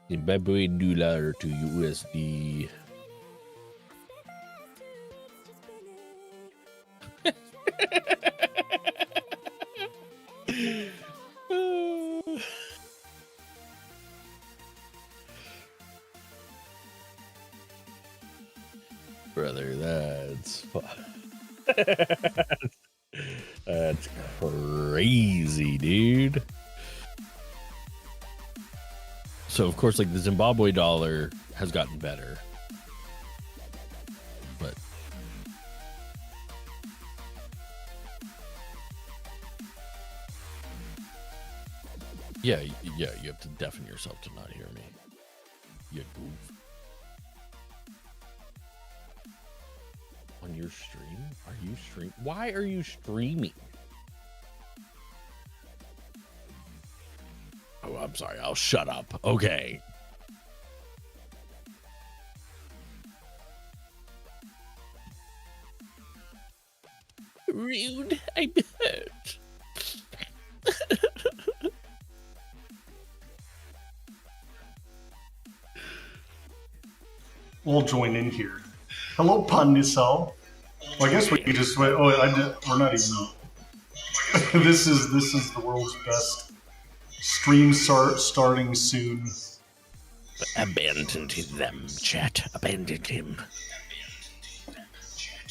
Zimbabwe dollar to USD. Brother, that's fun. That's crazy, dude. So, of course, like the Zimbabwe dollar has gotten better. But yeah, you have to deafen yourself to not hear me. You goof. On your stream? Are you stream? Why are you streaming? Oh, I'm sorry. I'll shut up. Okay. Rude. I'm hurt. We'll join in here. Hello, Panisal. Well, I guess we could just wait. Oh, we're not even. This is the world's best stream starting soon. Abandoned them, chat. Abandoned him.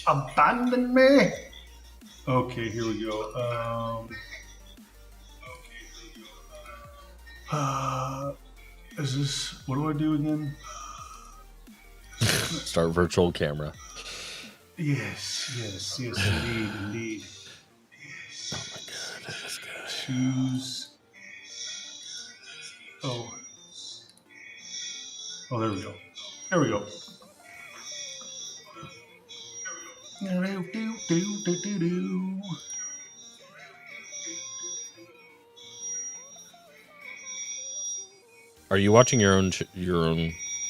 Abandon me. Okay, here we go. Is this? What do I do again? Start virtual camera. Yes, indeed. Oh my god, that's good. Choose. Oh, there we go. There we go. Are you watching your own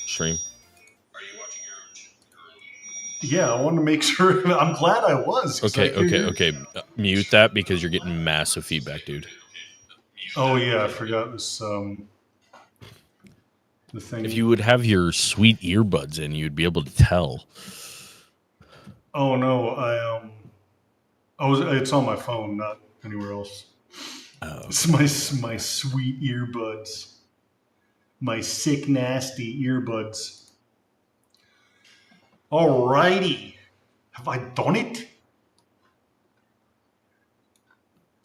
stream? Yeah, I wanted to make sure. I'm glad I was. Okay. Mute that because you're getting massive feedback, dude. Oh yeah, I forgot this. The thing. If you would have your sweet earbuds in, you'd be able to tell. Oh no, it's on my phone, not anywhere else. Oh, okay. It's my sweet earbuds. My sick, nasty earbuds. Alrighty. Have I done it?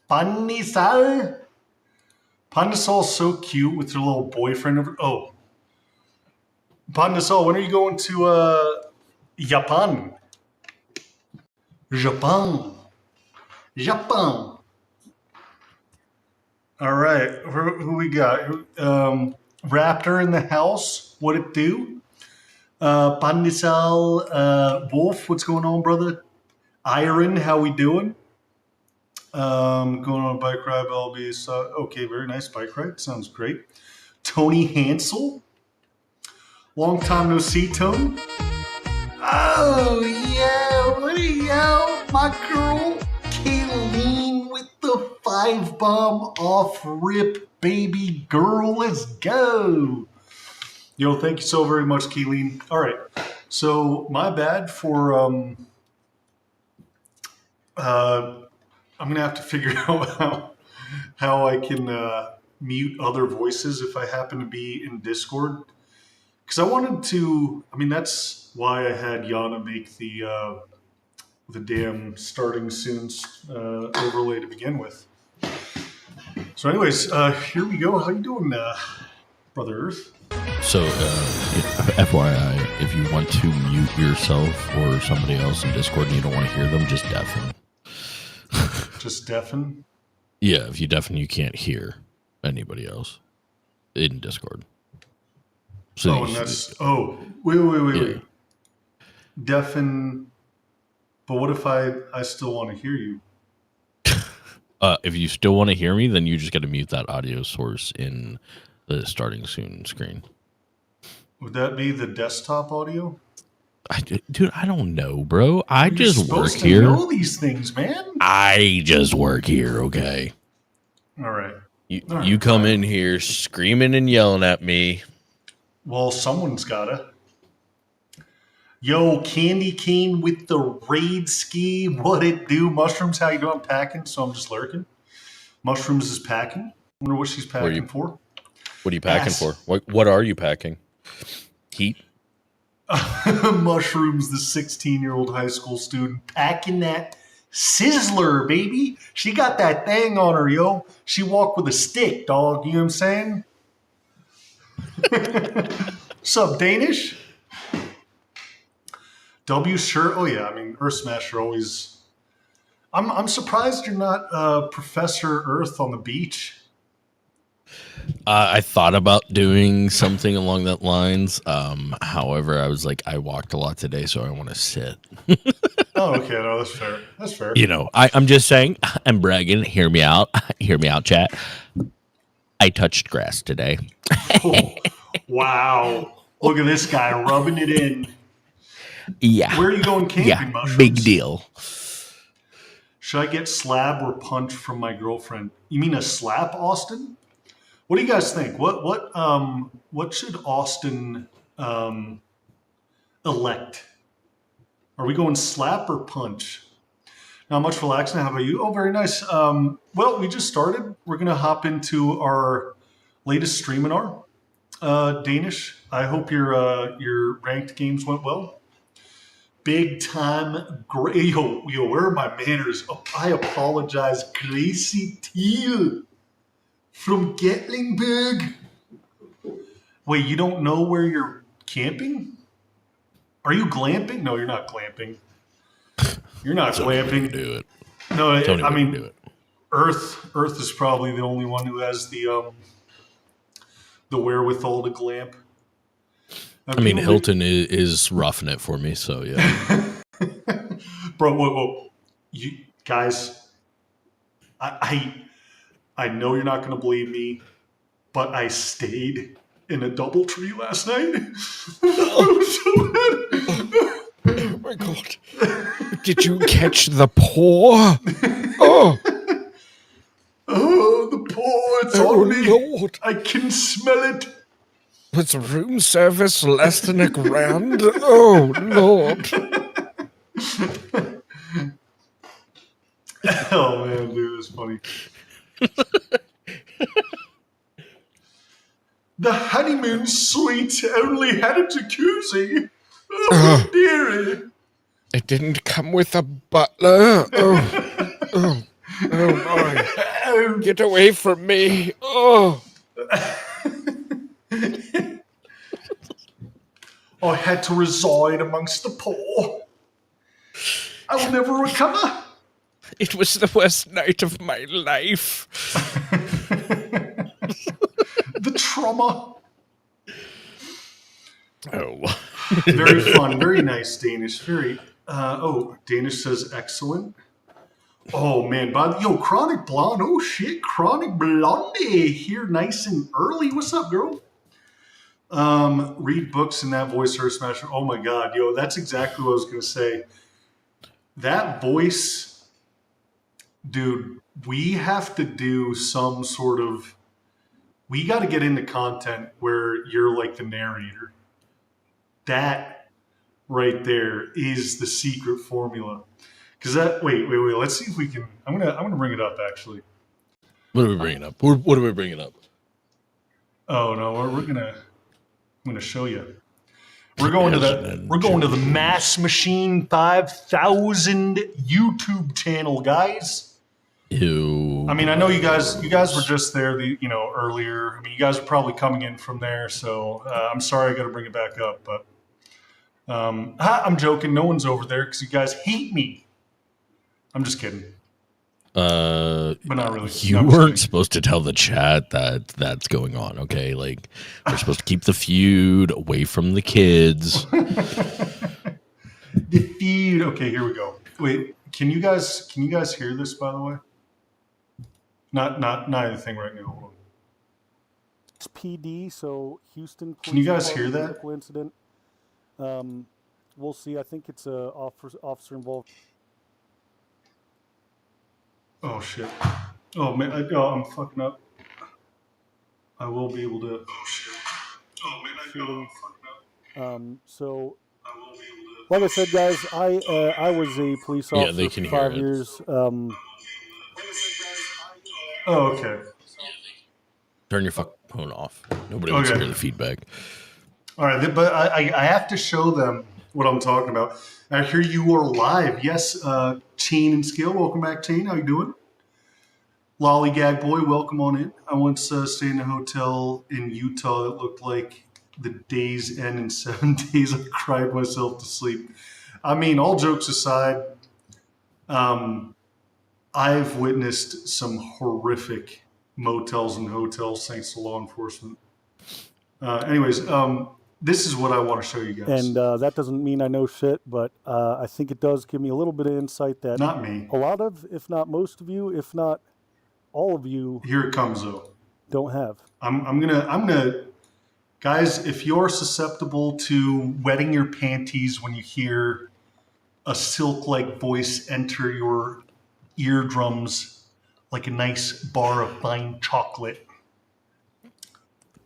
Panisal? Panisal's so cute with her little boyfriend. Oh. Panisal, when are you going to Japan? Japan. Alright. Who we got? Raptor in the house. What it do? Panisal, Wolf, what's going on, brother? Iron, how we doing? Going on a bike ride, LB. Okay, very nice bike ride. Sounds great. Tony Hansel. Long time no see, Tony. Oh, yeah, my girl, Kayleen with the 5-bomb off rip, baby girl. Let's go. Yo, thank you so very much, Kayleen. All right, so my bad for I'm gonna have to figure out how I can mute other voices if I happen to be in Discord, because I wanted to. I mean, that's why I had Yana make the damn starting soon overlay to begin with. So, anyways, here we go. How you doing, Brother Earth? So, FYI, if you want to mute yourself or somebody else in Discord and you don't want to hear them, just deafen. Just deafen? Yeah, if you deafen, you can't hear anybody else in Discord. So wait. Deafen, but what if I still want to hear you? If you still want to hear me, then you just got to mute that audio source in the starting soon screen. Would that be the desktop audio? Dude, I don't know, bro. I just work here. You're supposed to know these things, man. I just work here, okay? All right. You come in here screaming and yelling at me. Well, someone's gotta. Yo, Candy Cane with the raid ski. What it do? Mushrooms, how you doing? I'm packing, so I'm just lurking. Mushrooms is packing. Wonder what she's Where you? packing for. What are you packing Ass. for? What are you packing? Heat. Mushrooms, the 16-year-old high school student, packing that sizzler, baby. She got that thing on her, yo. She walked with a stick, dog. You know what I'm saying? What's up, Danish? W shirt. Oh yeah, I mean Earth Smasher always. I'm surprised you're not Professor Earth on the beach. I thought about doing something along that lines. However, I was like, I walked a lot today, so I want to sit. Oh, okay, no, that's fair. That's fair. You know, I'm just saying, I'm bragging. Hear me out. Hear me out, chat. I touched grass today. Oh, wow. Look at this guy rubbing it in. Yeah. Where are you going camping, Yeah. Mushrooms? Big deal. Should I get slab or punch from my girlfriend? You mean a slap, Austin? What do you guys think? What should Austin elect? Are we going slap or punch? Not much relaxing. How about you? Oh, very nice. Well, we just started. We're gonna hop into our latest Streaminar. Danish. I hope your ranked games went well. Big time, great. Yo, where are my manners? Oh, I apologize, Gracie Teal from Gatlinburg. Wait, you don't know where you're camping? Are you glamping? No, you're not glamping. You're not glamping. Do it. No, Tony I mean, do it. Earth is probably the only one who has the wherewithal to glamp. I mean, Hilton is roughing it for me, so yeah. Bro, whoa. You guys, I know you're not going to believe me, but I stayed in a double tree last night. Oh my god! Did you catch the paw? Oh, Oh, the paw! It's on me. Lord! I can smell it. Was room service less than $1,000? Oh Lord! Oh man, dude, that's funny. The honeymoon suite only had a jacuzzi. Oh, dearie. It didn't come with a butler. Oh my! Get away from me! Oh. I had to reside amongst the poor. I will never recover. It was the worst night of my life. The trauma. Oh. Very fun. Very nice, Danish. Very. Danish says excellent. Oh man, yo, Chronic Blonde. Oh shit, Chronic Blondie here, nice and early. What's up, girl? Read books in that voice, Earth Smasher. Oh my god, yo, that's exactly what I was gonna say. That voice, dude. We have to do some sort of. We got to get into content where you're like the narrator. That right there is the secret formula. Because that wait. Let's see if we can. I'm gonna bring it up actually. What are we bringing up? What are we bringing up? Oh no, I'm gonna show you. We're going to the Mass Machine 5000 YouTube channel, guys. Ew. I mean, I know you guys were just there, earlier. I mean, you guys are probably coming in from there, so I'm sorry I got to bring it back up, but I'm joking. No one's over there because you guys hate me. I'm just kidding. But not really. You weren't supposed to tell the chat that that's going on, okay? Like, we're supposed to keep the feud away from the kids. The feud. Okay, here we go. Wait, can you guys hear this, by the way? Not anything right now. Hold on. It's PD, so Houston. Can you guys hear that? Incident. We'll see. I think it's a officer involved. Oh shit! Oh man, I'm fucking up. I will be able to. Oh shit! Oh man, troubleshooting. So, like I said, guys, I was a police Yeah, officer they for can hear 5 it. years. Oh, okay. Turn your phone off. Nobody wants to Okay. hear the feedback. All right, but I have to show them what I'm talking about. I hear you are live. Yes, Chain and Scale. Welcome back, Chain. How you doing? Lollygag Boy, welcome on in. I once stayed in a hotel in Utah that looked like the day's end in 7 days. I cried myself to sleep. I mean, all jokes aside, I've witnessed some horrific motels and hotels thanks to law enforcement. Anyways, this is what I want to show you guys. And that doesn't mean I know shit, but I think it does give me a little bit of insight that Not me. a lot of, if not most of you, if not all of you, Here it comes though. don't have. I'm gonna, guys. If you're susceptible to wetting your panties when you hear a silk-like voice enter your eardrums like a nice bar of fine chocolate,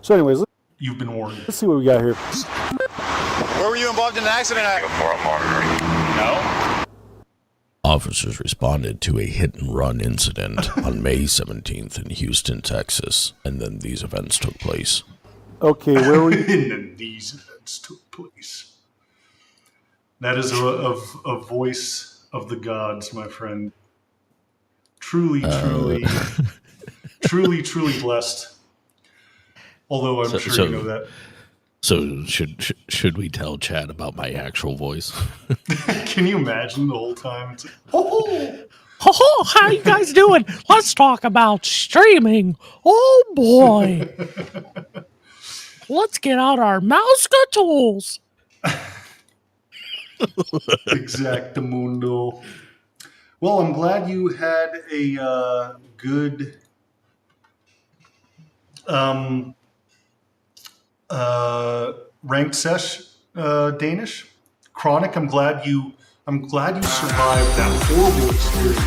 So, anyways, you've been warned. let's see what we got here. Where were you involved in an accident? No. Officers responded to a hit-and-run incident on May 17th in Houston, Texas, and then these events took place. Okay, where were you? And then these events took place. That is a voice of the gods, my friend. Truly, truly blessed. Although I'm sure you know that. So should we tell Chad about my actual voice? Can you imagine the whole time? It's like, oh, Oh, how you guys doing? Let's talk about streaming. Oh boy. Let's get out our mouse tools. Exactamundo. Well, I'm glad you had a good ranked sesh, Danish. Chronic, I'm glad you survived that horrible experience.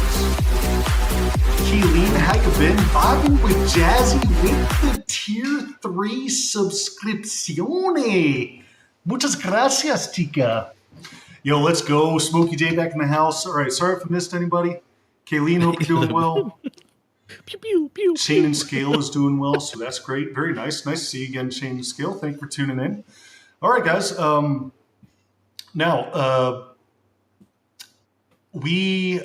Keeleen, how you been? Vibing with Jazzy with the tier 3 subscripcione. Muchas gracias, chica. Yo, let's go. Smokey J back in the house. All right, sorry if I missed anybody. Kayleen, hope you're doing well. Pew, pew, pew, Shane and Scale is doing well, so that's great. Very nice. Nice to see you again, Shane and Scale. Thank you for tuning in. All right, guys. Now, we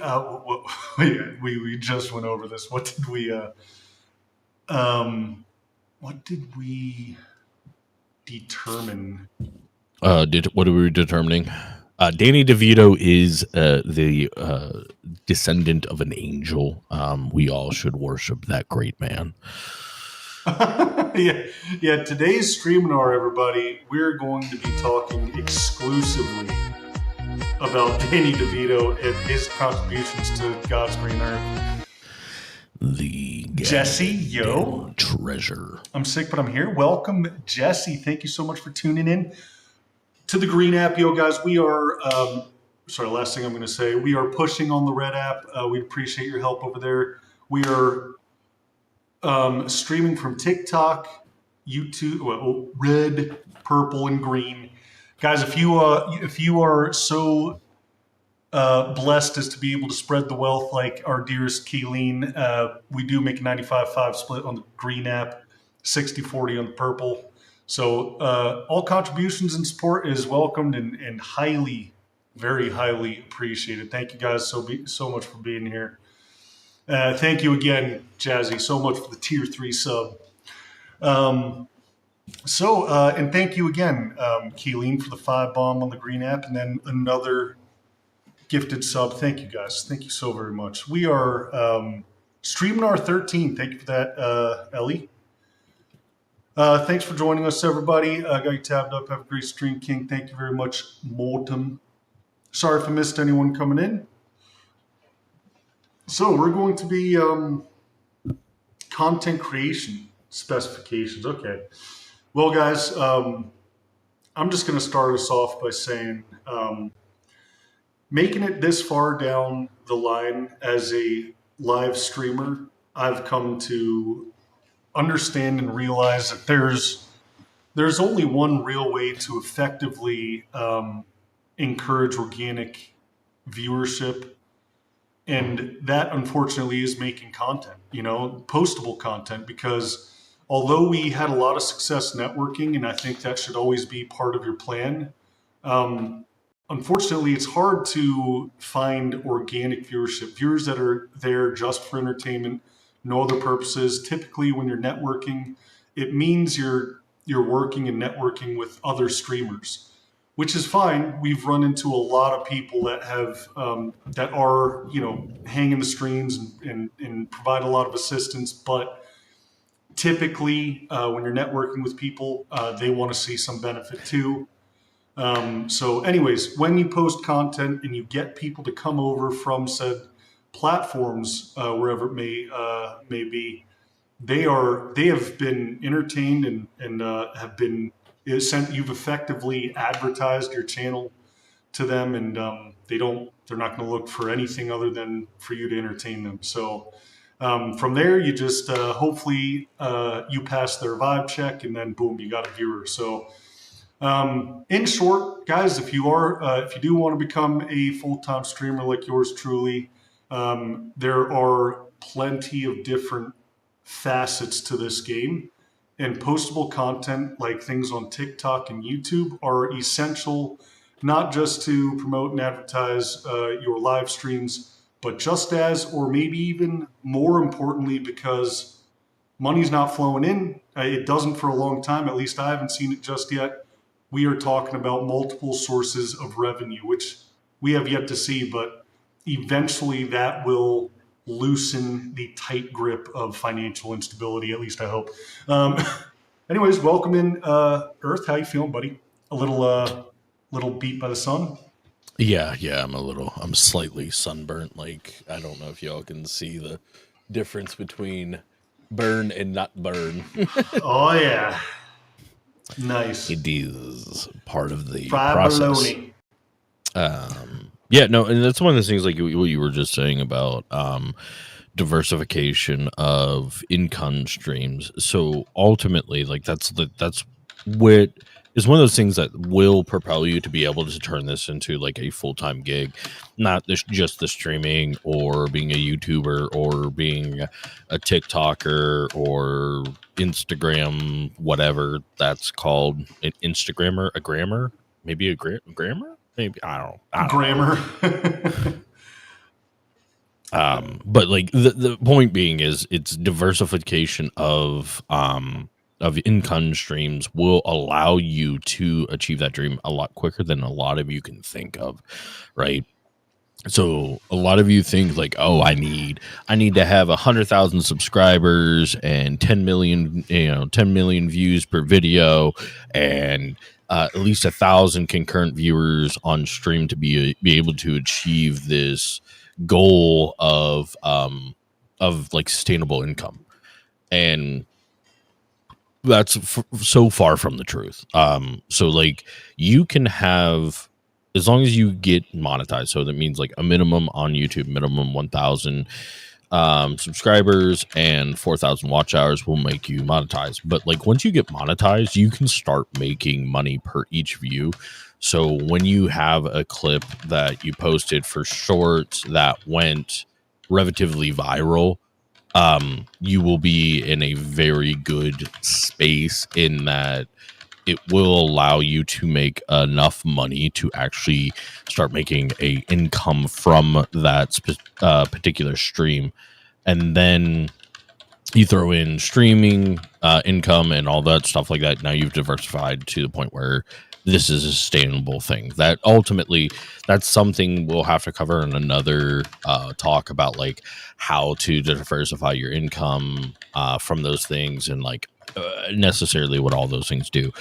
just went over this. What did we determine? What are we determining? Danny DeVito is the descendant of an angel. We all should worship that great man. Yeah. Today's Streaminar, everybody, we're going to be talking exclusively about Danny DeVito and his contributions to God's green earth. The Jesse, yo, treasure. I'm sick, but I'm here. Welcome, Jesse. Thank you so much for tuning in to the Green app. Yo, guys, we are, last thing I'm going to say, we are pushing on the Red app. We appreciate your help over there. We are streaming from TikTok, YouTube, red, purple, and green. Guys, if you are so blessed as to be able to spread the wealth like our dearest Keeleen, we do make a 95-5 split on the green app, 60-40 on the purple. So all contributions and support is welcomed and highly, very highly appreciated. Thank you guys so much for being here. Thank you again, Jazzy, so much for the tier 3 sub. And thank you again, Keeleen, for the 5 bomb on the green app, and then another gifted sub. Thank you, guys. Thank you so very much. We are Streaminar 13. Thank you for that, Ellie. Thanks for joining us, everybody. Got you tabbed up. Have a great stream, King. Thank you very much, Mortem. Sorry if I missed anyone coming in. So we're going to be content creation specifications. Okay. Well, guys, I'm just going to start us off by saying making it this far down the line as a live streamer, I've come to understand and realize that there's there's only one real way to effectively encourage organic viewership, and that unfortunately is making content, postable content, because although we had a lot of success networking, and I think that should always be part of your plan, unfortunately it's hard to find organic viewership, viewers that are there just for entertainment, no other purposes. Typically when you're networking, it means you're working and networking with other streamers, which is fine. We've run into a lot of people that have that are hanging the streams and provide a lot of assistance, but typically when you're networking with people, they want to see some benefit too. So anyways, when you post content and you get people to come over from said platforms, wherever it may be, they have been entertained and have been you've effectively advertised your channel to them, and they're not going to look for anything other than for you to entertain them. So from there, you just hopefully you pass their vibe check, and then boom, you got a viewer. So in short, guys, if you do want to become a full-time streamer like yours truly, there are plenty of different facets to this game, and postable content like things on TikTok and YouTube are essential, not just to promote and advertise your live streams, but just as, or maybe even more importantly, because money's not flowing in. It doesn't for a long time. At least I haven't seen it just yet. We are talking about multiple sources of revenue, which we have yet to see, but eventually that will loosen the tight grip of financial instability. At least I hope. Anyways, welcome in, Earth. How you feeling, buddy? A little beat by the sun? Yeah, I'm slightly sunburnt. Like, I don't know if y'all can see the difference between burn and not burn. Oh yeah. Nice. It is part of the Fried process. bologna. Yeah, no, and that's one of the things like what you were just saying about diversification of income streams. So ultimately, like that's what is one of those things that will propel you to be able to turn this into like a full-time gig, not just the streaming or being a YouTuber or being a TikToker or Instagram, whatever that's called, an Instagrammer, a grammar, maybe a grammar. Maybe I don't know. Grammar. But like the point being is it's diversification of income streams will allow you to achieve that dream a lot quicker than a lot of you can think of, right? So a lot of you think like, oh, I need to have 100,000 subscribers and 10 million views per video and at least 1,000 concurrent viewers on stream to be able to achieve this goal of like sustainable income, and that's so far from the truth. So like you can have, as long as you get monetized, so that means like a minimum on YouTube, minimum 1,000 subscribers and 4,000 watch hours will make you monetize. But like once you get monetized, you can start making money per each view. So when you have a clip that you posted for shorts that went relatively viral, you will be in a very good space in that it will allow you to make enough money to actually start making a income from that particular stream. And then you throw in streaming income and all that stuff like that. Now you've diversified to the point where this is a sustainable thing. That ultimately, that's something we'll have to cover in another talk about, like how to diversify your income from those things and like necessarily what all those things do.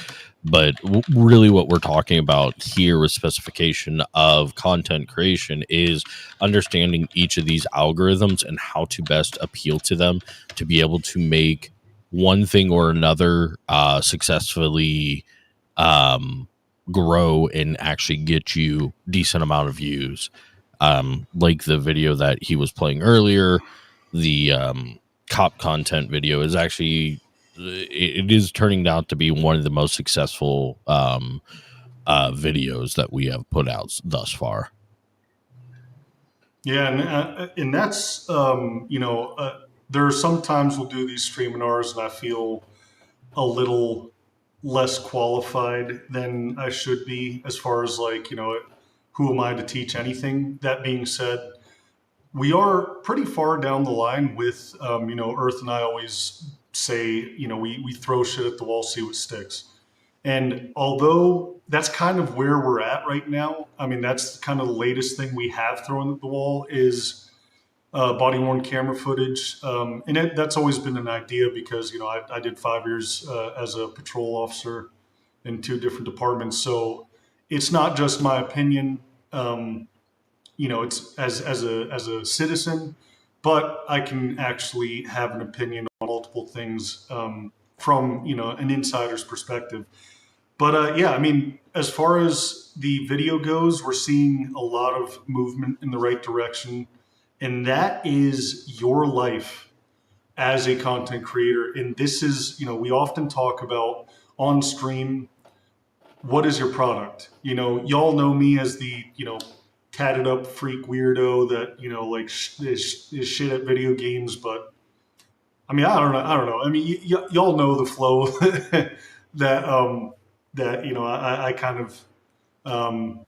But really what we're talking about here with specification of content creation is understanding each of these algorithms and how to best appeal to them to be able to make one thing or another successfully grow and actually get you decent amount of views. Like the video that he was playing earlier, the cop content video is actually it is turning out to be one of the most successful videos that we have put out thus far. Yeah, and that's there are sometimes we'll do these streaminars and I feel a little less qualified than I should be as far as like, who am I to teach anything? That being said, we are pretty far down the line with, Earth and I always say, we throw shit at the wall, see what sticks. And although that's kind of where we're at right now, I mean, that's kind of the latest thing we have thrown at the wall is body worn camera footage. And that's always been an idea because, I did 5 years as a patrol officer in 2 different departments. So it's not just my opinion, it's as a citizen, but I can actually have an opinion on multiple things from, an insider's perspective. But yeah, I mean, as far as the video goes, we're seeing a lot of movement in the right direction. And that is your life as a content creator. And this is, we often talk about on stream, what is your product? Y'all know me as the, tatted up freak weirdo that, like is shit at video games. But I mean, I don't know. I mean, y'all know the flow that I kind of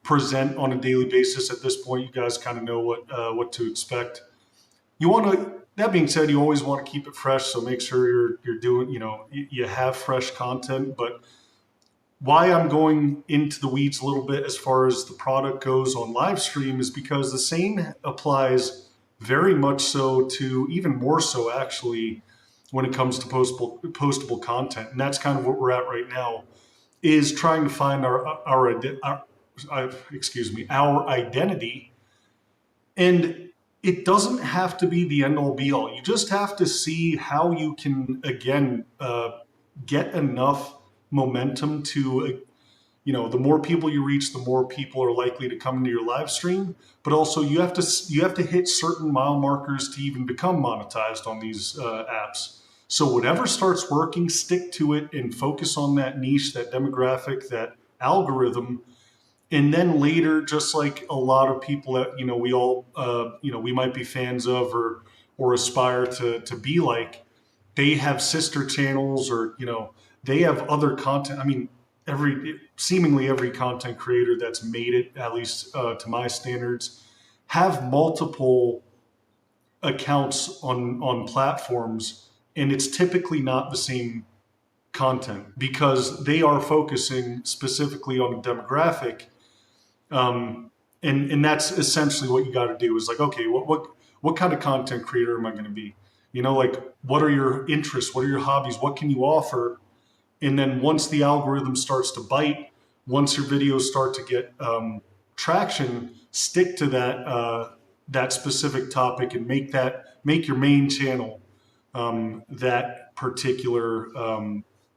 present on a daily basis at this point. You guys kind of know what to expect. That being said, you always want to keep it fresh, so make sure you're doing, you have fresh content. But why I'm going into the weeds a little bit as far as the product goes on live stream is because the same applies very much so to, even more so actually, when it comes to postable content. And that's kind of what we're at right now, is trying to find our identity. And it doesn't have to be the end all be all. You just have to see how you can, again, get enough momentum to, the more people you reach, the more people are likely to come into your live stream. But also you have to hit certain mile markers to even become monetized on these apps. So whatever starts working, stick to it and focus on that niche, that demographic, that algorithm. And then later, just like a lot of people that, we all, we might be fans of or aspire to be like, they have sister channels or, they have other content. I mean, seemingly every content creator that's made it, at least to my standards, have multiple accounts on platforms. And it's typically not the same content because they are focusing specifically on a demographic. And that's essentially what you got to do is like, okay, what kind of content creator am I going to be? Like, what are your interests? What are your hobbies? What can you offer? And then once the algorithm starts to bite, once your videos start to get traction, stick to that specific topic and make your main channel that particular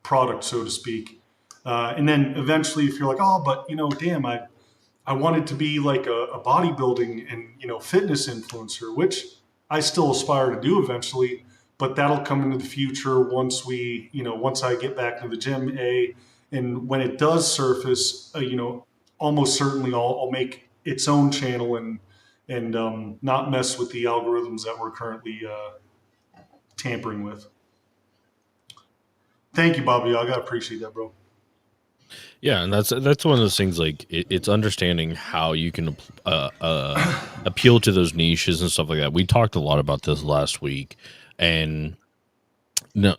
product, so to speak. And then eventually, if you're like, oh, but damn, I wanted to be like a bodybuilding and fitness influencer, which I still aspire to do eventually, but that'll come into the future once once I get back to the gym. And when it does surface, almost certainly I'll make its own channel and not mess with the algorithms that we're currently tampering with. Thank you, Bobby. I appreciate that, bro. Yeah, and that's one of those things. Like it's understanding how you can appeal to those niches and stuff like that. We talked a lot about this last week, and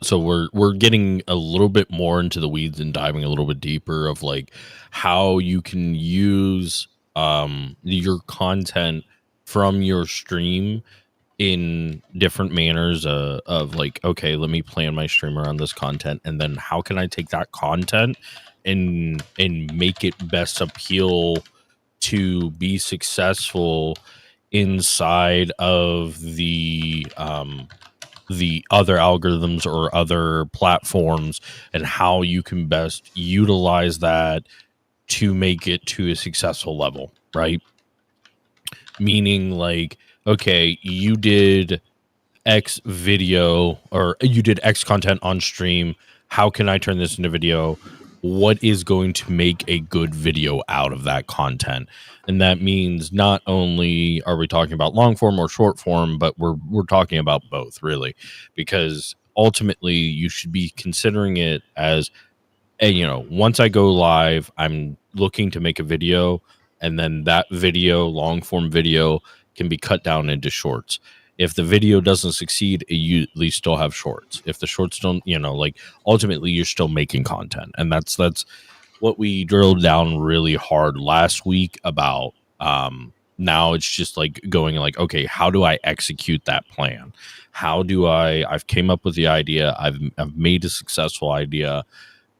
so we're getting a little bit more into the weeds and diving a little bit deeper of like how you can use your content from your stream in different manners of like, okay, let me plan my stream around this content, and then how can I take that content and make it best appeal to be successful inside of the other algorithms or other platforms, and how you can best utilize that to make it to a successful level, right? Meaning like, okay, you did X video, or you did X content on stream. How can I turn this into video? What is going to make a good video out of that content? And that means not only are we talking about long form or short form, but we're talking about both, really, because ultimately you should be considering it as, you know, once I go live, I'm looking to make a video, and then that video, long form video, can be cut down into shorts. If the video doesn't succeed, you at least still have shorts. If the shorts don't, you know, like, ultimately you're still making content. And that's what we drilled down really hard last week about. Now it's just like going like, okay, how do I execute that plan? How do I've came up with the idea. I've made a successful idea.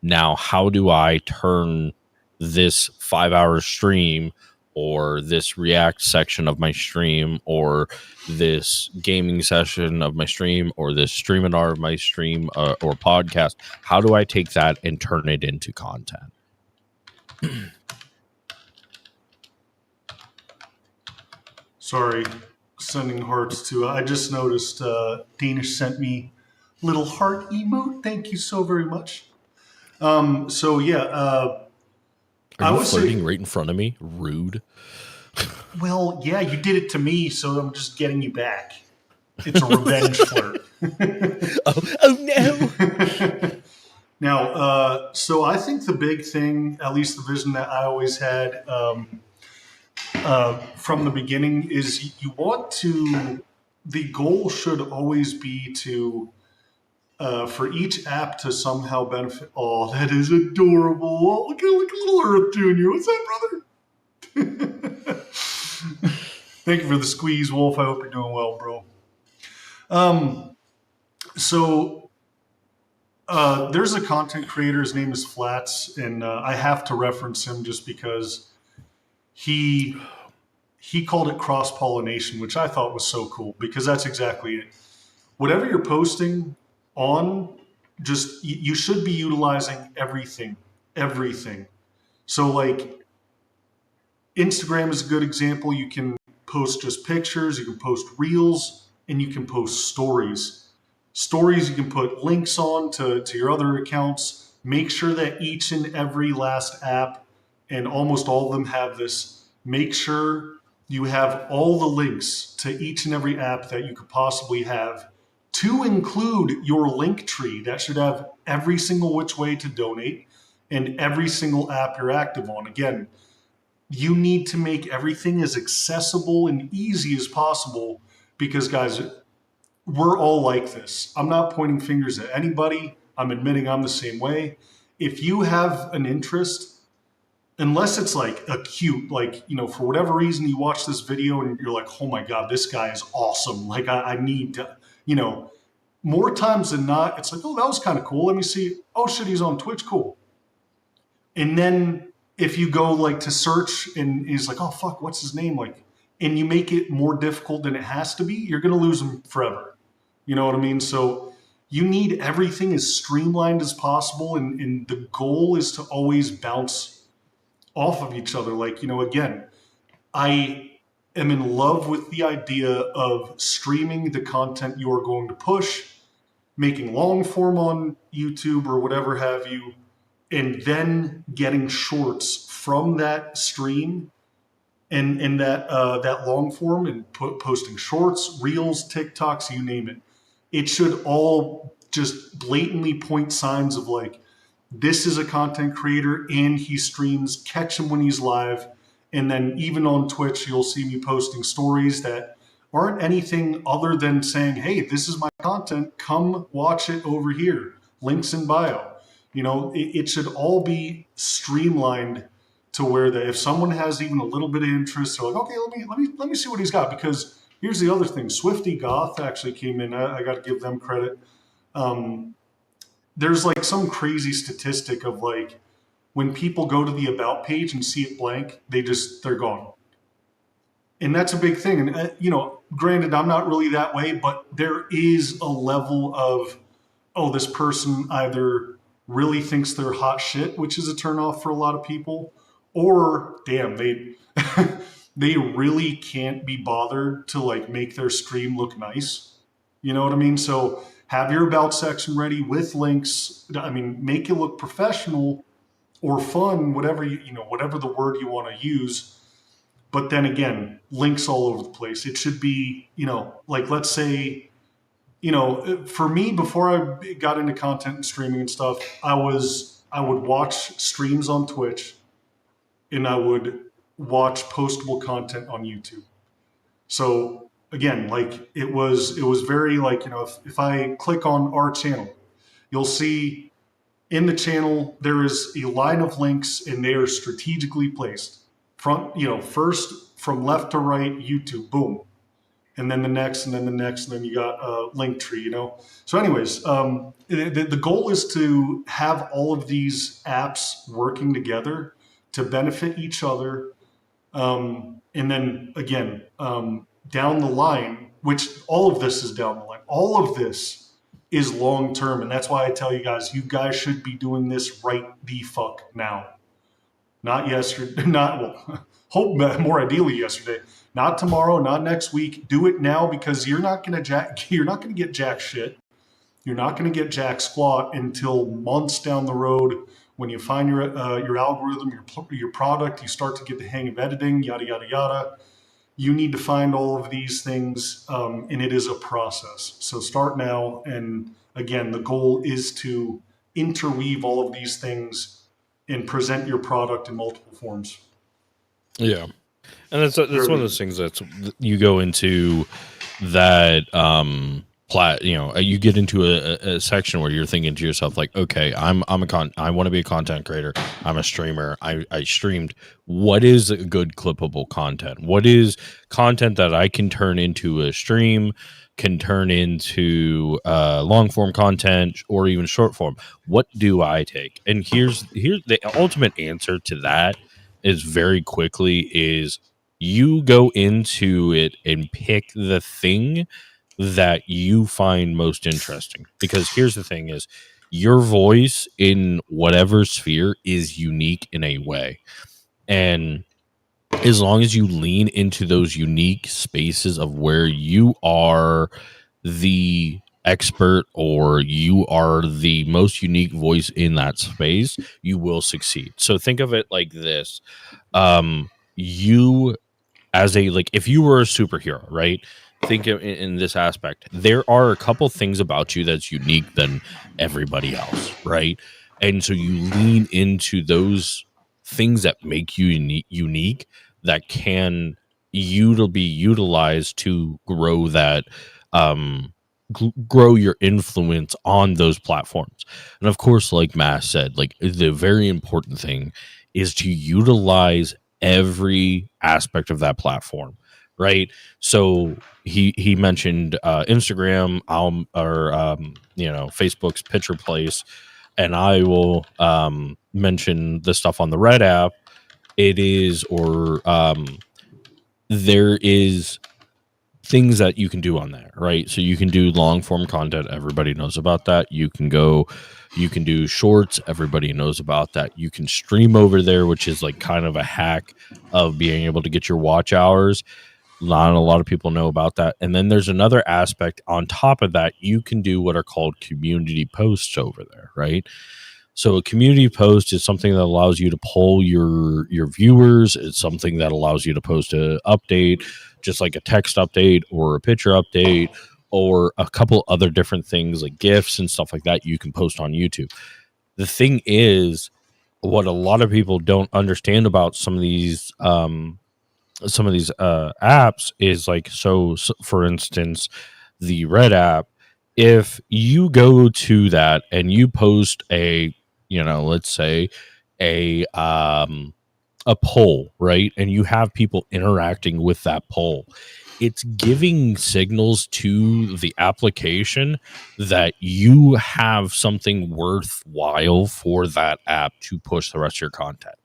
Now, how do I turn this 5-hour stream, or this React section of my stream, or this gaming session of my stream, or this Streaminar of my stream, or podcast? How do I take that and turn it into content? Sorry, sending hearts to. I just noticed Danish sent me little heart emote. Thank you so very much. So yeah, Are you flirting right in front of me? Rude. Well, yeah, you did it to me, so I'm just getting you back. It's a revenge flirt. Oh no. Now, so I think the big thing, at least the vision that I always had from the beginning, is you want to. The goal should always be to. For each app to somehow benefit. Oh, that is adorable. Oh, look at little Earth Junior. What's up, brother? Thank you for the squeeze, Wolf. I hope you're doing well, bro. So there's a content creator. His name is Flats, and I have to reference him just because he called it cross-pollination, which I thought was so cool, because that's exactly it. Whatever you're posting on, just you should be utilizing everything. So like Instagram is a good example. You can post just pictures, you can post reels, and you can post stories. Stories you can put links on to your other accounts. Make sure that each and every last app, and almost all of them have this, make sure you have all the links to each and every app that you could possibly have, to include your link tree that should have every single which way to donate and every single app you're active on. Again, you need to make everything as accessible and easy as possible, because guys, we're all like this. I'm not pointing fingers at anybody. I'm admitting I'm the same way. If you have an interest, unless it's like acute, like, you know, for whatever reason you watch this video and you're like, oh my God, this guy is awesome. Like I need to, you know, more times than not, it's like, oh, that was kind of cool. Let me see. Oh shit, he's on Twitch. Cool. And then if you go like to search and he's like, oh fuck, what's his name? Like, and you make it more difficult than it has to be, you're going to lose him forever. You know what I mean? So you need everything as streamlined as possible. And the goal is to always bounce off of each other. Like, you know, again, I am in love with the idea of streaming the content you are going to push, making long form on YouTube or whatever have you, and then getting shorts from that stream and that long form, and posting shorts, reels, TikToks, you name it. It should all just blatantly point signs of like, this is a content creator and he streams, catch him when he's live. And then even on Twitch, you'll see me posting stories that aren't anything other than saying, hey, this is my content, come watch it over here, links in bio. You know, it should all be streamlined to where that if someone has even a little bit of interest, they're like, okay, let me see what he's got. Because here's the other thing, Swifty Goth actually came in. I got to give them credit. There's like some crazy statistic of like, when people go to the about page and see it blank, they're gone. And that's a big thing. And, you know, granted, I'm not really that way, but there is a level of, oh, this person either really thinks they're hot shit, which is a turnoff for a lot of people, or damn, they they really can't be bothered to like make their stream look nice. You know what I mean? So have your about section ready with links. I mean, make it look professional or fun, whatever whatever the word you want to use. But then again, links all over the place. It should be, like let's say, for me, before I got into content and streaming and stuff, I would watch streams on Twitch and I would watch postable content on YouTube. So again, like it was very like, if I click on our channel, you'll see in the channel there is a line of links and they are strategically placed. First from left to right, YouTube, boom. And then the next, and then the next, and then you got a link tree, So anyways, the goal is to have all of these apps working together to benefit each other. And then again, down the line, which all of this is down the line, all of this is long term. And that's why I tell you guys should be doing this right the fuck now. Not yesterday, hope more ideally yesterday. Not tomorrow, not next week. Do it now because you're not gonna get jack shit. You're not gonna get jack squat until months down the road when you find your algorithm, your product, you start to get the hang of editing, yada yada yada. You need to find all of these things, and it is a process. So start now, and again, the goal is to interweave all of these things and present your product in multiple forms. Yeah. And that's one of those things that you go into that you get into a section where you're thinking to yourself like, okay, I want to be a content creator. I'm a streamer. I streamed. What is a good clippable content? What is content that I can turn into a stream, can turn into long form content or even short form? What do I take? And here's the ultimate answer to that is very quickly is you go into it and pick the thing that you find most interesting. Because here's the thing is your voice in whatever sphere is unique in a way. And as long as you lean into those unique spaces of where you are the expert or you are the most unique voice in that space, you will succeed. So think of it like this. You as if you were a superhero, right? Think in this aspect. There are a couple things about you that's unique than everybody else, right? And so you lean into those things that make you unique that can be utilized to grow that grow your influence on those platforms. And of course, like Matt said, like the very important thing is to utilize every aspect of that platform, right? So he mentioned Instagram, Facebook's picture place, and I will mention the stuff on the Red app. There is things that you can do on there, right? So you can do long form content. Everybody knows about that. You can do shorts. Everybody knows about that. You can stream over there, which is like kind of a hack of being able to get your watch hours. Not a lot of people know about that. And then there's another aspect on top of that. You can do what are called community posts over there, right? So a community post is something that allows you to poll your viewers. It's something that allows you to post an update, just like a text update or a picture update or a couple other different things like GIFs and stuff like that you can post on YouTube. The thing is, what a lot of people don't understand about some of these apps is like, so for instance, the Red app, if you go to that and you post let's say a poll, right? And you have people interacting with that poll. It's giving signals to the application that you have something worthwhile for that app to push the rest of your content.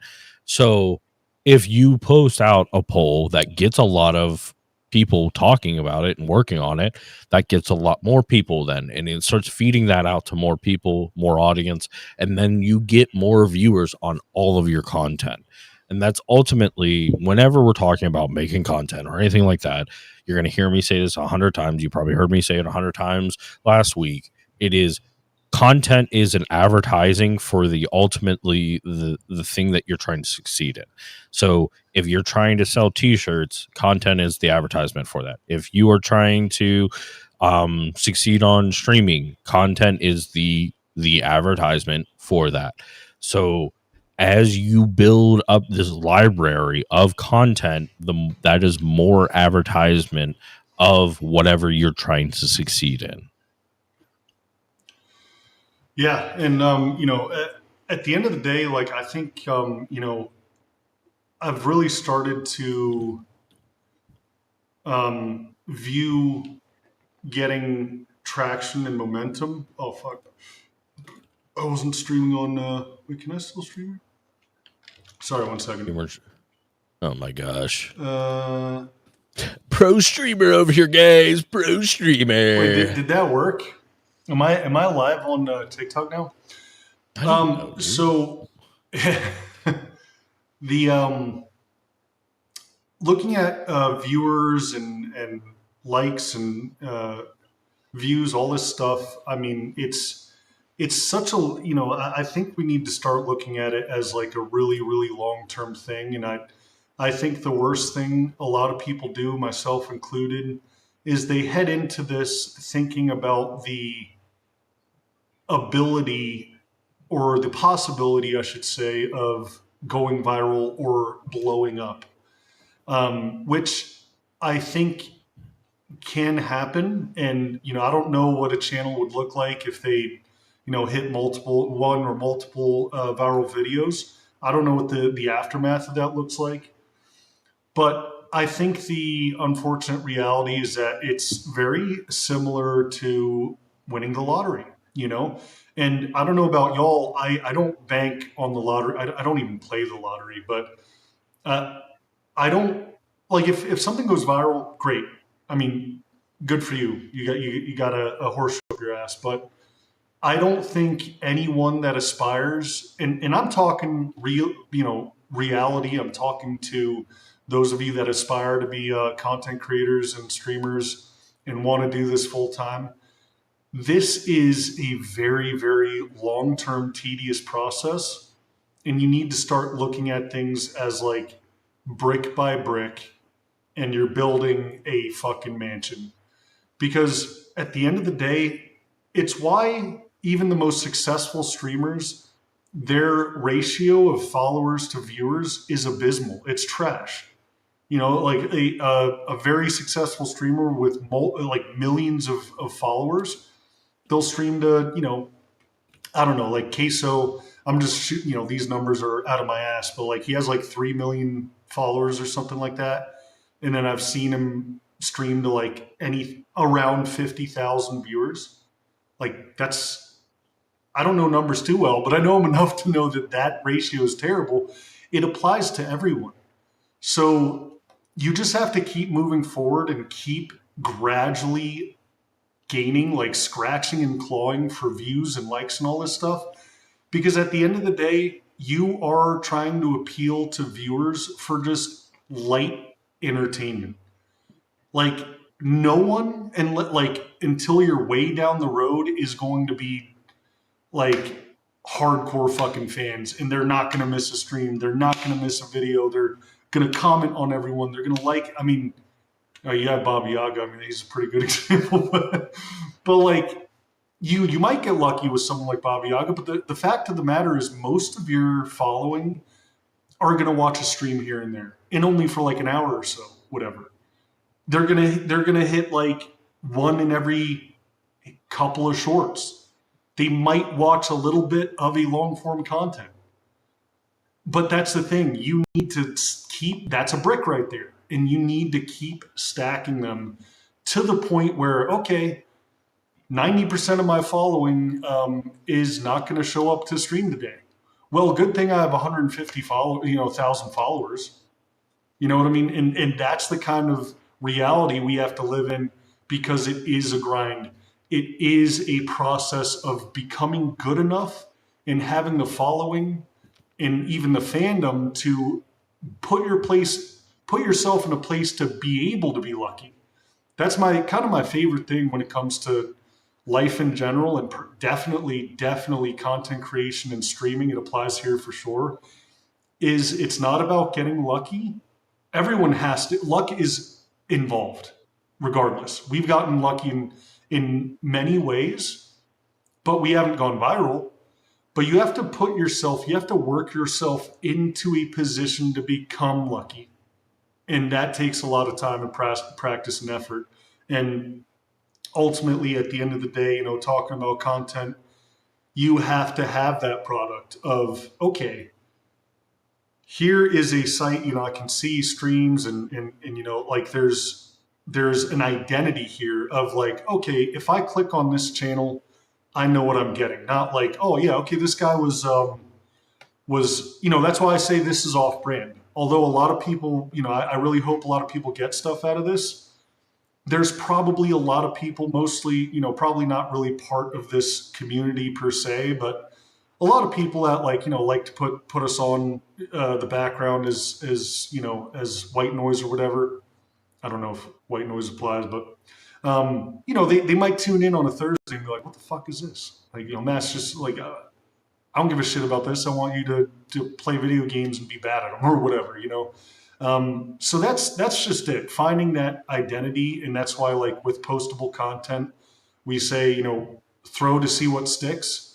So if you post out a poll that gets a lot of people talking about it and working on it, that gets a lot more people then, and it starts feeding that out to more people, more audience, and then you get more viewers on all of your content. And that's ultimately, whenever we're talking about making content or anything like that, you're going to hear me say this 100 times. You probably heard me say it 100 times last week. It is, content is an advertising for the ultimately the thing that you're trying to succeed in. So if you're trying to sell t-shirts, content is the advertisement for that. If you are trying to succeed on streaming, content is the advertisement for that. So as you build up this library of content, that is more advertisement of whatever you're trying to succeed in. Yeah, and at the end of the day, like I think I've really started to view getting traction and momentum. Oh fuck! I wasn't streaming on. Wait, can I still stream? Sorry, 1 second. Oh my gosh! Uh, Pro streamer over here, guys. Pro streamer. Wait, did that work? Am I live on TikTok now? I don't know, dude. So the looking at viewers and likes and views, all this stuff. I mean, it's such a, I think we need to start looking at it as like a really, really long-term thing. And I think the worst thing a lot of people do, myself included, is they head into this thinking about the ability or the possibility, I should say, of going viral or blowing up, which I think can happen. And, I don't know what a channel would look like if they, hit one or multiple viral videos. I don't know what the aftermath of that looks like. But I think the unfortunate reality is that it's very similar to winning the lottery, And I don't know about y'all. I don't bank on the lottery. I don't even play the lottery. But I don't, like, if something goes viral, great. I mean, good for you. You got a horse up your ass. But I don't think anyone that aspires, and I'm talking reality. I'm talking to those of you that aspire to be content creators and streamers and want to do this full time. This is a very, very long-term, tedious process. And you need to start looking at things as like brick by brick, and you're building a fucking mansion. Because at the end of the day, it's why even the most successful streamers, their ratio of followers to viewers is abysmal. It's trash. Like a very successful streamer with like millions of followers, they'll stream to, I don't know, like Queso. I'm just shooting, these numbers are out of my ass, but like he has like 3 million followers or something like that. And then I've seen him stream to like around 50,000 viewers. Like I don't know numbers too well, but I know them enough to know that ratio is terrible. It applies to everyone. So you just have to keep moving forward and keep gradually gaining, like scratching and clawing for views and likes and all this stuff. Because at the end of the day, you are trying to appeal to viewers for just light entertainment. Like no one, and like until you're way down the road, is going to be like hardcore fucking fans, and they're not going to miss a stream. They're not going to miss a video. They're going to comment on everyone. They're going to like, I mean, you have Baba Yaga. I mean, he's a pretty good example, but like you might get lucky with someone like Baba Yaga, but the fact of the matter is most of your following are going to watch a stream here and there, and only for like an hour or so, whatever. They're going to hit like one in every couple of shorts. They might watch a little bit of a long form content. But that's the thing. You need to that's a brick right there. And you need to keep stacking them to the point where, okay, 90% of my following is not going to show up to stream today. Well, good thing I have 1,000 followers. You know what I mean? And that's the kind of reality we have to live in, because it is a grind. It is a process of becoming good enough and having the following and even the fandom to put yourself in a place to be able to be lucky. That's my kind of my favorite thing when it comes to life in general, and definitely content creation and streaming. It applies here for sure. Is it's not about getting lucky. Everyone has to. Luck is involved, regardless. We've gotten lucky in many ways, but we haven't gone viral. But you have to you have to work yourself into a position to become lucky. And that takes a lot of time and practice and effort. And ultimately, at the end of the day, talking about content, you have to have that product of, okay, here is a site, I can see streams and like there's an identity here of like, okay, if I click on this channel, I know what I'm getting. Not like, oh yeah, okay, this guy was that's why I say this is off brand. Although a lot of people, I really hope a lot of people get stuff out of this. There's probably a lot of people, mostly, probably not really part of this community per se, but a lot of people that like to put us on the background as white noise or whatever. I don't know if white noise applies, but they might tune in on a Thursday and be like, what the fuck is this? Like, Matt's just like, I don't give a shit about this. I want you to play video games and be bad at them or whatever, So that's just it. Finding that identity. And that's why, like with postable content, we say, throw to see what sticks.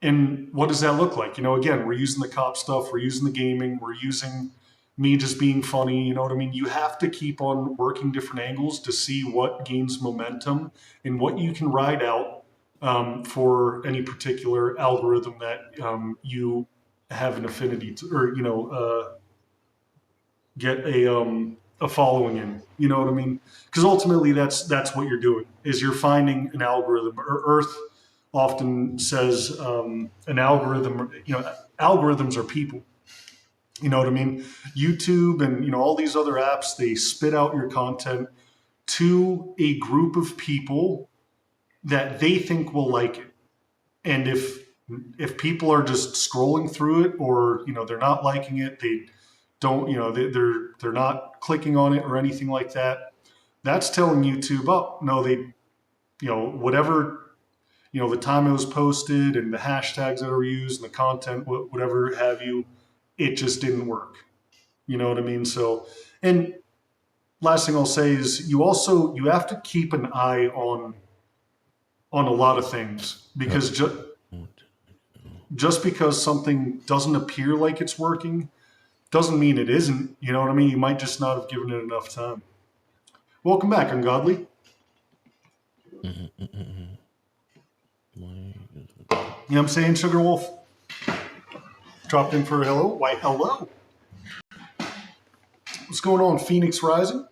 And what does that look like? Again, we're using the cop stuff, we're using the gaming, we're using me just being funny, you know what I mean? You have to keep on working different angles to see what gains momentum and what you can ride out for any particular algorithm that you have an affinity to, or, get a following in, you know what I mean? Because ultimately that's what you're doing, is you're finding an algorithm. Or Earth often says an algorithm, algorithms are people. You know what I mean? YouTube and all these other apps, they spit out your content to a group of people that they think will like it. And if people are just scrolling through it, or they're not liking it, they don't, they're not clicking on it or anything like that, that's telling YouTube, oh no, they, whatever, the time it was posted and the hashtags that are used and the content, whatever have you, it just didn't work. You know what I mean? So, and last thing I'll say is you have to keep an eye on a lot of things, because just because something doesn't appear like it's working doesn't mean it isn't. You know what I mean? You might just not have given it enough time. Welcome back, Ungodly. You know what I'm saying, Sugar Wolf? Dropped in for a hello. Why, hello. What's going on, Phoenix Rising?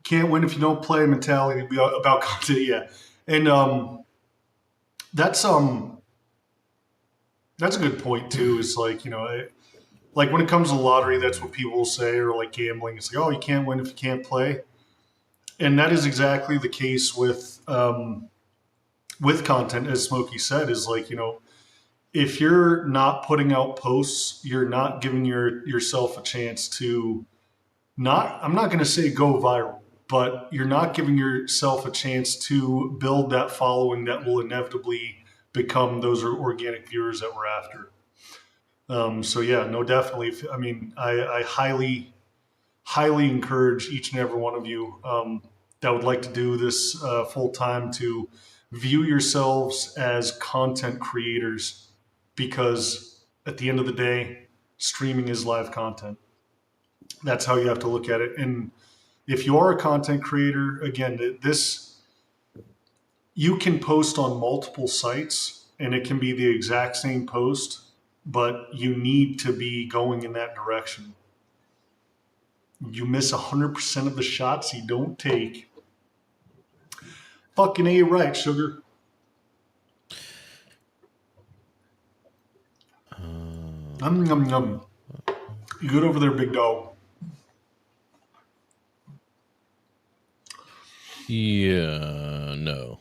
Can't win if you don't play mentality about content, yeah. And that's a good point too. Is like, like when it comes to lottery, that's what people will say, or like gambling. It's like, oh, you can't win if you can't play. And that is exactly the case with content, as Smokey said, is like, if you're not putting out posts, you're not giving yourself a chance to I'm not going to say go viral, but you're not giving yourself a chance to build that following that will inevitably become those organic viewers that we're after. So yeah, no, definitely. I mean, I highly encourage each and every one of you that would like to do this full time to view yourselves as content creators, because at the end of the day, streaming is live content. That's how you have to look at it. And if you are a content creator, again, you can post on multiple sites and it can be the exact same post, but you need to be going in that direction. You miss 100% of the shots you don't take. Fucking A right, Sugar. You good over there, big dog? Yeah, no.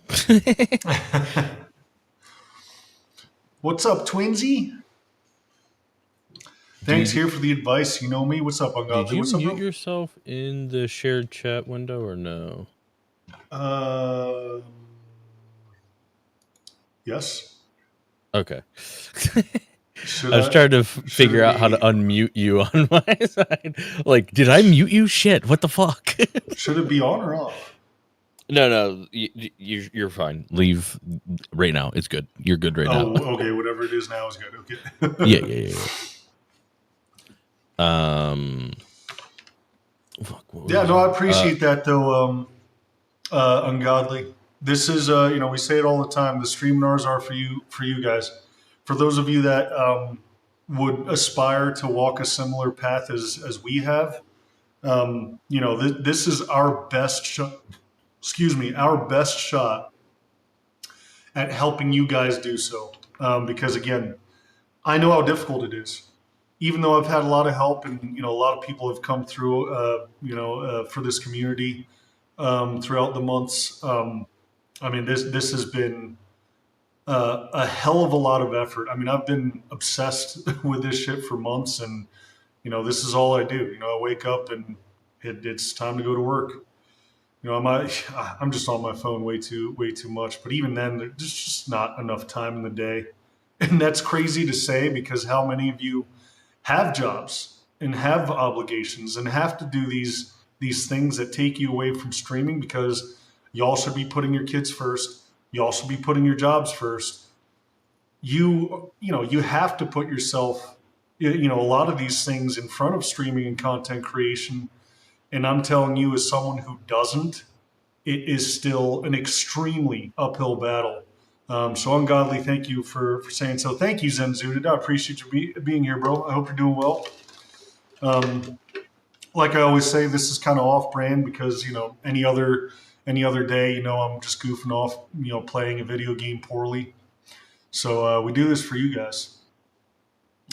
What's up, Twinsy? Thanks here for the advice. You know me. What's up, Did Ungodly? you What's up, mute bro? yourself in the shared chat window or no? Yes. Okay. Should I was trying to figure it out how to be- unmute you on my side. Like, did I mute you? Shit, what the fuck? Should it be on or off? No, you're fine. Leave right now. It's good. You're good right now. Oh, okay. Whatever it is now is good. Okay. Yeah. Fuck, what was Yeah, no, I it? appreciate that though, Ungodly. This is, we say it all the time. The Streaminars are for you guys. For those of you that would aspire to walk a similar path as we have, this is our best shot. Excuse me, our best shot at helping you guys do so. Because again, I know how difficult it is. Even though I've had a lot of help, and a lot of people have come through, for this community throughout the months. This has been a hell of a lot of effort. I mean, I've been obsessed with this shit for months, and this is all I do. I wake up and it's time to go to work. I'm just on my phone way too much. But even then, there's just not enough time in the day, and that's crazy to say because how many of you have jobs and have obligations and have to do these things that take you away from streaming because y'all should be putting your kids first. Y'all should be putting your jobs first. You have to put yourself, a lot of these things in front of streaming and content creation. And I'm telling you, as someone who doesn't, it is still an extremely uphill battle. So Ungodly, thank you for saying so. Thank you, Zenzuded. I appreciate you being here, bro. I hope you're doing well. Like I always say, this is kind of off-brand because any other day, I'm just goofing off, playing a video game poorly. So we do this for you guys.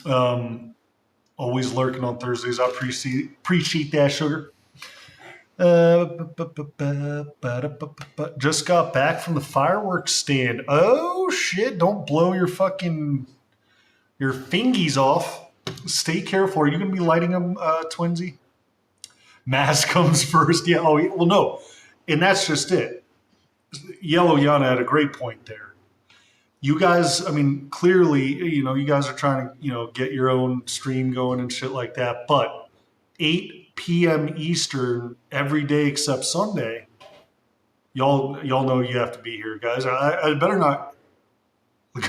Always lurking on Thursdays. I appreciate that, sugar. Just got back from the fireworks stand. Oh shit! Don't blow your fingies off. Stay careful. Are you gonna be lighting them, Twinsy? Mass comes first. Yeah. Oh well, no. And that's just it. Yellow Yana had a great point there. You guys, clearly, you guys are trying to, get your own stream going and shit like that. But 8 p.m. Eastern every day except Sunday, y'all know you have to be here, guys. I better not.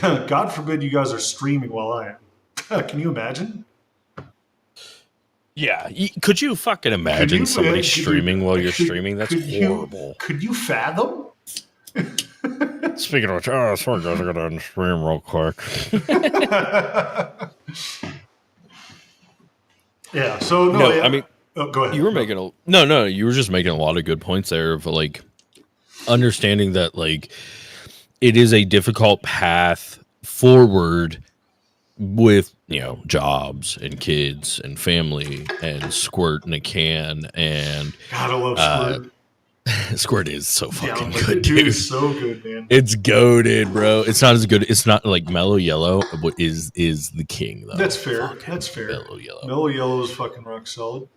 God forbid you guys are streaming while I am. Can you imagine? Yeah, could you fucking imagine somebody streaming while you're streaming? That's horrible. Could you fathom? Speaking of which, sorry guys, I gotta stream real quick. Yeah. So go ahead. You were making you were just making a lot of good points there of like understanding that like it is a difficult path forward with jobs and kids and family and squirt in a can and God, I love squirt. Squirt is so fucking good, dude. It's so good, man. It's goated, bro. It's not as good. It's not like Mellow Yellow is the king though. That's fair. Fucking That's fair. Mellow Yellow is fucking rock solid.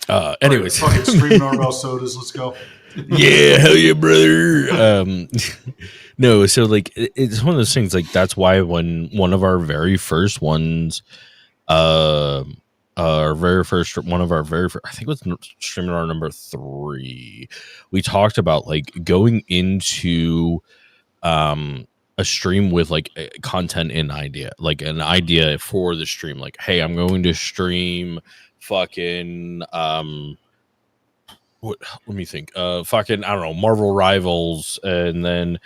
Anyways, fucking Streaminar about sodas. Let's go. Yeah, hell yeah, brother. No, so like it's one of those things. Like that's why when one of our very first ones, I think it was Streaminar number 3. We talked about like going into a stream with like a content and idea, like an idea for the stream. Like, hey, I'm going to stream fucking let me think. Fucking I don't know, Marvel Rivals, and then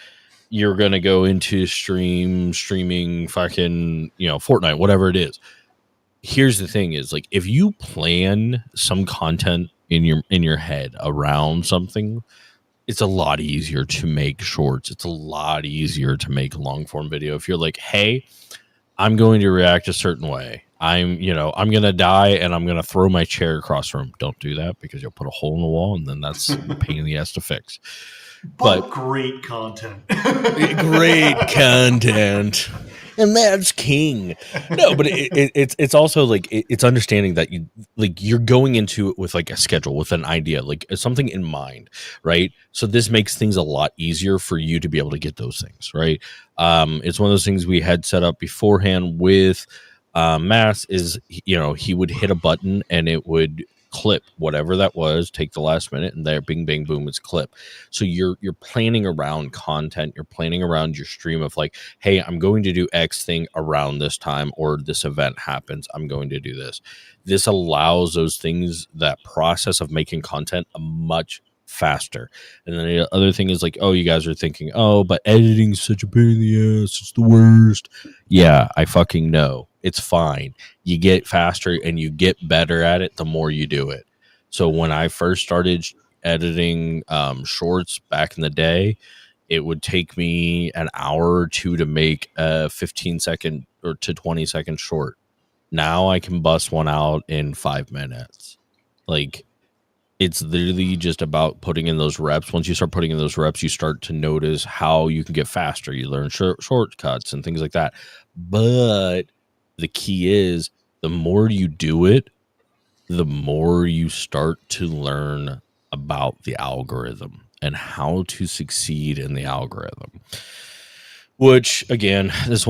you're gonna go into streaming fucking Fortnite, whatever it is. Here's the thing is like if you plan some content in your head around something, it's a lot easier to make shorts. It's a lot easier to make long form video. If you're like, hey, I'm going to react a certain way. I'm going to die and I'm going to throw my chair across the room. Don't do that because you'll put a hole in the wall and then that's a pain in the ass to fix. But great content. Great content. and that's king. No, but it's also like it's understanding that you're going into it with like a schedule, with an idea, like something in mind, right? So this makes things a lot easier for you to be able to get those things, right? It's one of those things we had set up beforehand with Mass. Is, you know, he would hit a button and it would clip whatever that was, take the last minute, and there, bing bang boom, it's clip. So you're planning around content, you're planning around your stream of like, hey, I'm going to do X thing around this time, or this event happens, I'm going to do this allows those things, that process of making content, a much faster. And then the other thing is like, oh, you guys are thinking, oh, but editing is such a pain in the ass, it's the worst. Yeah, I fucking know, it's fine. You get faster and you get better at it the more you do it. So when I first started editing shorts back in the day, it would take me an hour or two to make a 15-second or to 20-second short. Now I can bust one out in 5 minutes. Like, it's literally just about putting in those reps. Once you start putting in those reps, you start to notice how you can get faster. You learn shortcuts and things like that. But the key is, the more you do it, the more you start to learn about the algorithm and how to succeed in the algorithm. Which, again, this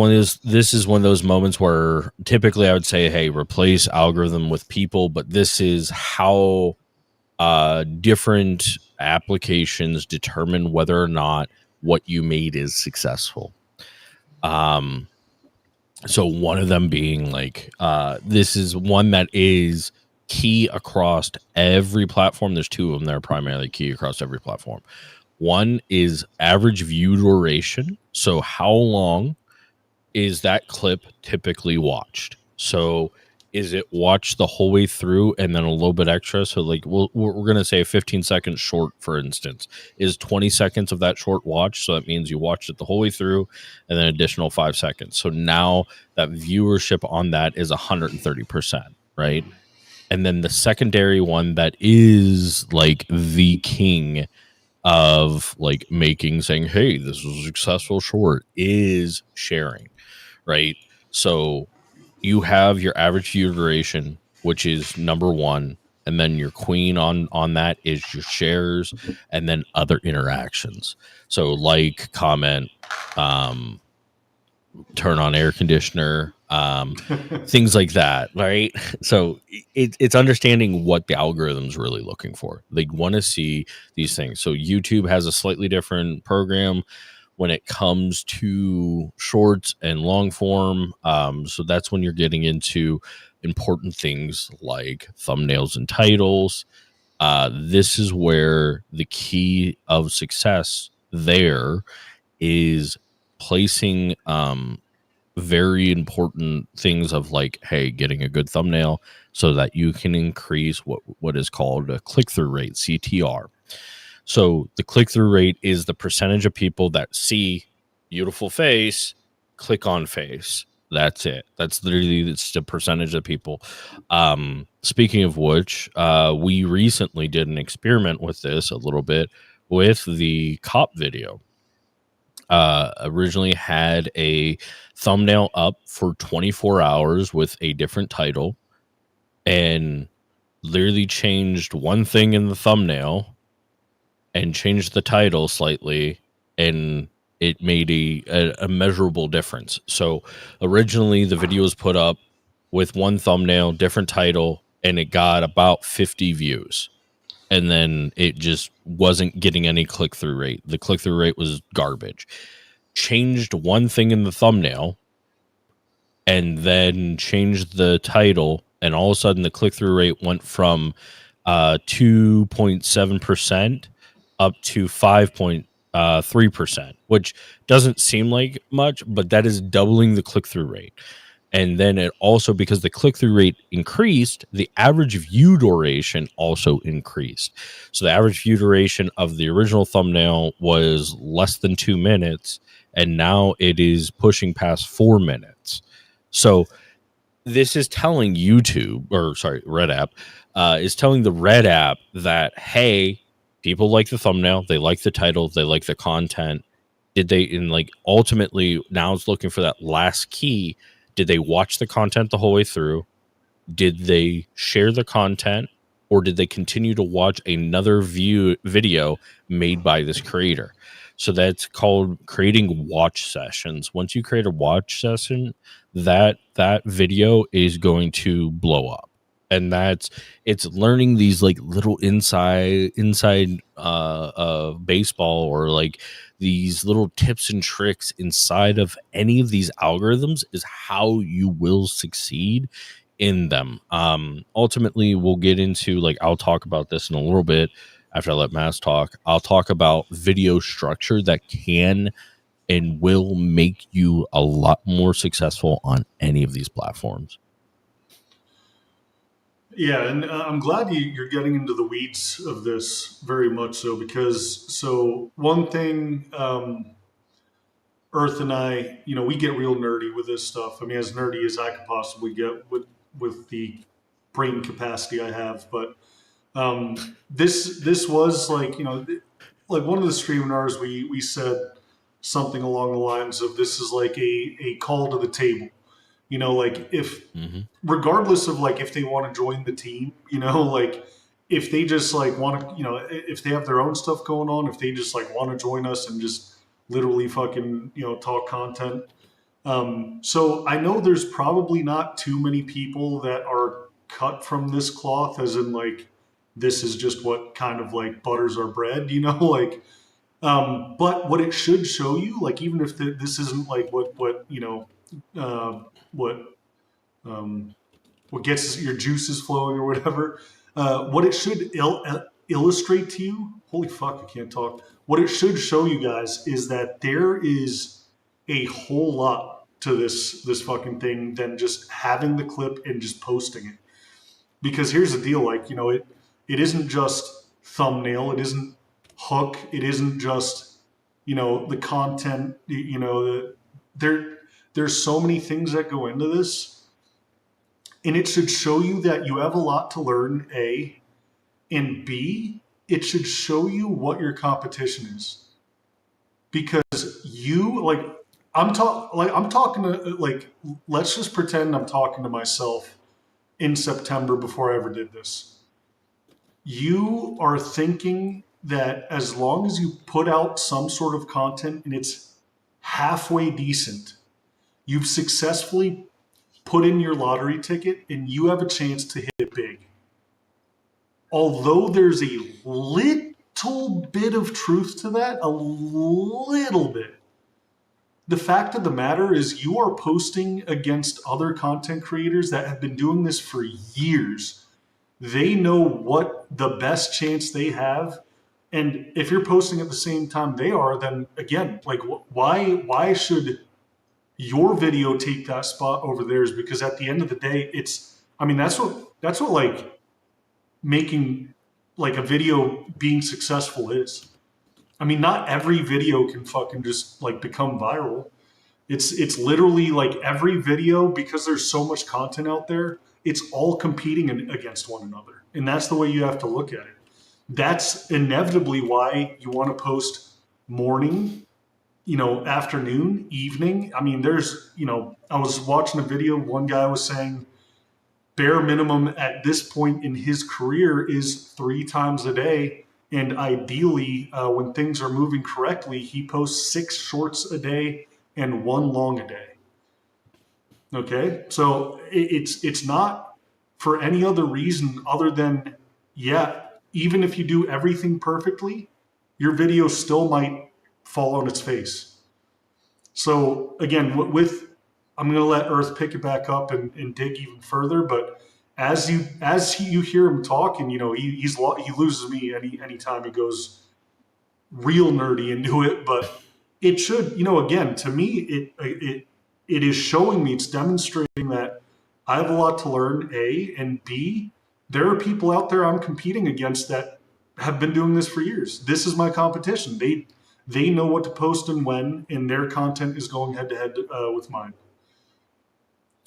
is one of those moments where typically I would say, hey, replace algorithm with people, but this is how different applications determine whether or not what you made is successful. So one of them being like, this is one that is key across every platform. There's two of them that are primarily key across every platform. One is average view duration. So how long is that clip typically watched? So is it watched the whole way through and then a little bit extra? So like we're going to say a 15-second short, for instance, is 20 seconds of that short watch. So that means you watched it the whole way through and then additional 5 seconds. So now that viewership on that is 130%, right? And then the secondary one that is like the king of like saying, hey, this was a successful short, is sharing, right? So you have your average view duration, which is number one, and then your queen on that is your shares, and then other interactions. So like, comment, turn on air conditioner, things like that, right? So it's understanding what the algorithm's really looking for. They want to see these things. So YouTube has a slightly different program when it comes to shorts and long form. So that's when you're getting into important things like thumbnails and titles. This is where the key of success there is placing very important things of like, hey, getting a good thumbnail so that you can increase what is called a click-through rate, CTR. So the click-through rate is the percentage of people that see beautiful face, click on face. That's it. That's literally, it's the percentage of people. Speaking of which, we recently did an experiment with this a little bit with the cop video. Originally had a thumbnail up for 24 hours with a different title, and literally changed one thing in the thumbnail and changed the title slightly, and it made a measurable difference. So originally the video was put up with one thumbnail, different title, and it got about 50 views. And then it just wasn't getting any click-through rate. The click-through rate was garbage. Changed one thing in the thumbnail and then changed the title, and all of a sudden the click-through rate went from 2.7% up to 5.3%, which doesn't seem like much, but that is doubling the click-through rate. And then it also, because the click-through rate increased, the average view duration also increased. So the average view duration of the original thumbnail was less than 2 minutes, and now it is pushing past 4 minutes. So this is telling Red App, is telling the Red App that, hey, people like the thumbnail, they like the title, they like the content. Did they, in like, ultimately now it's looking for that last key. Did they watch the content the whole way through? Did they share the content, or did they continue to watch another video made by this creator? So that's called creating watch sessions. Once you create a watch session, that video is going to blow up. And it's learning these like little inside baseball, or like these little tips and tricks inside of any of these algorithms, is how you will succeed in them. Ultimately, we'll get into, like, I'll talk about this in a little bit after I let Mass talk. I'll talk about video structure that can and will make you a lot more successful on any of these platforms. Yeah, and I'm glad you're getting into the weeds of this very much so, because one thing, Earth and I, we get real nerdy with this stuff. I mean, as nerdy as I could possibly get with the brain capacity I have. But this was like, like one of the Streaminars, we said something along the lines of, this is like a call to the table. Like, if regardless of like if they want to join the team, like if they just like want to, if they have their own stuff going on, if they just like want to join us and just literally fucking, talk content. So I know there's probably not too many people that are cut from this cloth, as in like, this is just what kind of like butters our bread, like, but what it should show you, like, even if this isn't like what what gets your juices flowing or whatever, what it should illustrate to you, holy fuck, I can't talk. What it should show you guys is that there is a whole lot to this fucking thing than just having the clip and just posting it. Because here's the deal, like, it isn't just thumbnail, it isn't hook, it isn't just, the content, there's so many things that go into this. And it should show you that you have a lot to learn, A, and B, it should show you what your competition is. Because I'm talking to, like, let's just pretend I'm talking to myself in September before I ever did this. You are thinking that as long as you put out some sort of content and it's halfway decent, you've successfully put in your lottery ticket and you have a chance to hit it big. Although there's a little bit of truth to that, a little bit. The fact of the matter is, you are posting against other content creators that have been doing this for years. They know what the best chance they have. And if you're posting at the same time they are, then again, like, why should your video take that spot over theirs? Because at the end of the day, that's what like making like a video being successful is. I mean, not every video can fucking just like become viral. It's literally like every video, because there's so much content out there, it's all competing against one another. And that's the way you have to look at it. That's inevitably why you want to post morning, afternoon, evening. I mean, I was watching a video, one guy was saying bare minimum at this point in his career is 3 times a day. And ideally, when things are moving correctly, he posts 6 shorts a day and 1 long a day. Okay, so it's not for any other reason other than, even if you do everything perfectly, your video still might fall on its face. So again, I'm going to let Earth pick it back up and dig even further, but as you hear him talk, and he loses me anytime he goes real nerdy into it, but it should, again, to me, it is showing me, it's demonstrating that I have a lot to learn, A, and B, there are people out there I'm competing against that have been doing this for years. This is my competition. They know what to post and when, and their content is going head to head with mine.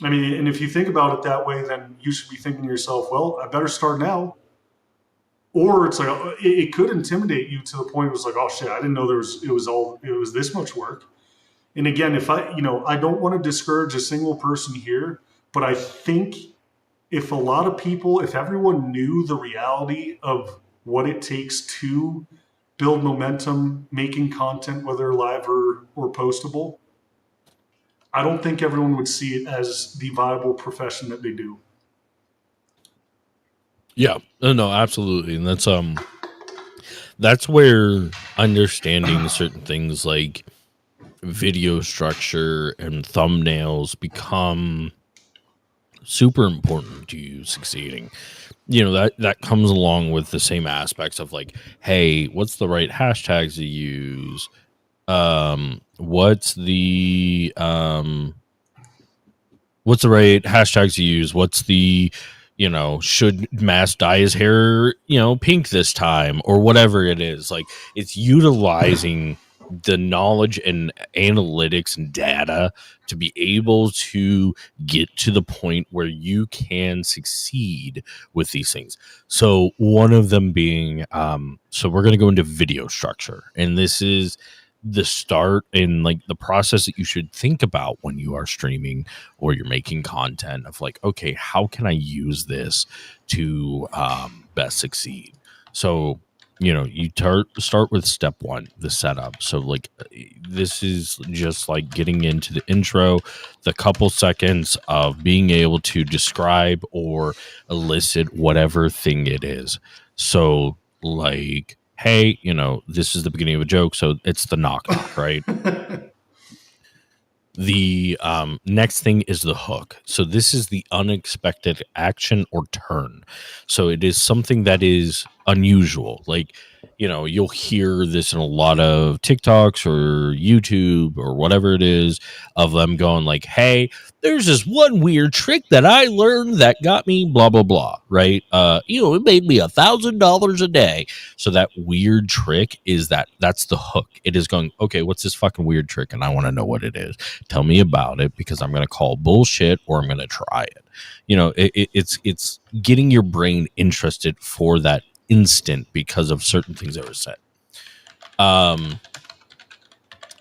I mean, and if you think about it that way, then you should be thinking to yourself, well, I better start now, or it's like it could intimidate you to the point it was like, oh shit, I didn't know it was this much work. And again, if I don't want to discourage a single person here, but I think if a lot of people, if everyone knew the reality of what it takes to build momentum, making content, whether live or postable, I don't think everyone would see it as the viable profession that they do. Yeah, no, absolutely, and that's where understanding certain things like video structure and thumbnails become super important to you succeeding. That comes along with the same aspects of like, hey, what's the right hashtags to use? What's the right hashtags to use? What's the, should Mass dye his hair, pink this time or whatever it is? Like, it's utilizing the knowledge and analytics and data to be able to get to the point where you can succeed with these things. So one of them being, so we're going to go into video structure, and this is the start in like the process that you should think about when you are streaming or you're making content of like, okay, how can I use this to best succeed? So, you start with step one, the setup. So like this is just like getting into the intro, the couple seconds of being able to describe or elicit whatever thing it is. So like, hey, this is the beginning of a joke, so it's the knock knock, right? The next thing is the hook. So this is the unexpected action or turn. So it is something that is unusual. Like, you'll hear this in a lot of TikToks or YouTube or whatever it is of them going like, hey, there's this one weird trick that I learned that got me blah, blah, blah, right? It made me $1,000 a day. So that weird trick is that's the hook. It is going, okay, what's this fucking weird trick? And I want to know what it is. Tell me about it, because I'm going to call bullshit or I'm going to try it. It's getting your brain interested for that instant because of certain things that were said.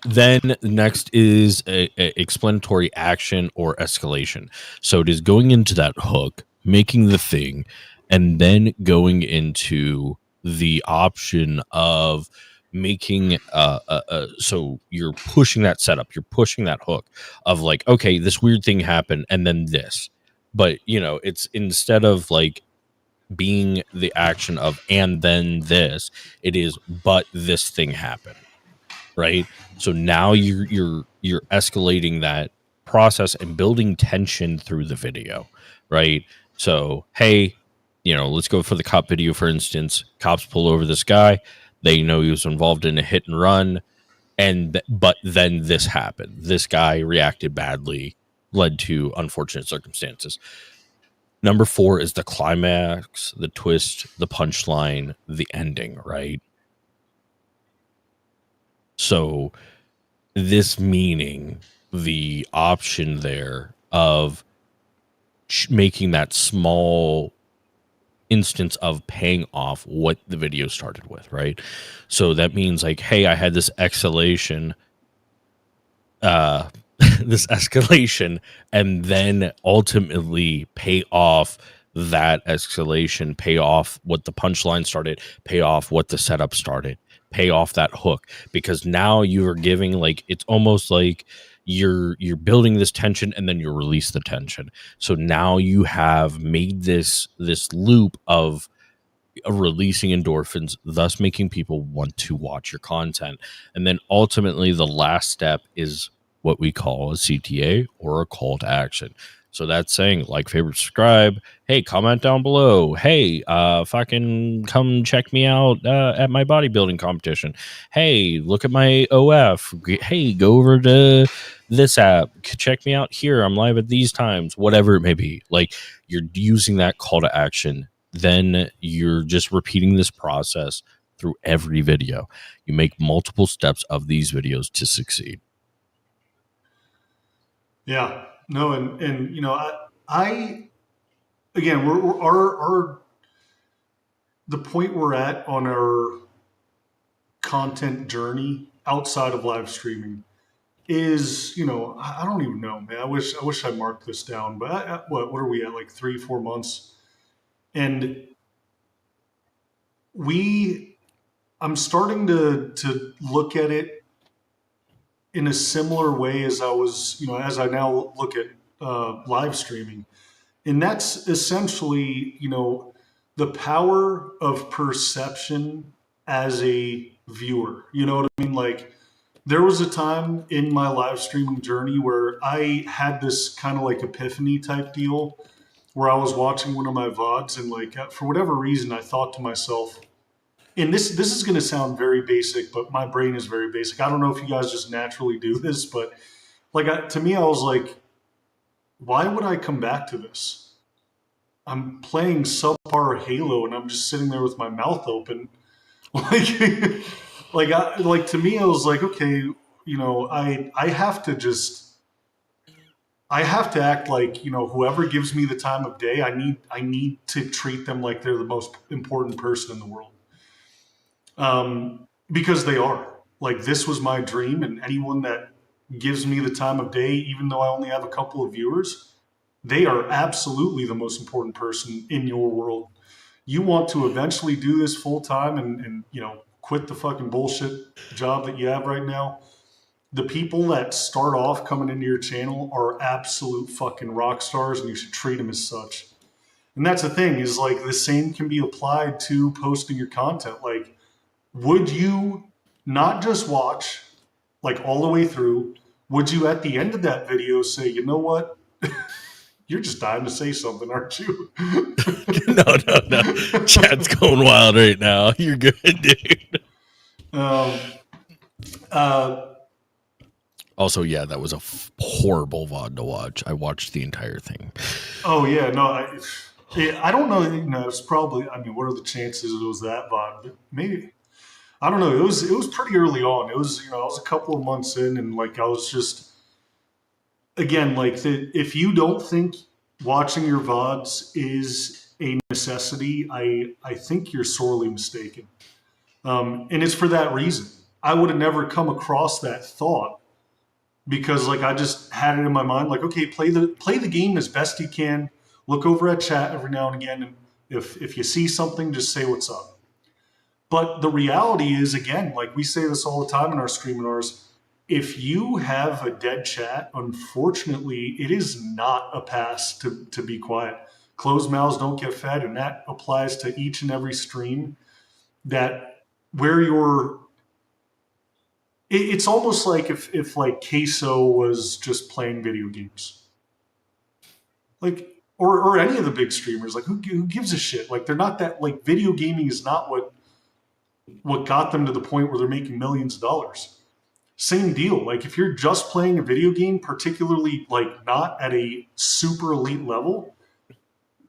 Then next is a explanatory action or escalation. So it is going into that hook, making the thing, and then going into the option of making so you're pushing that setup, you're pushing that hook of like, okay, this weird thing happened and then this, but it's instead of like being the action of and then this, it is but this thing happened, right? So now you're escalating that process and building tension through the video, right? So hey, let's go for the cop video, for instance. Cops pull over this guy, they know he was involved in a hit and run, but then this happened, this guy reacted badly, led to unfortunate circumstances. Number 4 is the climax, the twist, the punchline, the ending, right? So this meaning the option there of making that small instance of paying off what the video started with, right? So that means like, hey, I had this escalation, this escalation, and then ultimately pay off that escalation, pay off what the punchline started, pay off what the setup started, pay off that hook, because now you are giving, like, it's almost like you're building this tension and then you release the tension. So now you have made this loop of releasing endorphins, thus making people want to watch your content. And then ultimately the last step is what we call a CTA, or a call to action. So that's saying like, favorite, subscribe, hey, comment down below, hey, fucking come check me out at my bodybuilding competition, hey, look at my OF, hey, go over to this app, check me out here, I'm live at these times, whatever it may be. Like, you're using that call to action, then you're just repeating this process through every video. You make multiple steps of these videos to succeed. Yeah, no, and I again, we're our the point we're at on our content journey outside of live streaming is, I don't even know, man. I wish I marked this down, but what are we at, like 3-4 months? And I'm starting to look at it in a similar way as as I now look at live streaming. And that's essentially, the power of perception as a viewer. You know what I mean? Like, there was a time in my live streaming journey where I had this kind of like epiphany type deal where I was watching one of my VODs and like, for whatever reason, I thought to myself, and this is going to sound very basic, but my brain is very basic. I don't know if you guys just naturally do this, but like to me, I was like, why would I come back to this? I'm playing subpar Halo and I'm just sitting there with my mouth open. Like to me, I was like, okay, I have to act like, whoever gives me the time of day, I need to treat them like they're the most important person in the world. Because they are. Like, this was my dream, and anyone that gives me the time of day, even though I only have a couple of viewers, they are absolutely the most important person in your world. You want to eventually do this full time and quit the fucking bullshit job that you have right now. The people that start off coming into your channel are absolute fucking rock stars, and you should treat them as such. And that's the thing, is like the same can be applied to posting your content. Like, would you not just watch like all the way through? Would you at the end of that video say, you know what? You're just dying to say something, aren't you? No. Chad's going wild right now. You're good, dude. Also, yeah, that was a horrible VOD to watch. I watched the entire thing. Oh, yeah. No, I don't know. It's probably, what are the chances it was that VOD? But maybe. I don't know. It was pretty early on. It was, I was a couple of months in, and like I was just, again, like if you don't think watching your VODs is a necessity, I think you're sorely mistaken. And it's for that reason. I would have never come across that thought because like I just had it in my mind, like, okay, play the game as best you can. Look over at chat every now and again, and if you see something, just say what's up. But the reality is, again, like we say this all the time in our Streaminars, if you have a dead chat, unfortunately, it is not a pass to be quiet. Closed mouths don't get fed, and that applies to each and every stream. That where it's almost like if like Queso was just playing video games, like or any of the big streamers, like who gives a shit? Like they're not that, like, video gaming is not what got them to the point where they're making millions of dollars. Same deal. Like if you're just playing a video game, particularly like not at a super elite level,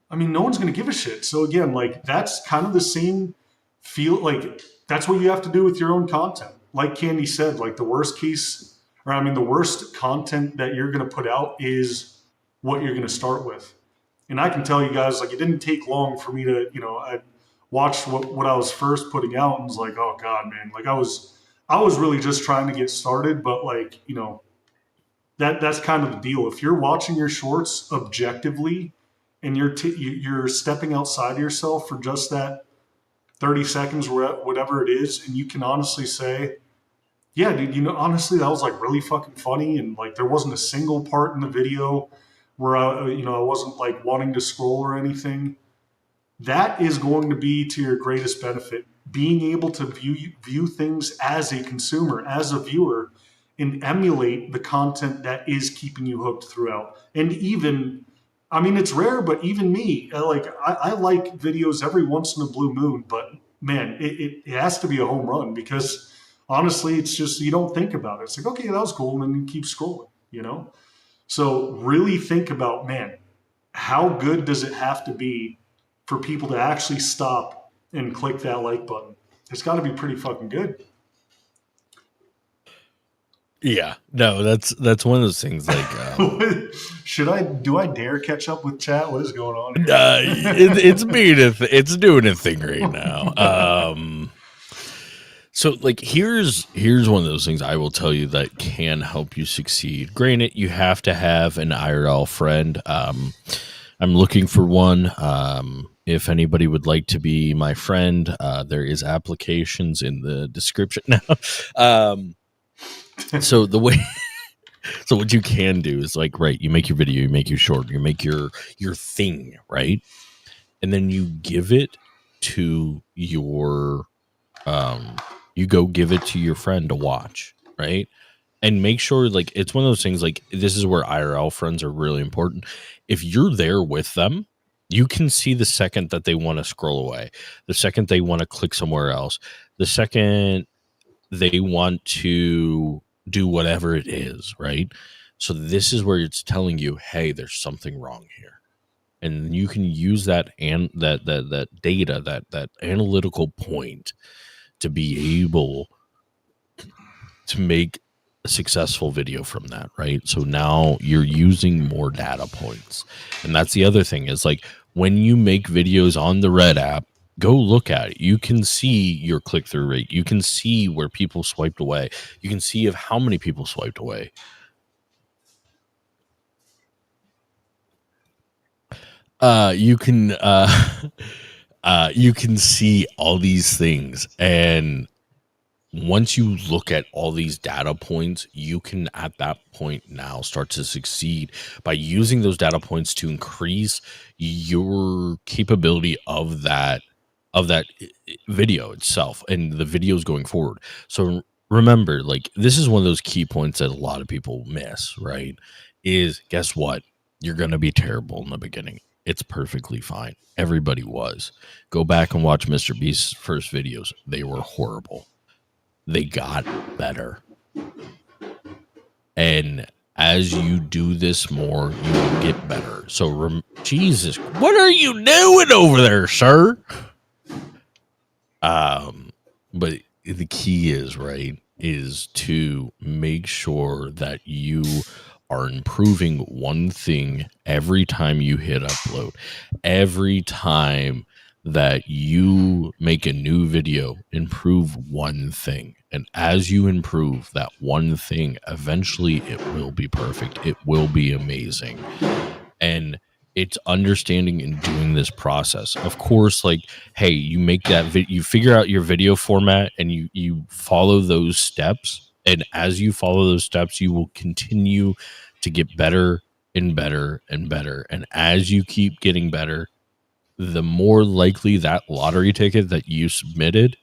no one's going to give a shit. So again, like that's kind of the same feel. Like that's what you have to do with your own content. Like Candy said, like the worst content that you're going to put out is what you're going to start with. And I can tell you guys, like, it didn't take long for me to, I watched what I was first putting out and was like, oh God, man, like I was really just trying to get started, but like, that's kind of the deal. If you're watching your shorts objectively and you're stepping outside of yourself for just that 30 seconds, whatever it is, and you can honestly say, yeah, dude, honestly, that was like really fucking funny, and like there wasn't a single part in the video where I wasn't like wanting to scroll or anything. That is going to be to your greatest benefit. Being able to view things as a consumer, as a viewer, and emulate the content that is keeping you hooked throughout. And even, it's rare, but even me, like I like videos every once in a blue moon, but man, it has to be a home run because honestly, it's just, you don't think about it. It's like, okay, that was cool. And then you keep scrolling, So really think about, man, how good does it have to be for people to actually stop and click that like button? It's got to be pretty fucking good. Yeah, no, that's one of those things. Like, Do I dare catch up with chat? What is going on here? it's doing a thing right now. So like here's one of those things I will tell you that can help you succeed. Granted, you have to have an IRL friend. I'm looking for one. If anybody would like to be my friend, there is applications in the description now. So the way so what you can do is like, right, you make your video, you make your short, you make your thing, right? And then you give it to your you go give it to your friend to watch, right? And make sure, like, it's one of those things, like, this is where IRL friends are really important. If you're there with them, you can see the second that they want to scroll away, the second they want to click somewhere else, the second they want to do whatever it is, right? So this is where it's telling you, hey, there's something wrong here. And you can use that and that data, that analytical point to be able to make a successful video from that, right? So now you're using more data points. And that's the other thing is, like, when you make videos on the Red app, go look at it. You can see your click-through rate. You can see where people swiped away. You can see of how many people swiped away. You can see all these things, and once you look at all these data points, you can at that point now start to succeed by using those data points to increase your capability of that video itself and the videos going forward. So remember, like, this is one of those key points that a lot of people miss, right? Is, guess what? You're going to be terrible in the beginning. It's perfectly fine. Everybody was. Go back and watch Mr. Beast's first videos. They were horrible. They got better. And as you do this more, you will get better. So, Jesus, what are you doing over there, sir? But the key is, right, is to make sure that you are improving one thing every time you hit upload. Every time that you make a new video, improve one thing. And as you improve that one thing, eventually it will be perfect. It will be amazing. And it's understanding and doing this process. Of course, like, hey, you make that you figure out your video format and you follow those steps. And as you follow those steps, you will continue to get better and better and better. And as you keep getting better, the more likely that lottery ticket that you submitted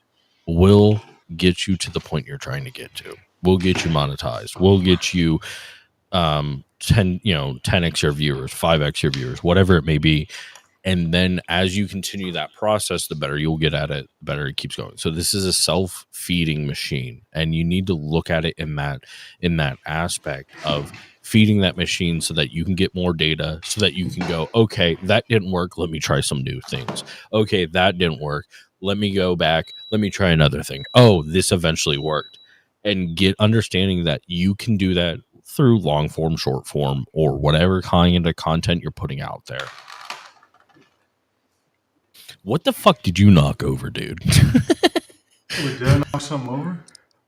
will get you to the point you're trying to get to. We'll get you monetized. We'll get you 10x your viewers, 5x your viewers, whatever it may be. And then as you continue that process, the better you'll get at it, the better it keeps going. So this is a self-feeding machine, and you need to look at it in that aspect of feeding that machine so that you can get more data, so that you can go, okay, that didn't work. Let me try some new things. Okay, that didn't work. Let me go back. Let me try another thing. Oh, this eventually worked. And get understanding that you can do that through long form, short form, or whatever kind of content you're putting out there. What the fuck did you knock over, dude? Did I knock something over?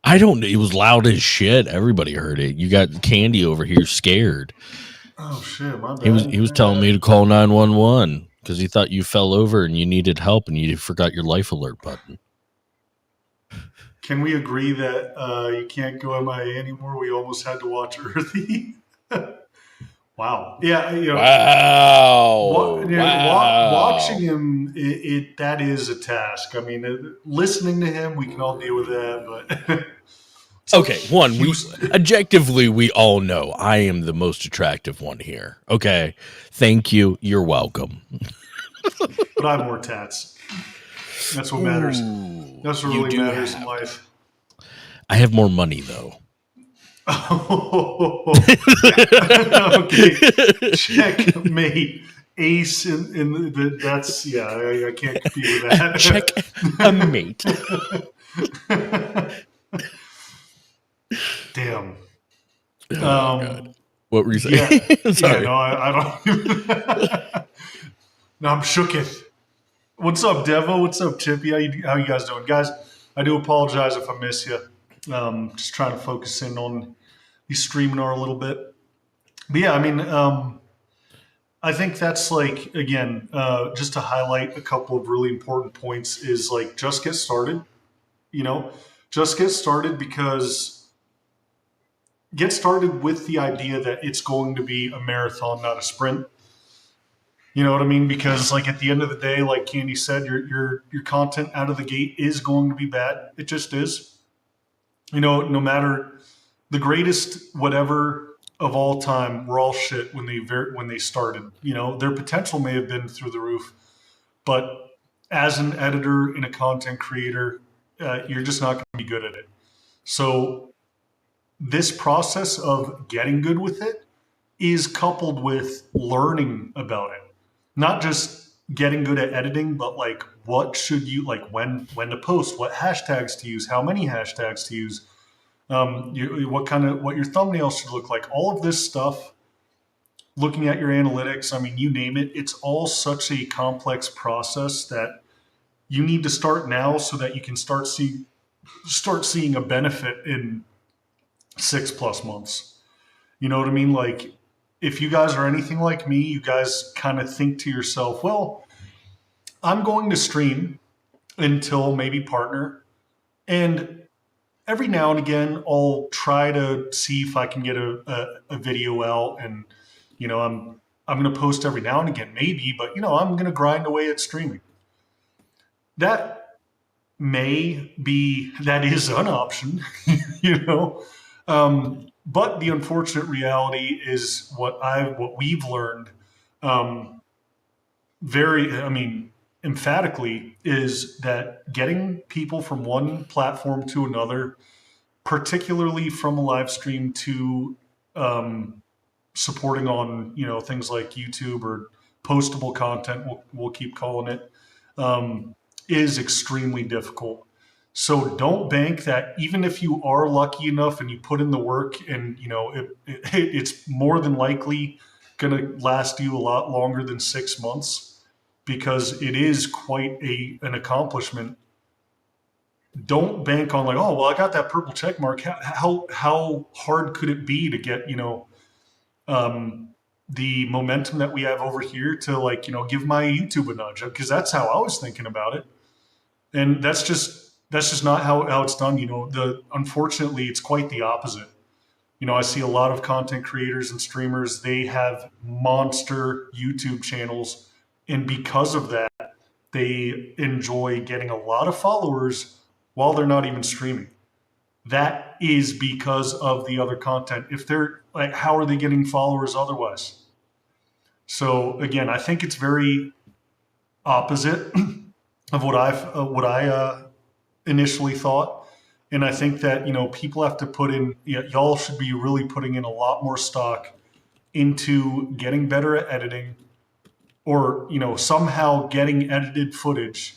I don't know. It was loud as shit. Everybody heard it. You got Candy over here scared. Oh shit, my bad. He was telling me to call 911 because he thought you fell over and you needed help and you forgot your life alert button. Can we agree that you can't go MIA anymore? We almost had to watch Earthy. Wow. Yeah. Wow. Watching him, that is a task. I mean, listening to him, we can all deal with that. But okay, objectively, we all know I am the most attractive one here. Okay, thank you. You're welcome. But I have more tats. That's what matters. That's what really matters in life. I have more money, though. Oh, okay. Checkmate. Ace in the that's I can't compete with that. Checkmate. Damn. Oh, God. What were you saying? Yeah, Sorry. no, I don't. No, I'm shooketh. What's up, Devo? What's up, Chippy? How you guys doing, guys? I do apologize if I miss you. Just trying to focus in on the Streaminar a little bit. But yeah, I mean, I think that's like, again, just to highlight a couple of really important points is like just get started. You know, just get started because get started with the idea that it's going to be a marathon, not a sprint. You know what I mean? Because like at the end of the day, like Candy said, your content out of the gate is going to be bad. It just is. You know, no matter the greatest whatever of all time were all shit when they started. You know, their potential may have been through the roof, but as an editor and a content creator, you're just not going to be good at it. So this process of getting good with it is coupled with learning about it, not just getting good at editing, but like what should you like when to post, what hashtags to use, how many hashtags to use, what your thumbnails should look like, all of this stuff. Looking at your analytics, I mean, you name it. It's all such a complex process that you need to start now so that you can start seeing a benefit in 6+ months. You know what I mean? Like, if you guys are anything like me, you guys kind of think to yourself, well, I'm going to stream until maybe partner. And every now and again, I'll try to see if I can get a video out. And, you know, I'm going to post every now and again, maybe, but, you know, I'm going to grind away at streaming. That is an option, you know. But the unfortunate reality is what we've learned, emphatically, is that getting people from one platform to another, particularly from a live stream to supporting on, you know, things like YouTube or postable content, we'll keep calling it, is extremely difficult. So don't bank that. Even if you are lucky enough and you put in the work, and you know it's more than likely going to last you a lot longer than 6 months, because it is quite an accomplishment. Don't bank on like, oh well, I got that purple check mark. How hard could it be to get, you know, the momentum that we have over here to, like, you know, give my YouTube a nudge, because that's how I was thinking about it, and that's just not how it's done. You know, unfortunately, it's quite the opposite. You know, I see a lot of content creators and streamers, they have monster YouTube channels, and because of that, they enjoy getting a lot of followers while they're not even streaming. That is because of the other content. If they're like, how are they getting followers otherwise? So again, I think it's very opposite of what I initially thought. And I think that, you know, people have to put in, y'all should be really putting in a lot more stock into getting better at editing, or, you know, somehow getting edited footage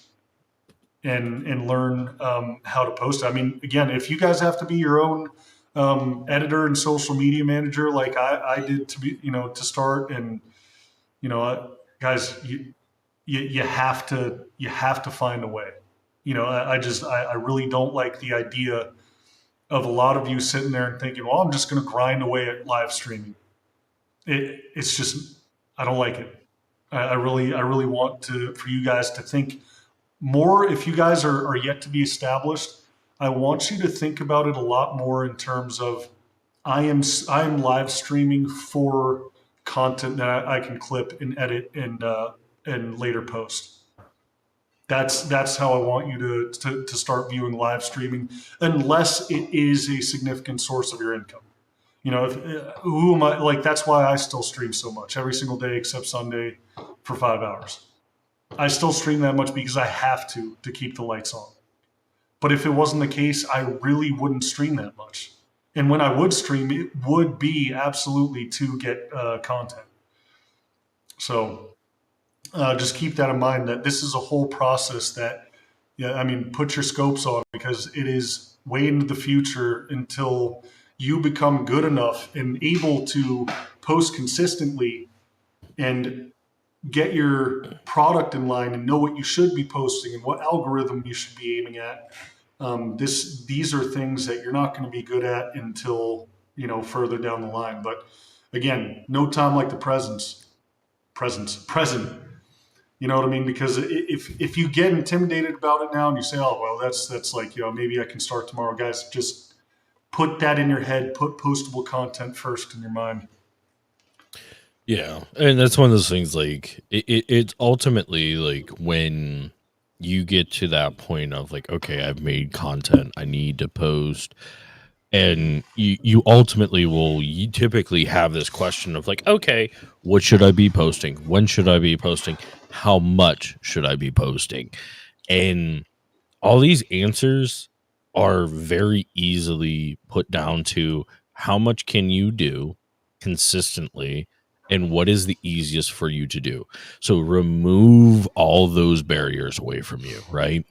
and learn how to post it. I mean, again, if you guys have to be your own editor and social media manager, like I did to start, and, you know, guys, you have to find a way. You know, I really don't like the idea of a lot of you sitting there and thinking, well, I'm just going to grind away at live streaming. It's just, I don't like it. I really want for you guys to think more. If you guys are yet to be established, I want you to think about it a lot more in terms of, I am live streaming for content that I can clip and edit and later post. That's how I want you to start viewing live streaming, unless it is a significant source of your income. You know, who am I? Like, that's why I still stream so much every single day except Sunday for 5 hours. I still stream that much because I have to keep the lights on. But if it wasn't the case, I really wouldn't stream that much. And when I would stream, it would be absolutely to get content. So just keep that in mind, that this is a whole process that, put your scopes on, because it is way into the future until you become good enough and able to post consistently and get your product in line and know what you should be posting and what algorithm you should be aiming at. These are things that you're not going to be good at until, further down the line. But again, no time like the present. You know what I mean? Because if you get intimidated about it now and you say, oh, well, that's like, maybe I can start tomorrow. Guys, just put that in your head. Put postable content first in your mind. Yeah. And that's one of those things, like, it's ultimately like when you get to that point of like, okay, I've made content, I need to post. And you ultimately you typically have this question of like, okay, what should I be posting? When should I be posting? How much should I be posting? And all these answers are very easily put down to how much can you do consistently and what is the easiest for you to do. So remove all those barriers away from you, right?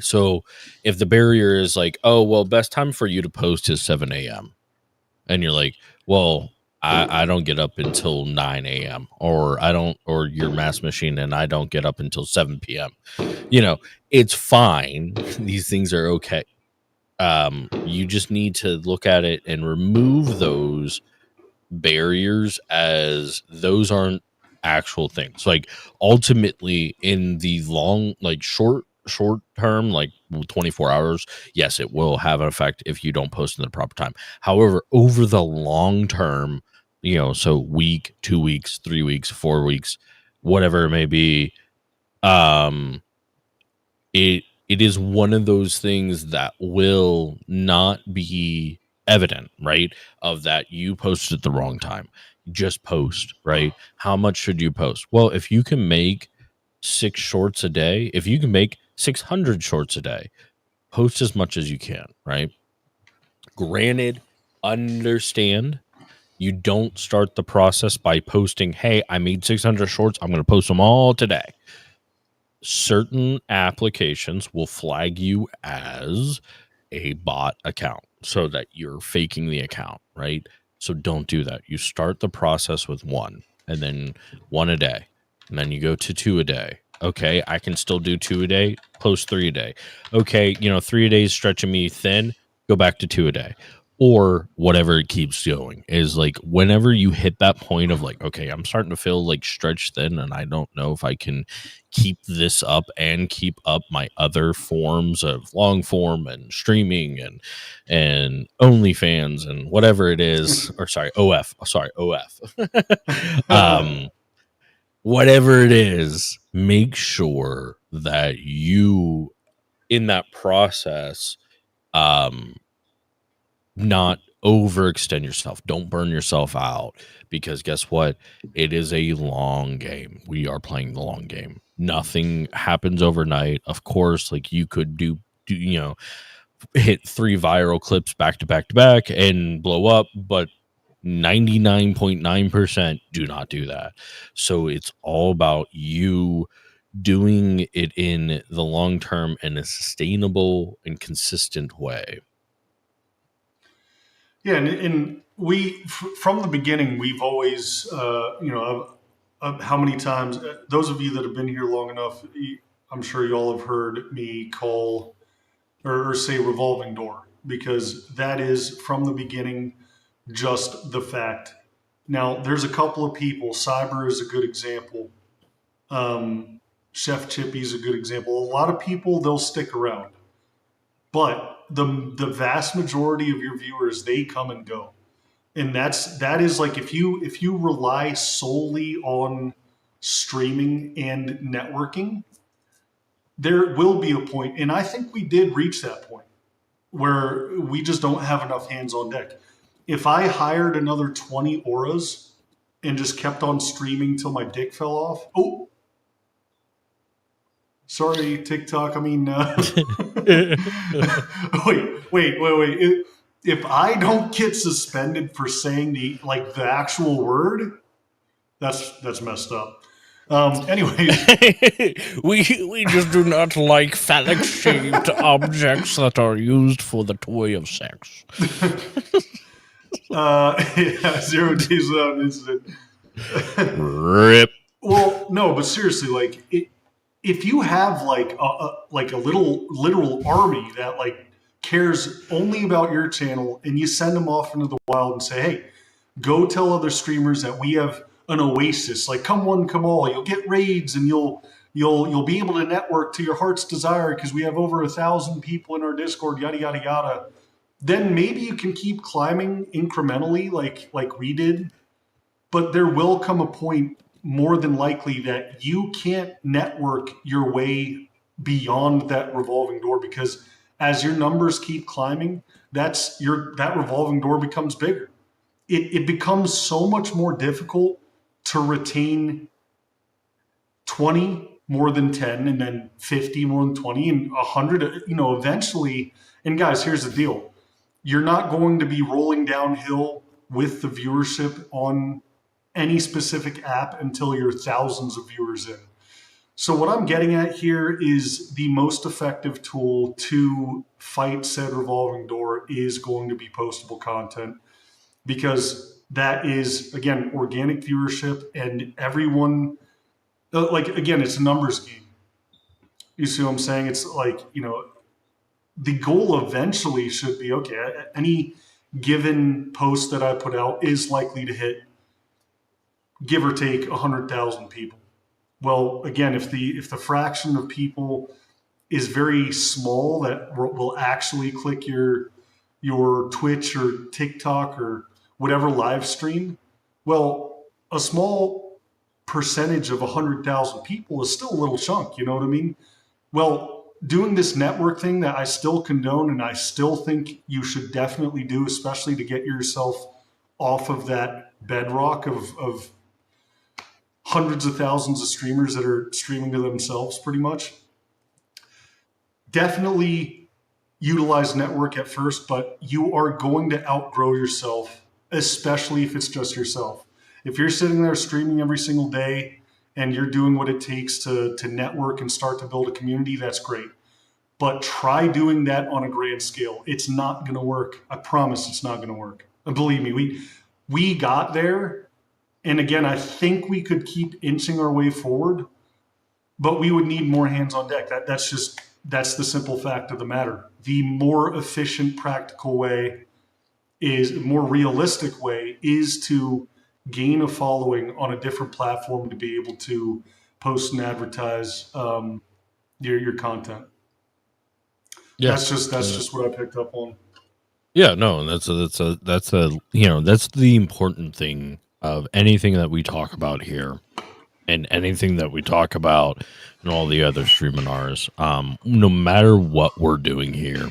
So if the barrier is like, oh, well, best time for you to post is 7 a.m. And you're like, well, I don't get up until 9 a.m. or your mass machine and I don't get up until 7 p.m. It's fine. These things are okay. You just need to look at it and remove those barriers as those aren't actual things. Like ultimately in the long, like short term, like 24 hours, yes, it will have an effect if you don't post in the proper time. However, over the long term, so week, 2 weeks, 3 weeks, 4 weeks, whatever it may be, it is one of those things that will not be evident, right? Of that you posted at the wrong time. Just post, right? How much should you post? Well, if you can make 6 shorts a day, if you can make 600 shorts a day, post as much as you can, right? Granted, understand you don't start the process by posting, hey, I made 600 shorts, I'm going to post them all today. Certain applications will flag you as a bot account so that you're faking the account, right? So don't do that. You start the process with 1 and then 1 a day. And then you go to 2 a day. Okay, I can still do 2 a day, post 3 a day. Okay, 3 a day is stretching me thin, go back to 2 a day. Or whatever it keeps going is like whenever you hit that point of like, okay, I'm starting to feel like stretched thin and I don't know if I can keep this up and keep up my other forms of long form and streaming and OnlyFans and whatever it is, or OF. Whatever it is, make sure that you in that process not overextend yourself. Don't burn yourself out because guess what? It is a long game. We are playing the long game. Nothing happens overnight. Of course, like you could do hit 3 viral clips back to back to back and blow up, but 99.9% do not do that. So it's all about you doing it in the long term in a sustainable and consistent way. Yeah, and we from the beginning we've always, how many times those of you that have been here long enough, I'm sure you all have heard me call or say revolving door because that is from the beginning just the fact. Now there's a couple of people. Cyber is a good example. Chef Chippy is a good example. A lot of people they'll stick around. But the vast majority of your viewers, they come and go. And that is like if you rely solely on streaming and networking, there will be a point, and I think we did reach that point where we just don't have enough hands on deck. If I hired another 20 auras and just kept on streaming till my dick fell off, sorry, TikTok. I mean, wait. If I don't get suspended for saying the actual word, that's messed up. Anyways, we just do not like phallic shaped objects that are used for the toy of sex. yeah, 0 days without an incident. Rip. Well, no, but seriously, like if you have like a little literal army that like cares only about your channel, and you send them off into the wild and say, hey, go tell other streamers that we have an oasis. Like, come one, come all. You'll get raids, and you'll be able to network to your heart's desire because we have over 1,000 people in our Discord. Yada yada yada. Then maybe you can keep climbing incrementally, like we did. But there will come a point, more than likely, that you can't network your way beyond that revolving door, because as your numbers keep climbing, that revolving door becomes bigger. It becomes so much more difficult to retain 20 more than 10, and then 50 more than 20, and 100, eventually. And guys, here's the deal. You're not going to be rolling downhill with the viewership on any specific app until you're thousands of viewers in. So what I'm getting at here is the most effective tool to fight said revolving door is going to be postable content, because that is, again, organic viewership, and everyone, again, it's a numbers game. You see what I'm saying? It's like, the goal eventually should be, okay, any given post that I put out is likely to hit, give or take, 100,000 people. Well, again, if the fraction of people is very small that will actually click your Twitch or TikTok or whatever live stream, well, a small percentage of 100,000 people is still a little chunk. You know what I mean? Well, doing this network thing that I still condone and I still think you should definitely do, especially to get yourself off of that bedrock of hundreds of thousands of streamers that are streaming to themselves pretty much. Definitely utilize network at first, but you are going to outgrow yourself, especially if it's just yourself. If you're sitting there streaming every single day and you're doing what it takes to network and start to build a community, that's great. But try doing that on a grand scale. It's not going to work. I promise it's not going to work. And believe me, we got there. And again, I think we could keep inching our way forward, but we would need more hands on deck. That's the simple fact of the matter. The more efficient, practical way more realistic way is to gain a following on a different platform to be able to post and advertise your content. Yeah, that's just what I picked up on. Yeah, no, that's the important thing of anything that we talk about here, and anything that we talk about in all the other Streaminars. No matter what we're doing here,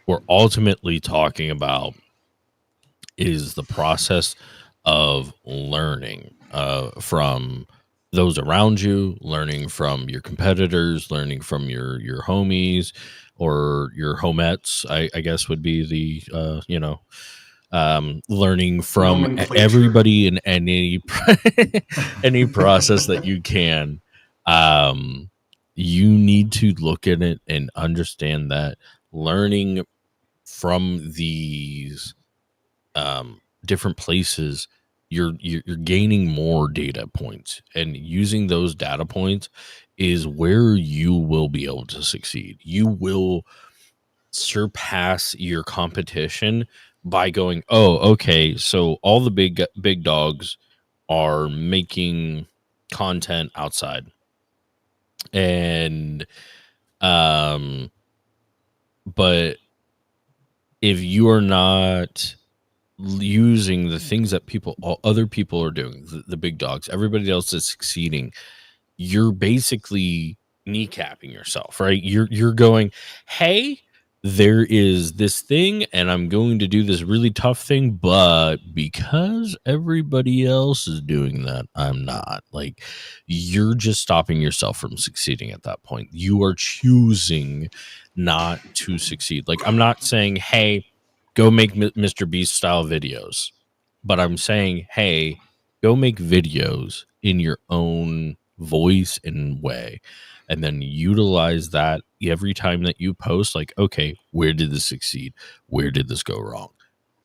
we're ultimately talking about is the process of learning from those around you, learning from your competitors, learning from your homies or your homettes, I guess would be the learning from everybody in any any process that you can. You need to look at it and understand that learning from these different places, you're gaining more data points, and using those data points is where you will be able to succeed. You will surpass your competition by going, oh, okay, so all the big dogs are making content outside, and but if you are not using the things that other people are doing, the big dogs, everybody else is succeeding, you're basically kneecapping yourself, right? You're going, hey, there is this thing and I'm going to do this really tough thing, but because everybody else is doing that, I'm not. Like, you're just stopping yourself from succeeding at that point. You are choosing not to succeed. Like, I'm not saying, hey, go make Mr. Beast style videos, but I'm saying, hey, go make videos in your own voice and way, and then utilize that every time that you post. Like, okay, where did this succeed? Where did this go wrong?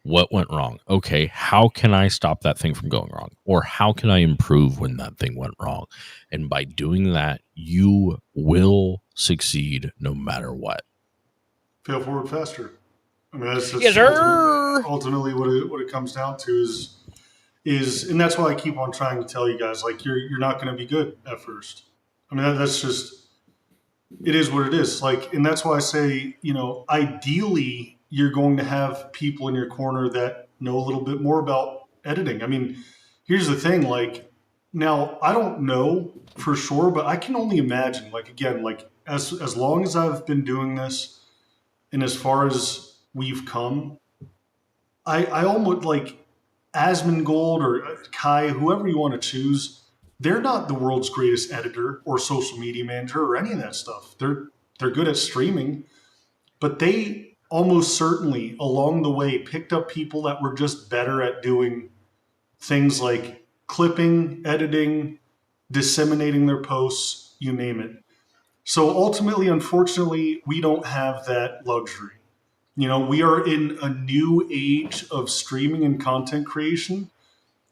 What went wrong? Okay, how can I stop that thing from going wrong? Or how can I improve when that thing went wrong? And by doing that, you will succeed no matter what. Fail forward faster. I mean, that's Yes, sir. ultimately what it comes down to is, and that's why I keep on trying to tell you guys, like, you're not going to be good at first. I mean, that's just, it is what it is. Like, and that's why I say, ideally you're going to have people in your corner that know a little bit more about editing. I mean, here's the thing, like, now I don't know for sure, but I can only imagine, like, again, like, as long as I've been doing this and as far as we've come, I almost like Asmongold or Kai, whoever you want to choose, they're not the world's greatest editor or social media manager or any of that stuff. They're good at streaming, but they almost certainly along the way picked up people that were just better at doing things like clipping, editing, disseminating their posts, you name it. So ultimately, unfortunately, we don't have that luxury. We are in a new age of streaming and content creation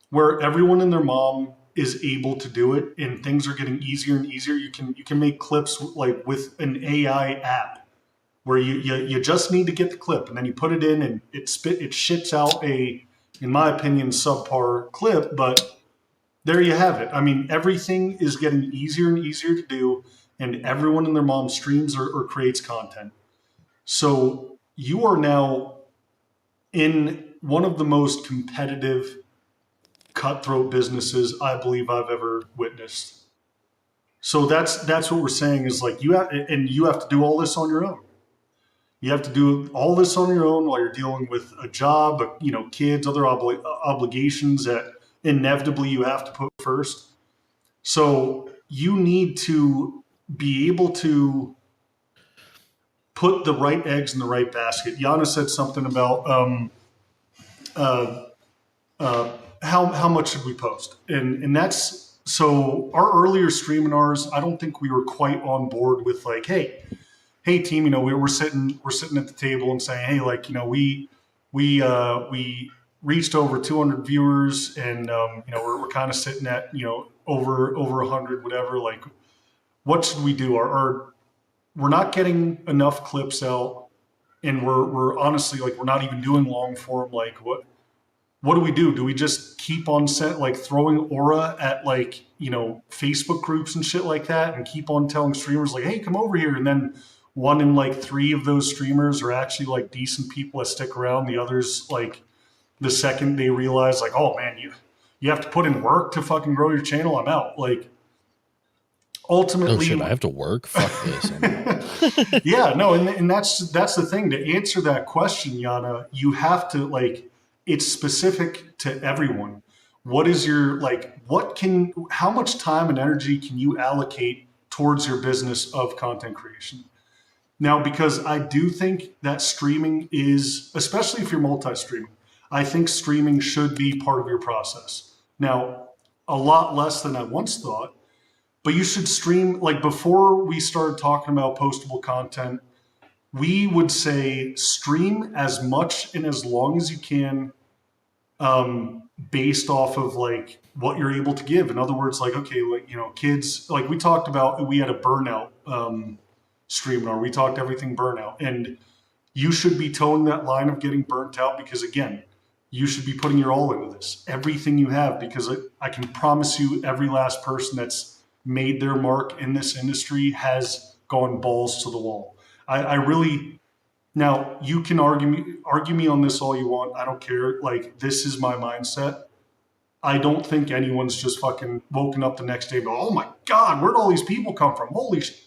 where everyone and their mom is able to do it, and things are getting easier and easier. You can make clips like with an AI app where you just need to get the clip and then you put it in and it shits out a, in my opinion, subpar clip, but there you have it. I mean, everything is getting easier and easier to do, and everyone and their mom streams or creates content. So you are now in one of the most competitive, cutthroat businesses I believe I've ever witnessed. So that's what we're saying is like you have to do all this on your own. You have to do all this on your own while you're dealing with a job, kids, other obligations that inevitably you have to put first. So you need to be able to put the right eggs in the right basket. Yana said something about how much should we post, and that's so. Our earlier Streaminars, I don't think we were quite on board with like, hey team, we're sitting at the table and saying, hey, like, we reached over 200 viewers, and we're kind of sitting at over 100, whatever. Like, what should we do? We're not getting enough clips out, and we're honestly, like, we're not even doing long form. Like, what do we do? Do we just keep on throwing aura at Facebook groups and shit like that, and keep on telling streamers like, hey, come over here, and then one in like 3 of those streamers are actually like decent people that stick around. The others, like, the second they realize like, oh man, you have to put in work to fucking grow your channel, I'm out. Like, ultimately, oh shit, I have to work. Fuck this. Yeah, no, and that's the thing. To answer that question, Yana, you have to, like, it's specific to everyone. What is your, like, how much time and energy can you allocate towards your business of content creation? Now, because I do think that streaming is, especially if you're multi-streaming, I think streaming should be part of your process. Now, a lot less than I once thought, but you should stream, like, before we started talking about postable content, we would say stream as much and as long as you can, based off of like what you're able to give. In other words, like, okay, like, kids, like we talked about, we had a burnout Streaminar. We talked everything burnout, and you should be towing that line of getting burnt out, because again, you should be putting your all into this, everything you have, because I can promise you every last person that's made their mark in this industry has gone balls to the wall. I really, now you can argue me on this all you want. I don't care. Like, this is my mindset. I don't think anyone's just fucking woken up the next day and go, oh my God, where'd all these people come from? Holy shit.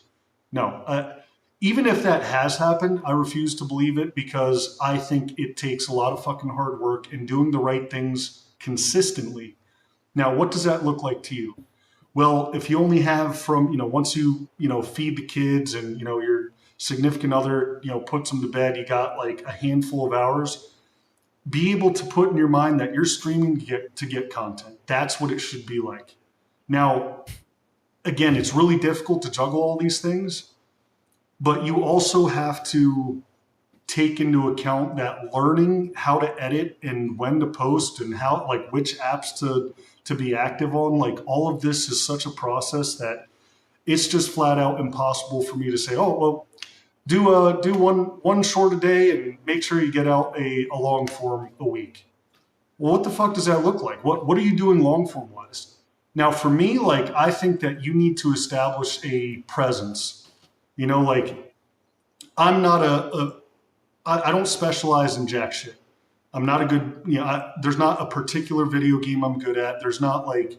No, even if that has happened, I refuse to believe it, because I think it takes a lot of fucking hard work and doing the right things consistently. Now, what does that look like to you? Well, if you only have from, once you, feed the kids and, your significant other, puts them to bed, you got like a handful of hours, be able to put in your mind that you're streaming to get content. That's what it should be like. Now, again, it's really difficult to juggle all these things, but you also have to take into account that learning how to edit and when to post and how, like, which apps to be active on, like, all of this is such a process that it's just flat out impossible for me to say, oh, well, do one short a day and make sure you get out a long form a week. Well, what the fuck does that look like? What are you doing long form wise? Now, for me, like, I think that you need to establish a presence. You know, like, I'm not I don't specialize in jack shit. I'm not a good, there's not a particular video game I'm good at. There's not like,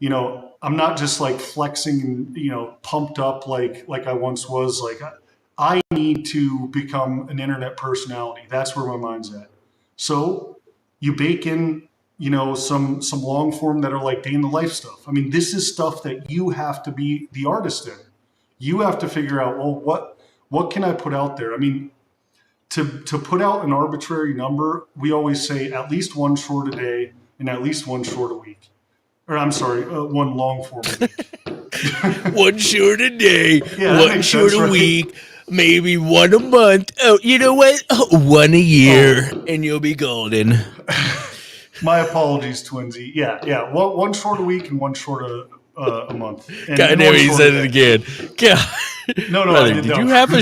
I'm not just like flexing and, pumped up like I once was. Like, I need to become an internet personality. That's where my mind's at. So you bake in, some long form that are like day in the life stuff. I mean, this is stuff that you have to be the artist in. You have to figure out, well, what can I put out there? I mean, to put out an arbitrary number, we always say at least one short a day and at least one short a week. Or I'm sorry, one long form a week. One short a day, Yeah, one short a week, maybe one a month. Oh, you know what? One a year, and you'll be golden. My apologies, Twinsy. Yeah. One short a week and one short a month. And God damn it, he said it again. God. No, Brother, did you have a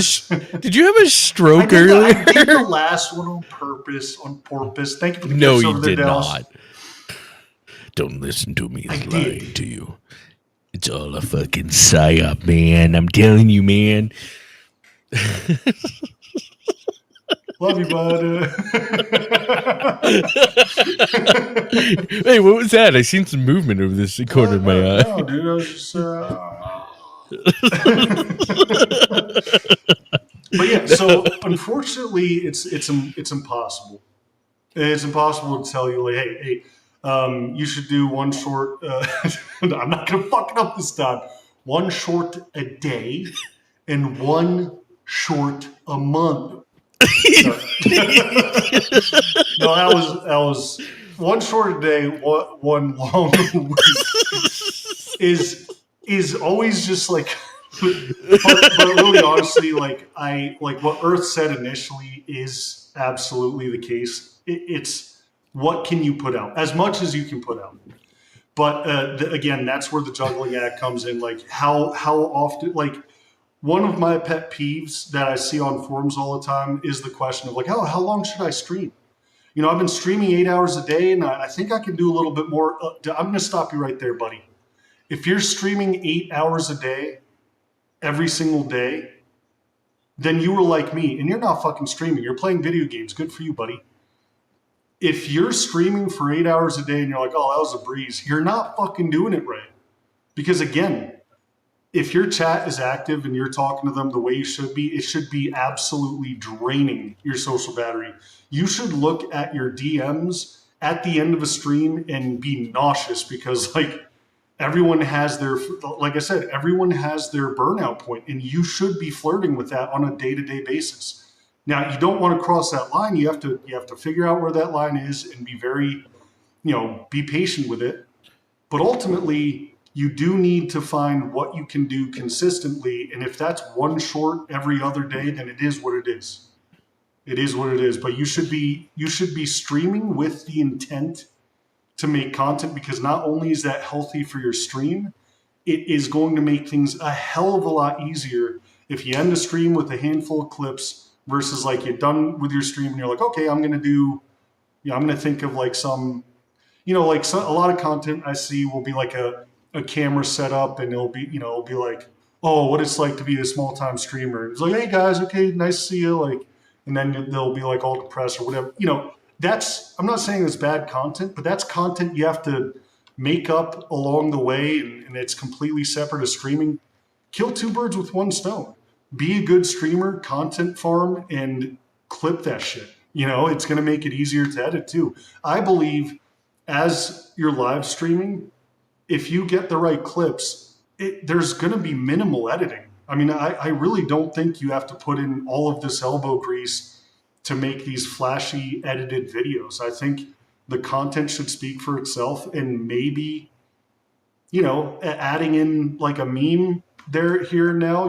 stroke earlier? I did the last one on purpose. Thank you for the No, gifts you over there, did Dallas. not. Don't listen to me. He's I lying did. to you. It's all a fucking psyop, man. I'm telling you, man. Love you, bud. Hey, what was that? I seen some movement over this corner of my eye. No, dude, I was just. But yeah, so unfortunately, it's impossible. It's impossible to tell you, like, hey, you should do one short. I'm not gonna fuck it up this time. One short a day and one short a month. No, that was one short a day, one long a week. Is always just like. but really, honestly, like what Earth said initially is absolutely the case. It's what can you put out, as much as you can put out. But again, that's where the juggling act comes in. Like how often, like one of my pet peeves that I see on forums all the time is the question of like, how long should I stream? I've been streaming 8 hours a day, and I think I can do a little bit more. I'm going to stop you right there, buddy. If you're streaming 8 hours a day, every single day, then you were like me, and you're not fucking streaming. You're playing video games. Good for you, buddy. If you're streaming for 8 hours a day and you're like, oh, that was a breeze, you're not fucking doing it right. Because again, if your chat is active and you're talking to them the way you should be, it should be absolutely draining your social battery. You should look at your DMs at the end of a stream and be nauseous because, like, everyone has their, like I said, everyone has their burnout point, and you should be flirting with that on a day-to-day basis. Now, you don't want to cross that line. You have to figure out where that line is and be very, be patient with it. But ultimately, you do need to find what you can do consistently. And if that's one short every other day, then it is what it is. It is what it is. But you should be streaming with the intent to make content, because not only is that healthy for your stream, it is going to make things a hell of a lot easier if you end a stream with a handful of clips versus like you're done with your stream and you're like, okay, I'm going to think of like some, a lot of content I see will be like a camera setup, and it'll be like, oh, what it's like to be a small time streamer. It's like, hey guys, okay, nice to see you. Like, and then they'll be like all depressed or whatever, I'm not saying it's bad content, but that's content you have to make up along the way, and it's completely separate of streaming. Kill two birds with one stone. Be a good streamer, content farm, and clip that shit. It's going to make it easier to edit too. I believe as you're live streaming, if you get the right clips, there's going to be minimal editing. I mean, I really don't think you have to put in all of this elbow grease to make these flashy edited videos. I think the content should speak for itself, and maybe adding in like a meme there, here and now,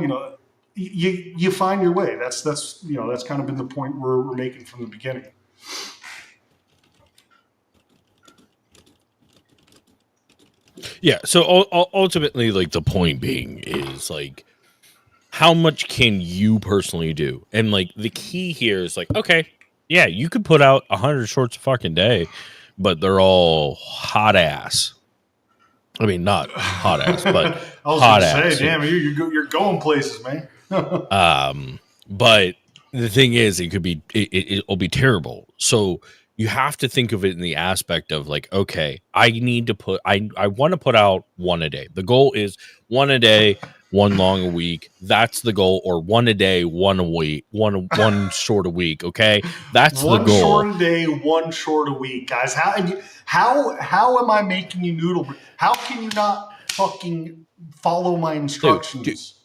you find your way. That's kind of been the point we're making from the beginning. Yeah. So ultimately, like, the point being is like, how much can you personally do? And like, the key here is like, okay, yeah, you could put out 100 shorts a fucking day, but they're all hot ass. I mean, not hot ass, but I was hot gonna ass. say, damn, you're going places, man. But the thing is, it'll be terrible. So you have to think of it in the aspect of like, okay, I want to put out one a day. The goal is one a day, one long a week. That's the goal. Or one a day, one a week, one short a week. Okay, that's the goal. One short a day, one short a week, guys. How am I making you noodle? How can you not fucking follow my instructions?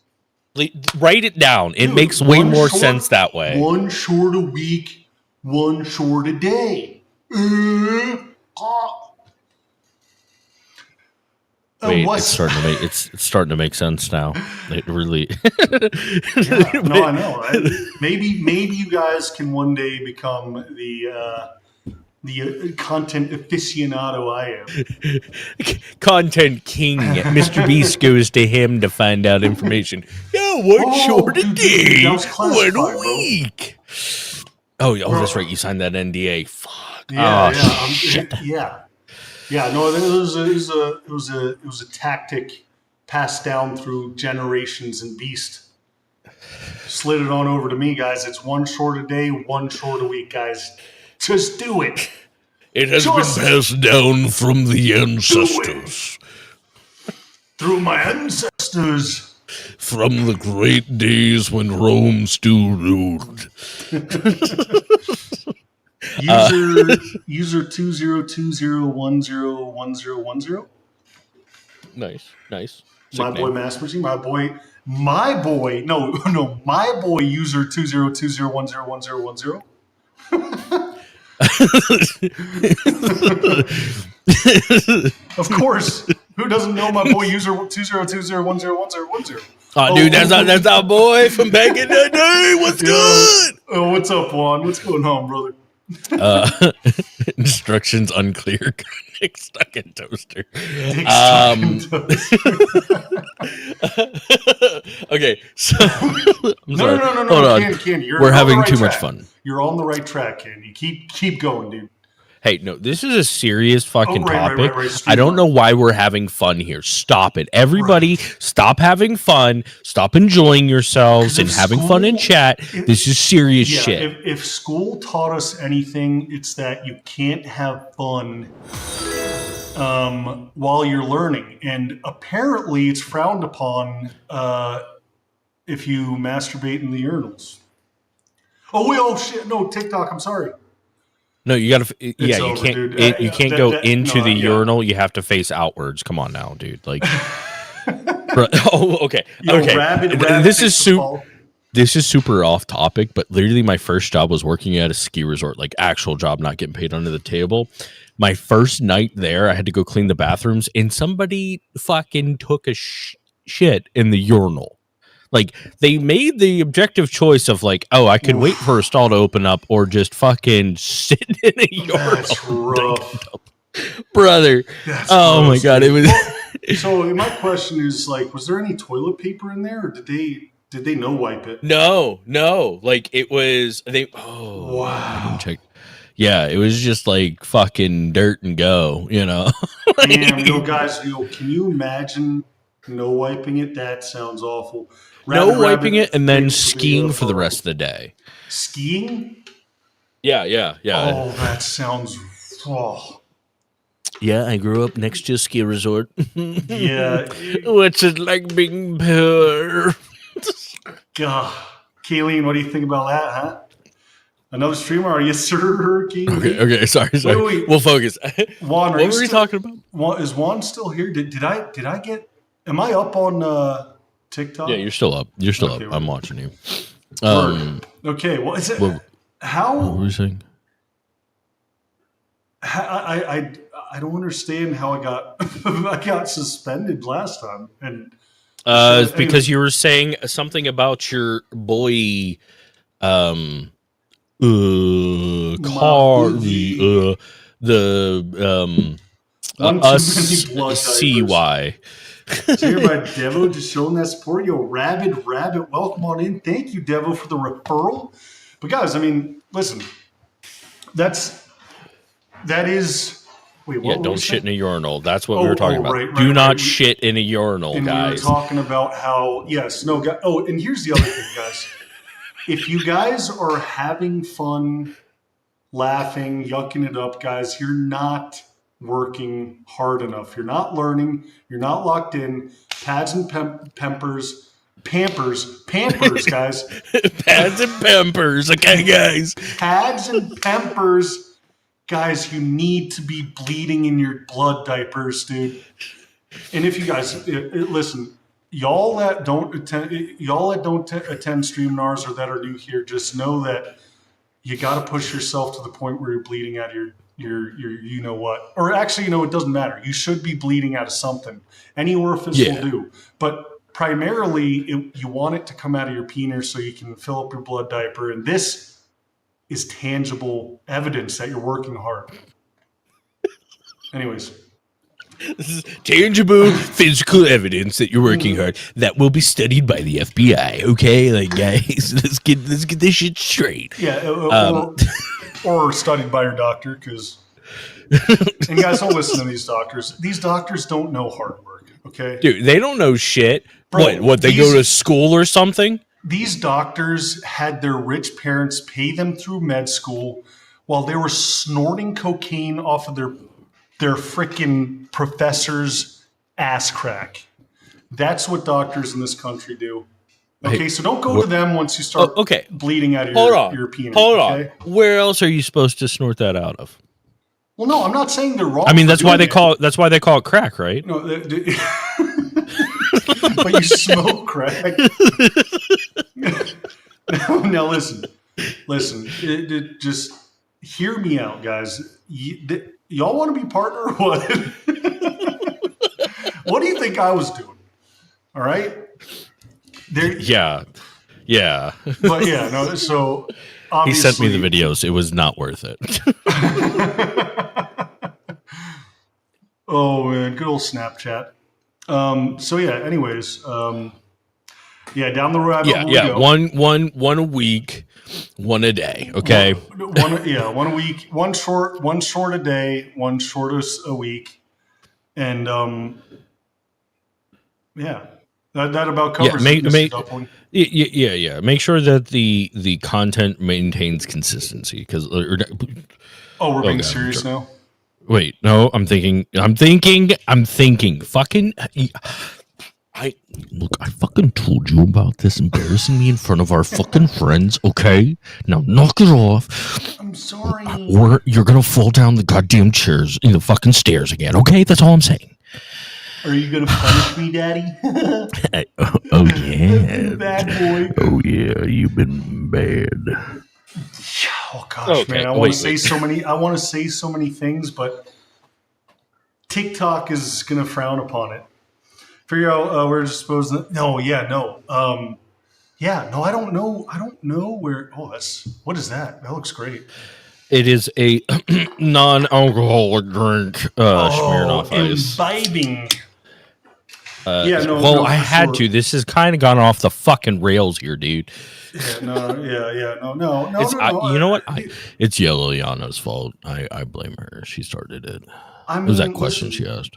Write it down. It makes way more sense that way. One short a week, one short a day. Wait, it's starting to make sense now. It really. Yeah, no, I know. Maybe you guys can one day become the content aficionado I am. Content king. Mr. Beast goes to him to find out information. Yeah, one short a day, one a week. Oh, that's right. You signed that NDA. Fuck. Yeah, shit. Yeah. No, it was a tactic passed down through generations, and Beast slid it on over to me, guys. It's one short a day, one short a week, guys. Just do it. It has been passed down from the ancestors. Through my ancestors. From the great days when Rome still ruled. User 2020101010. Nice. Sick My name. boy Mass Machine, my boy user 2020101010. Of course. Who doesn't know my boy user 2020101010? Oh, dude, that's our boy from back in the day. What's good? Oh, what's up, Juan? What's going on, brother? Instructions unclear. Dick stuck in toaster. Okay, so No. Hold on. Ken, we're having too much fun. You're on the right track, Ken. You keep going, dude. Hey, no, this is a serious fucking topic. Right. I don't know why we're having fun here. Stop it. Everybody, stop having fun. Stop enjoying yourselves and having fun in chat. This is serious shit. If school taught us anything, it's that you can't have fun while you're learning. And apparently it's frowned upon if you masturbate in the urinals. Oh, shit. No, TikTok. I'm sorry. No, you gotta. Yeah, over, you can't. dude. You can't go into the urinal. You have to face outwards. Come on now, dude. Like, okay. Rabbit This is super off topic, but literally my first job was working at a ski resort, like actual job, not getting paid under the table. My first night there, I had to go clean the bathrooms, and somebody fucking took a shit in the urinal. Like, they made the objective choice of like, oh, I could wait for a stall to open up or just fucking sit in a urinal. That's rough. Brother. That's gross, my God. Dude. It was. So my question is, like, was there any toilet paper in there, or did they no wipe it? No. Like, it was, wow. I didn't check. Yeah, it was just like fucking dirt and go, like, Damn, guys, can you imagine no wiping it? That sounds awful. Wiping it and then skiing for the rest of the day. Skiing? Yeah. Oh, that sounds. Oh. Yeah, I grew up next to a ski resort. Yeah. What's it like being poor? Kayleen, what do you think about that, huh? Another streamer? Are you sir? Okay, sorry. Wait. We'll focus. Juan, what were we talking about? Is Juan still here? Did I get? Am I up on TikTok? Yeah, you're still up. Okay, up. I'm watching you. Okay. Well, is it how? What were you saying? I I don't understand how I got I got suspended last time. And it's because you were saying something about your boy, car, one too us many blood CY. So here by Devo just showing that support. Yo, Rabbit, welcome on in. Thank you, Devo, for the referral. But guys, I mean, listen, that is. Wait, what? Yeah, don't shit in a urinal. That's what we were talking about. Right, Do not right. shit in a urinal, and guys. We were talking about how and here's the other thing, guys. If you guys are having fun, laughing, yucking it up, guys, you're not working hard enough. You're not learning. You're not locked in. Pads and pampers, guys. Pads and pampers, okay, guys. Pads and pampers, guys. You need to be bleeding in your blood diapers, dude. And if you guys listen, y'all that don't attend Streaminars or that are new here, just know that you got to push yourself to the point where you're bleeding out of your you know what, or actually, it doesn't matter. You should be bleeding out of something. Any orifice will do, but primarily you want it to come out of your penis so you can fill up your blood diaper, and this is tangible evidence that you're working hard. Anyways. This is tangible physical evidence that you're working hard that will be studied by the FBI. Okay, like guys, let's get this shit straight. Yeah, or studied by your doctor, because. And guys, don't listen to these doctors. These doctors don't know hard work. Okay, Dude, they don't know shit. Bro, What they go to school or something? These doctors had their rich parents pay them through med school while they were snorting cocaine off of their freaking professor's ass crack. That's what doctors in this country do. Okay, so don't go to them once you start bleeding out of your penis. Hold on. Where else are you supposed to snort that out of? Well, no, I'm not saying they're wrong. I mean, that's why they call it crack, right? No, but you smoke crack. Now listen. Just hear me out, guys. Y'all want to be partner or what? What do you think I was doing? All right. Yeah. But yeah, no. So he sent me the videos. It was not worth it. Oh man, good old Snapchat. So yeah. Anyways, down the road. Yeah. One a week, one a day. Okay. One a week, one short a day, one short a week, and that about covers it. Yeah. Make sure that the content maintains consistency because. We're being serious now. Wait, no, I'm thinking. Fucking. I fucking told you about this embarrassing me in front of our fucking friends, okay? Now knock it off. I'm sorry. Or you're gonna fall down the goddamn chairs in the fucking stairs again, okay? That's all I'm saying. Are you gonna punish me, Daddy? Oh yeah. Bad boy. Oh yeah, you've been bad. Oh gosh, man! I want to say so many things, but TikTok is gonna frown upon it. Figure out where to dispose of. No, I don't know where. Oh, what is that? That looks great. It is a non-alcoholic drink. Smirnoff Ice. Imbibing. I had to. This has kind of gone off the fucking rails here, dude. No. You know what? It's Yellowana's fault. I blame her. She started it. What was that question she asked?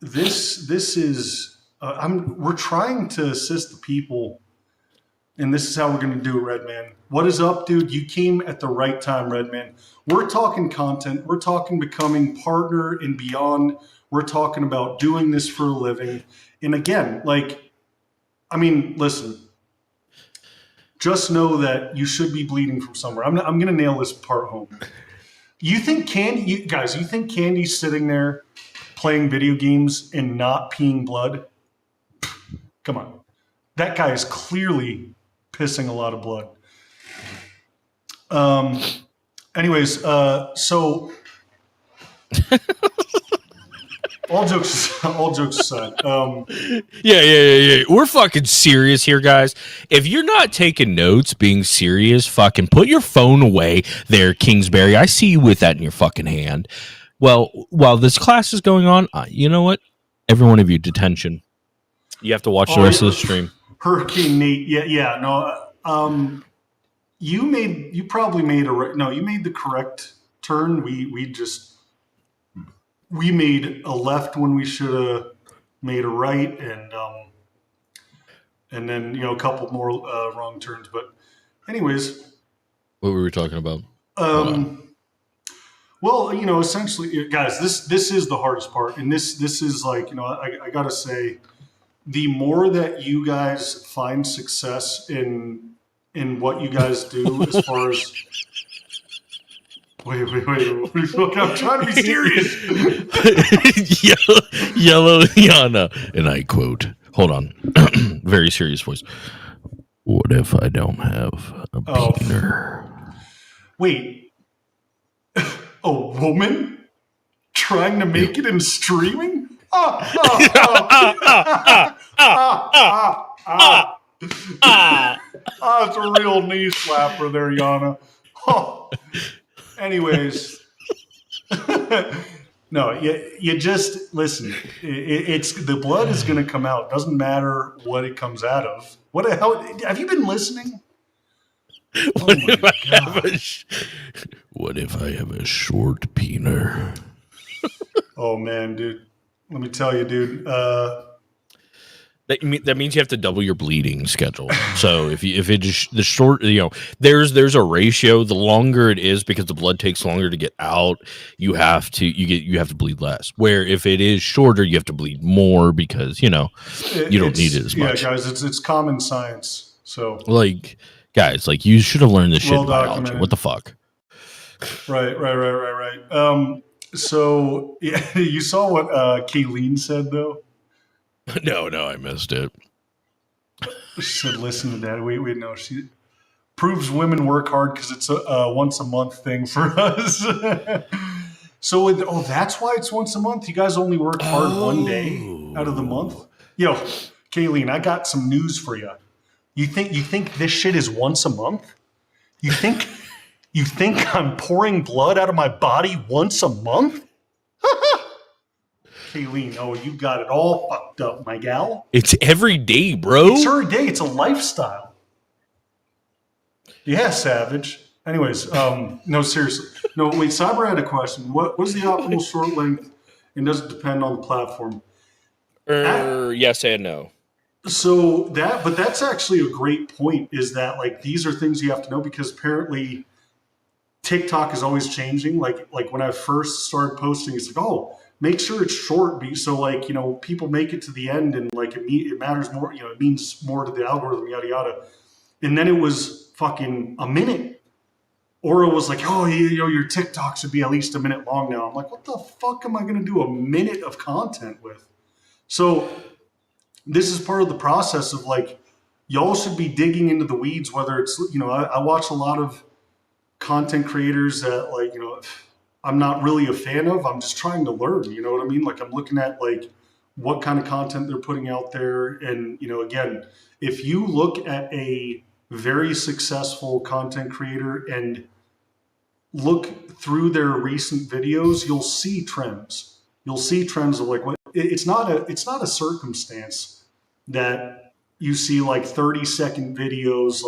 This is. We're trying to assist the people, and this is how we're going to do it, Redman. What is up, dude? You came at the right time, Redman. We're talking content. We're talking becoming partner and beyond. We're talking about doing this for a living. And again, listen. Just know that you should be bleeding from somewhere. I'm going to nail this part home. You think Candy's sitting there playing video games and not peeing blood? Come on. That guy is clearly pissing a lot of blood. Anyways, so all jokes aside. Yeah. We're fucking serious here, guys. If you're not taking notes, being serious, fucking put your phone away there, Kingsbury. I see you with that in your fucking hand. Well, while this class is going on, you know what? Every one of you, detention. You have to watch the rest of the stream. Hurricane Nate. Yeah. No. You probably made you made the correct turn. We made a left when we should have made a right, and then a couple more wrong turns. But anyways, What were we talking about? Well, essentially, guys, this is the hardest part, and this is like, I gotta say, the more that you guys find success in what you guys do, as far as wait, I'm trying to be serious. Yellow Yana, and I quote. Hold on, very serious voice. What if I don't have a peener? Wait, a woman trying to make it in streaming? It's a real knee slapper there, Yana. Anyways, no, you just listen. It's the blood is going to come out. Doesn't matter what it comes out of. What the hell? Have you been listening? What if I have a short peener? Oh man, dude. Let me tell you, dude. That means you have to double your bleeding schedule. So if it just the short, there's a ratio. The longer it is, because the blood takes longer to get out, you have to bleed less. Where if it is shorter, you have to bleed more because you don't need it as much. Yeah, guys, it's common science. So guys, you should have learned this shit in biology. Documented. What the fuck? Right. So yeah, you saw what Kayleen said though. No, I missed it. She said, "Listen to that." Wait, no. She proves women work hard because it's a once a month thing for us. So, that's why it's once a month. You guys only work hard one day out of the month. Yo, Kayleen, I got some news for you. You think this shit is once a month? You think I'm pouring blood out of my body once a month? Kayleen, you got it all fucked up, my gal. It's every day, bro. It's every day. It's a lifestyle. Yeah, savage. Anyways, no, seriously. No, wait, Cyber had a question. What was the optimal short length, and does it depend on the platform? Yes and no. So that's actually a great point, is that these are things you have to know, because apparently TikTok is always changing. Like when I first started posting, it's make sure it's short, so people make it to the end, and it matters more, it means more to the algorithm, yada yada. And then it was fucking a minute. Or it was your TikTok should be at least a minute long now. I'm like, what the fuck am I going to do a minute of content with? So this is part of the process of y'all should be digging into the weeds, whether it's, I watch a lot of content creators that I'm not really a fan of. I'm just trying to learn, you know what I mean? I'm looking at what kind of content they're putting out there. And, again, if you look at a very successful content creator and look through their recent videos, you'll see trends. You'll see trends of it's not a circumstance that you see 30-second videos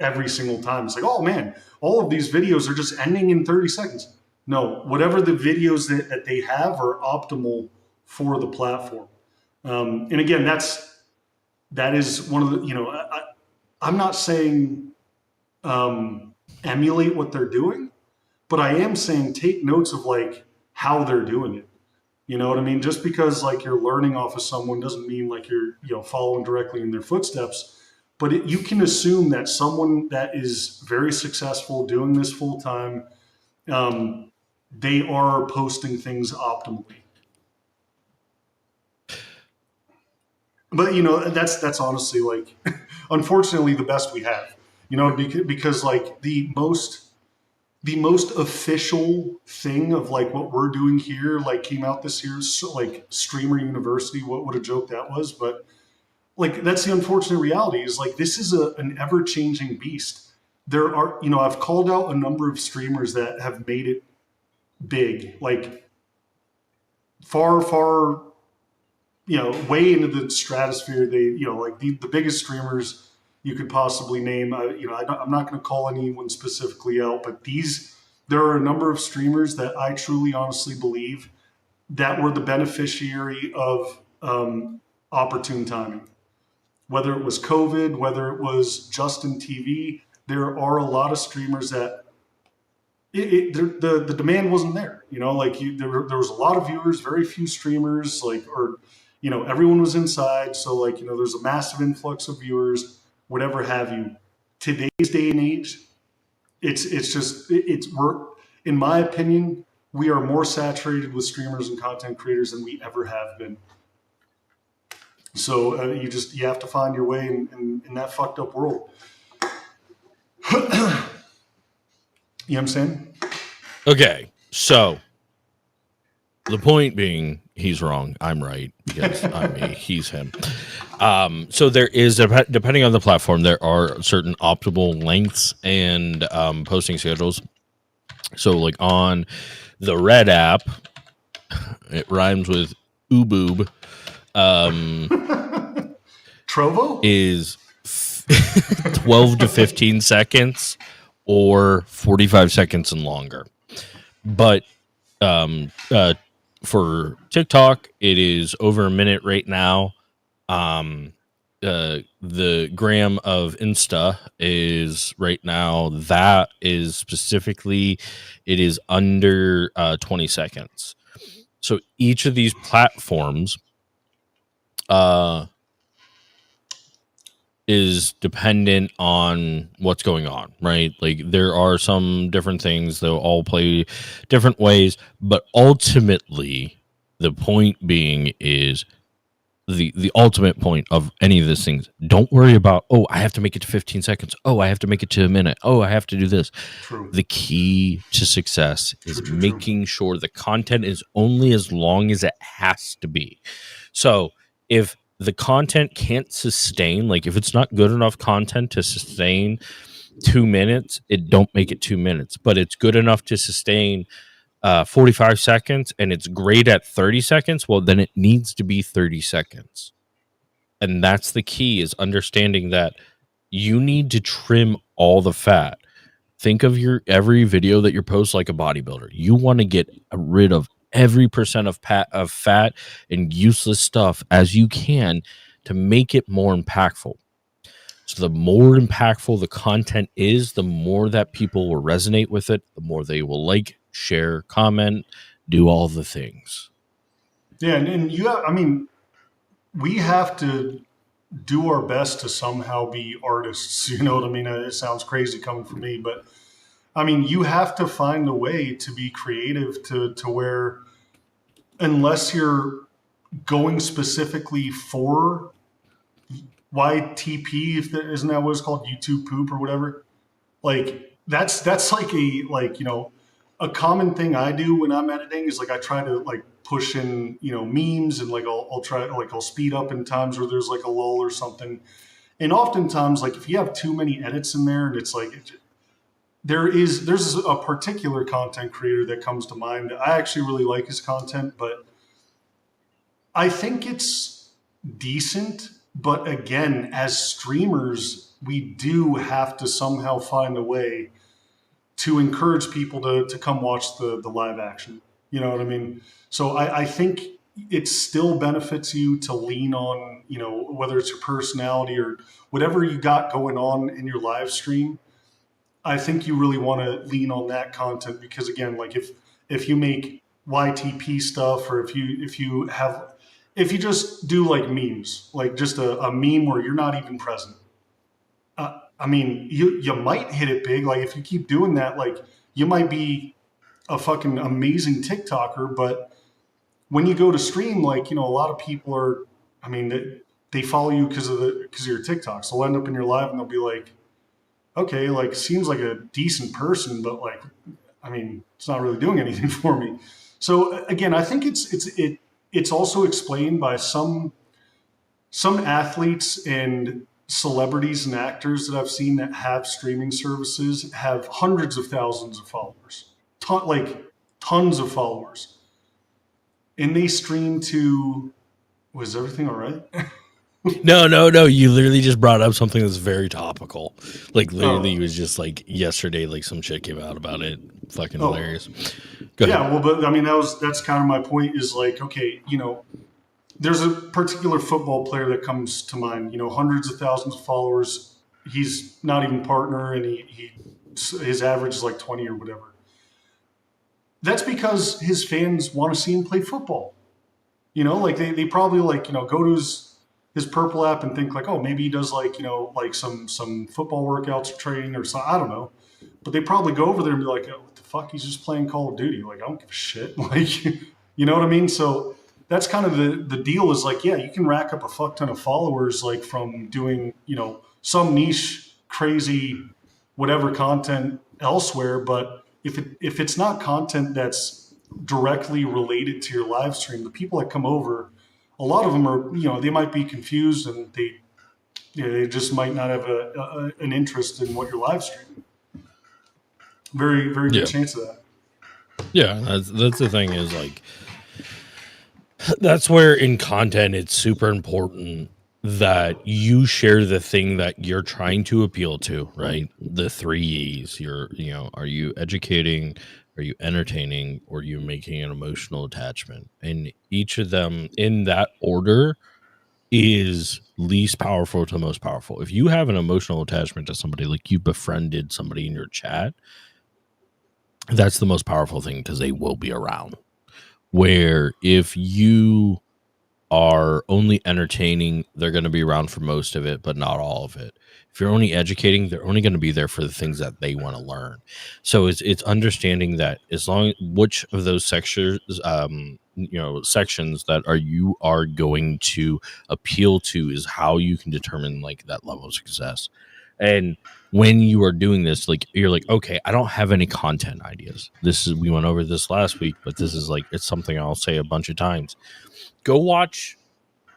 every single time. It's oh man, all of these videos are just ending in 30 seconds. No, whatever the videos that they have are optimal for the platform. And again, that is one of the, I'm not saying emulate what they're doing, but I am saying take notes of how they're doing it. You know what I mean? Just because you're learning off of someone doesn't mean you're following directly in their footsteps. But you can assume that someone that is very successful doing this full time, they are posting things optimally. But that's honestly unfortunately the best we have. Because the most the most official thing of like what we're doing here, like came out this year, so like Streamer University. What a joke that was. But like, that's the unfortunate reality is like, this is an ever changing beast. There are, I've called out a number of streamers that have made it big, like far, way into the stratosphere. They, like the biggest streamers you could possibly name. I'm not going to call anyone specifically out, but there are a number of streamers that I truly, honestly believe that were the beneficiary of opportune timing. Whether it was COVID, whether it was Justin TV, there are a lot of streamers that the demand wasn't there. There was a lot of viewers, very few streamers, everyone was inside. So there's a massive influx of viewers, whatever have you. Today's day and age, we're, in my opinion, we are more saturated with streamers and content creators than we ever have been. So you have to find your way in that fucked up world. You know what I'm saying? Okay, so the point being, he's wrong. I'm right because I'm me. He's him. So there is, depending on the platform, there are certain optimal lengths and posting schedules. So like on the Red app, it rhymes with Uboob. Trovo is 12 to 15 seconds or 45 seconds and longer. But for TikTok, it is over a minute right now. The gram of Insta is right now, that is specifically, it is under 20 seconds. So each of these platforms is dependent on what's going on, right? Like there are some different things, they'll all play different ways, but ultimately the point being is the ultimate point of any of these things. Don't worry about, oh, I have to make it to 15 seconds. Oh, I have to make it to a minute. Oh, I have to do this. True. The key to success is making sure the content is only as long as it has to be. So if the content can't sustain, like if it's not good enough content to sustain 2 minutes, it don't make it 2 minutes, but it's good enough to sustain 45 seconds and it's great at 30 seconds, well, then it needs to be 30 seconds. And that's the key, is understanding that you need to trim all the fat. Think of every video that you post like a bodybuilder. You want to get rid of every percent of fat and useless stuff as you can to make it more impactful. So the more impactful the content is, the more that people will resonate with it, the more they will like, share, comment, do all the things. Yeah, and we have to do our best to somehow be artists. You know what I mean? It sounds crazy coming from me, but I mean, you have to find a way to be creative to where, unless you're going specifically for YTP, isn't that what it's called? YouTube poop or whatever. Like that's like a common thing I do when I'm editing is like I try to like push in, memes, and like I'll speed up in times where there's like a lull or something. And oftentimes, like if you have too many edits in there, and it's like there's a particular content creator that comes to mind that I actually really like his content, but I think it's decent. But again, as streamers, we do have to somehow find a way to encourage people to come watch the live action. You know what I mean? So I think it still benefits you to lean on, whether it's your personality or whatever you got going on in your live stream. I think you really want to lean on that content, because again, like if you make YTP stuff, or if you just do like memes, like just a meme where you're not even present, you might hit it big. Like if you keep doing that, like you might be a fucking amazing TikToker, but when you go to stream, like, a lot of people are, they follow you because of your TikToks. They'll end up in your live and they'll be like, okay, like seems like a decent person, but like, I mean, it's not really doing anything for me. So again, I think it's also explained by some athletes and celebrities and actors that I've seen that have streaming services have hundreds of thousands of followers, tons of followers, and they stream to. Was everything all right? No. You literally just brought up something that's very topical. Like literally, it was just like yesterday, like some shit came out about it. Fucking hilarious. Go ahead. Yeah, well, but I mean, that's kind of my point. Is like, okay, there's a particular football player that comes to mind. Hundreds of thousands of followers. He's not even partner, and his average is like 20 or whatever. That's because his fans want to see him play football. Like they probably go to his Purple app and think like, oh, maybe he does like some football workouts or training or something. I don't know, but they probably go over there and be like, oh, what the fuck? He's just playing Call of Duty. Like, I don't give a shit. Like, you know what I mean? So that's kind of the deal is like, yeah, you can rack up a fuck ton of followers like from doing some niche crazy whatever content elsewhere, but if it's not content that's directly related to your live stream, the people that come over, a lot of them are, they might be confused and they just might not have an interest in what you're live streaming. Very, very good chance of that. Yeah, that's the thing is like, that's where in content it's super important that you share the thing that you're trying to appeal to, right? The 3 E's. Are you educating? Are you entertaining, or are you making an emotional attachment? And each of them in that order is least powerful to most powerful. If you have an emotional attachment to somebody, like you befriended somebody in your chat, that's the most powerful thing because they will be around. Where if you are only entertaining, they're going to be around for most of it, but not all of it. If you're only educating, they're only going to be there for the things that they want to learn. So it's understanding that as long which of those sections, sections that you are going to appeal to is how you can determine like that level of success. And when you are doing this, like you're like, okay, I don't have any content ideas. We went over this last week, but this is like, it's something I'll say a bunch of times. Go watch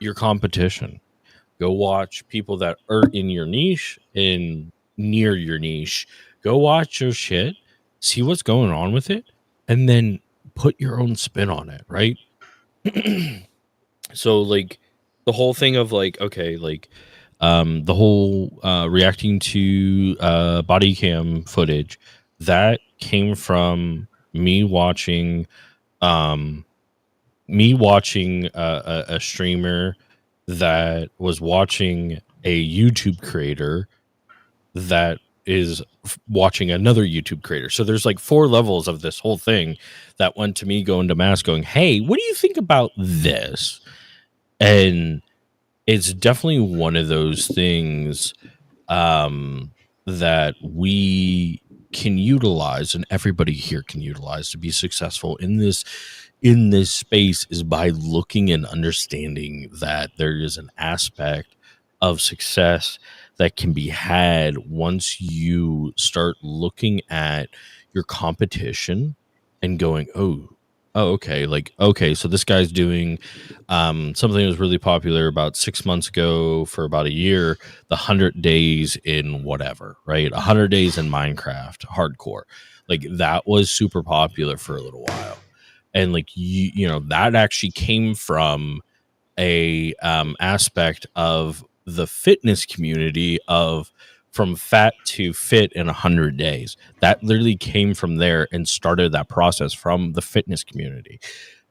your competition. Go watch people that are in your niche and near your niche. Go watch your shit, see what's going on with it, and then put your own spin on it, right? So like the whole thing of like, okay, like the whole reacting to body cam footage, that came from me watching a streamer that was watching a YouTube creator that is watching another YouTube creator. So there's like 4 levels of this whole thing that went to me going to mass going, hey, what do you think about this? And it's definitely one of those things that we can utilize and everybody here can utilize to be successful in this space is by looking and understanding that there is an aspect of success that can be had once you start looking at your competition and going, okay, so this guy's doing something that was really popular about 6 months ago for about a year, the 100 days in whatever, right? 100 days in Minecraft hardcore. Like that was super popular for a little while. And like, that actually came from a aspect of the fitness community of from fat to fit in 100 days. That literally came from there and started that process from the fitness community.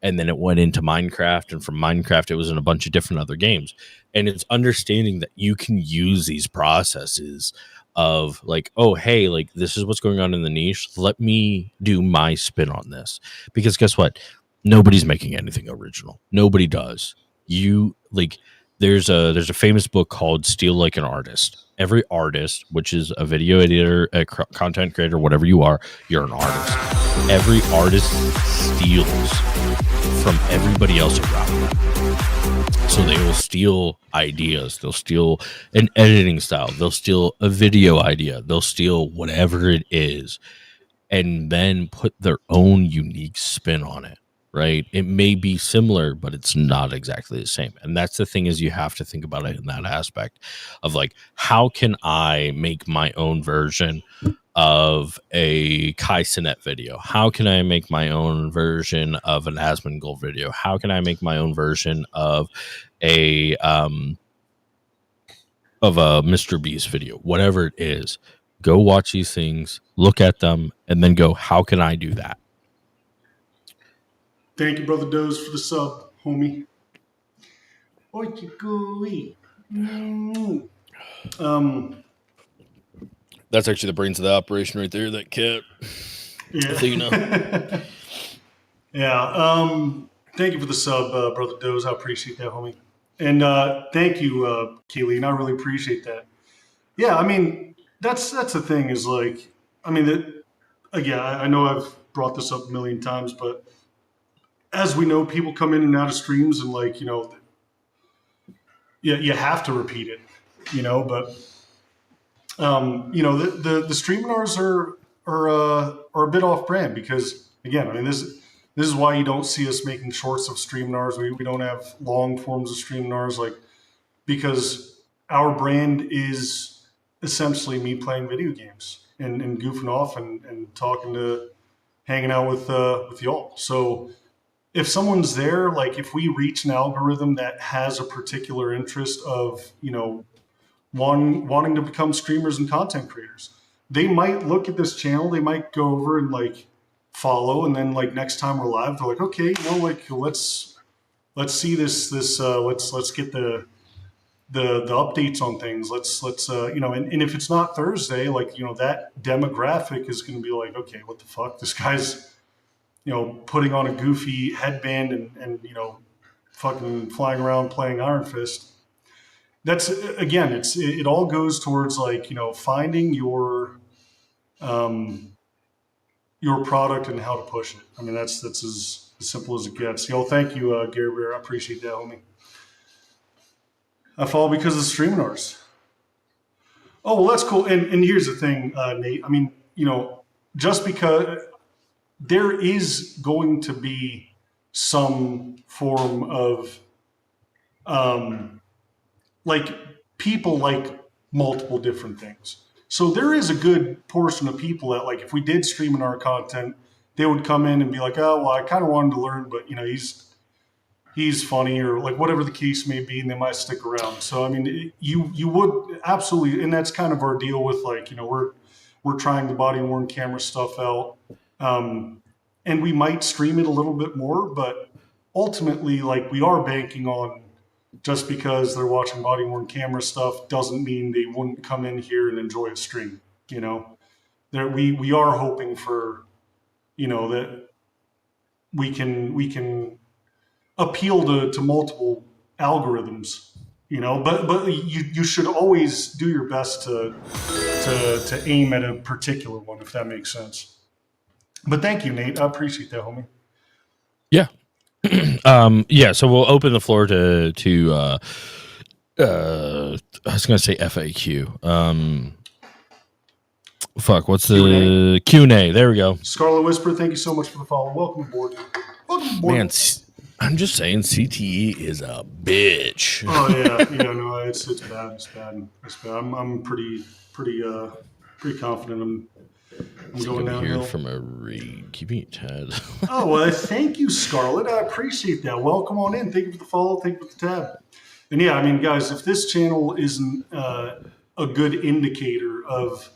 And then it went into Minecraft, and from Minecraft, it was in a bunch of different other games. And it's understanding that you can use these processes of like, oh, hey, like this is what's going on in the niche. Let me do my spin on this. Because guess what? Nobody's making anything original. Nobody does. There's a famous book called Steal Like an Artist. Every artist, which is a video editor, a content creator, whatever you are, you're an artist. every artist steals from everybody else around them. So they will steal ideas. They'll steal an editing style. They'll steal a video idea. They'll steal whatever it is and then put their own unique spin on it, right? It may be similar, but it's not exactly the same. And that's the thing, is you have to think about it in that aspect of like, how can I make my own version of a Kai Cenat video? How can I make my own version of an Asmongold video? How can I make my own version of a Mr. Beast video? Whatever it is, go watch these things, look at them, and then go, how can I do that? Thank you, Brother Doze, for the sub, homie. Oikikui. That's actually the brains of the operation right there, that cat. Yeah. So you know. Yeah. Thank you for the sub, Brother Doze. I appreciate that, homie. And thank you, Keely. I really appreciate that. Yeah, I mean, that's the thing is like, I mean, again, I know I've brought this up a million times, but as we know, people come in and out of streams and like, you know, you have to repeat it, you know, but you know, the Streaminars are a bit off brand because, again, I mean, this is why you don't see us making shorts of Streaminars. We don't have long forms of Streaminars, like, because our brand is essentially me playing video games and goofing off and talking hanging out with y'all. So if someone's there, like if we reach an algorithm that has a particular interest of, you know, wanting to become streamers and content creators, they might look at this channel, they might go over and like follow, and then like next time we're live, they're like, okay, you know, like let's see this let's get the updates on things. Let's you know, and if it's not Thursday, like, you know, that demographic is going to be like, okay, what the fuck, this guy's, you know, putting on a goofy headband and you know, fucking flying around playing Iron Fist. That's, again, it all goes towards like, you know, finding your product and how to push it. I mean, that's as simple as it gets. Yo, thank you, Gary Bear. I appreciate that, homie. I follow because of the Streaminars. Oh, well, that's cool. And here's the thing, Nate. I mean, you know, just because there is going to be some form of, like, people like multiple different things. So there is a good portion of people that, like, if we did Streaminar content, they would come in and be like, oh, well, I kind of wanted to learn, but, you know, he's funny, or like whatever the case may be, and they might stick around. So, I mean, you would absolutely, and that's kind of our deal with, like, you know, we're trying the body worn camera stuff out. And we might stream it a little bit more, but ultimately, like, we are banking on, just because they're watching body worn camera stuff doesn't mean they wouldn't come in here and enjoy a stream. You know, we are hoping for, you know, that we can appeal to multiple algorithms, you know, but you should always do your best to aim at a particular one, if that makes sense. But thank you, Nate. I appreciate that, homie. Yeah. Yeah, so we'll open the floor to I was gonna say FAQ. What's the Q&A? There we go. Scarlet Whisper, thank you so much for the follow. Welcome aboard. Welcome aboard. Man, I'm just saying CTE is a bitch. Oh yeah, no, it's bad. It's bad. I'm pretty confident. I'm going downhill. Here from a read. Keeping it tied. Oh, well, thank you, Scarlet. I appreciate that. Welcome on in. Thank you for the follow. Thank you for the tab. And yeah, I mean, guys, if this channel isn't a good indicator of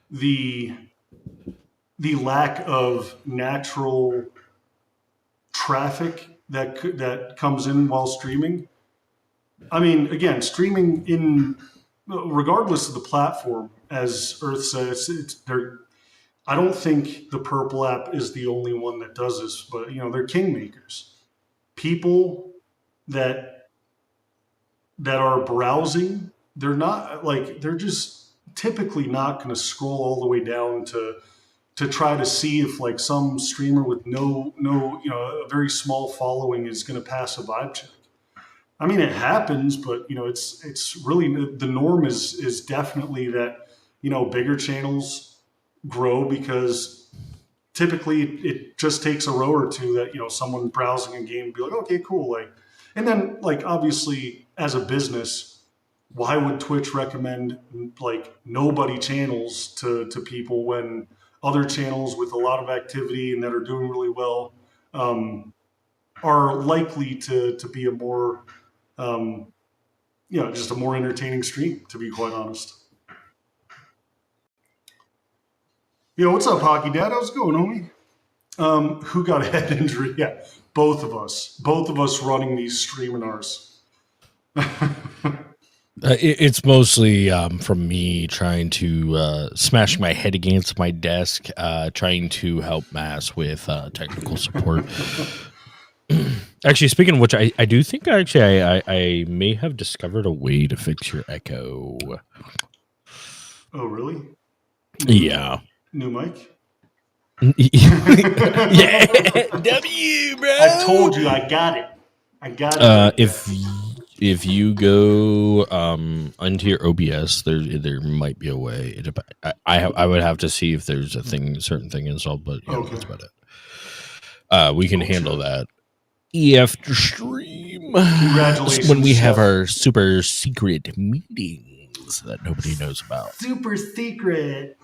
the lack of natural traffic that comes in while streaming, I mean, again, streaming in, regardless of the platform, as Earth says, I don't think the Purple app is the only one that does this, but, you know, they're kingmakers. People that are browsing, they're just typically not going to scroll all the way down to to try to see if like some streamer with no a very small following is going to pass a vibe check. I mean, it happens, but it's really the norm is definitely that bigger channels grow because typically it just takes a row or two that someone browsing a game would be like, okay, cool, like, and then like obviously as a business, why would Twitch recommend like nobody channels to people when other channels with a lot of activity and that are doing really well are likely to be a more just a more entertaining stream, to be quite honest. What's up, Hockey Dad? How's it going, homie? Who got a head injury? Yeah, both of us running these Streaminars. It's mostly from me trying to smash my head against my desk, trying to help Mass with technical support. Actually, speaking of which, I do think I may have discovered a way to fix your echo. Oh, really? Yeah. New mic? Yeah. W, bro. I told you, I got it. If you go into your OBS, there might be a way. I would have to see if there's a certain thing installed, but okay. That's about it. We can handle that after stream. Congratulations when we have our super secret meetings that nobody knows about. Super secret.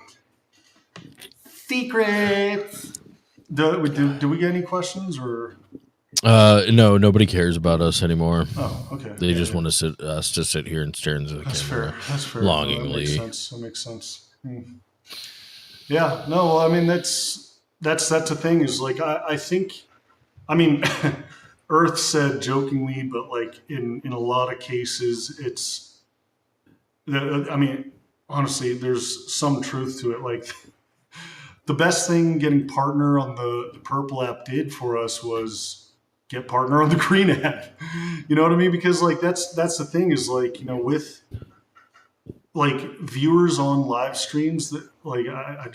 Secrets. Do we get any questions or? No, nobody cares about us anymore. Oh, okay. They just want to sit here and stare into the camera. That's fair. Longingly. That makes sense. Yeah. No. Well, I mean, that's the thing is like I think. I mean, Earth said jokingly, but like in a lot of cases, it's. I mean, honestly, there's some truth to it. Like. The best thing getting partner on the Purple app did for us was get partner on the Green app. You know what I mean? Because like that's the thing is like with like viewers on live streams that like I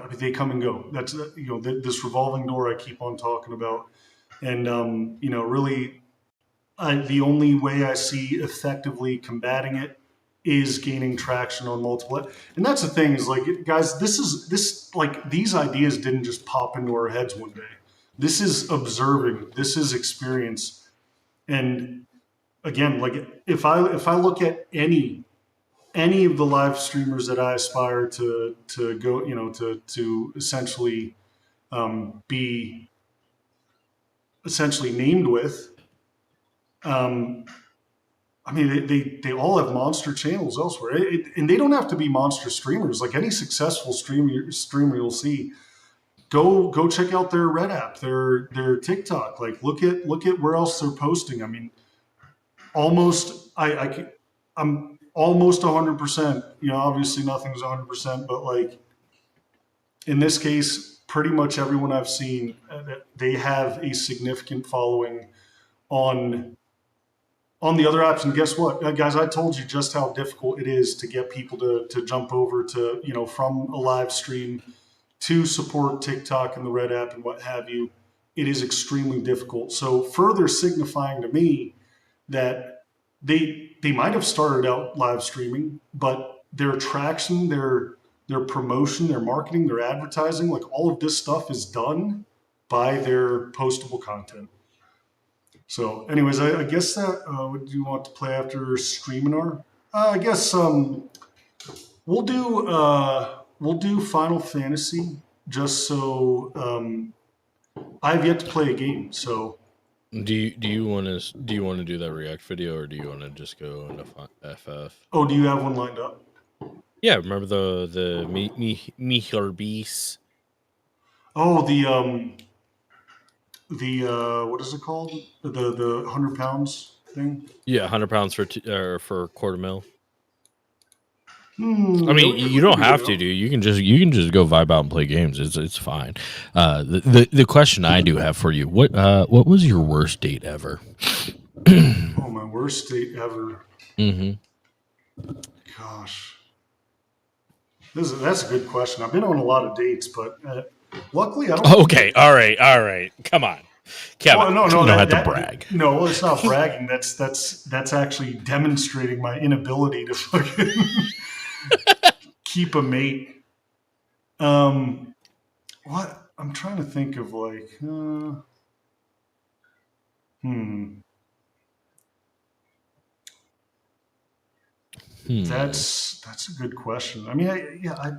mean, they come and go. That's this revolving door I keep on talking about, and really the only way I see effectively combating it is gaining traction on multiple. And that's the thing is like, guys, these ideas didn't just pop into our heads one day. This is observing, this is experience. And again, like if I look at any of the live streamers that I aspire to go, to essentially be essentially named with, I mean, they all have monster channels elsewhere, and they don't have to be monster streamers. Like any successful streamer you'll see, go check out their Red app, their TikTok. Like look at where else they're posting. I mean, I'm almost 100%. Obviously nothing's 100%, but like in this case, pretty much everyone I've seen, they have a significant following on the other apps. And guess what, guys, I told you just how difficult it is to get people to jump over to, from a live stream to support TikTok and the Red app and what have you. It is extremely difficult. So further signifying to me that they might have started out live streaming, but their traction, their promotion, their marketing, their advertising, like all of this stuff is done by their postable content. So anyways, I guess that, what do you want to play after Streaminar? I guess we'll do Final Fantasy just so I've yet to play a game. So do you want to do that React video, or do you want to just go into FF? Oh, do you have one lined up? Yeah, remember the Michel Beast? Oh, the what is it called? The 100 pounds thing? Yeah, 100 pounds for quarter mil. I mean, you don't have to, dude. You can just go vibe out and play games. It's fine. The question I do have for you: what was your worst date ever? Oh, my worst date ever. Mm-hmm. Gosh. That's a good question. I've been on a lot of dates, but luckily I don't. Okay, all right. Come on, Kevin. Well, no, you don't have to that, brag. no, it's not bragging. That's actually demonstrating my inability to fucking keep a mate. What I'm trying to think of, like, That's a good question. I mean, I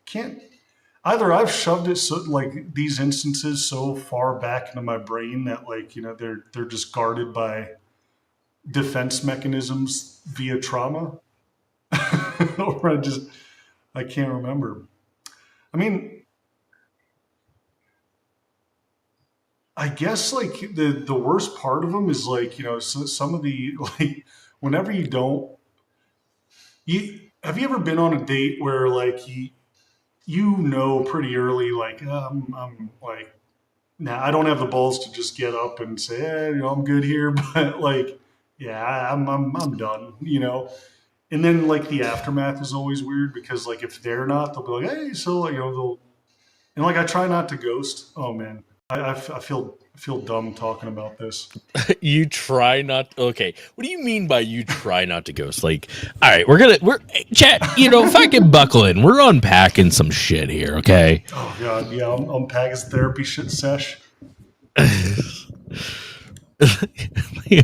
can't. Either I've shoved it so, like, these instances so far back into my brain that, like, they're just guarded by defense mechanisms via trauma, or I can't remember. I mean, I guess, like, the worst part of them is, like, some of the, like, whenever have you ever been on a date where, like, pretty early, like, I'm like, nah, I don't have the balls to just get up and say, I'm good here, but, like, yeah, I'm done, And then, like, the aftermath is always weird because, like, if they're not, they'll be like, hey, so, like, and, like, I try not to ghost. Oh man, I feel dumb talking about this. You try not. Okay, what do you mean by you try not to ghost? Like, all right, we're chat. Fucking buckle in. We're unpacking some shit here. Okay. Oh god, yeah, I'm unpacking therapy shit sesh.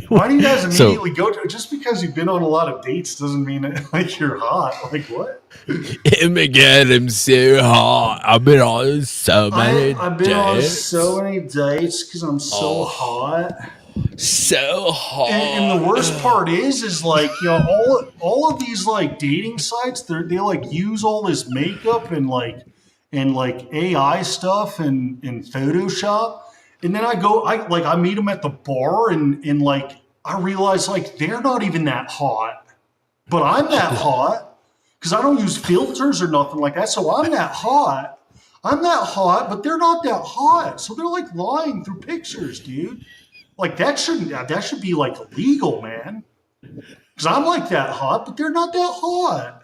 Why do you guys immediately go to just because you've been on a lot of dates doesn't mean like you're hot? Like what? Again, I'm so hot. I've been on so many I've been on so many dates because I'm so hot. So hot. And the worst part is like, all of these, like, dating sites, they like use all this makeup and like AI stuff and Photoshop. And then I meet them at the bar and like, I realize, like, they're not even that hot, but I'm that hot because I don't use filters or nothing like that. So I'm that hot. I'm that hot, but they're not that hot. So they're, like, lying through pictures, dude. Like, that should be, like, illegal, man. Because I'm, like, that hot, but they're not that hot.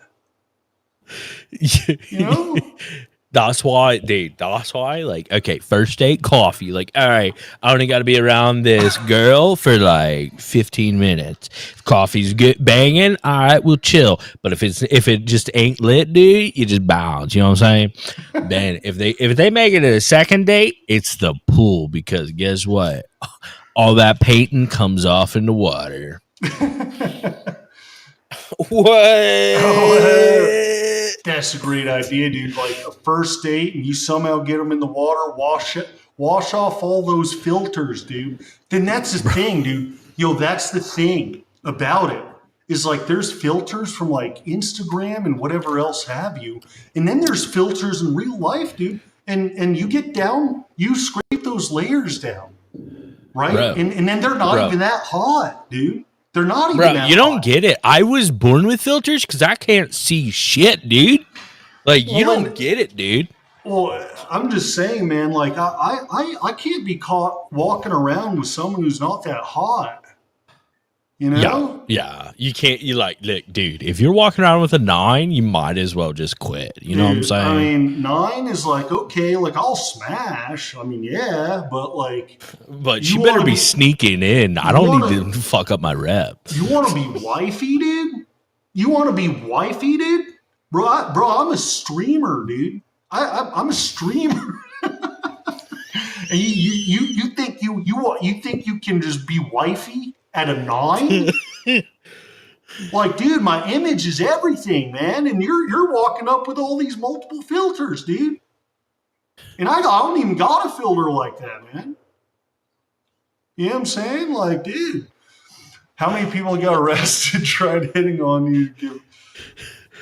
That's why, dude. That's why, like, okay, first date, coffee. Like, all right, I only got to be around this girl for like 15 minutes. If coffee's good, banging, all right, we'll chill. But if it just ain't lit, dude, you just bounce. You know what I'm saying? Then if they make it a second date, it's the pool because guess what? All that painting comes off in the water. What? Oh, that's a great idea, dude. Like, a first date, and you somehow get them in the water, wash off all those filters, dude. Then that's the thing, dude. That's the thing about it. Is, like, there's filters from, like, Instagram and whatever else have you, and then there's filters in real life, dude. And you get down, you scrape those layers down, right? And then they're not even that hot, dude. They're not even that you don't hot. get it. I was born with filters because I can't see shit, dude. Like, you don't get it, dude. Well, I'm just saying, man, like, I can't be caught walking around with someone who's not that hot. Yeah. You can't, look, dude, if you're walking around with a 9, you might as well just quit. You know what I'm saying? I mean, 9 is like, okay, like, I'll smash. I mean, yeah, but like. But you better be sneaking in. I don't need to fuck up my rep. You want to be wifey, dude? You want to be wifey, dude? Bro, I'm a streamer, dude. I'm a streamer. And you think you can just be wifey at a 9? Like, dude, my image is everything, man. And you're walking up with all these multiple filters, dude. And I don't even got a filter like that, man. You know what I'm saying? Like, dude, how many people got arrested trying hitting on you?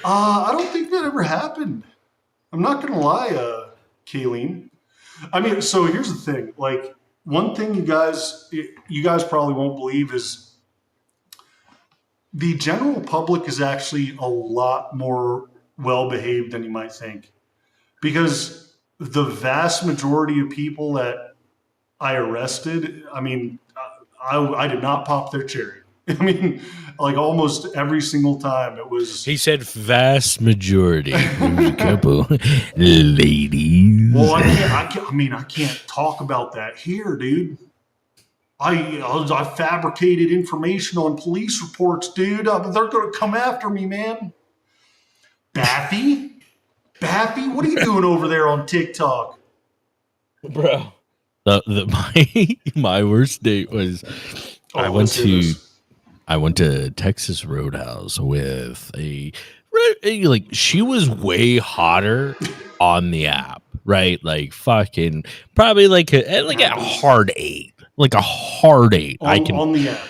I don't think that ever happened. I'm not gonna lie, Kayleen. I mean, so here's the thing. Like, one thing you guys probably won't believe is the general public is actually a lot more well-behaved than you might think. Because the vast majority of people that I arrested, I mean, I did not pop their cherry. I mean, like almost every single time it was. He said vast majority. There's a couple ladies. Well, I can't talk about that here, dude. I fabricated information on police reports, dude. They're going to come after me, man. Baffy, what are you doing over there on TikTok, bro? My worst date was I went to Texas Roadhouse with like she was way hotter on the app, right? Like fucking probably like a hard 8. Like a hard 8. On the app.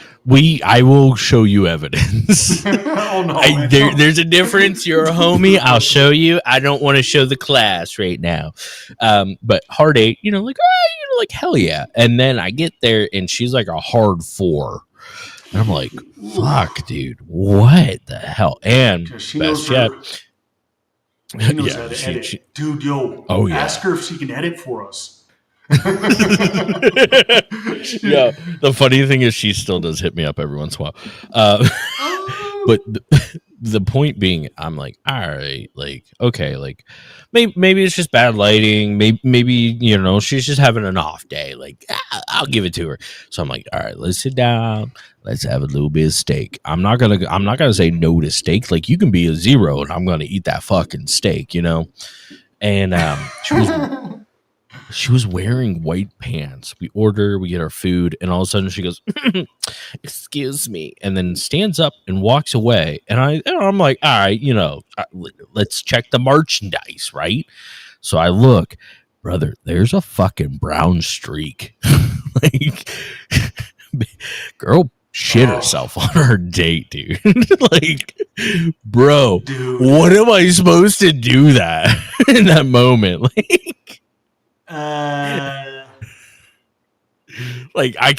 I will show you evidence. Oh no, there's a difference. You're a homie. I'll show you. I don't want to show the class right now. But hard 8, like hell yeah. And then I get there and she's like a hard 4. And I'm like, fuck, dude, what the hell? And best yet, she knows how to edit. Dude, ask her if she can edit for us. Yeah, the funny thing is she still does hit me up every once in a while. But the point being, I'm like, all right, like, okay, like maybe it's just bad lighting. Maybe she's just having an off day. Like, I'll give it to her. So I'm like, all right, let's sit down. Let's have a little bit of steak. I'm not gonna say no to steak. Like, you can be a 0 and I'm gonna eat that fucking steak, And she was wearing white pants. We get our food, and all of a sudden she goes, "Excuse me," and then stands up and walks away. And I'm like, all right, let's check the merchandise, right? So I look, brother, there's a fucking brown streak. Like, girl shit herself on her date, dude. Like, bro, dude, what am I supposed to do that in that moment? Like, I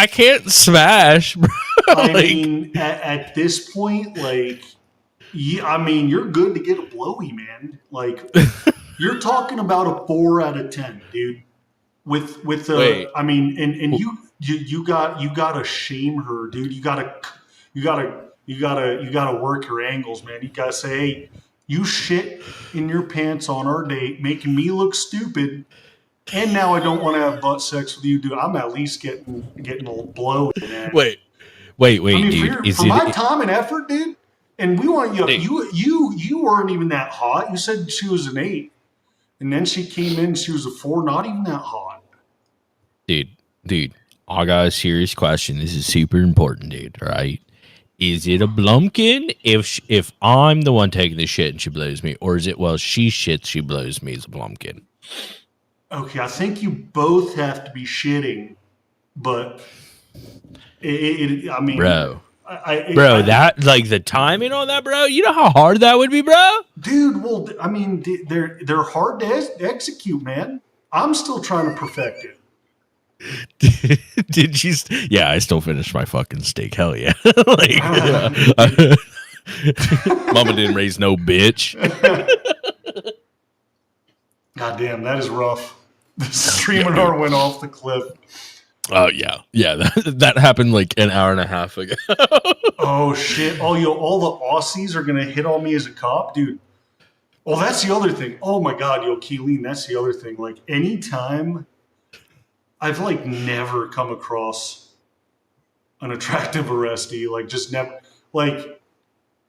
can't smash, bro. I mean, at this point, like, you're good to get a blowy, man. Like, you're talking about a 4 out of 10, dude. With and you gotta shame her, dude. You gotta work your angles, man. You gotta say, hey, you shit in your pants on our date, making me look stupid. And now I don't want to have butt sex with you, dude. I'm at least getting a blow. Wait, dude. For my time and effort, dude. And we want you. You weren't even that hot. You said she was an 8, and then she came in. She was a 4. Not even that hot. Dude. I got a serious question. This is super important, dude. Right? Is it a blumpkin if I'm the one taking the shit and she blows me, or is it she shits, she blows me as a blumpkin? Okay, I think you both have to be shitting, but bro, that like the timing on that, bro. You know how hard that would be, bro. Dude, well, I mean, they're hard to execute, man. I'm still trying to perfect it. Did you? Yeah, I still finished my fucking steak. Hell yeah! Mama didn't raise no bitch. God damn, that is rough. The Streaminar went off the cliff. Oh yeah. That happened like an hour and a half ago. Oh shit! All the Aussies are gonna hit on me as a cop, dude. Well, that's the other thing. Oh my god, Keeleen, that's the other thing. Like, anytime I've like never come across an attractive arrestee, like just never. Like,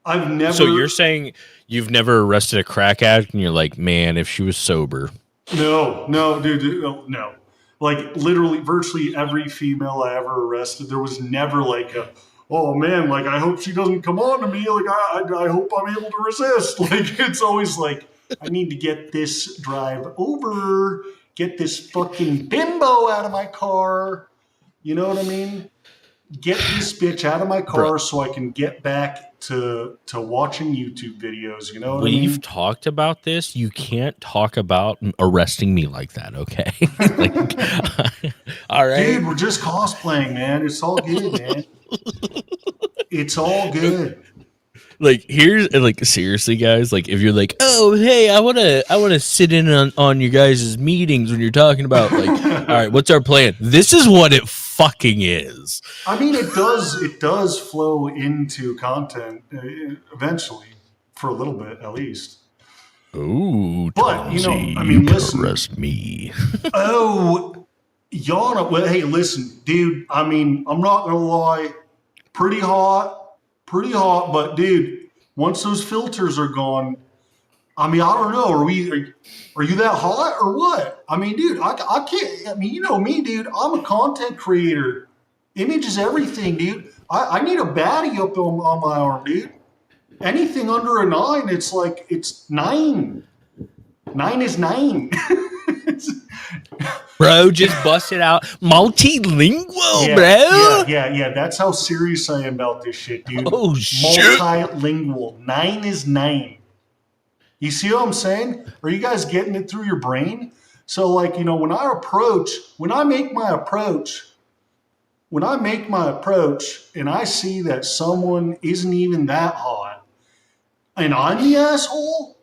I've never. So you're saying you've never arrested a crack addict, and you're like, man, if she was sober. No, dude, no. Like, literally, virtually every female I ever arrested, there was never like a, oh man, like, I hope she doesn't come on to me. Like, I hope I'm able to resist. Like, it's always like, I need to get this drive over, get this fucking bimbo out of my car. You know what I mean? Get this bitch out of my car so I can get back to watching YouTube videos. You know what I mean? We've talked about this. You can't talk about arresting me like that, okay? Like, all right. Dude, we're just cosplaying, man. It's all good, man. It's all good. Like, here's like, seriously, guys, like, if you're like, oh hey, I wanna sit in on your guys' meetings when you're talking about, like, all right, what's our plan? This is what it fucking is. I mean, it does flow into content eventually, for a little bit at least. Ooh, But, you know, Tomsy, I mean, you can listen. arrest me. Oh, Yana. Well, hey, listen, dude. I mean, I'm not gonna lie, pretty hot. But, dude, once those filters are gone, I mean, I don't know. Are you that hot or what? I mean, dude, I can't. I mean, you know me, dude. I'm a content creator. Image is everything, dude. I need a baddie up on my arm, dude. Anything under a 9, it's like it's 9. 9 is 9. Bro, just bust it out. Multilingual, Yeah, bro. yeah. That's how serious I am about this shit, dude. Oh, shit. Multilingual. 9 is 9. You see what I'm saying? Are you guys getting it through your brain? So, like, you know, when I make my approach, and I see that someone isn't even that hot, and I'm the asshole,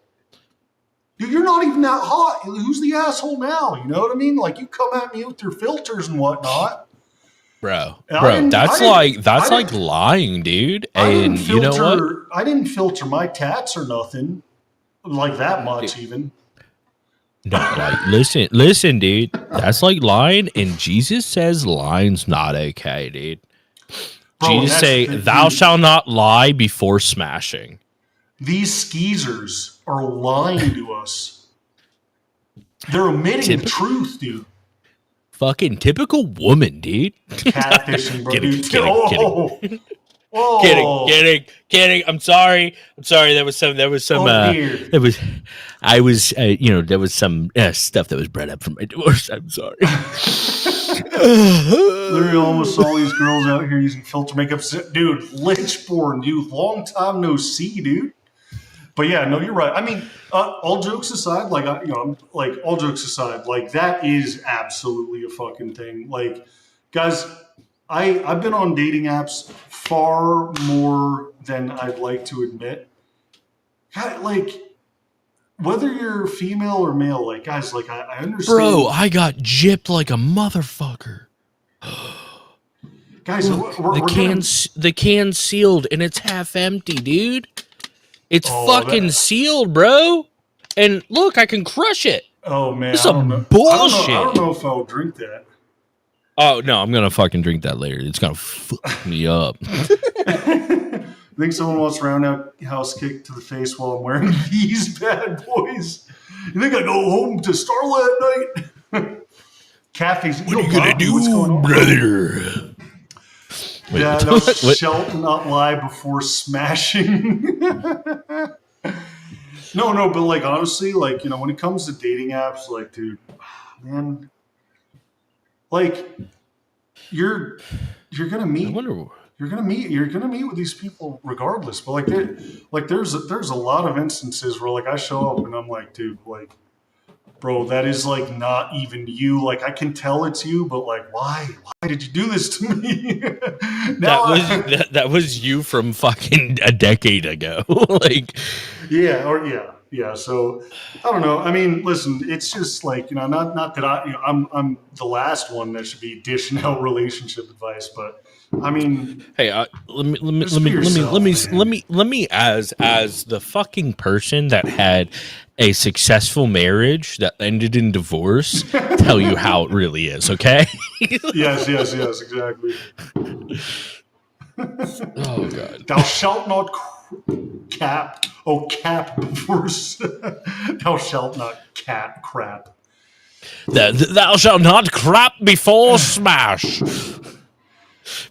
dude, you're not even that hot. Who's the asshole now? You know what I mean? Like, you come at me with your filters and whatnot. Bro, And that's like lying, dude. And you know what? I didn't filter my tats or nothing like that much, even. No, like listen, dude. That's like lying, and Jesus says lying's not okay, dude. Bro, Jesus say, "Thou shalt not lie before smashing." These skeezers are lying to us. They're omitting the truth, dude. Fucking typical woman, dude. Catfishing, bro. Kidding. Kidding. I'm sorry. There was some there was some stuff that was brought up from my divorce. I'm sorry. Literally almost all these girls out here using filter makeup. Dude, Lynchborn, dude. Long time no see, dude. But yeah, no, you're right. I mean, all jokes aside, like, all jokes aside, like, that is absolutely a fucking thing. Like, guys, I've been on dating apps far more than I'd like to admit. God, like, whether you're female or male, like, guys, like, I understand. Bro, I got gypped like a motherfucker. Guys, look, the can's sealed and it's half empty, dude. It's fucking sealed, bro. And look, I can crush it. Oh man, this is some bullshit. I don't know if I'll drink that. Oh no, I'm gonna fucking drink that later. It's gonna fuck me up. I think someone wants roundhouse kick to the face while I'm wearing these bad boys. You think I go home to Starlight at night? Kathy's. What are you gonna do, what's going on, brother? Wait, yeah, thou shalt not lie before smashing. No, but like honestly, like, you know, when it comes to dating apps, like, dude, man, like you're gonna meet with these people regardless. But there's a lot of instances where like I show up and I'm like, dude, like, bro, that is like not even you. Like, I can tell it's you, but like, why did you do this to me? that was you from fucking a decade ago. Like, yeah. So I don't know. I mean, listen, it's just like, you know, not that I'm the last one that should be dishing out relationship advice, but I mean, hey, let me as the fucking person that had a successful marriage that ended in divorce tell you how it really is, okay? Yes, exactly. Oh god. Thou shalt not cap before thou shalt not crap. Thou shalt not crap before smash.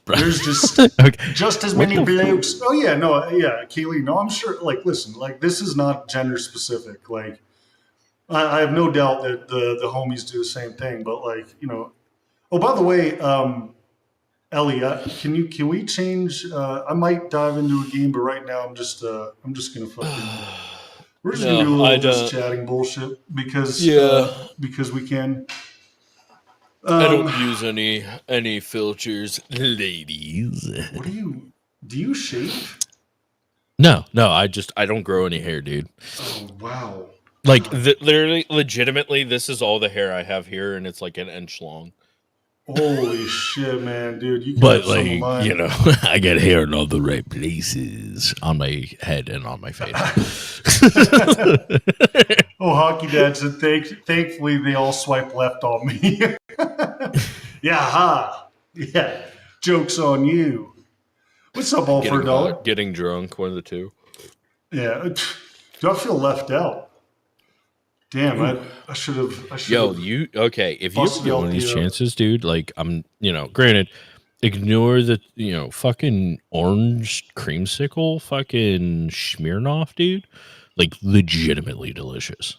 There's just just as many blokes. Oh yeah, no, yeah, Keely. No, I'm sure. Like, listen, like, this is not gender specific. Like, I have no doubt that the homies do the same thing. But like, you know. Oh, by the way, Ellie, can we change? I might dive into a game, but right now I'm just gonna fucking. We're just gonna do a little just chatting bullshit because we can. I don't use any filters, ladies. Do you shave? No, I don't grow any hair, dude. Oh wow! Like literally, legitimately, this is all the hair I have here, and it's like an inch long. Holy shit, man, dude! You can But have some of like, mine. you know, I got hair in all the right places on my head and on my face. Oh, hockey dad said, thankfully they all swipe left on me. Yeah, ha. Yeah, joke's on you. What's up, all for a dollar? Getting drunk, one of the two. Yeah, do I feel left out? Damn, I should have. Yo, you okay? If you ever busted get out one of these the, chances, dude, like granted, ignore the fucking orange creamsicle, fucking Smirnoff, dude. Like legitimately delicious.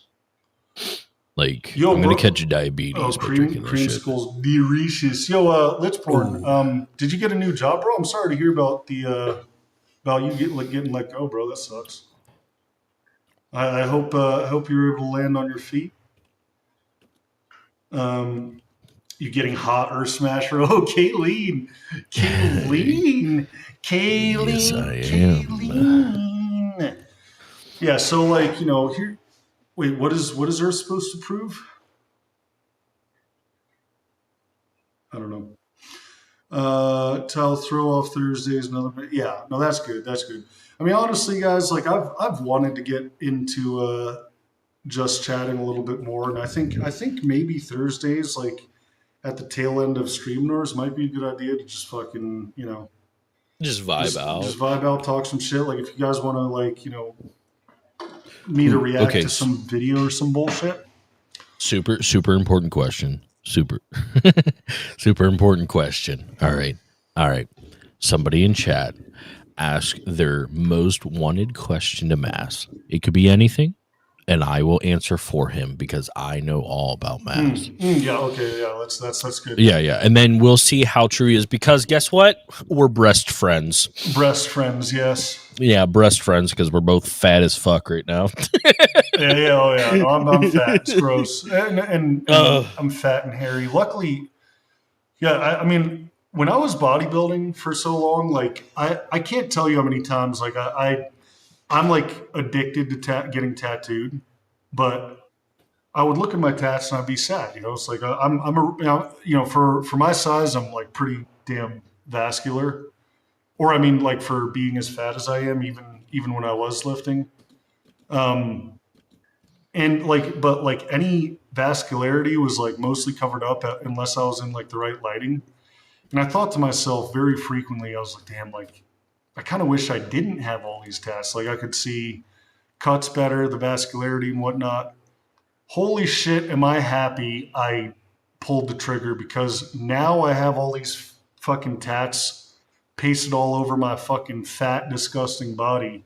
Like Yo, I'm gonna bro. catch diabetes by drinking this shit. Creamsicles delicious. Yo, Lichborn, did you get a new job, bro? I'm sorry to hear about the about you getting let go, bro. That sucks. I hope you were able to land on your feet. You getting hot Earth Smasher? Oh, Kayleen. Yes, I am. Kayleen. Yeah. So like here. Wait, what is Earth supposed to prove? I don't know. Tell throw off Thursdays another. Yeah, no, that's good. That's good. I mean, honestly, guys, like I've wanted to get into just chatting a little bit more, and I think maybe Thursdays, like at the tail end of Streaminars, might be a good idea to just fucking Just vibe out. just vibe out, talk some shit. Like if you guys want to like me to react to some video or some bullshit. Super important question. Super important question. All right. Somebody in chat ask their most wanted question to Mass. It could be anything, and I will answer for him because I know all about Mass. Yeah, okay, yeah, that's good. Yeah, and then we'll see how true he is because guess what? We're breast friends. Breast friends, yes. Yeah, breast friends because we're both fat as fuck right now. Yeah, oh yeah. No, I'm fat. It's gross, and I'm fat and hairy. Luckily, yeah. I mean, when I was bodybuilding for so long, like I can't tell you how many times like I'm like addicted to getting tattooed, but I would look at my tats and I'd be sad. It's like for my size, I'm like pretty damn vascular. Or I mean, like for being as fat as I am, even when I was lifting, and but like any vascularity was like mostly covered up unless I was in like the right lighting. And I thought to myself very frequently, I was like, damn, like I kind of wish I didn't have all these tats. Like I could see cuts better, the vascularity and whatnot. Holy shit, am I happy I pulled the trigger because now I have all these fucking tats pasted all over my fucking fat, disgusting body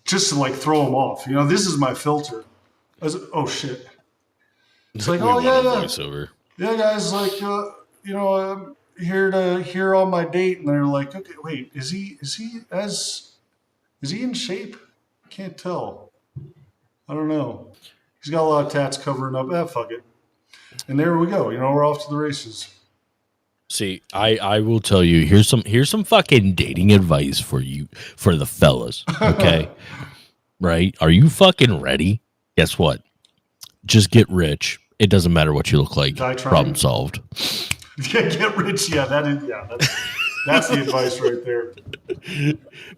just to like throw them off. This is my filter. Oh shit. It's like, oh yeah. Voiceover. Yeah, guys, like, I'm here to hear on my date. And they're like, okay, wait, is he in shape? I can't tell. I don't know. He's got a lot of tats covering up. Fuck it. And there we go. We're off to the races. See, I will tell you, here's some fucking dating advice for the fellas, okay? Right? Are you fucking ready? Guess what? Just get rich. It doesn't matter what you look like. Problem solved. Get rich. Yeah, that's the advice right there.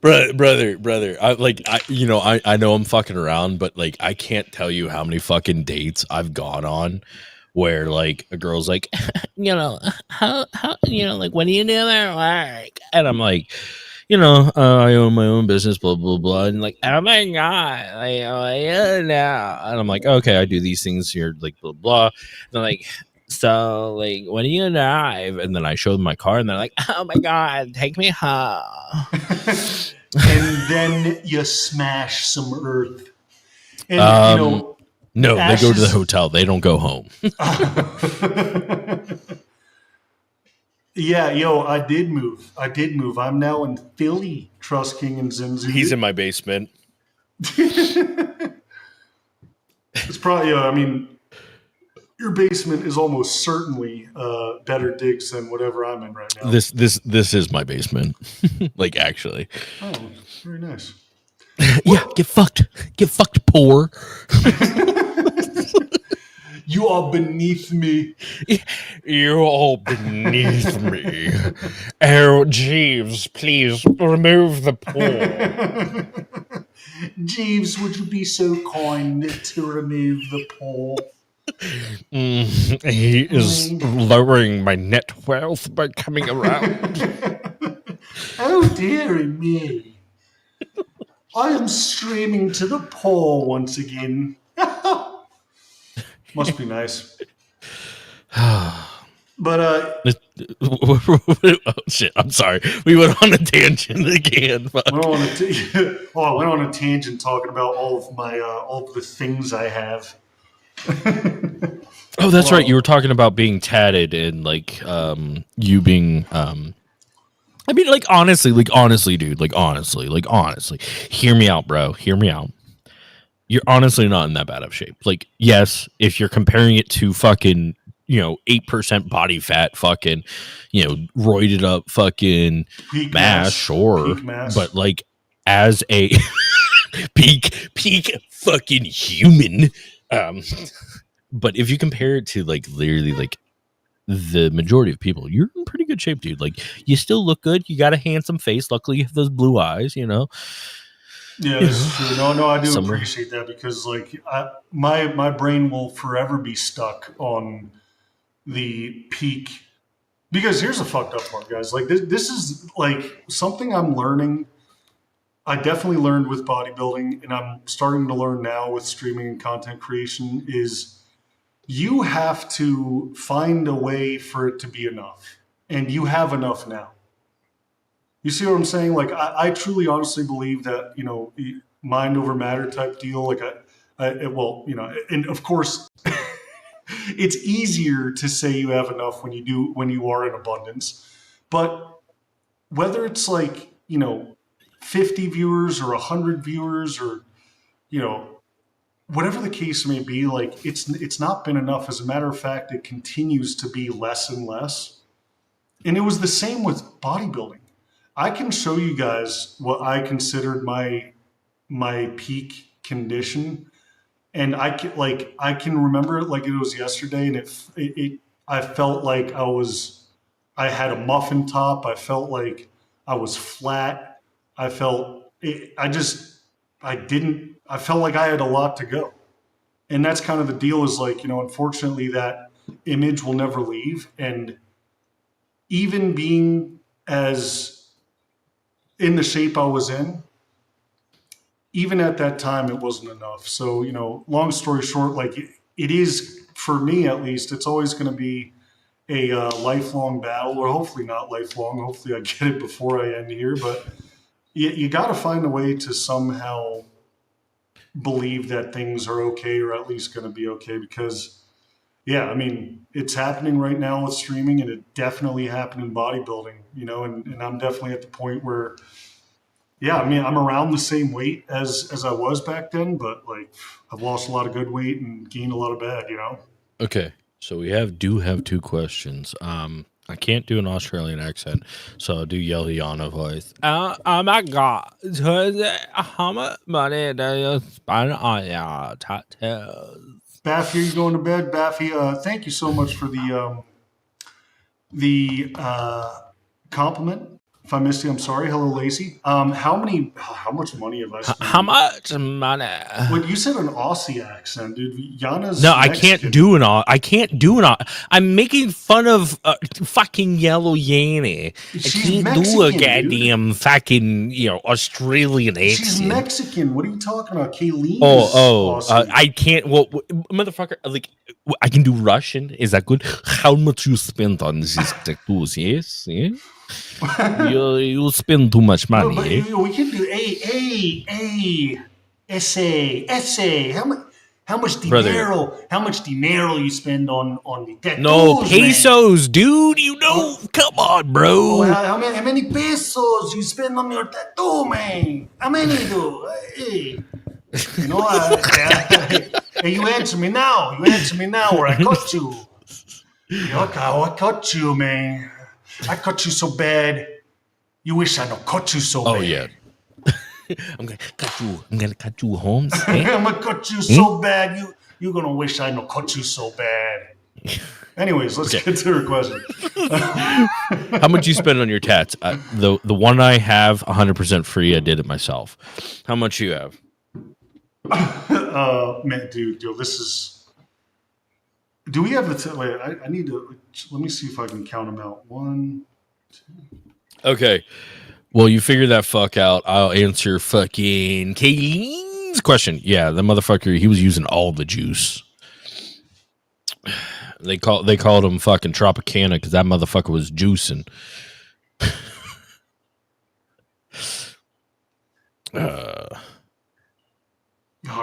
Brother. I know I'm fucking around, but like I can't tell you how many fucking dates I've gone on where like a girl's like, how like what do you do at work? And I'm like, I own my own business, blah blah blah, and like, oh my god, like, oh yeah, now, and I'm like, okay, I do these things here, like blah blah. And they're like, so like, when do you drive? And then I show them my car, and they're like, oh my god, take me home. And then you smash some earth. And no, they go to the hotel. They don't go home. Yeah, I did move. I'm now in Philly, Trust King and Zinzu. He's in my basement. It's probably, I mean, your basement is almost certainly better digs than whatever I'm in right now. This is my basement. Like, actually. Oh, very nice. Yeah, get fucked, poor. You are beneath me. You're all beneath me. Oh, Jeeves, please remove the paw. Jeeves, would you be so kind to remove the paw? He is lowering my net wealth by coming around. Oh, dearie me. I am streaming to the paw once again. Must be nice. But Oh shit! I'm sorry. We went on a tangent again. I went on a tangent talking about all of the things I have. Oh, that's right. You were talking about being tatted and like you being I mean, like honestly, dude, like honestly, hear me out, bro. Hear me out. You're honestly not in that bad of shape. Like, yes, if you're comparing it to fucking, 8% body fat, fucking, roided up fucking Peak mass, sure. Peak mass. But like as a peak fucking human, but if you compare it to like literally like the majority of people, you're in pretty good shape, dude. Like you still look good. You got a handsome face. Luckily, you have those blue eyes. Yeah, that's true. No, I do appreciate that because like my brain will forever be stuck on the peak. Because here's the fucked up part, guys. Like this is like something I'm learning. I definitely learned with bodybuilding, and I'm starting to learn now with streaming and content creation is. You have to find a way for it to be enough. And you have enough now. You see what I'm saying? Like, I truly honestly believe that, mind over matter type deal. Like, and of course, it's easier to say you have enough when you are in abundance. But whether it's like, 50 viewers or 100 viewers or, whatever the case may be, like it's not been enough. As a matter of fact, it continues to be less and less. And it was the same with bodybuilding. I can show you guys what I considered my peak condition, and I can remember it like it was yesterday. And I felt like I had a muffin top. I felt like I was flat. I felt like I had a lot to go. And that's kind of the deal is like, unfortunately that image will never leave. And even being as in the shape I was in, even at that time, it wasn't enough. So, long story short, like it is for me, at least, it's always going to be a lifelong battle, or hopefully not lifelong. Hopefully I get it before I end here, but you got to find a way to somehow believe that things are okay, or at least going to be okay, because I mean, it's happening right now with streaming, and it definitely happened in bodybuilding, and I'm definitely at the point where, I mean, I'm around the same weight as I was back then, but like I've lost a lot of good weight and gained a lot of bad, Okay. So we do have two questions. I can't do an Australian accent, so I'll do Yeliana voice. Oh my God. How much money do you spend on your tattoos? Baffy, are you going to bed? Baffy, thank you so much for the compliment. If I missed you, I'm sorry. Hello, Lacey. How much money have I spent? How much money? What you said an Aussie accent, dude. Yana's no, Mexican. I can't do an. I'm making fun of fucking Yellow Yanny. She's I can't Mexican, do a goddamn fucking Australian accent. She's Mexican. What are you talking about, Kayleen? I can't. Well, motherfucker, like I can do Russian. Is that good? How much you spend on these tattoos? Yes. You spend too much money. No, but we can do essay. How much dinero you spend on the tattoos? No pesos, man. Dude. Come on, bro. How many pesos you spend on your tattoo, man? How many, dude? Hey. Hey, you answer me now. Or I cut you. I cut you, man. I cut you so bad. You wish I don't cut you so bad. Oh, yeah. I'm gonna cut you, Holmes. I'm gonna cut you so bad. you're gonna wish I no cut you so bad. Anyways, let's get to her question. How much you spend on your tats? The one I have 100% free. I did it myself. How much you have? Man, dude, this is. Do we have the? Wait, I need to. Let me see if I can count them out. 1, 2. Okay. Well, you figure that fuck out. I'll answer fucking Kayleen's question. Yeah, the motherfucker. He was using all the juice. They called him fucking Tropicana because that motherfucker was juicing. I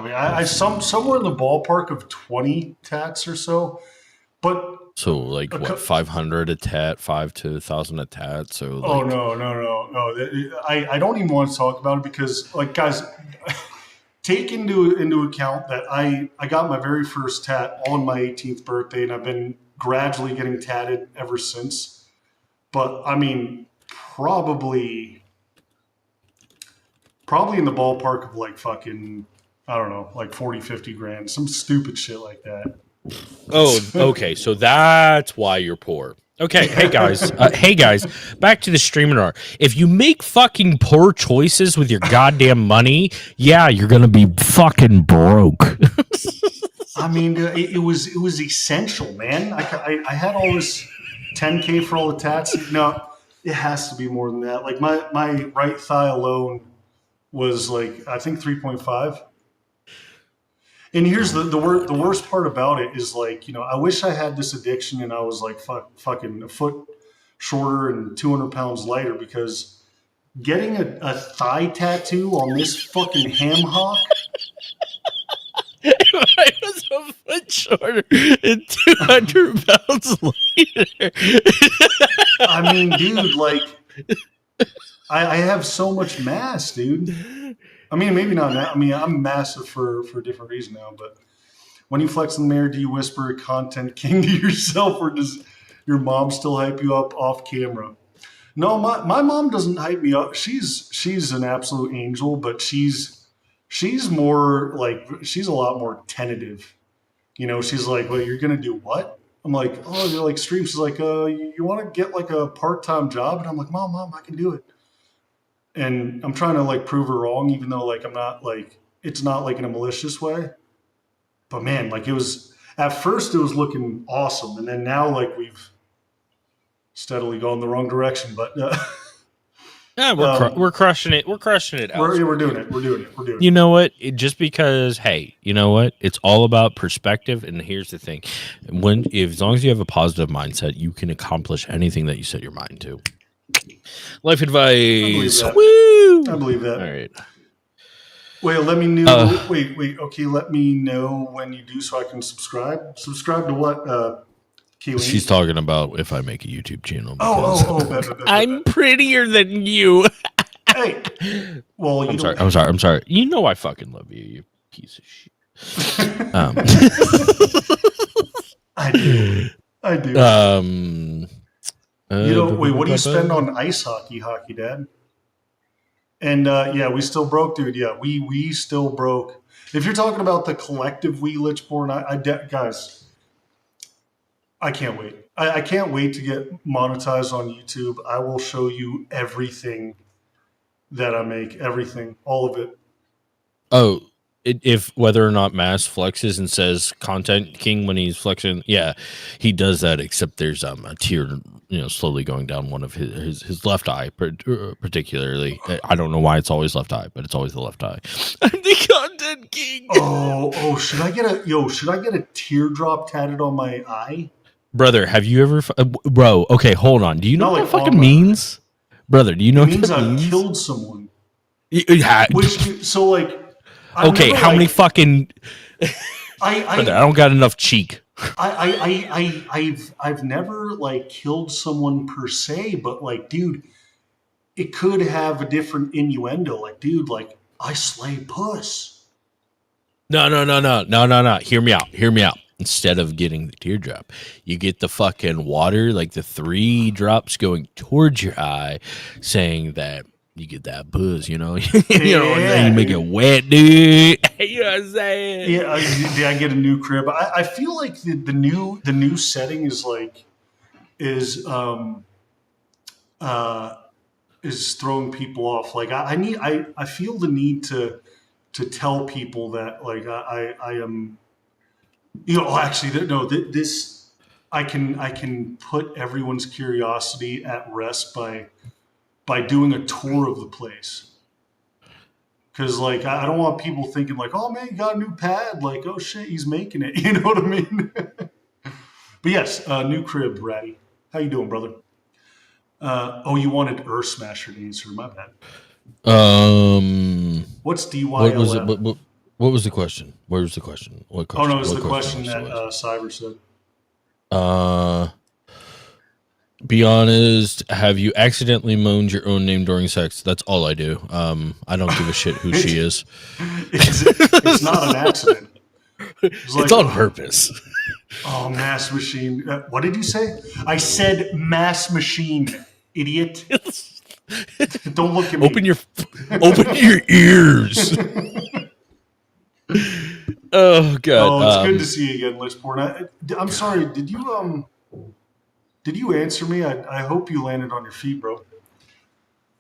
mean, I somewhere in the ballpark of 20 tats or so, but so like what 500 a tat, 5 to 1,000 a tat. So like, oh no! I don't even want to talk about it because, like, guys, take into account that I got my very first tat on my 18th birthday, and I've been gradually getting tatted ever since. But I mean, probably in the ballpark of like fucking, I don't know, like 40, 50 grand, some stupid shit like that. Oh, okay. So that's why you're poor. Okay, hey guys, back to the Streaminar. If you make fucking poor choices with your goddamn money, yeah, you're gonna be fucking broke. I mean, it was essential, man. I had all this 10K for all the tats. No, it has to be more than that. Like my right thigh alone was like, I think 3.5. And here's the worst part about it is, like, you know, I wish I had this addiction and I was like fucking a foot shorter and 200 pounds lighter, because getting a thigh tattoo on this fucking ham hock. If I was a foot shorter and 200 pounds lighter. I mean, dude, like, I have so much mass, dude. I mean, maybe not now. I mean, I'm massive for a different reason now. But when you flex in the mirror, do you whisper content king to yourself, or does your mom still hype you up off camera? No, my mom doesn't hype me up. She's an absolute angel, but she's more like, she's a lot more tentative. You know, she's like, well, you're gonna do what? I'm like, oh, you're like stream. She's like, you want to get like a part-time job? And I'm like, mom, I can do it. And I'm trying to like prove her wrong, even though like I'm not, like, it's not like in a malicious way. But man, like, it was, at first it was looking awesome, and then now like we've steadily gone the wrong direction. But yeah, we're crushing it. We're crushing it. We're doing it. We're doing it. You know what? Just because, hey, you know what? It's all about perspective. And here's the thing: as long as you have a positive mindset, you can accomplish anything that you set your mind to. Life advice. I believe that. All right. Wait, let me know. Wait. Okay, let me know when you do, so I can subscribe. Subscribe to what? Keelan? She's talking about if I make a YouTube channel. Bet. I'm prettier than you. Hey. Well, I'm sorry. You know I fucking love you, you piece of shit. I do. Wait, what do you spend on ice hockey, Dad? And yeah, we still broke, dude. Yeah, we still broke. If you're talking about the collective We Lich porn, guys, I can't wait. I can't wait to get monetized on YouTube. I will show you everything that I make, everything, all of it. Oh, if whether or not Mass flexes and says content king when he's flexing, yeah, he does that. Except there's a tear, slowly going down one of his left eye, particularly. I don't know why it's always left eye, but it's always the left eye. I'm the content king. Oh, should I get a teardrop tatted on my eye? Brother, have you ever, bro? Okay, hold on. Do you know what that fucking means, brother? Do you know? It means I've killed someone. Okay, how many fucking? I don't got enough cheek. I've never like killed someone per se, but like, dude, it could have a different innuendo. Like, dude, like, I slay puss. No. Hear me out. Instead of getting the teardrop, you get the fucking water, like the 3 drops going towards your eye, saying that You get that buzz, you know. You know, you make it wet, dude. You know what I'm saying? Yeah, I get a new crib. I feel like the new setting is throwing people off. Like I feel the need to tell people that like I am, you know. Actually, no, this I can put everyone's curiosity at rest by doing a tour of the place. Because like I don't want people thinking like, oh man, you got a new pad. Like, oh shit, he's making it. You know what I mean? But yes, new crib, Ratty. How you doing, brother? Oh, you wanted Earth Smasher to answer. My bad. What's DYLF? What was it? What was the question? Where was the question? What question? Oh no, it's the question that Cyber said. Be honest. Have you accidentally moaned your own name during sex? That's all I do. I don't give a shit who she is. It's not an accident. It's on purpose. Oh, mass machine. What did you say? I said mass machine, idiot. Don't look at me. Open your ears. Oh God. Oh, it's good to see you again, Lishporn. I'm sorry. Did you answer me? I hope you landed on your feet, bro.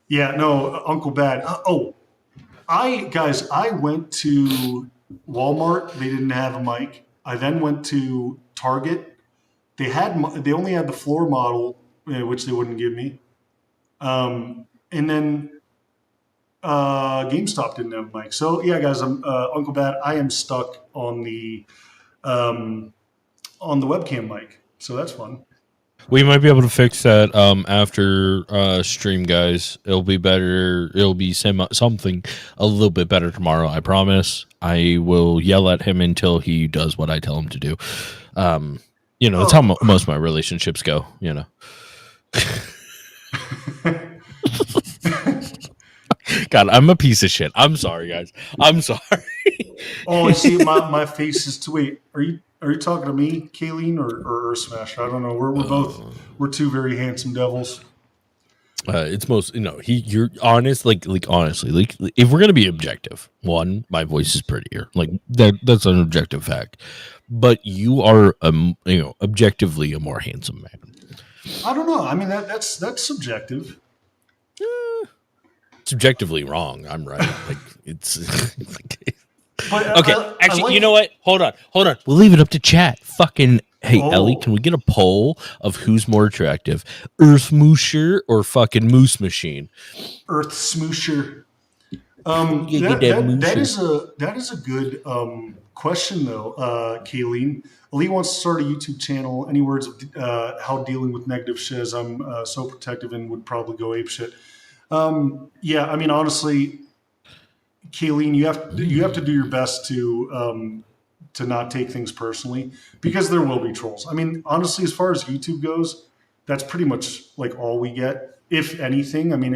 Yeah, no, Uncle Bad. I went to Walmart. They didn't have a mic. I then went to Target. They only had the floor model, which they wouldn't give me. And then GameStop didn't have a mic. So yeah, guys, I'm Uncle Bad. I am stuck on the webcam mic. So that's fun. We might be able to fix that after stream, guys. It'll be better. It'll be something a little bit better tomorrow. I promise. I will yell at him until he does what I tell him to do. You know, that's how most of my relationships go. You know. God, I'm a piece of shit. I'm sorry, guys. I'm sorry. Oh, I see. My face is too. Wait, are you talking to me, Kayleen, or Smash? I don't know. We're two very handsome devils. It's most, you know, you're honest, like honestly, like if we're gonna be objective, one, my voice is prettier, like that's an objective fact, but you are you know, objectively a more handsome man. I don't know. I mean that's subjective. Subjectively wrong. I'm right. Like it's like, but, okay. Actually, you know what? Hold on. We'll leave it up to chat. Fucking hey, Ellie, can we get a poll of who's more attractive, Earth Smoosher or fucking Moose Machine? Earth Smoosher. That is a good question though, Kayleen. Ali wants to start a YouTube channel. Any words of how dealing with negative shiz? I'm so protective and would probably go apeshit. Yeah, I mean honestly, Kayleen, you have to do your best to not take things personally, because there will be trolls. I mean, honestly, as far as YouTube goes, that's pretty much like all we get, if anything. I mean,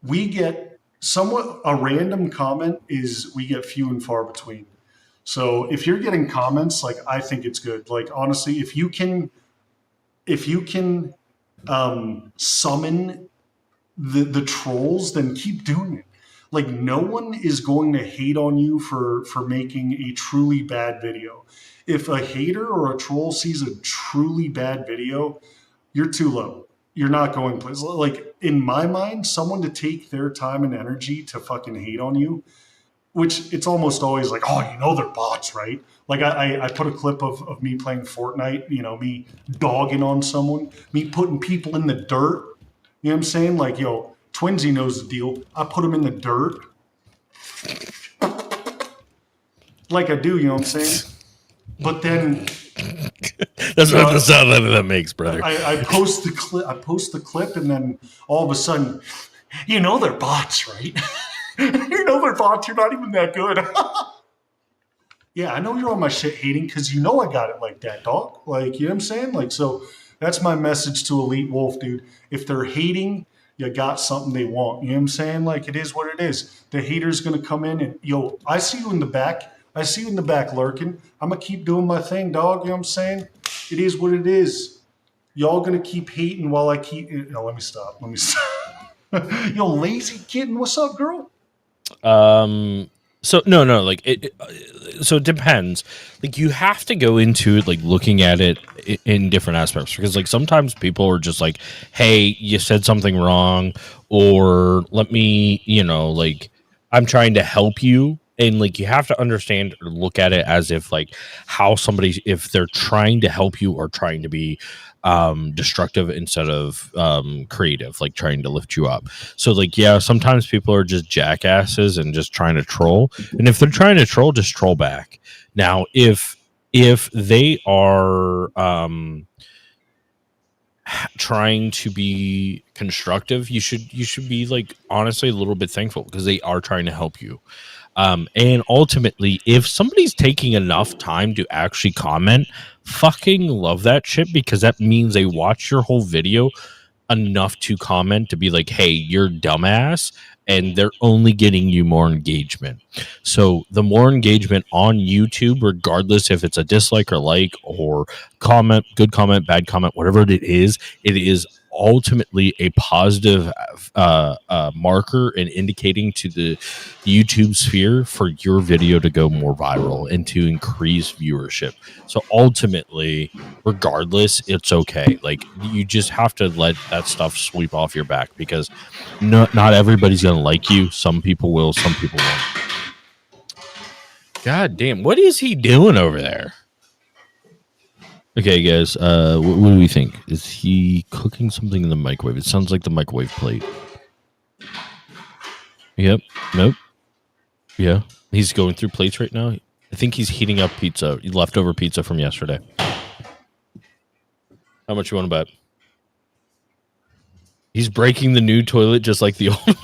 we get somewhat a random comment we get few and far between. So if you're getting comments, like I think it's good. Like honestly, if you can summon the trolls, then keep doing it. Like no one is going to hate on you for making a truly bad video. If a hater or a troll sees a truly bad video, you're too low. You're not going places. Like in my mind, someone to take their time and energy to fucking hate on you, which it's almost always like, oh, you know they're bots, right? Like I put a clip of me playing Fortnite, you know, me dogging on someone, me putting people in the dirt. You know what I'm saying? Like, yo, Twinsy knows the deal. I put him in the dirt. Like I do, you know what I'm saying? But then that's not the sound that makes, brother. I post the clip, and then all of a sudden, you know they're bots, right? You know they're bots. You're not even that good. Yeah, I know you're on my shit hating because you know I got it like that, dog. Like, you know what I'm saying? Like, so that's my message to Elite Wolf, dude. If they're hating, you got something they want. You know what I'm saying? Like, it is what it is. The hater's going to come in and, yo, I see you in the back. I see you in the back lurking. I'm going to keep doing my thing, dog. You know what I'm saying? It is what it is. Y'all going to keep hating while I keep... No, let me stop. Yo, lazy kitten, what's up, girl? So no, like so it depends. Like you have to go into it like looking at it in different aspects, because like sometimes people are just like, hey, you said something wrong, or let me, like I'm trying to help you. And like you have to understand or look at it as if like how somebody, if they're trying to help you or trying to be destructive instead of creative, like trying to lift you up. So like, yeah, sometimes people are just jackasses and just trying to troll. And if they're trying to troll, just troll back. Now, if they are trying to be constructive, you should be like honestly a little bit thankful, because they are trying to help you. And ultimately, if somebody's taking enough time to actually comment, fucking love that shit, because that means they watch your whole video enough to comment to be like, hey, you're dumbass, and they're only getting you more engagement. So the more engagement on YouTube, regardless if it's a dislike or like or comment, good comment, bad comment, whatever it is ultimately a positive marker and indicating to the YouTube sphere for your video to go more viral and to increase viewership. So ultimately, regardless, it's okay. Like you just have to let that stuff sweep off your back, because not everybody's gonna like you. Some people will, some people won't. God damn, what is he doing over there? Okay, guys, what do we think? Is he cooking something in the microwave? It sounds like the microwave plate. Yep. Nope. Yeah. He's going through plates right now. I think he's heating up pizza, leftover pizza from yesterday. How much you want to bet? He's breaking the new toilet just like the old.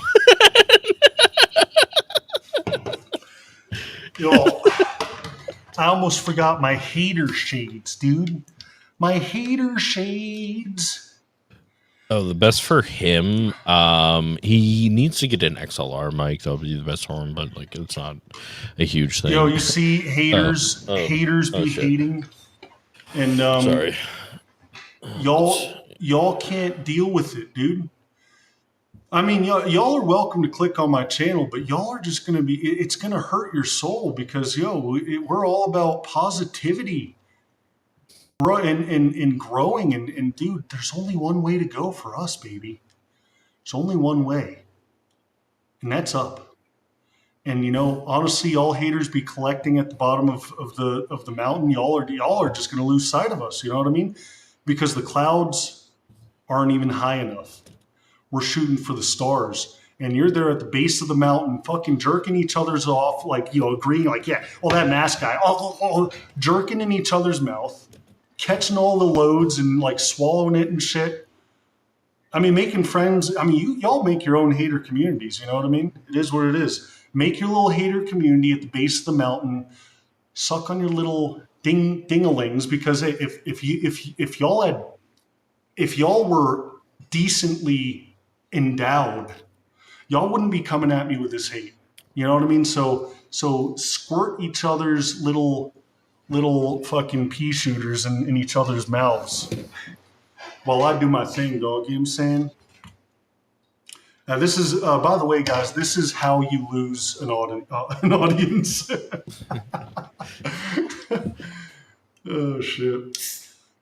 Yo, I almost forgot my hater shades, dude. My hater shades. Oh, the best for him. He needs to get an XLR mic. That would be the best for him, but like it's not a huge thing. Yo, you see haters be shit. hating, and Sorry, y'all can't deal with it, dude. I mean, y'all are welcome to click on my channel, but y'all are just gonna be. It's gonna hurt your soul, because we're all about positivity, and growing, and dude, there's only one way to go for us, baby. There's only one way, and that's up. And honestly, y'all haters be collecting at the bottom of the mountain. Y'all are just gonna lose sight of us. You know what I mean? Because the clouds aren't even high enough. We're shooting for the stars, and you're there at the base of the mountain, fucking jerking each other's off, like agreeing, like, yeah, that mask guy, jerking in each other's mouth, catching all the loads and like swallowing it and shit. I mean, making friends. I mean, y'all make your own hater communities. You know what I mean? It is what it is. Make your little hater community at the base of the mountain. Suck on your little dingalings, because if y'all were decently endowed, y'all wouldn't be coming at me with this hate. You know what I mean? So squirt each other's little fucking pea shooters in each other's mouths while I do my thing, dog. You know what I'm saying? Now this is, by the way, guys, this is how you lose an audience. Oh shit.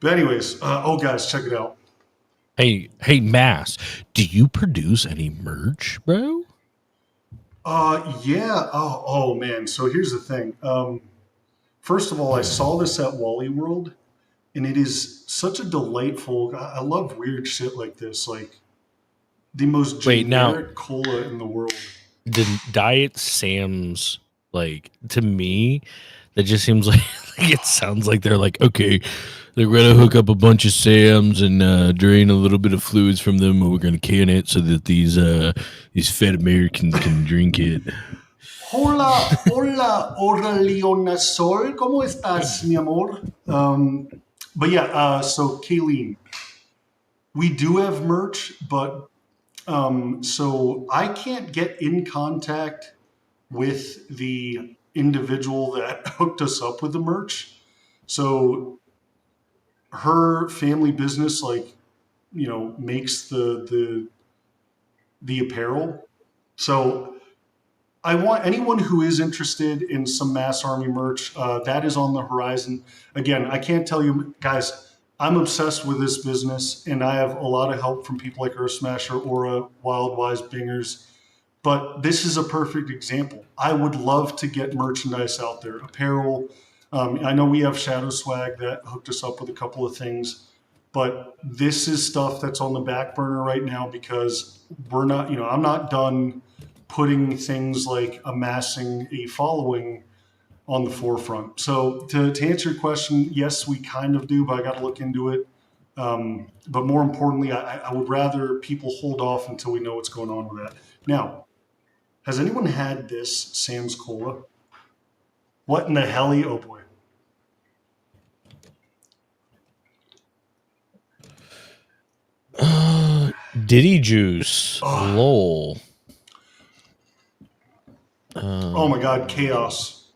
But anyways, guys, check it out. Hey, Mass, do you produce any merch, bro? Yeah. Oh man. So here's the thing. First of all, I saw this at Wally World, and it is such a delightful. I love weird shit like this, like the most generic cola in the world. The Diet Sam's, like, to me, that just seems like it sounds like they're like, okay, they're gonna hook up a bunch of Sam's and drain a little bit of fluids from them, and we're gonna can it so that these fat Americans can drink it. Hola, Leona Sol, ¿cómo estás, mi amor? But yeah, so Kayleen, we do have merch, but so I can't get in contact with the individual that hooked us up with the merch. So her family business, like, makes the the apparel. So I want anyone who is interested in some Mass Army merch, that is on the horizon. Again, I can't tell you, guys, I'm obsessed with this business, and I have a lot of help from people like Earth Smasher, Aura, Wild Wise Bingers. But this is a perfect example. I would love to get merchandise out there, apparel. I know we have Shadow Swag that hooked us up with a couple of things, but this is stuff that's on the back burner right now because we're not, I'm not done putting things like amassing a following on the forefront. So to answer your question, yes, we kind of do, but I got to look into it. But more importantly, I would rather people hold off until we know what's going on with that. Now, has anyone had this Sam's Cola? What in the hell? Oh boy. Diddy Juice. Oh. Lol. Oh my God, chaos.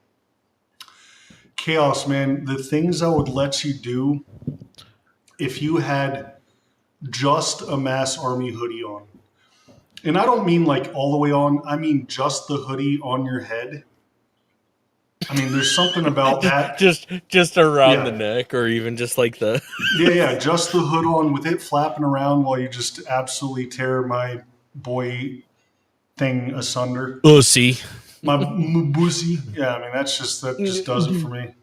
Chaos, man. The things I would let you do if you had just a Mass Army hoodie on. And I don't mean like all the way on. I mean just the hoodie on your head. I mean, there's something about that. just around the neck, or even just like the yeah, just the hood on with it flapping around while you just absolutely tear my boy thing asunder. pussy. My bussy. Yeah, I mean that just does it for me.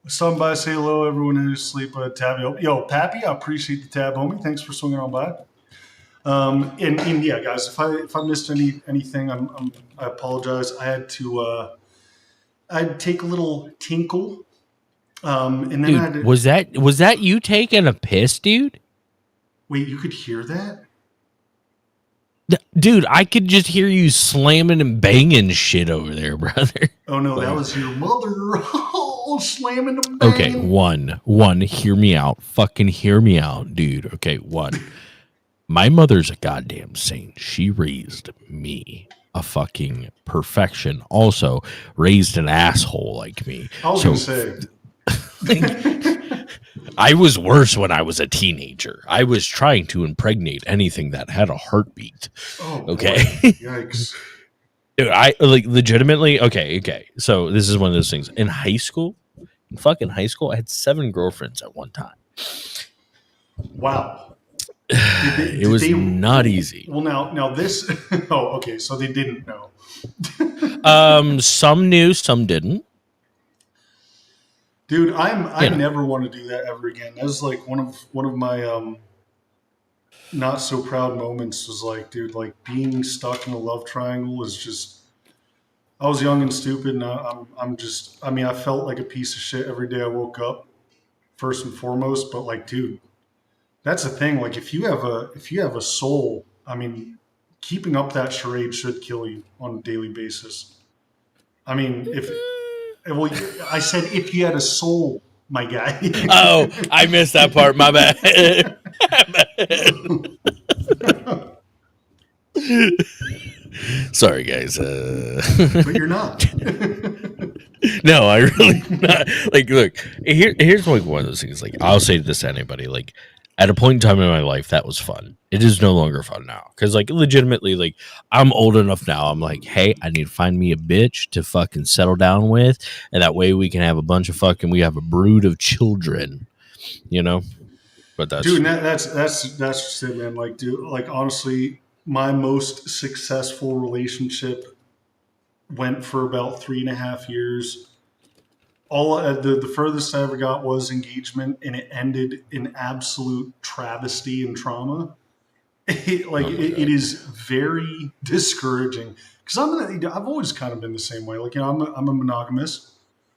Somebody say hello, everyone who's asleep. Tab, yo, Pappy, I appreciate the tab, homie. Thanks for swinging on by. And yeah, guys, if I missed anything, I apologize. I had to I'd take a little tinkle, and then Dude, I had to, was that you taking a piss, dude? wait. You could hear that? Dude, I could just hear you slamming and banging shit over there, brother. Oh no, that was your mother. Oh, slamming the bang. Okay, one, hear me out. Fucking hear me out, dude. Okay, one. My mother's a goddamn saint. She raised me a fucking perfection. Also, raised an asshole like me. I was gonna say. I was worse when I was a teenager. I was trying to impregnate anything that had a heartbeat. Oh, okay. Yikes. Dude, I like legitimately. Okay. So this is one of those things. In high school, I had 7 girlfriends at one time. Wow. It was not easy. Well, now this. Oh, okay. So they didn't know. Some knew, some didn't. Dude, I never want to do that ever again. That was like one of my not so proud moments. Was like, dude, like being stuck in a love triangle is just. I was young and stupid, and I'm just. I mean, I felt like a piece of shit every day I woke up. First and foremost, but like, dude, that's the thing. Like, if you have a soul, I mean, keeping up that charade should kill you on a daily basis. I mean, well, I said if you had a soul, my guy. Oh, I missed that part. My bad. Sorry, guys. But you're not. No, I really not. Like, look, here's like one of those things. Like, I'll say this to anybody. Like, at a point in time in my life, that was fun. It is no longer fun now. Because, like, legitimately, like, I'm old enough now. I'm like, hey, I need to find me a bitch to fucking settle down with. And that way we can have a bunch of we have a brood of children, you know? But that's... Dude, that's just it, man. Like, dude, like, honestly, my most successful relationship went for about 3.5 years. All the furthest I ever got was engagement, and it ended in absolute travesty and trauma. It is very discouraging because I've always kind of been the same way. Like, I'm a monogamist.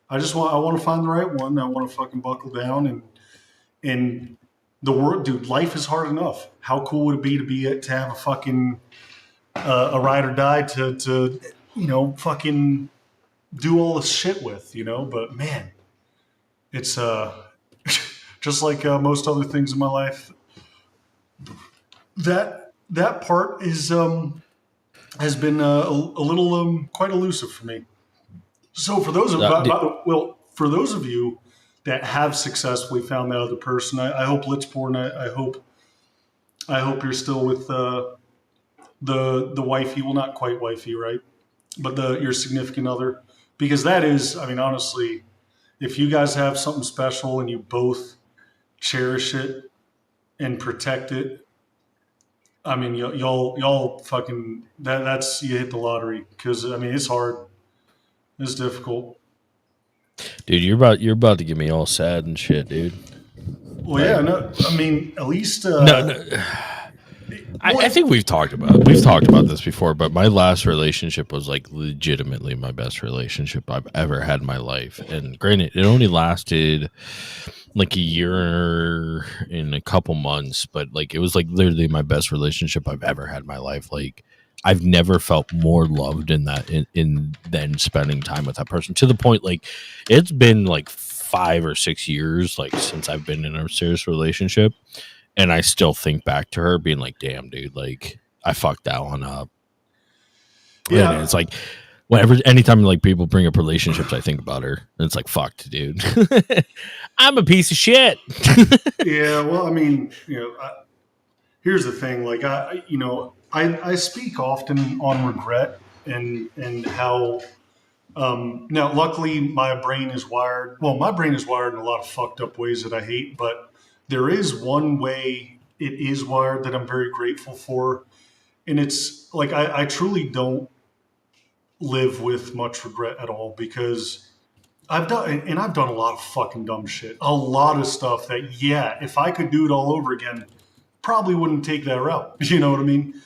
I want to find the right one. I want to fucking buckle down and the world, dude. Life is hard enough. How cool would it be to have a fucking a ride or die to fucking do all this shit with, but man, it's just like most other things in my life. That part is has been a little quite elusive for me. So for those of you that have successfully found that other person, I hope Litzborn, I hope you're still with the wifey, well, not quite wifey, right? But your significant other, because that is, I mean, honestly, if you guys have something special and you both cherish it and protect it, I mean, y'all fucking that's you hit the lottery, because I mean it's hard, it's difficult. Dude, you're about to get me all sad and shit, dude. Well, yeah, no, I mean, at least No. I think we've talked about this before, but my last relationship was like legitimately my best relationship I've ever had in my life. And granted, it only lasted like a year and a couple months, but like it was like literally my best relationship I've ever had in my life. Like I've never felt more loved in that in than spending time with that person, to the point like it's been like 5 or 6 years like since I've been in a serious relationship. And I still think back to her being like, damn, dude, like I fucked that one up. Yeah. And it's like anytime like people bring up relationships, I think about her. And it's like, fucked, dude. I'm a piece of shit. Yeah, well, I mean, here's the thing. Like I speak often on regret and how now luckily my brain is wired. Well, my brain is wired in a lot of fucked up ways that I hate, but there is one way it is wired that I'm very grateful for. And it's like, I truly don't live with much regret at all, because I've done a lot of fucking dumb shit. A lot of stuff that, yeah, if I could do it all over again, probably wouldn't take that route. You know what I mean?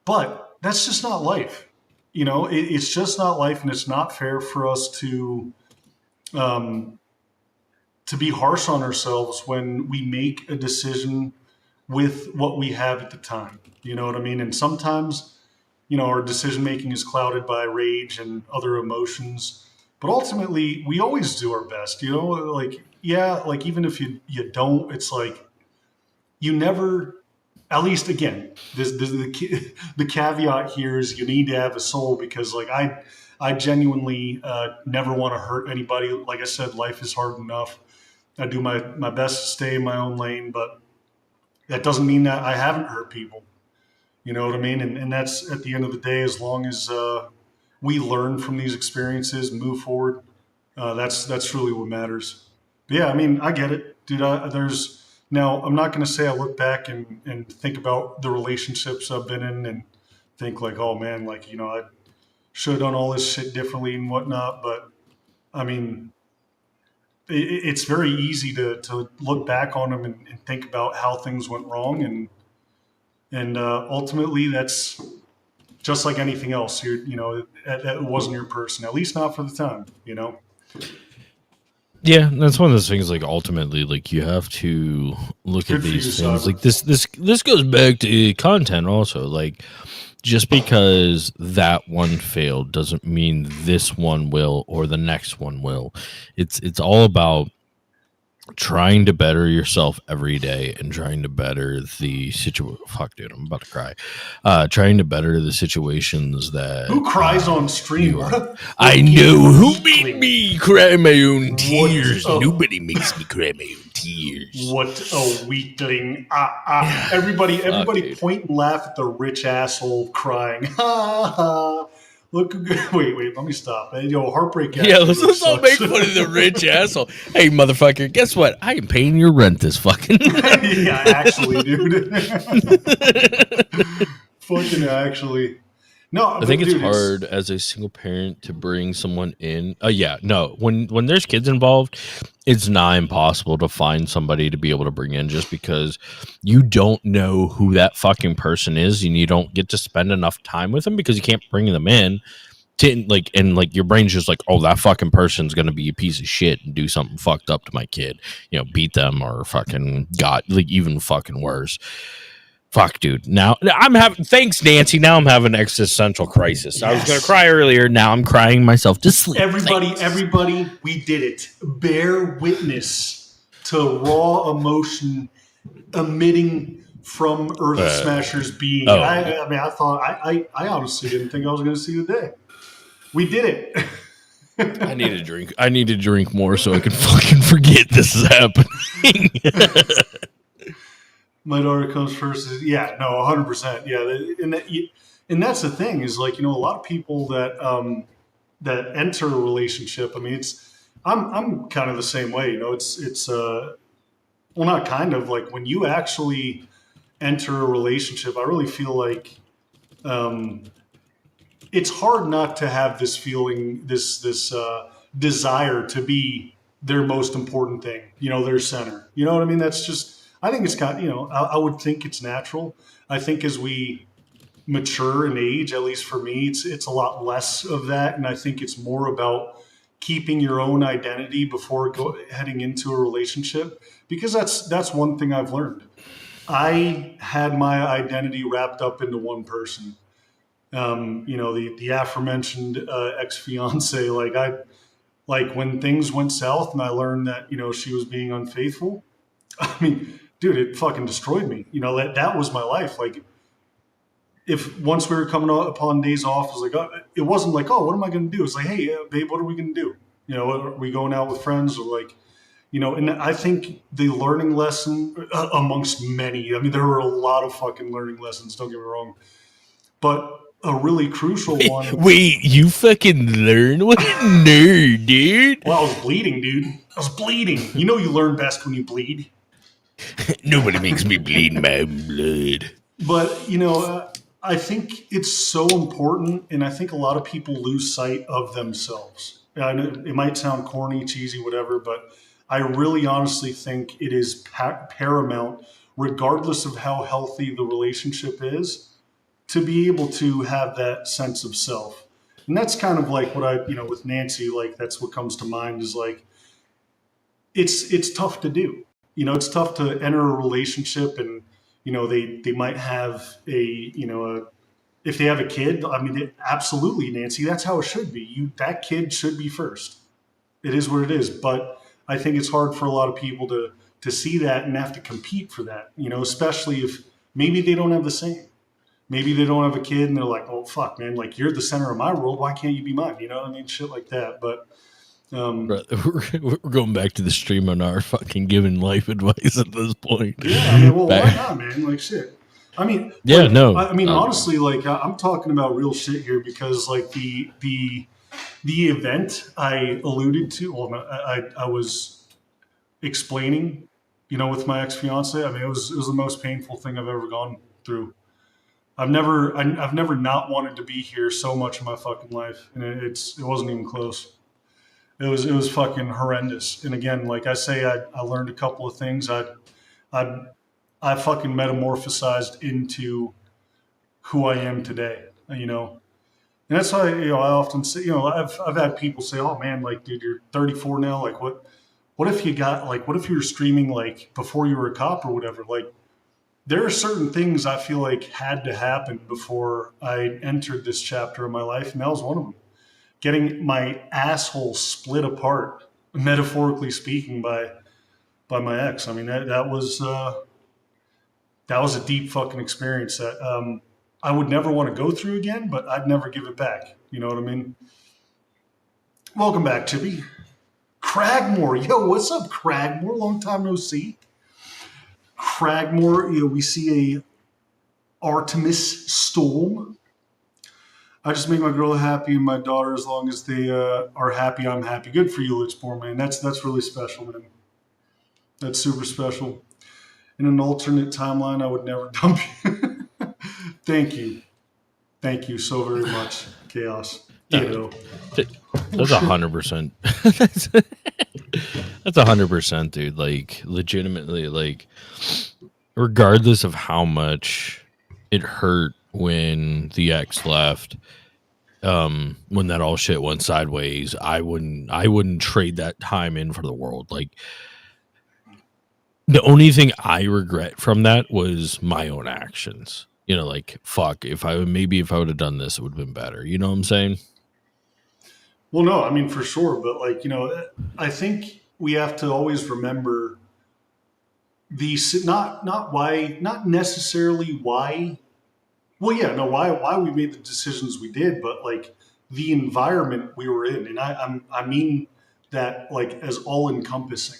But that's just not life. It's just not life, and it's not fair for us to be harsh on ourselves when we make a decision with what we have at the time. You know what I mean? And sometimes, our decision making is clouded by rage and other emotions. But ultimately, we always do our best. Like, yeah, like even if you don't, it's like you never. At least, again, the caveat here is you need to have a soul, because like I genuinely never want to hurt anybody. Like I said, life is hard enough. I do my best to stay in my own lane, but that doesn't mean that I haven't hurt people. You know what I mean? And that's, at the end of the day, as long as we learn from these experiences and move forward, that's really what matters. But yeah, I mean, I get it, dude. Now, I'm not going to say I look back and think about the relationships I've been in and think like, oh man, like, I should have done all this shit differently and whatnot. But I mean, it's very easy to look back on them and think about how things went wrong. And ultimately, that's just like anything else. That wasn't your person, at least not for the time, Yeah, that's one of those things. Like ultimately, like you have to look at these things. Like this goes back to content also. Like just because that one failed doesn't mean this one will or the next one will. It's all about trying to better yourself every day and trying to better the situation. Fuck, dude, I'm about to cry. Trying to better the situations that. Who cries on stream? I know who made me cry my own tears. Nobody makes me cry my own tears. What a weakling! Everybody, point and laugh at the rich asshole crying. Look, wait, let me stop. Heartbreak. Yeah, let's all make fun of the rich asshole. Hey, motherfucker, guess what? I am paying your rent this fucking. Yeah, actually, dude. Fucking actually. No, I think it's hard as a single parent to bring someone in. When there's kids involved, it's nigh impossible to find somebody to be able to bring in, just because you don't know who that fucking person is, and you don't get to spend enough time with them because you can't bring them in. Your brain's just like, oh, that fucking person's gonna be a piece of shit and do something fucked up to my kid, beat them or fucking even fucking worse. Fuck, dude. Now thanks, Nancy. Now I'm having an existential crisis. Yes. I was going to cry earlier. Now I'm crying myself to sleep. Everybody, we did it. Bear witness to raw emotion emitting from Earth Smasher's being. I honestly didn't think I was going to see the day. We did it. I need a drink. I need to drink more so I can fucking forget this is happening. My daughter comes first. 100%. Yeah, and And that's the thing is like, a lot of people that, that enter a relationship. I mean, I'm kind of the same way, well, not kind of like when you actually enter a relationship, I really feel like, it's hard not to have this feeling, this desire to be their most important thing, their center. You know what I mean? That's just, I think it's kind of, I would think it's natural. I think as we mature in age, at least for me, it's a lot less of that, and I think it's more about keeping your own identity before heading into a relationship, because that's one thing I've learned. I had my identity wrapped up into one person. The aforementioned ex fiance. Like when things went south and I learned that she was being unfaithful. I mean, dude, it fucking destroyed me. That was my life. Like, if once we were coming upon days off, it was like, it wasn't like, oh, what am I going to do? It's like, hey, babe, what are we going to do? Are we going out with friends or like, and I think the learning lesson amongst many, I mean, there were a lot of fucking learning lessons, don't get me wrong, but a really crucial one. Wait, you fucking learn? What a nerd, dude. Well, I was bleeding, dude. I was bleeding. You learn best when you bleed. Nobody makes me bleed my own blood. But, I think it's so important, and I think a lot of people lose sight of themselves. I know it might sound corny, cheesy, whatever, but I really honestly think it is paramount, regardless of how healthy the relationship is, to be able to have that sense of self. And that's kind of like what I, with Nancy, like that's what comes to mind is like, it's tough to do. It's tough to enter a relationship and, they might have if they have a kid, I mean, absolutely, Nancy, that's how it should be. That kid should be first. It is what it is. But I think it's hard for a lot of people to see that and have to compete for that, especially if maybe they don't have the same. Maybe they don't have a kid and they're like, oh, fuck, man, like you're the center of my world. Why can't you be mine? You know what I mean? Shit like that. But we're going back to the Streaminar fucking giving life advice at this point. Yeah, I mean, well, why not, man? Like, shit. I mean, yeah, like, no. I mean, honestly, like, I'm talking about real shit here because, like, the event I alluded to, well, I was explaining, with my ex fiance. I mean, it was the most painful thing I've ever gone through. I've never not wanted to be here so much in my fucking life, and it wasn't even close. It was fucking horrendous. And again, like I say, I learned a couple of things. I fucking metamorphosized into who I am today. And that's why I often say, I've had people say, "Oh man, like dude, you're 34 now. Like what if you were streaming like before you were a cop or whatever?" Like there are certain things I feel like had to happen before I entered this chapter of my life, and that was one of them. Getting my asshole split apart, metaphorically speaking, by my ex. I mean, that was a deep fucking experience that I would never want to go through again, but I'd never give it back. You know what I mean? Welcome back, Chippy. Cragmore. Yo, what's up, Cragmore? Long time no see. Cragmore, we see a Artemis Storm. I just make my girl happy and my daughter, as long as they are happy, I'm happy. Good for you, Lichborn, man. That's really special, man. That's super special. In an alternate timeline, I would never dump you. Thank you. Thank you so very much, Chaos. That's 100%. That's 100%, dude. Like, legitimately, like, regardless of how much it hurt when the ex left, when that all shit went sideways, I wouldn't trade that time in for the world. Like, the only thing I regret from that was my own actions. Like, fuck, if I would have done this, it would have been better. You know what I'm saying? Well, no, I mean, for sure. But like, I think we have to always remember not necessarily why. Well, yeah, no, why we made the decisions we did, but like the environment we were in, and I mean that like as all encompassing.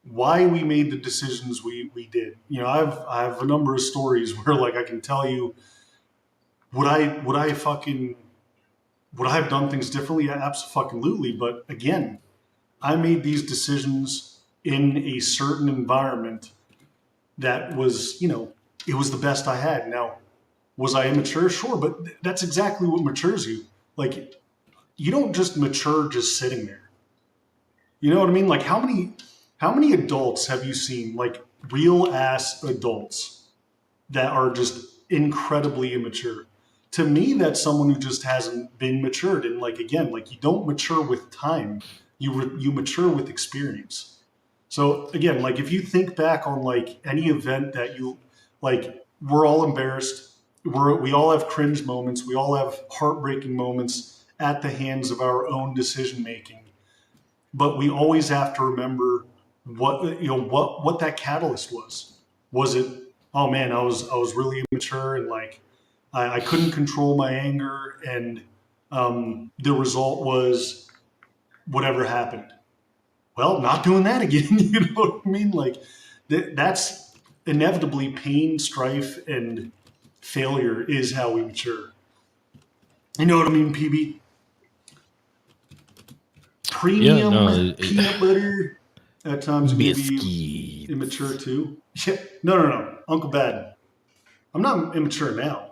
Why we made the decisions we did. I have a number of stories where like I can tell you would I have done things differently? Yeah, absolutely. But again, I made these decisions in a certain environment that was, it was the best I had. Now, was I immature? Sure, but that's exactly what matures you. Like, you don't just mature just sitting there. You know what I mean? Like, how many adults have you seen, like real ass adults that are just incredibly immature? To me, that's someone who just hasn't been matured. And like, again, like, you don't mature with time. You mature with experience. So again, like, if you think back on like any event that you like, we're all embarrassed. We all have cringe moments. We all have heartbreaking moments at the hands of our own decision making. But we always have to remember what that catalyst was. Was it, oh man, I was really immature and like I couldn't control my anger, and the result was whatever happened. Well, not doing that again. You know what I mean? Like that's inevitably pain, strife, and failure is how we mature. You know what I mean, PB? Premium peanut butter at times can be immature too. Yeah. No. Uncle Bad. I'm not immature now.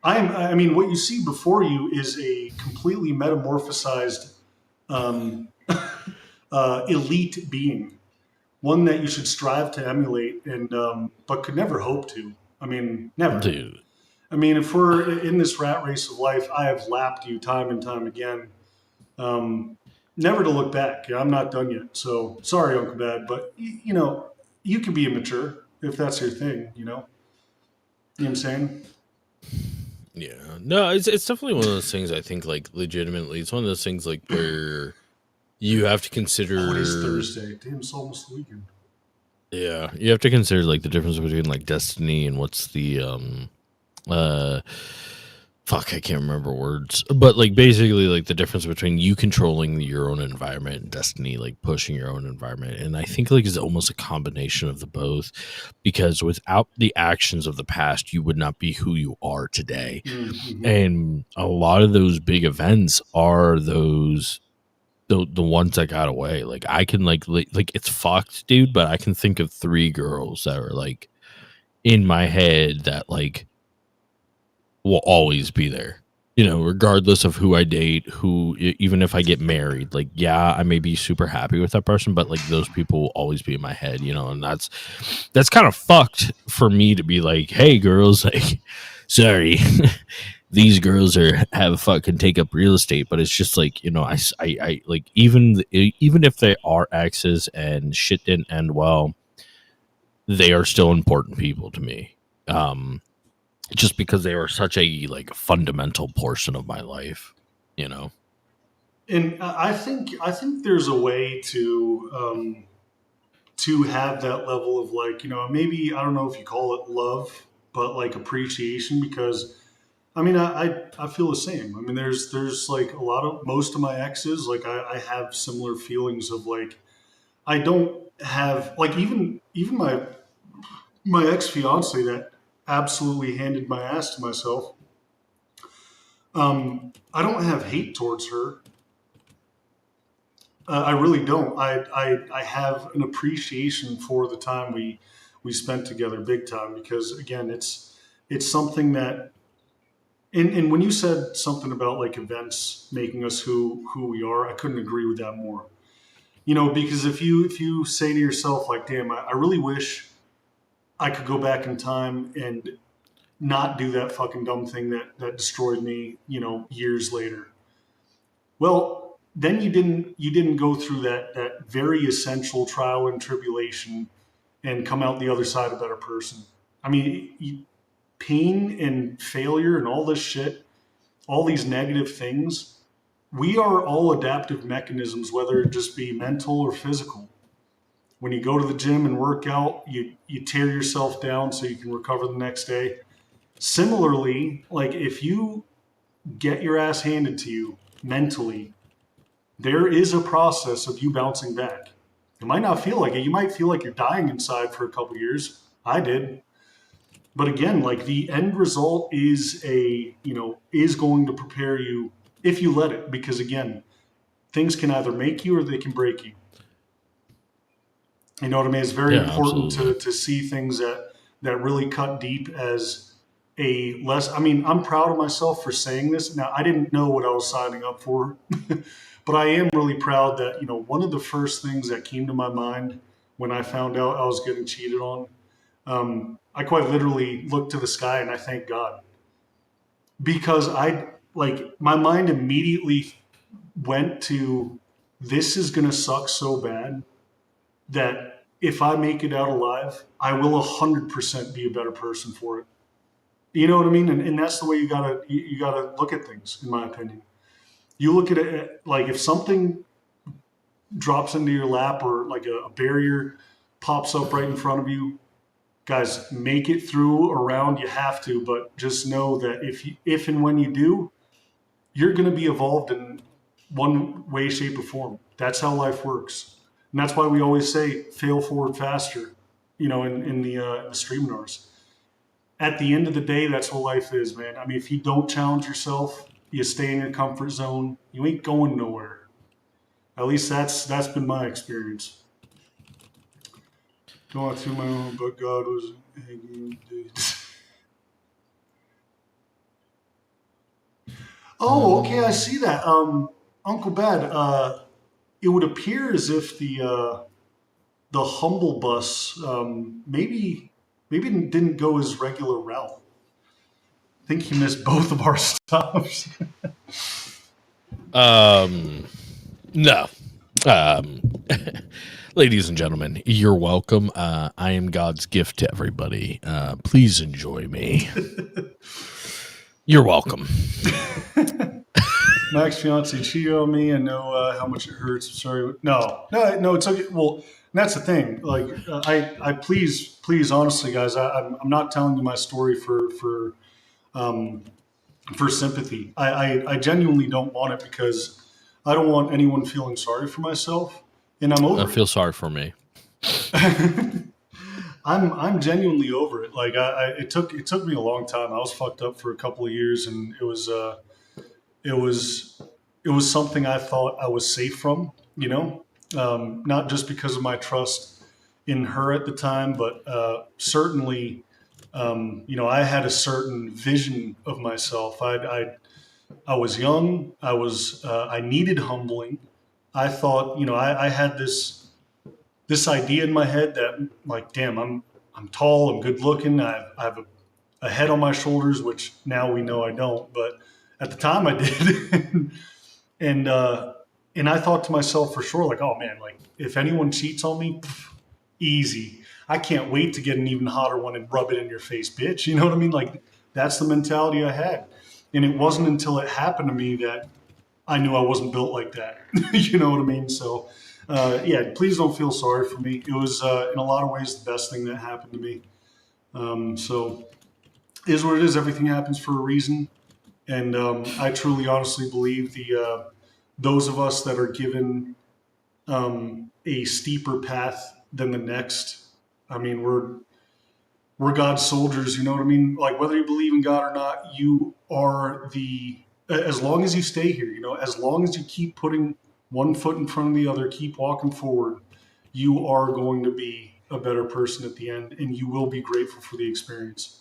I mean, what you see before you is a completely metamorphosized elite being, one that you should strive to emulate, and but could never hope to. I mean, never. Dude. I mean, if we're in this rat race of life, I have lapped you time and time again. Never to look back. I'm not done yet. So sorry, Uncle Bad, but you can be immature if that's your thing. You know what I'm saying? Yeah, no, it's definitely one of those things. I think, like, legitimately, it's one of those things like where you have to consider. Oh, it is Thursday. Damn, it's almost the weekend. Yeah, you have to consider like the difference between like destiny and what's the fuck, I can't remember words, but like basically like the difference between you controlling your own environment and destiny, like pushing your own environment. And I think like it's almost a combination of the both, because without the actions of the past, you would not be who you are today. Mm-hmm. And a lot of those big events are those the ones that got away. Like I can like it's fucked, dude, but I can think of 3 girls that are like in my head that like will always be there, regardless of who I date, even if I get married, like, yeah, I may be super happy with that person, but like those people will always be in my head, and that's kind of fucked for me to be like, hey girls, like, sorry, these girls have fucking take up real estate, but it's just like, I like, even if they are exes and shit didn't end well, they are still important people to me. Just because they are such a like fundamental portion of my life, And I think there's a way to have that level of like, maybe, I don't know if you call it love, but like appreciation, because I mean, I feel the same. I mean, there's like most of my exes, like I have similar feelings of like, I don't have like, even my ex-fiance that absolutely handed my ass to myself. I don't have hate towards her. I really don't. I have an appreciation for the time we spent together, big time, because again, it's something that, and when you said something about like events making us who we are, I couldn't agree with that more. Because if you say to yourself like, damn, I really wish I could go back in time and not do that fucking dumb thing that destroyed me, years later. Well, then you didn't go through that very essential trial and tribulation and come out the other side a better person. I mean, pain and failure and all this shit, all these negative things, we are all adaptive mechanisms, whether it just be mental or physical. When you go to the gym and work out, you tear yourself down so you can recover the next day. Similarly, like if you get your ass handed to you mentally, there is a process of you bouncing back. It might not feel like it. You might feel like you're dying inside for a couple years. I did. But again, like the end result is is going to prepare you if you let it, because again, things can either make you or they can break you. You know what I mean? It's very important to see things that really cut deep as a less. I mean, I'm proud of myself for saying this. Now, I didn't know what I was signing up for, but I am really proud that, one of the first things that came to my mind when I found out I was getting cheated on, I quite literally looked to the sky and I thank God, because my mind immediately went to, this is going to suck so bad that if I make it out alive, I will 100% be a better person for it. You know what I mean? And that's the way you gotta look at things, in my opinion. You look at it like, if something drops into your lap or like a barrier pops up right in front of you, guys, make it through, around, you have to, but just know that if and when you do, you're going to be evolved in one way, shape, or form. That's how life works. And that's why we always say fail forward faster, in the Streaminars. At the end of the day, that's what life is, man. I mean, if you don't challenge yourself, you stay in your comfort zone, you ain't going nowhere. At least that's been my experience. Going through my own, but God was. Oh, okay, I see that. Uncle Bad, it would appear as if the Humble Bus maybe didn't go his regular route. I think he missed both of our stops. No. Ladies and gentlemen, you're welcome. I am God's gift to everybody. Please enjoy me. You're welcome. Max fiance cheated on me. I know how much it hurts. I'm sorry. No, it's okay. Well, that's the thing. Like, I please, honestly, guys, I'm not telling you my story for sympathy. I genuinely don't want it, because I don't want anyone feeling sorry for myself, and I'm over it. Feel sorry for me. I'm genuinely over it. Like, it took me a long time. I was fucked up for a couple of years, and it was something I thought I was safe from, not just because of my trust in her at the time, but certainly, I had a certain vision of myself. I was young. I needed humbling. I thought, I had this idea in my head that, like, damn, I'm tall, I'm good looking, I have a head on my shoulders, which now we know I don't, but at the time I did. and I thought to myself, for sure, like, oh man, like, if anyone cheats on me, easy. I can't wait to get an even hotter one and rub it in your face, bitch. You know what I mean? Like, that's the mentality I had. And it wasn't until it happened to me that I knew I wasn't built like that. You know what I mean? So, please don't feel sorry for me. It was, in a lot of ways, the best thing that happened to me. So, it is what it is. Everything happens for a reason. And I truly, honestly believe those of us that are given a steeper path than the next, I mean, we're God's soldiers, you know what I mean? Like, whether you believe in God or not, you are as long as you stay here, as long as you keep putting one foot in front of the other, keep walking forward, you are going to be a better person at the end, and you will be grateful for the experience.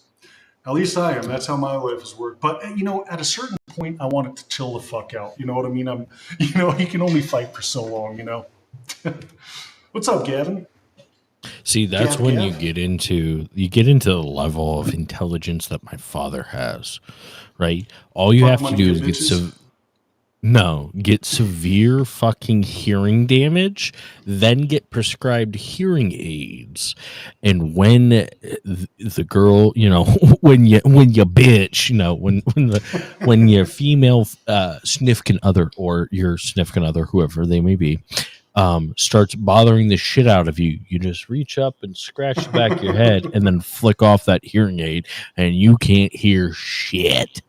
At least I am. That's how my life has worked. But, at a certain point, I want it to chill the fuck out. You know what I mean? You can only fight for so long, What's up, Gavin? See, that's when you get into the level of intelligence that my father has, right? All you have to do is get severe fucking hearing damage, then get prescribed hearing aids. And when the girl, when you bitch, when your female significant other, or your significant other, whoever they may be, starts bothering the shit out of you, you just reach up and scratch the back of your head and then flick off that hearing aid, and you can't hear shit.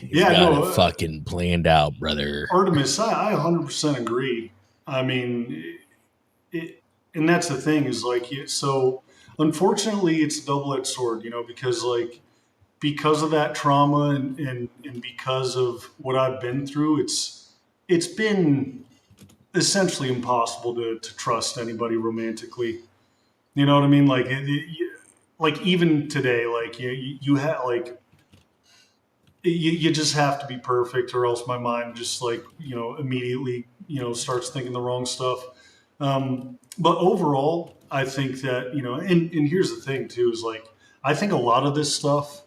You got it fucking planned out, brother. Artemis, I 100% agree. I mean, and that's the thing is, like, so unfortunately, it's a double-edged sword, because because of that trauma and because of what I've been through, it's been essentially impossible to trust anybody romantically. You know what I mean? Like even today, like you have like you just have to be perfect, or else my mind just immediately starts thinking the wrong stuff. But overall, I think that and here's the thing too is like I think a lot of this stuff,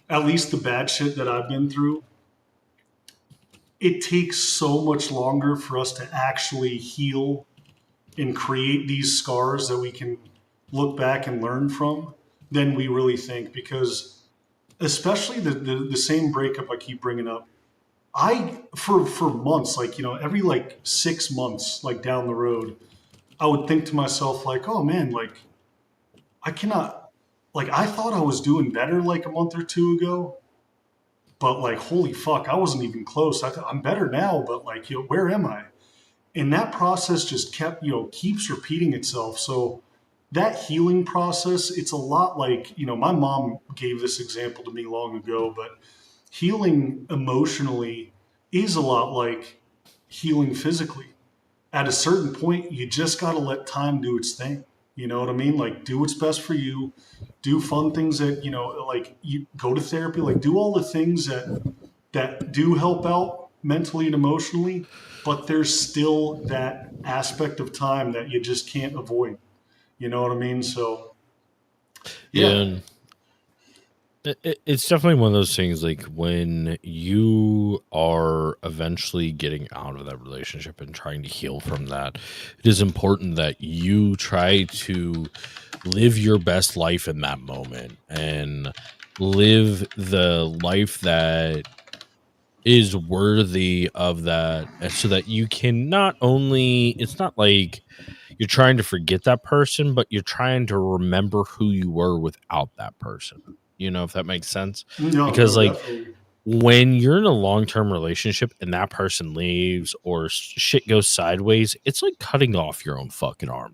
at least the bad shit that I've been through, it takes so much longer for us to actually heal and create these scars that we can look back and learn from than we really think. Because especially the same breakup I keep bringing up, I for months, every 6 months, down the road, I would think to myself like, oh man, I cannot, I thought I was doing better like a month or two ago, but holy fuck, I wasn't even close. I'm better now, but where am I? And that process just keeps repeating itself. So that healing process, it's a lot like, my mom gave this example to me long ago, but healing emotionally is a lot like healing physically. At a certain point, you just got to let time do its thing. You know what I mean? Do what's best for you, do fun things that, you go to therapy, do all the things that do help out mentally and emotionally, but there's still that aspect of time that you just can't avoid. You know what I mean? So, yeah. And it's definitely one of those things, like when you are eventually getting out of that relationship and trying to heal from that, it is important that you try to live your best life in that moment and live the life that is worthy of that, so that you can not only, it's not like you're trying to forget that person, but you're trying to remember who you were without that person. If that makes sense. Because Definitely. when you're in a long-term relationship and that person leaves or shit goes sideways, it's like cutting off your own fucking arm.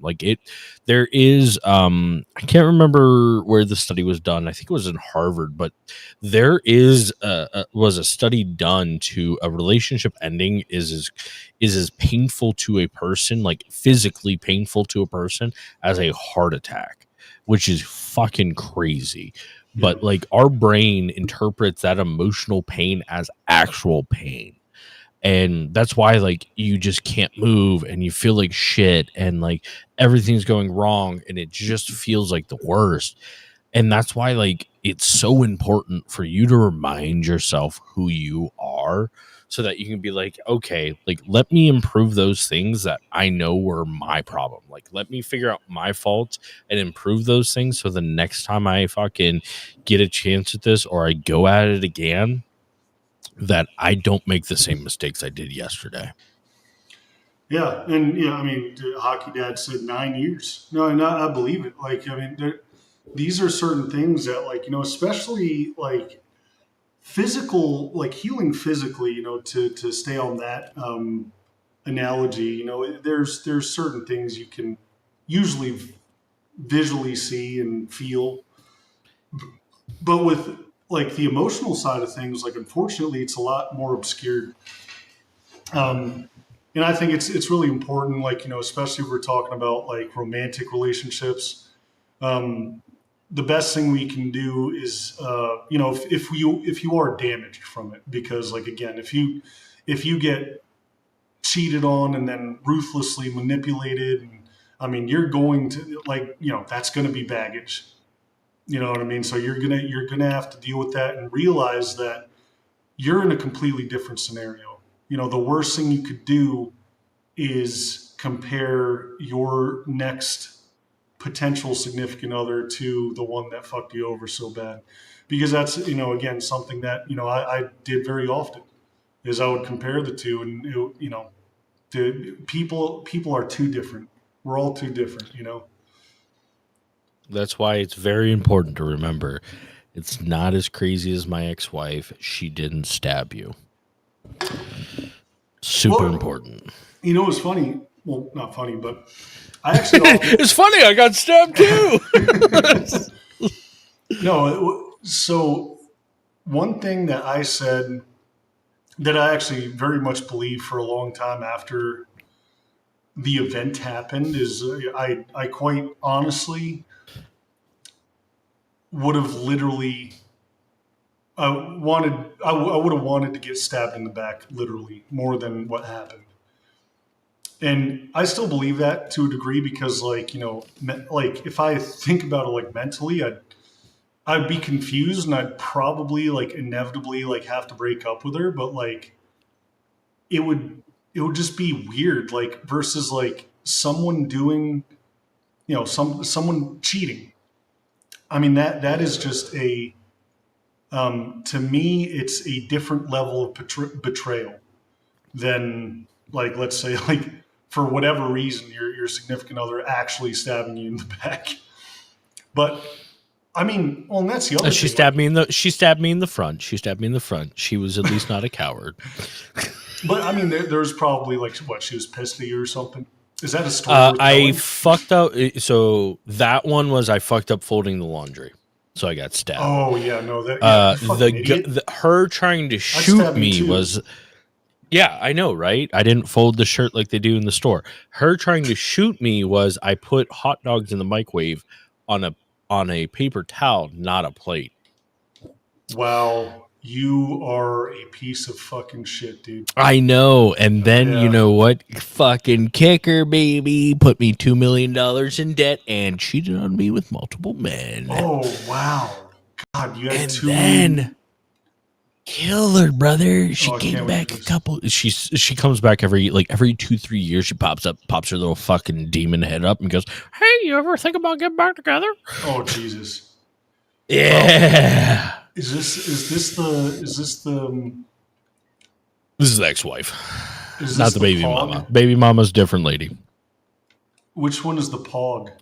There is, I can't remember where the study was done. I think it was in Harvard, but there was a study done to a relationship ending is as painful to a person, like physically painful to a person, as a heart attack, which is fucking crazy. But our brain interprets that emotional pain as actual pain. And that's why you just can't move and you feel like shit and everything's going wrong and it just feels like the worst. And that's why it's so important for you to remind yourself who you are, so that you can be okay, let me improve those things that I know were my problem. Let me figure out my faults and improve those things, so the next time I fucking get a chance at this or I go at it again, that I don't make the same mistakes I did yesterday. Yeah. And I mean, Hockey Dad said 9 years. No, and I believe it. These are certain things that especially physical, healing physically, to stay on that analogy, there's certain things you can usually visually see and feel, but with the emotional side of things, unfortunately it's a lot more obscured. And I think it's really important, especially if we're talking about romantic relationships. The best thing we can do is, if you are damaged from it, because again, if you get cheated on and then ruthlessly manipulated, and I mean, you're going to that's going to be baggage. You know what I mean? So you're gonna have to deal with that and realize that you're in a completely different scenario. The worst thing you could do is compare your next potential significant other to the one that fucked you over so bad, because that's again something that I did very often, is I would compare the two, and the people are too different. We're all too different. That's why it's very important to remember, it's not as crazy as my ex-wife. She didn't stab you. Super important. It's funny. well, not funny, but I actually It's funny. I got stabbed too. no. So one thing that I said that I actually very much believe for a long time after the event happened is I quite honestly would have literally I would have wanted to get stabbed in the back literally more than what happened. And I still believe that to a degree because like, you know, like if I think about it like mentally, I'd be confused and I'd probably like inevitably like have to break up with her, but like it would just be weird, like versus like someone doing, you know, someone cheating. I mean that is just a to me it's a different level of betrayal than like let's say like for whatever reason your significant other actually stabbing you in the back. But I mean, well, and that's the other. She thing. stabbed me in the. She stabbed me in the front. She stabbed me in the front. She was at least not a coward. But I mean, there's probably like what she was pissed at you or something. Is that a story? I fucked up. So that one was I fucked up folding the laundry, so I got stabbed. Oh yeah, no, that yeah, her trying to shoot me was. Yeah, I know, right? I didn't fold the shirt like they do in the store. Her trying to shoot me was I put hot dogs in the microwave on a paper towel, not a plate. Wow, you are a piece of fucking shit, dude. I know. And then you know what? Fucking kicker, baby. Put me $2 million in debt and cheated on me with multiple men. Oh wow. God, you had and two then killed her, brother. She came back a couple. She comes back every 2-3 years. She pops her little fucking demon head up and goes, "Hey, you ever think about getting back together?" Oh Jesus. Yeah. Is this the This is the ex-wife. Not the baby Pog? mama. Baby mama's a different lady. Which one is the Pog?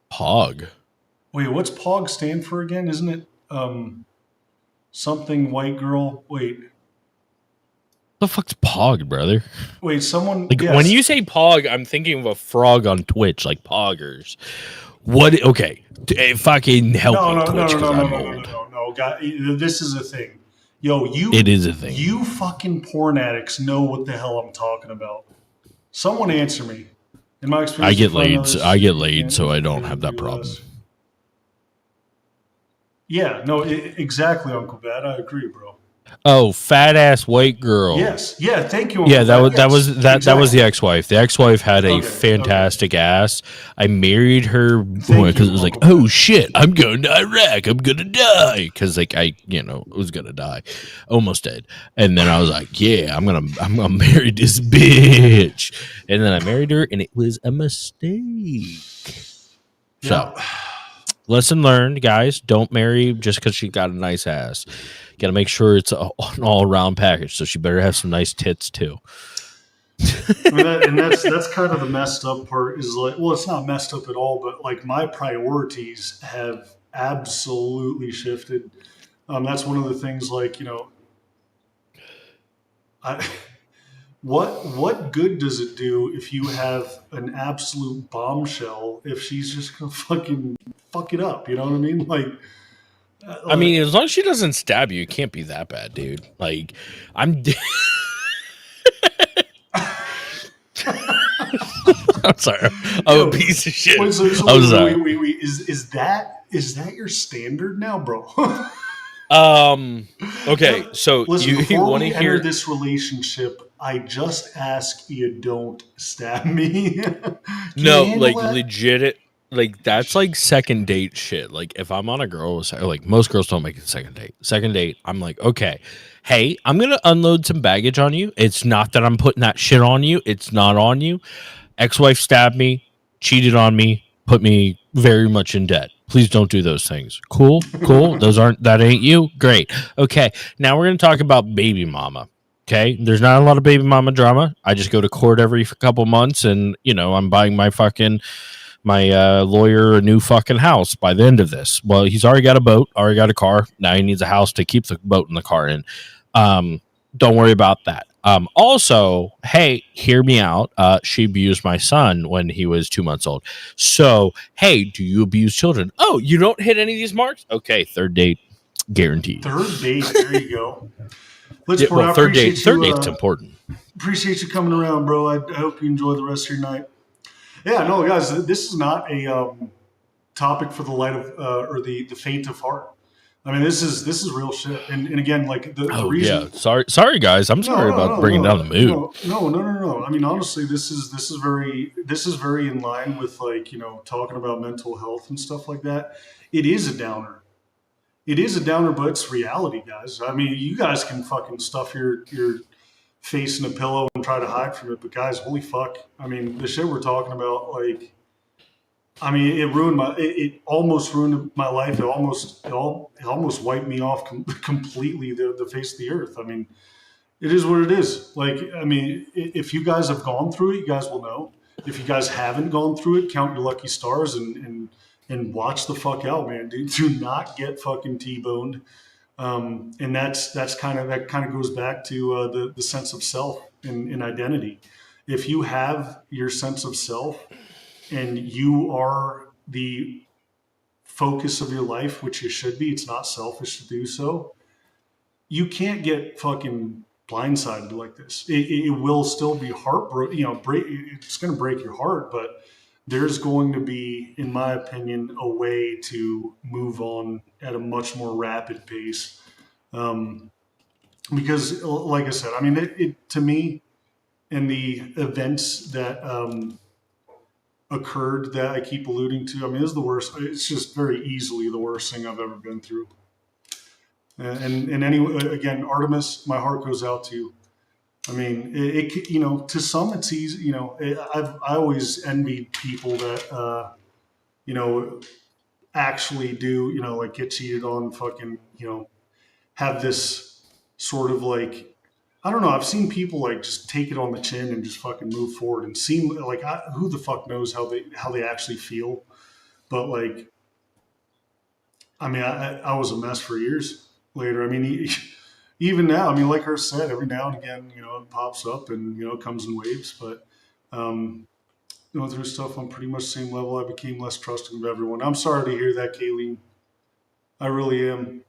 Pog. Wait, what's Pog stand for again? Isn't it something white girl? Wait. The fuck's Pog, brother? Wait, someone like when you say Pog, I'm thinking of a frog on Twitch, like Poggers. What? Okay, fucking help me, Twitch, because I'm old. No, God, this is a thing. Yo, it is a thing. You fucking porn addicts know what the hell I'm talking about. Someone answer me. In my experience, I get laid, so I don't have that problem. Yeah, no, exactly, Uncle Bad. I agree, bro. Oh, fat ass white girl. Yes, yeah. Thank you. Yeah, that was the ex-wife. The ex-wife had a fantastic ass. I married her because it was like, oh shit, I'm going to Iraq. I'm gonna die because like I was gonna die, almost dead. And then I was like, yeah, I'm gonna marry this bitch. And then I married her, and it was a mistake. So. Lesson learned, guys. Don't marry just because she got a nice ass. Got to make sure it's an all-around package. So she better have some nice tits too. And that's kind of the messed up part. Is like, well, it's not messed up at all, but like my priorities have absolutely shifted. That's one of the things. Like What good does it do if you have an absolute bombshell if she's just gonna fucking fuck it up? You know what I mean? Like, I mean, as long as she doesn't stab you, it can't be that bad, dude. Like, I'm sorry. I'm a piece of shit. Wait, I'm sorry. Wait. Is that your standard now, bro? Okay, so listen, you want to hear this relationship? I just ask you don't stab me. No, like legit. Like that's like second date shit. Like if I'm on a girl, like most girls don't make it second date. Second date, I'm like, okay, hey, I'm gonna unload some baggage on you. It's not that I'm putting that shit on you. It's not on you. Ex-wife stabbed me, cheated on me, put me very much in debt. Please don't do those things. Cool. That ain't you. Great. Okay. Now we're gonna talk about baby mama. Okay, there's not a lot of baby mama drama. I just go to court every couple months, and I'm buying my lawyer a new fucking house by the end of this. Well, he's already got a boat, already got a car. Now he needs a house to keep the boat and the car in. Don't worry about that. Also, hey, hear me out. She abused my son when he was 2 months old. So, hey, do you abuse children? Oh, you don't hit any of these marks? Okay, third date guaranteed. Third date. There you go. Let's Yeah, well, third date's important. Appreciate you coming around, bro. I hope you enjoy the rest of your night. Yeah, no, guys, this is not a topic for the light of or the faint of heart. I mean, this is real shit. And again, like the reason. Yeah, sorry, guys. I'm sorry about bringing down the mood. No. I mean, honestly, this is very in line with, like, talking about mental health and stuff like that. It is a downer. It is a downer, but it's reality, guys. I mean, you guys can fucking stuff your face in a pillow and try to hide from it, but guys, holy fuck! I mean, the shit we're talking about, like, I mean, it almost ruined my life. It almost wiped me off completely the face of the earth. I mean, it is what it is. Like, I mean, if you guys have gone through it, you guys will know. If you guys haven't gone through it, count your lucky stars and watch the fuck out, man. Do not get fucking T-boned. And that kind of goes back to the sense of self and identity. If you have your sense of self and you are the focus of your life, which you should be, it's not selfish to do so, you can't get fucking blindsided like this. It will still be heartbroken, it's going to break your heart, but there's going to be, in my opinion, a way to move on at a much more rapid pace. Because, like I said, I mean, it to me, and the events that occurred that I keep alluding to, I mean, it's the worst. It's just very easily the worst thing I've ever been through. And anyway, again, Artemis, my heart goes out to you. I mean, to some it's easy. I always envied people that, actually do, like, get cheated on, fucking, have this sort of, like, I don't know. I've seen people, like, just take it on the chin and just fucking move forward and seem like, who the fuck knows how they actually feel. But, like, I mean, I was a mess for years later. I mean, even now, I mean, like her said, every now and again, it pops up and, it comes in waves. But going through stuff on pretty much the same level, I became less trusting of everyone. I'm sorry to hear that, Kayleen. I really am.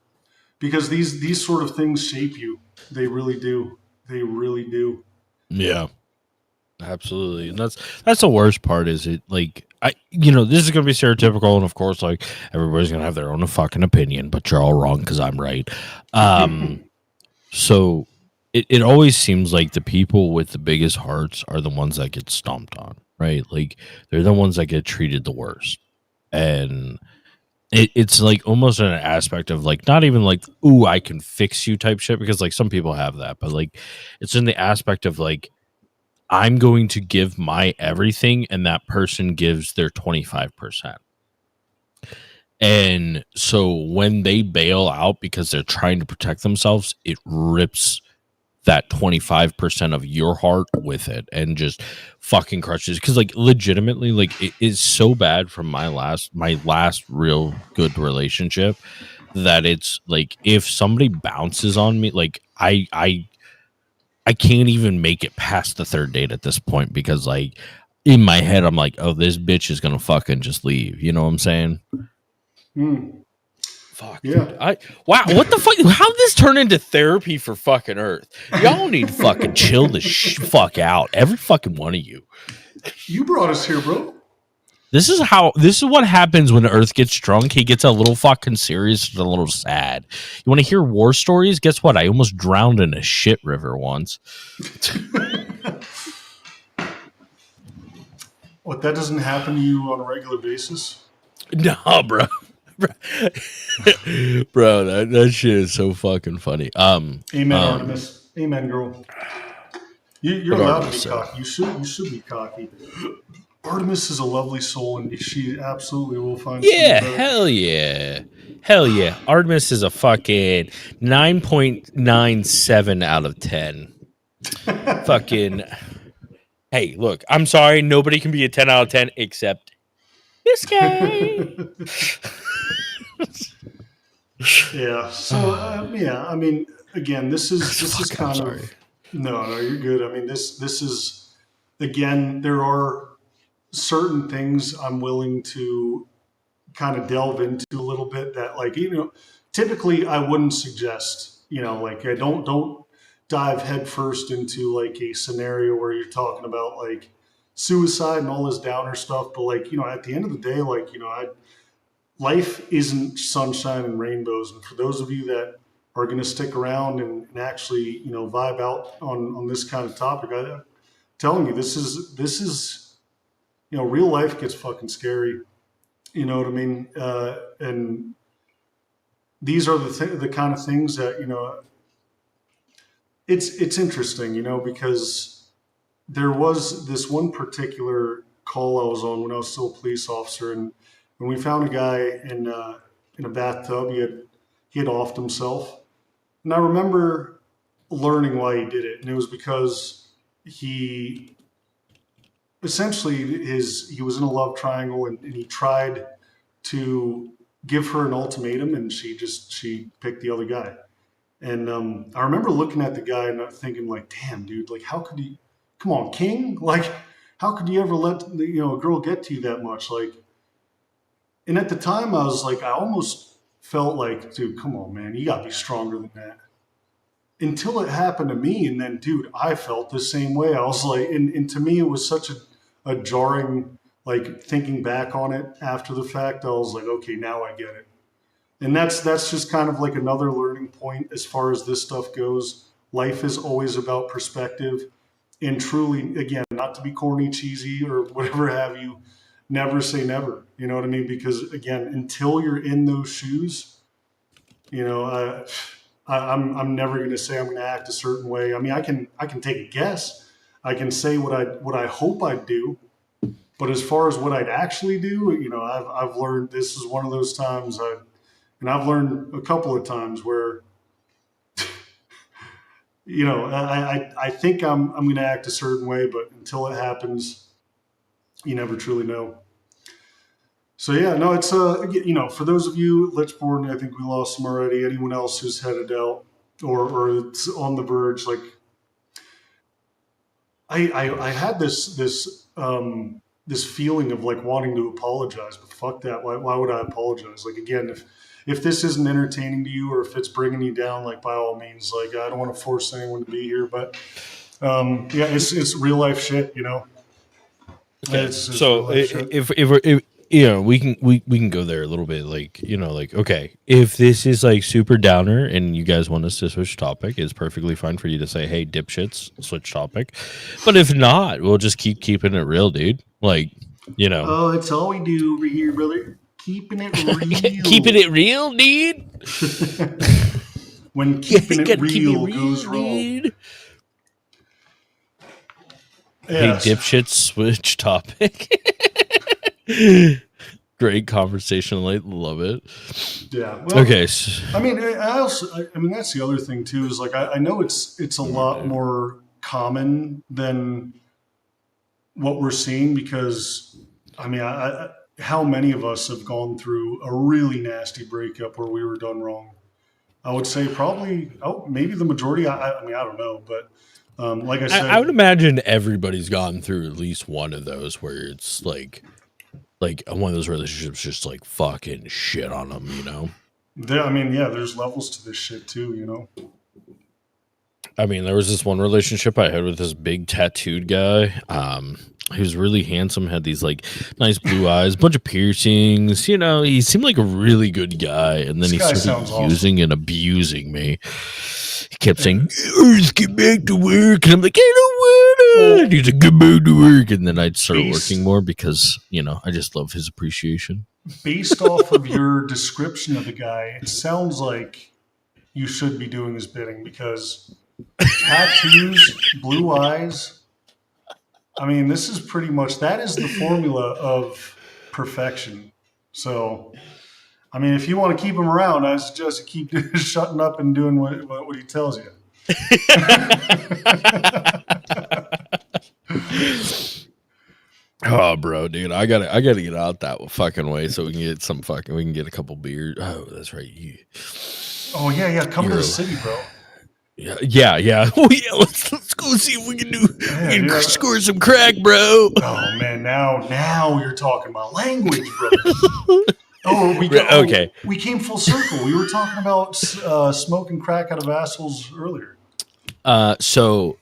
Because these sort of things shape you. They really do. They really do. Yeah, absolutely. And that's the worst part, is it, like, this is going to be stereotypical. And of course, like, everybody's going to have their own fucking opinion, but you're all wrong because I'm right. So it always seems like the people with the biggest hearts are the ones that get stomped on, right? Like, they're the ones that get treated the worst. And it's like almost an aspect of, like, not even like, ooh, I can fix you type shit, because, like, some people have that, but, like, it's in the aspect of, like, I'm going to give my everything and that person gives their 25%. And so when they bail out because they're trying to protect themselves, it rips that 25% of your heart with it and just fucking crushes. Because, like, legitimately, like, it is so bad from my last real good relationship that it's like, if somebody bounces on me, like, I can't even make it past the third date at this point, because, like, in my head I'm like, oh, this bitch is gonna fucking just leave. You know what I'm saying? Fuck, yeah. Dude. Wow, what the fuck? How did this turn into therapy for fucking Earth? Y'all need to fucking chill the fuck out. Every fucking one of you. You brought us here, bro. This is what happens when Earth gets drunk. He gets a little fucking serious and a little sad. You want to hear war stories? Guess what? I almost drowned in a shit river once. What, that doesn't happen to you on a regular basis? No, bro. Bro, that shit is so fucking funny. Amen, Artemis. Amen, girl. You're allowed to be cocky. You should be cocky. Artemis is a lovely soul, and she absolutely will find. Yeah, hell yeah. Hell yeah. Artemis is a fucking 9.97 out of 10. Fucking. Hey, look, I'm sorry. Nobody can be a 10 out of 10 except this guy. Yeah. So, yeah, I mean, again, this is kind of. No, you're good. I mean, this is, again, there are certain things I'm willing to kind of delve into a little bit that, like, typically I wouldn't suggest, like, I don't dive headfirst into like a scenario where you're talking about like suicide and all this downer stuff. But like, at the end of the day, like, life isn't sunshine and rainbows. And for those of you that are going to stick around and actually, vibe out on this kind of topic, I'm telling you, this is, real life gets fucking scary. You know what I mean? And these are the kind of things that, it's interesting, because there was this one particular call I was on when I was still a police officer, and when we found a guy in a bathtub, he had offed himself, and I remember learning why he did it, and it was because he essentially he was in a love triangle, and he tried to give her an ultimatum, and she picked the other guy. And I remember looking at the guy and thinking, like, damn, dude, like, how could you, come on, king? Like, how could you ever let, a girl get to you that much? Like, and at the time I was like, I almost felt like, dude, come on, man, you gotta be stronger than that. Until it happened to me. And then, dude, I felt the same way. I was like, and to me, it was such a jarring, like, thinking back on it after the fact, I was like, okay, now I get it. And that's just kind of like another learning point as far as this stuff goes. Life is always about perspective, and truly, again, not to be corny, cheesy, or whatever have you, never say never. You know what I mean? Because again, until you're in those shoes, I'm never going to say I'm going to act a certain way. I mean, I can take a guess. I can say what I hope I'd do. But as far as what I'd actually do, I've learned this is one of those times and I've learned a couple of times where, I think I'm going to act a certain way, but until it happens, you never truly know. So yeah, no, it's for those of you, Lichborn, I think we lost them already. Anyone else who's headed out or it's on the verge, like I had this feeling of like wanting to apologize, but fuck that. Why would I apologize? Like, again, if this isn't entertaining to you or if it's bringing you down, like, by all means, like, I don't want to force anyone to be here, but yeah, it's real life shit, Okay. So if we can go there a little bit, like, okay, if this is like super downer and you guys want us to switch topic, it's perfectly fine for you to say, hey, dipshits, switch topic. But if not, we'll just keeping it real, dude. Like, oh, it's all we do over here, brother. Keeping it real. Keeping it real, dude. When keeping it real goes wrong. Yes. Hey, dipshits, switch topic. Great conversation, love it. Yeah. Well, okay. I mean, I mean, that's the other thing too. Is like I know it's a lot more common than what we're seeing, because I mean, how many of us have gone through a really nasty breakup where we were done wrong? I would say probably, maybe the majority. I mean, I don't know, but like I said, I would imagine everybody's gone through at least one of those where it's like one of those relationships just like fucking shit on them, I mean, yeah, there's levels to this shit too, I mean, there was this one relationship I had with this big tattooed guy. He was really handsome, had these like nice blue eyes, bunch of piercings. He seemed like a really good guy, and then he started using and abusing me. He kept saying, "Let's get back to work," and I'm like, "I don't want to." He's like, "Get back to work," and then I'd start working more because I just love his appreciation. Based off of your description of the guy, it sounds like you should be doing his bidding, because tattoos, blue eyes. I mean, this is pretty much, that is the formula of perfection. So, I mean, if you want to keep him around, I suggest you keep shutting up and doing what he tells you. Oh, bro, dude, I gotta get out that fucking way so we can get we can get a couple beers. Oh, that's right. Oh yeah, come to the city, bro. Yeah. Oh yeah, let's go see if we can score some crack, bro. Oh man, now you're talking about language, brother. Okay. We came full circle. We were talking about smoking crack out of assholes earlier. So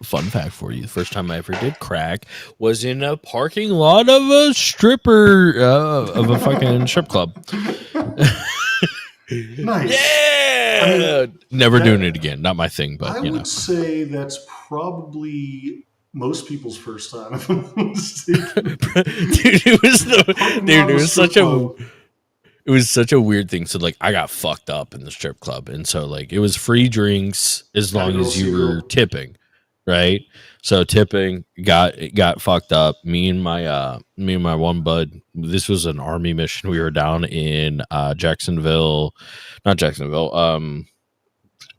fun fact for you: the first time I ever did crack was in a parking lot of a stripper of a fucking strip club. Nice. Yeah. I mean, never doing it again. Not my thing, but I would say that's probably most people's first time. If I'm not mistaken. Dude, it was such a weird thing. So like I got fucked up in the strip club, and so like it was free drinks as long as you were tipping, right? So tipping got fucked up. Me and my one bud. This was an army mission. We were down in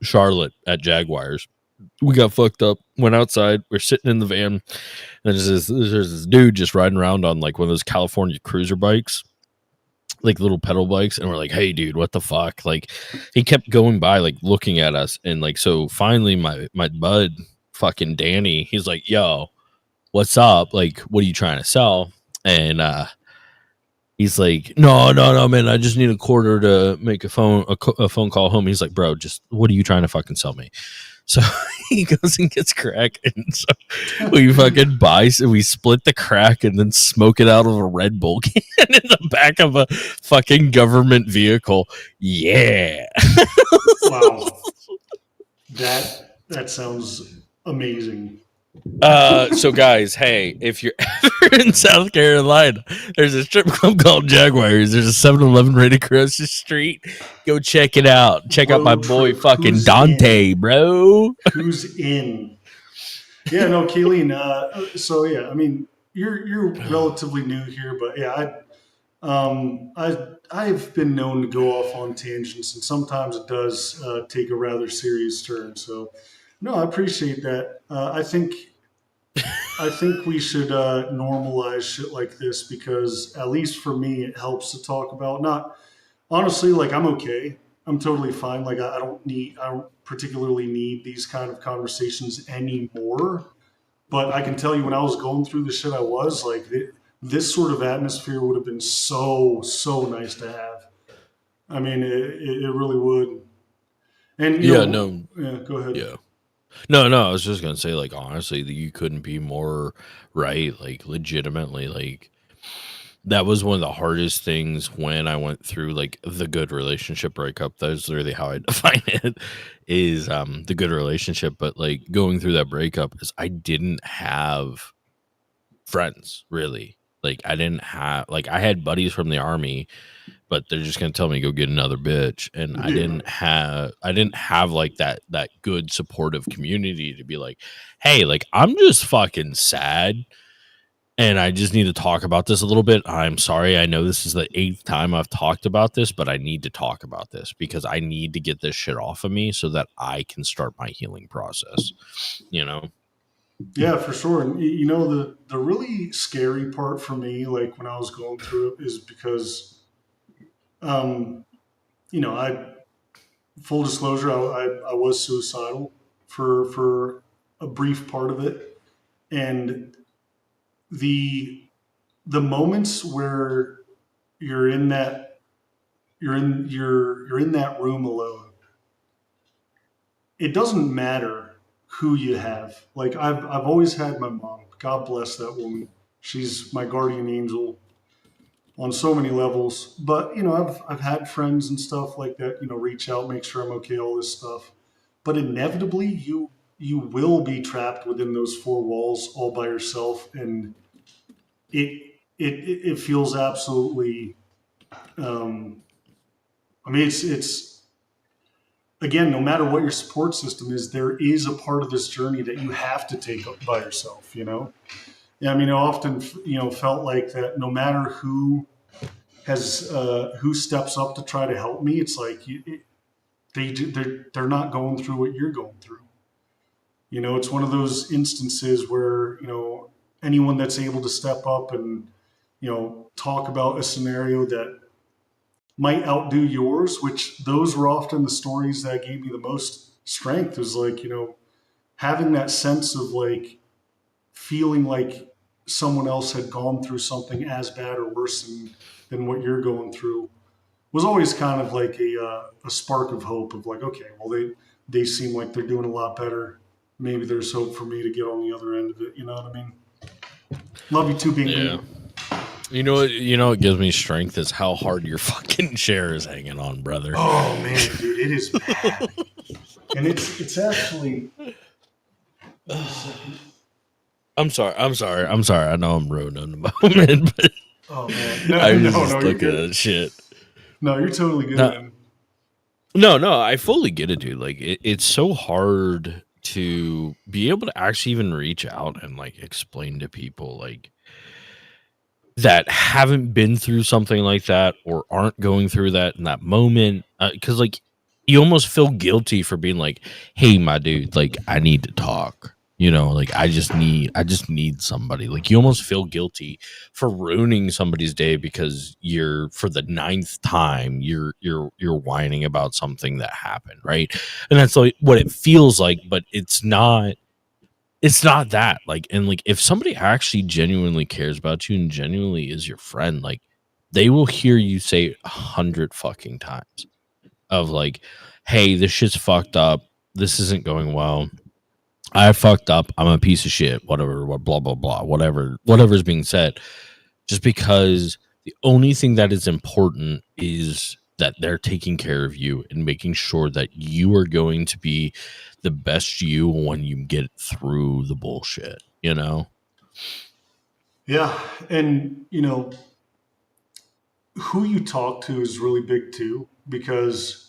Charlotte at Jaguars. We got fucked up. Went outside. We're sitting in the van, and there's this dude just riding around on like one of those California cruiser bikes, like little pedal bikes, and we're like, hey dude, what the fuck? Like he kept going by, like looking at us, and like so finally my bud fucking Danny, he's like, yo, what's up? Like, what are you trying to sell? And he's like, no man, I just need a quarter to make a phone call home. He's like, bro, just what are you trying to fucking sell me? So he goes and gets crack, and so we fucking buy. So we split the crack and then smoke it out of a Red Bull can in the back of a fucking government vehicle. Yeah. Wow. That sounds amazing. So guys, hey, if you're ever in South Carolina, there's a strip club called Jaguars. There's a 7-Eleven right across the street. Go check it out. Check out my boy fucking Who's Dante, bro. Who's in? Yeah, no, Kayleen. So yeah, I mean, you're relatively new here, but yeah, I've been known to go off on tangents, and sometimes it does take a rather serious turn. So no, I appreciate that. I think we should normalize shit like this because at least for me, it helps to talk about. Not honestly, like I'm okay. I'm totally fine. Like I don't particularly need these kind of conversations anymore. But I can tell you when I was going through the shit I was like, this sort of atmosphere would have been so nice to have. I mean, it really would. And Yeah, go ahead. Yeah. No, I was just gonna say, like, honestly, that you couldn't be more right. Like, legitimately, like, that was one of the hardest things when I went through like the good relationship breakup. That's literally how I define it, is the good relationship. But like going through that breakup is I didn't have friends really. Like I didn't have, like, I had buddies from the army, but they're just gonna tell me go get another bitch, and I didn't have like that good supportive community to be like, hey, like I'm just fucking sad and I just need to talk about this a little bit. I'm sorry, I know this is the 8th time I've talked about this, but I need to talk about this because I need to get this shit off of me so that I can start my healing process, you know? Yeah, for sure. And you know, the really scary part for me, like when I was going through it, is because, you know, full disclosure, I was suicidal for a brief part of it, and the moments where you're in that room alone, it doesn't matter who you have. Like I've always had my mom. God bless that woman. She's my guardian angel on so many levels. But you know, I've had friends and stuff like that, you know, reach out, make sure I'm okay, all this stuff. But inevitably you will be trapped within those four walls all by yourself, and it feels absolutely I mean it's again, no matter what your support system is, there is a part of this journey that you have to take up by yourself, you know? Yeah, I mean, I often, you know, felt like that no matter who steps up to try to help me, it's like they're not going through what you're going through. You know, it's one of those instances where, you know, anyone that's able to step up and, you know, talk about a scenario that might outdo yours, which those were often the stories that gave me the most strength is like, having that sense of like feeling like someone else had gone through something as bad or worse than what you're going through was always kind of like a spark of hope of like, okay, well, they seem like they're doing a lot better. Maybe there's hope for me to get on the other end of it. You know what I mean? Love you too, Bingley. Yeah. What gives me strength is how hard your fucking chair is hanging on, brother. Oh man, dude, it is bad. And it's actually. I'm sorry. I know I'm ruining the moment, but Oh man, no, I was no, just you're looking good. at shit. No, you're totally good, man. No, I fully get it, dude. Like, it's so hard to be able to actually even reach out and like explain to people like that haven't been through something like that or aren't going through that in that moment, because like you almost feel guilty for being like, hey, my dude, like I need to talk, like I just need somebody. Like you almost feel guilty for ruining somebody's day because you're, for the 9th time, you're whining about something that happened, right? And that's like what it feels like, but it's not that. Like, and like if somebody actually genuinely cares about you and genuinely is your friend, like they will hear you say 100 fucking times of like, hey, this shit's fucked up, this isn't going well, I fucked up, I'm a piece of shit, whatever, blah blah blah, whatever's being said, just because the only thing that is important is that they're taking care of you and making sure that you are going to be the best you when you get through the bullshit, Yeah, and who you talk to is really big too, because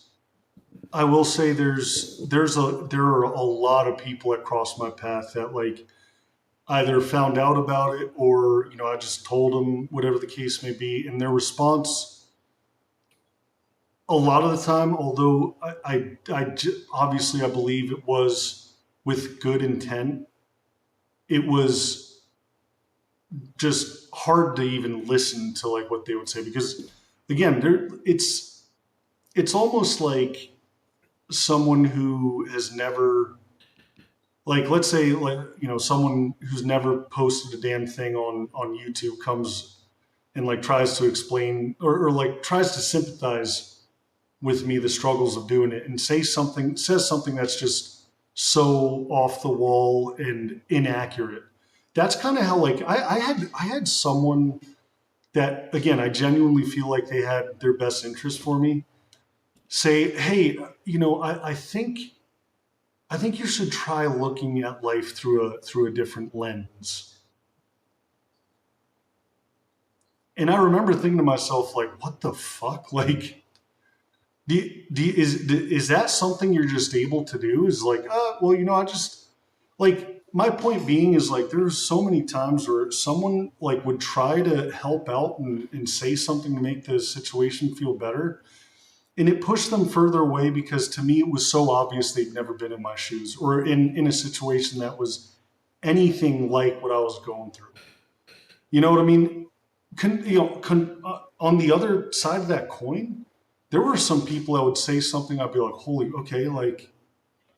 I will say there are a lot of people that cross my path that like either found out about it or I just told them, whatever the case may be, and their response a lot of the time, although obviously I believe it was with good intent, it was just hard to even listen to like what they would say, because again, it's almost like someone who has never, like, let's say, like, someone who's never posted a damn thing on YouTube comes and like tries to explain or like tries to sympathize with me the struggles of doing it and says something that's just so off the wall and inaccurate. That's kind of how like I had someone that, again, I genuinely feel like they had their best interest for me say, hey, I think you should try looking at life through a different lens. And I remember thinking to myself, like, what the fuck? Like, is that something you're just able to do? Is like, well, I just, like, my point being is like, there's so many times where someone like would try to help out and say something to make the situation feel better. And it pushed them further away because to me, it was so obvious they'd never been in my shoes or in a situation that was anything like what I was going through. You know what I mean? On the other side of that coin, there were some people that would say something, I'd be like, holy, okay, like,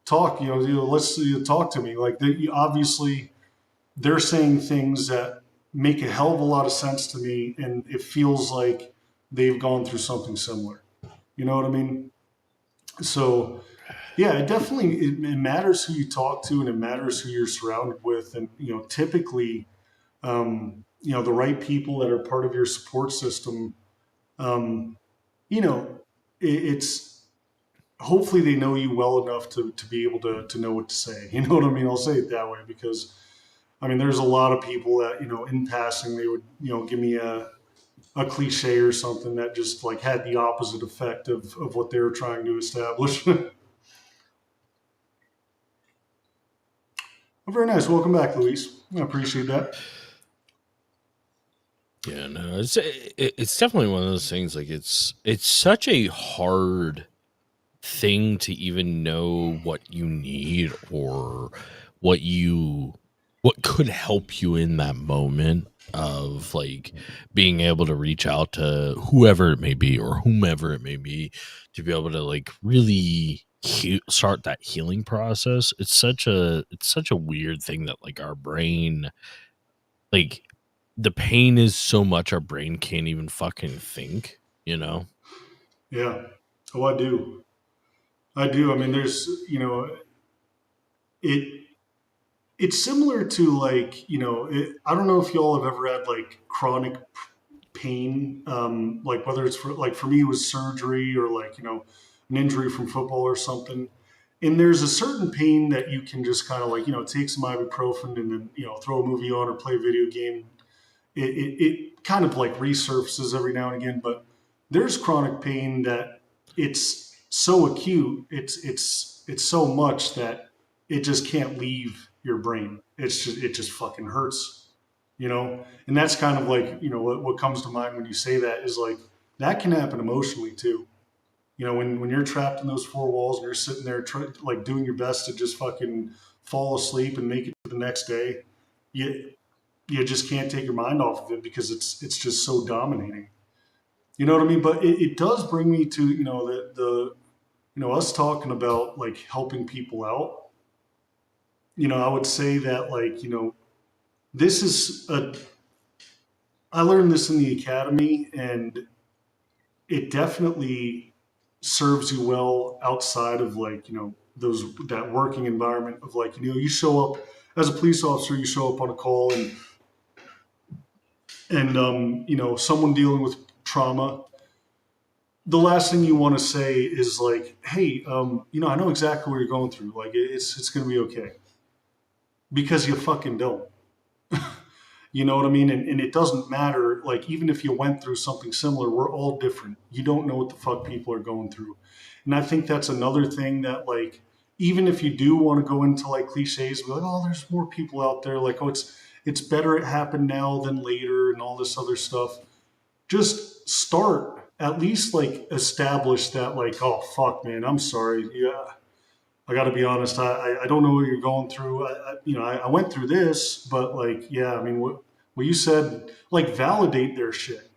talk, let's talk to me. Like, obviously, they're saying things that make a hell of a lot of sense to me, and it feels like they've gone through something similar. You know what I mean? So, yeah, it matters who you talk to, and it matters who you're surrounded with, and typically, the right people that are part of your support system. It's hopefully they know you well enough to be able to know what to say. You know what I mean? I'll say it that way because, there's a lot of people that, in passing, they would, give me a cliche or something that just like had the opposite effect of what they were trying to establish. Well, very nice. Welcome back, Luis. I appreciate that. Yeah, no, it's definitely one of those things. Like it's such a hard thing to even know what you need or what could help you in that moment of like being able to reach out to whoever it may be or whomever it may be to be able to like really start that healing process. It's such a weird thing that like our brain, like the pain is so much our brain can't even fucking think, you know? Yeah. Oh, I do. I do. I mean, there's, it, it's similar to like, I don't know if y'all have ever had like chronic pain, like whether it's for me, it was surgery or like, an injury from football or something. And there's a certain pain that you can just kind of like, take some ibuprofen and then, throw a movie on or play a video game. It kind of like resurfaces every now and again, but there's chronic pain that it's so acute, it's so much that it just can't leave your brain. It just fucking hurts, and that's kind of like, what comes to mind when you say that is like that can happen emotionally too. When you're trapped in those four walls and you're sitting there like doing your best to just fucking fall asleep and make it to the next day, you just can't take your mind off of it because it's just so dominating. You know what I mean? But it does bring me to, the us talking about like helping people out. I would say that like, this is I learned this in the academy, and it definitely serves you well outside of like, that working environment of like, you show up as a police officer, you show up on a call and someone dealing with trauma. The last thing you want to say is like, hey, I know exactly what you're going through. Like it's going to be okay, because you fucking don't. You know what I mean? And it doesn't matter. Like, even if you went through something similar, we're all different. You don't know what the fuck people are going through. And I think that's another thing that, like, even if you do want to go into like cliches, be like, oh, there's more people out there. Like, oh, it's better it happened now than later and all this other stuff. Just start, at least like establish that, like, oh, fuck, man, I'm sorry. Yeah. I got to be honest. I don't know what you're going through. I went through this, but like, yeah, I mean, what you said, like, validate their shit,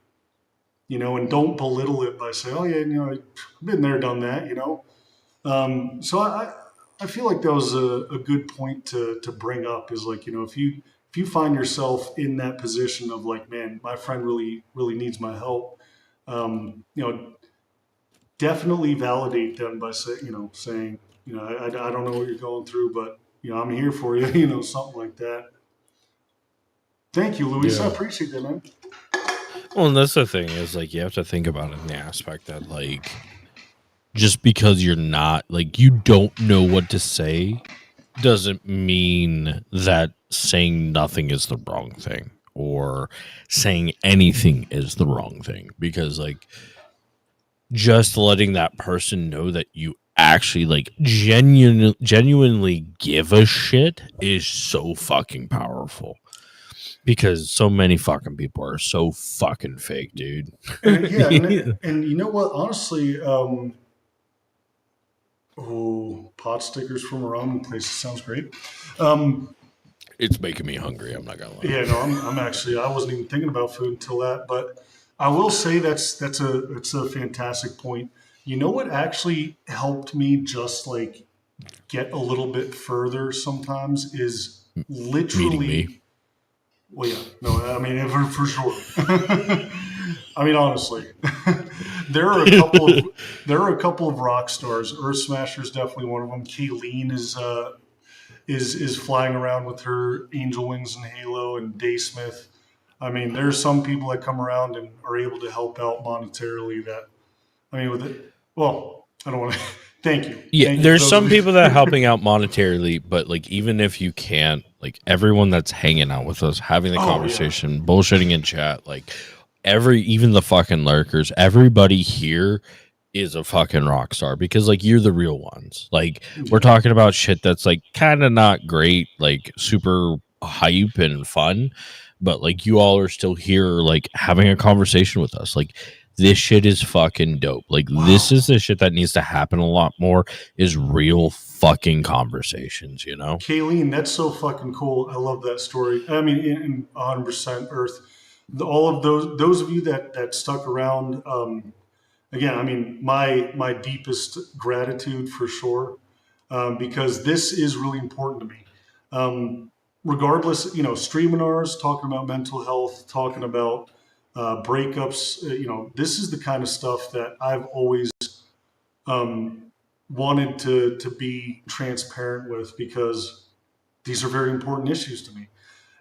and don't belittle it by saying, oh yeah, I've been there, done that, So I feel like that was a good point to bring up is like, if you find yourself in that position of like, man, my friend really, really needs my help, definitely validate them by saying, I don't know what you're going through, but I'm here for you, something like that. Thank you, Luis. Yeah. I appreciate that, man. Well, and that's the thing is like you have to think about it in the aspect that like just because you're not like you don't know what to say doesn't mean that saying nothing is the wrong thing or saying anything is the wrong thing, because like just letting that person know that you actually like genuinely give a shit is so fucking powerful, because so many fucking people are so fucking fake, dude. And you know what, honestly, pot stickers from a ramen place sounds great. It's making me hungry, I'm not gonna lie. Yeah, no, I'm actually, I wasn't even thinking about food until that, but I will say it's a fantastic point. You know what actually helped me just like get a little bit further sometimes is literally meeting me. Well, yeah, no, I mean for sure. I mean, honestly, there are a couple of rock stars. Earth Smasher is definitely one of them. Kayleen is flying around with her angel wings and halo, and Daysmith. I mean, there's some people that come around and are able to help out monetarily. That, I mean, with it. Well, I don't want to. Thank you. Yeah, Thank there's you. some people that are helping out monetarily, but like even if you can't, like everyone that's hanging out with us, having the conversation, bullshitting in chat, like even the fucking lurkers, everybody here is a fucking rock star, because like you're the real ones. Like we're talking about shit that's like kind of not great, like super hype and fun, but like you all are still here, like having a conversation with us. Like this shit is fucking dope. Like this is the shit that needs to happen a lot more, is real fucking conversations, Kayleen, that's so fucking cool. I love that story. I mean, in 100% Earth, all of those of you that stuck around, again, I mean, my deepest gratitude for sure, because this is really important to me. Regardless, Streaminars talking about mental health, talking about breakups, this is the kind of stuff that I've always wanted to be transparent with, because these are very important issues to me.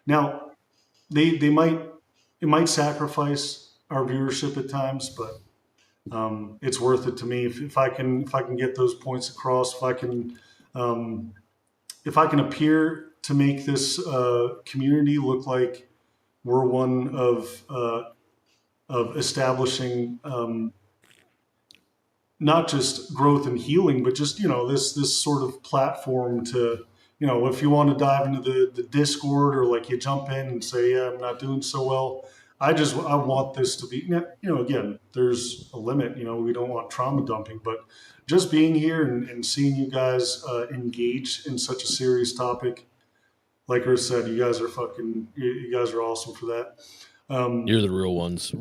Now, they might it might sacrifice our viewership at times, but it's worth it to me if I can get those points across. If I can appear to make this community look like we're one of establishing not just growth and healing, but just this sort of platform to, if you want to dive into the Discord, or like you jump in and say, yeah, I'm not doing so well. I want this to be, again, there's a limit, we don't want trauma dumping, but just being here and seeing you guys engage in such a serious topic, like I said, you guys are awesome for that. You're the real ones.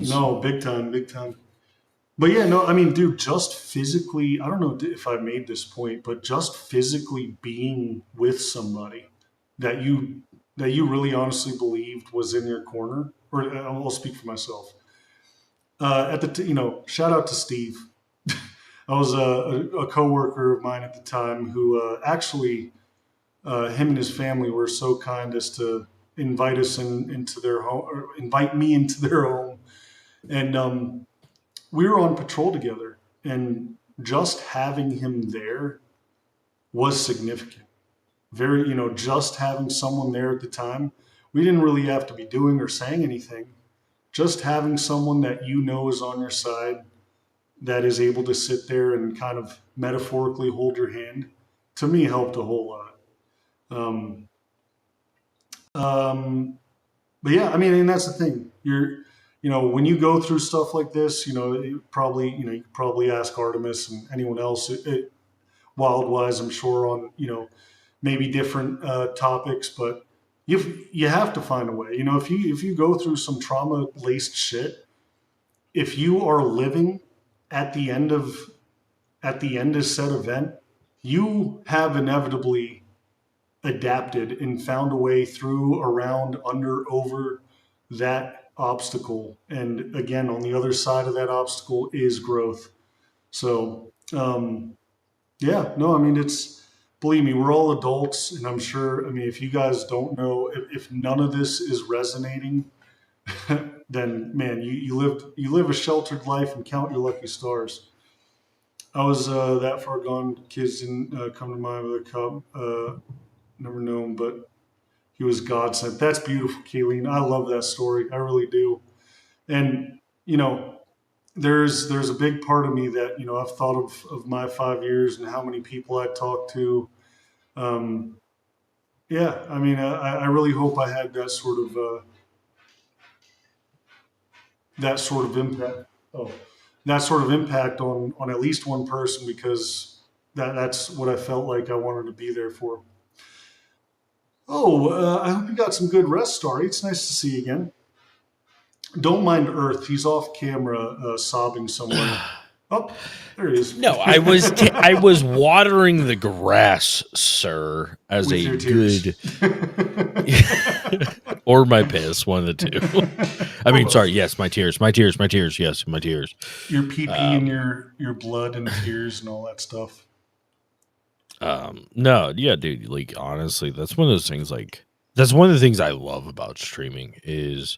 No, big time. But yeah, no, I mean, dude, just physically, I don't know if I made this point, but just physically being with somebody that you really honestly believed was in your corner, or I'll speak for myself. Shout out to Steve. I was a coworker of mine at the time who actually, him and his family were so kind as to invite us into their home, or invite me into their home, and we were on patrol together, and just having him there was significant. Very, just having someone there at the time, we didn't really have to be doing or saying anything. Just having someone that is on your side, that is able to sit there and kind of metaphorically hold your hand, to me helped a whole lot. But yeah, I mean, and that's the thing. When you go through stuff like this, you probably ask Artemis and anyone else, Wildwise, I'm sure, on, maybe different topics, but you have to find a way. If you go through some trauma laced shit, if you are living at the end of said event, you have inevitably adapted and found a way through, around, under, over that obstacle. And again, on the other side of that obstacle is growth. So, yeah, no, I mean, believe me, we're all adults, and I'm sure, I mean, if you guys don't know, if none of this is resonating, then man, you live a sheltered life and count your lucky stars. I was that far gone, kids didn't come to mind with a cub, never known, but he was God sent. That's beautiful, Kayleen. I love that story. I really do. And, there's a big part of me that, I've thought of my 5 years and how many people I talked to. Yeah, I mean, I really hope I had that sort of impact. That sort of impact on at least one person, because that's what I felt like I wanted to be there for. I hope you got some good rest, Starry. It's nice to see you again. Don't mind Earth. He's off camera sobbing somewhere. Oh, there he is. No, I was watering the grass, sir, as With a your tears. good or my piss, one of the two. I mean, sorry, yes, my tears, yes, my tears. Your pee and your blood and tears and all that stuff. No, yeah, dude, like honestly, that's one of those things, that's one of the things I love about streaming is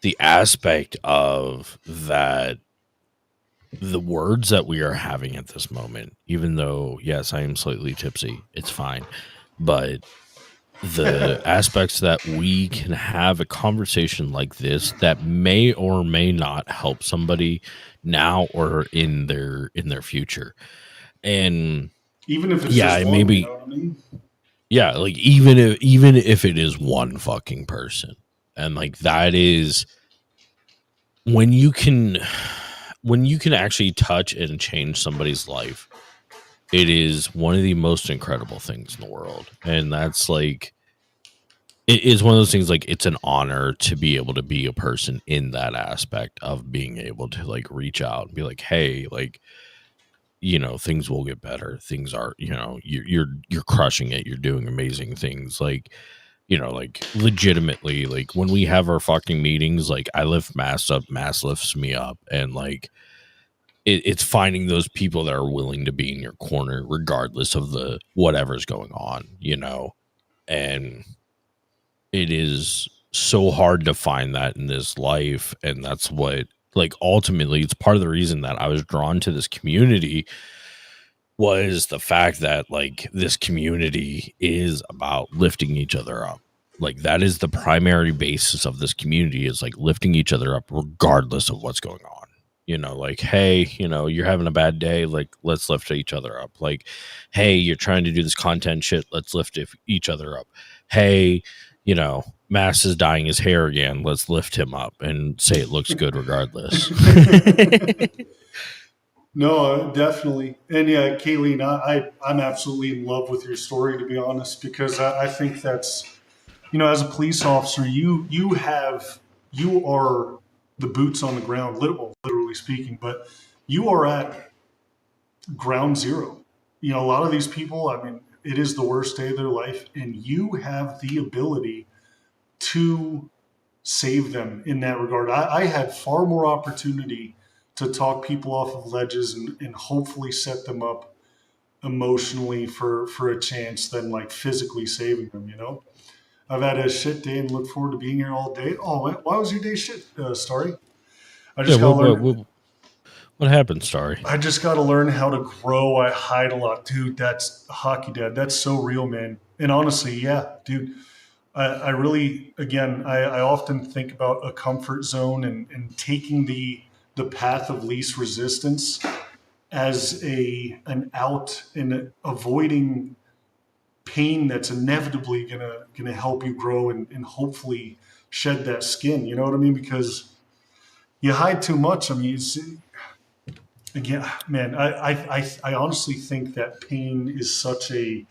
the aspect of that, the words that we are having at this moment, even though, yes, I am slightly tipsy, it's fine. But the aspects that we can have a conversation like this that may or may not help somebody now or in their future. And even if it's just one, maybe, you know what I mean? Yeah, like even if it is one fucking person. And like that is when you can actually touch and change somebody's life, it is one of the most incredible things in the world. And that's like it is one of those things, like, it's an honor to be able to be a person in that aspect of being able to, like, reach out and be like, hey, like, things will get better. Things are, you're crushing it. You're doing amazing things. Like, like, legitimately, like, when we have our fucking meetings, like, I lift Mass up, Mass lifts me up, and, like, it's finding those people that are willing to be in your corner regardless of the whatever's going on, and it is so hard to find that in this life. And that's what, like, ultimately, it's part of the reason that I was drawn to this community, was the fact that, like, this community is about lifting each other up. Like, that is the primary basis of this community, is, like, lifting each other up regardless of what's going on. Like, hey, you're having a bad day, like, let's lift each other up. Like, hey, you're trying to do this content shit, let's lift each other up. Hey, Mass is dyeing his hair again, let's lift him up and say it looks good regardless. No, definitely. And yeah, Kayleen, I'm absolutely in love with your story, to be honest, because I think that's, as a police officer, you are the boots on the ground, literally speaking, but you are at ground zero. A lot of these people, I mean, it is the worst day of their life, and you have the ability to save them in that regard. I had far more opportunity to talk people off of ledges and hopefully set them up emotionally for a chance than, like, physically saving them, I've had a shit day and look forward to being here all day. Oh, why was your day shit, Starry? I just got to learn. What happened, Starry? I just got to learn how to grow. I hide a lot. Dude, that's Hockey Dad. That's so real, man. And honestly, yeah, dude, I really, again, I often think about a comfort zone and taking the path of least resistance as an out and avoiding pain that's inevitably gonna help you grow and hopefully shed that skin. You know what I mean? Because you hide too much. I mean, again, man, I honestly think that pain is such a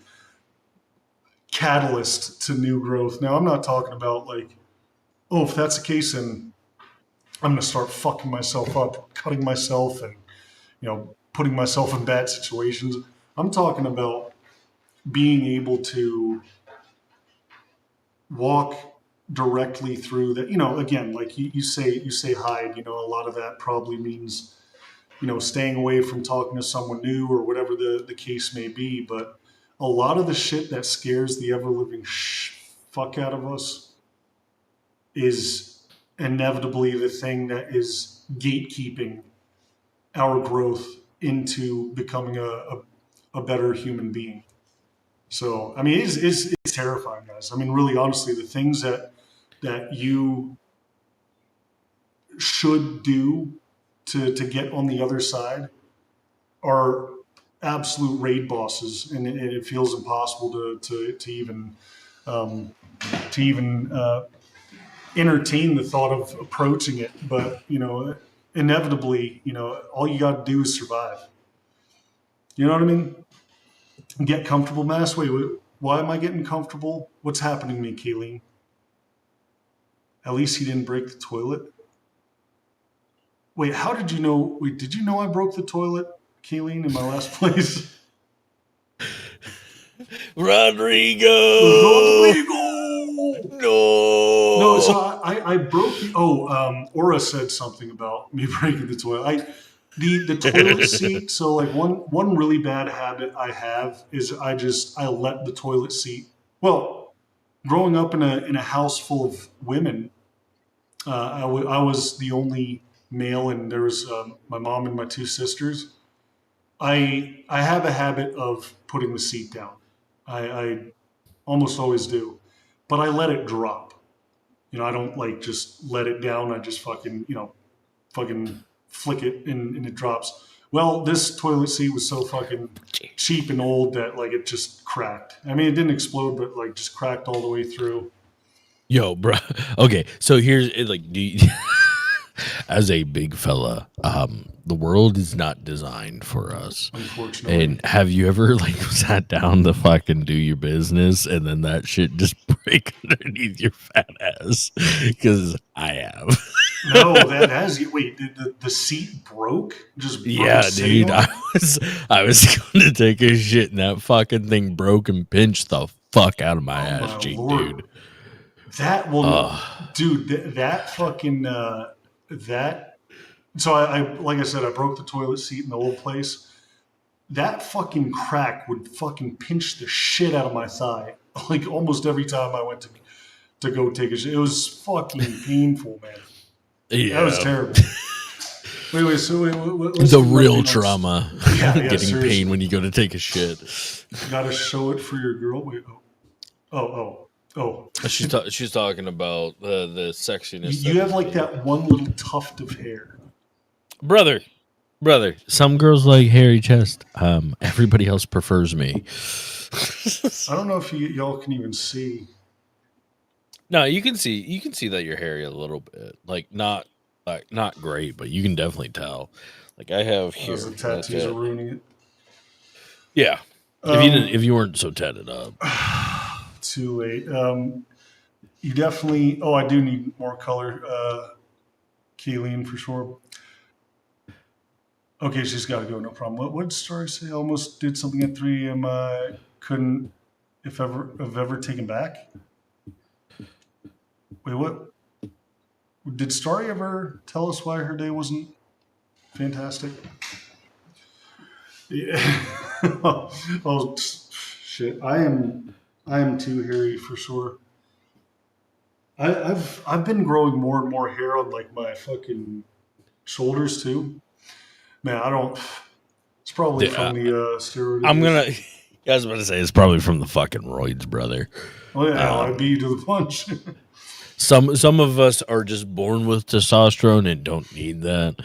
catalyst to new growth. Now, I'm not talking about, like, oh, if that's the case, then I'm gonna start fucking myself up, cutting myself, and putting myself in bad situations. I'm talking about being able to walk directly through that. Again, like you say hide. A lot of that probably means staying away from talking to someone new or whatever the case may be. But a lot of the shit that scares the ever-living fuck out of us is inevitably the thing that is gatekeeping our growth into becoming a better human being. So, I mean, it's terrifying, guys. I mean, really, honestly, the things that you should do to get on the other side are absolute raid bosses, and it feels impossible to even entertain the thought of approaching it. But inevitably, all you got to do is survive. You know what I mean? Get comfortable, Mass. Wait, why am I getting comfortable? What's happening to me, Kayleen? At least he didn't break the toilet. Wait, how did you know? Wait, did you know I broke the toilet, Kayleen, in my last place? Rodrigo! No, so I broke the. Aura said something about me breaking the toilet. The toilet seat. So, like, one really bad habit I have is I let the toilet seat. Well, growing up in a house full of women, I was the only male, and there was my mom and my two sisters. I have a habit of putting the seat down. I almost always do, but I let it drop. I don't, like, just let it down. I just fucking flick it and it drops. Well, this toilet seat was so fucking cheap and old that, like, it just cracked. I mean, it didn't explode, but, like, just cracked all the way through. Yo, bro. Okay, so here's, like, as a big fella, the world is not designed for us. Unfortunately. And have you ever like sat down to fucking do your business and then that shit just break underneath your fat ass? Because I have. No, that has you. Wait, the seat broke? Just broke Yeah, sitting dude. on it? I was going to take a shit and that fucking thing broke and pinched the fuck out of my ass my cheek, Lord. dude. That will, dude. That fucking that. So I like I said, I broke the toilet seat in the old place. That fucking crack would fucking pinch the shit out of my thigh, like almost every time I went to go take a shit. It was fucking painful, man. Yeah. That was terrible. Wait. So The real trauma. Yeah, Getting seriously. pain when you go to take a shit. You gotta show it for your girl. Wait. Oh. She's talking about the sexiness. You have like that one little tuft of hair. brother. Some girls like hairy chest. Everybody else prefers me. I don't know if y'all can even see. No, you can see that you're hairy a little bit. Not great, but you can definitely tell. Like I have here. Because the tattoos are ruining it. Yeah. If you weren't so tatted up. Too late. You definitely. Oh, I do need more color. Kayleen for sure. Okay, she's got to go. No problem. What did Story say? I almost did something at 3 a.m. I couldn't, if ever taken back. Wait, what? Did Story ever tell us why her day wasn't fantastic? Yeah. Oh shit! I am too hairy for sure. I've been growing more and more hair on like my fucking shoulders too. Man, I don't. It's probably from the steroids. I was about to say it's probably from the fucking roids, brother. Oh yeah, I beat you to the punch. Some of us are just born with testosterone and don't need that.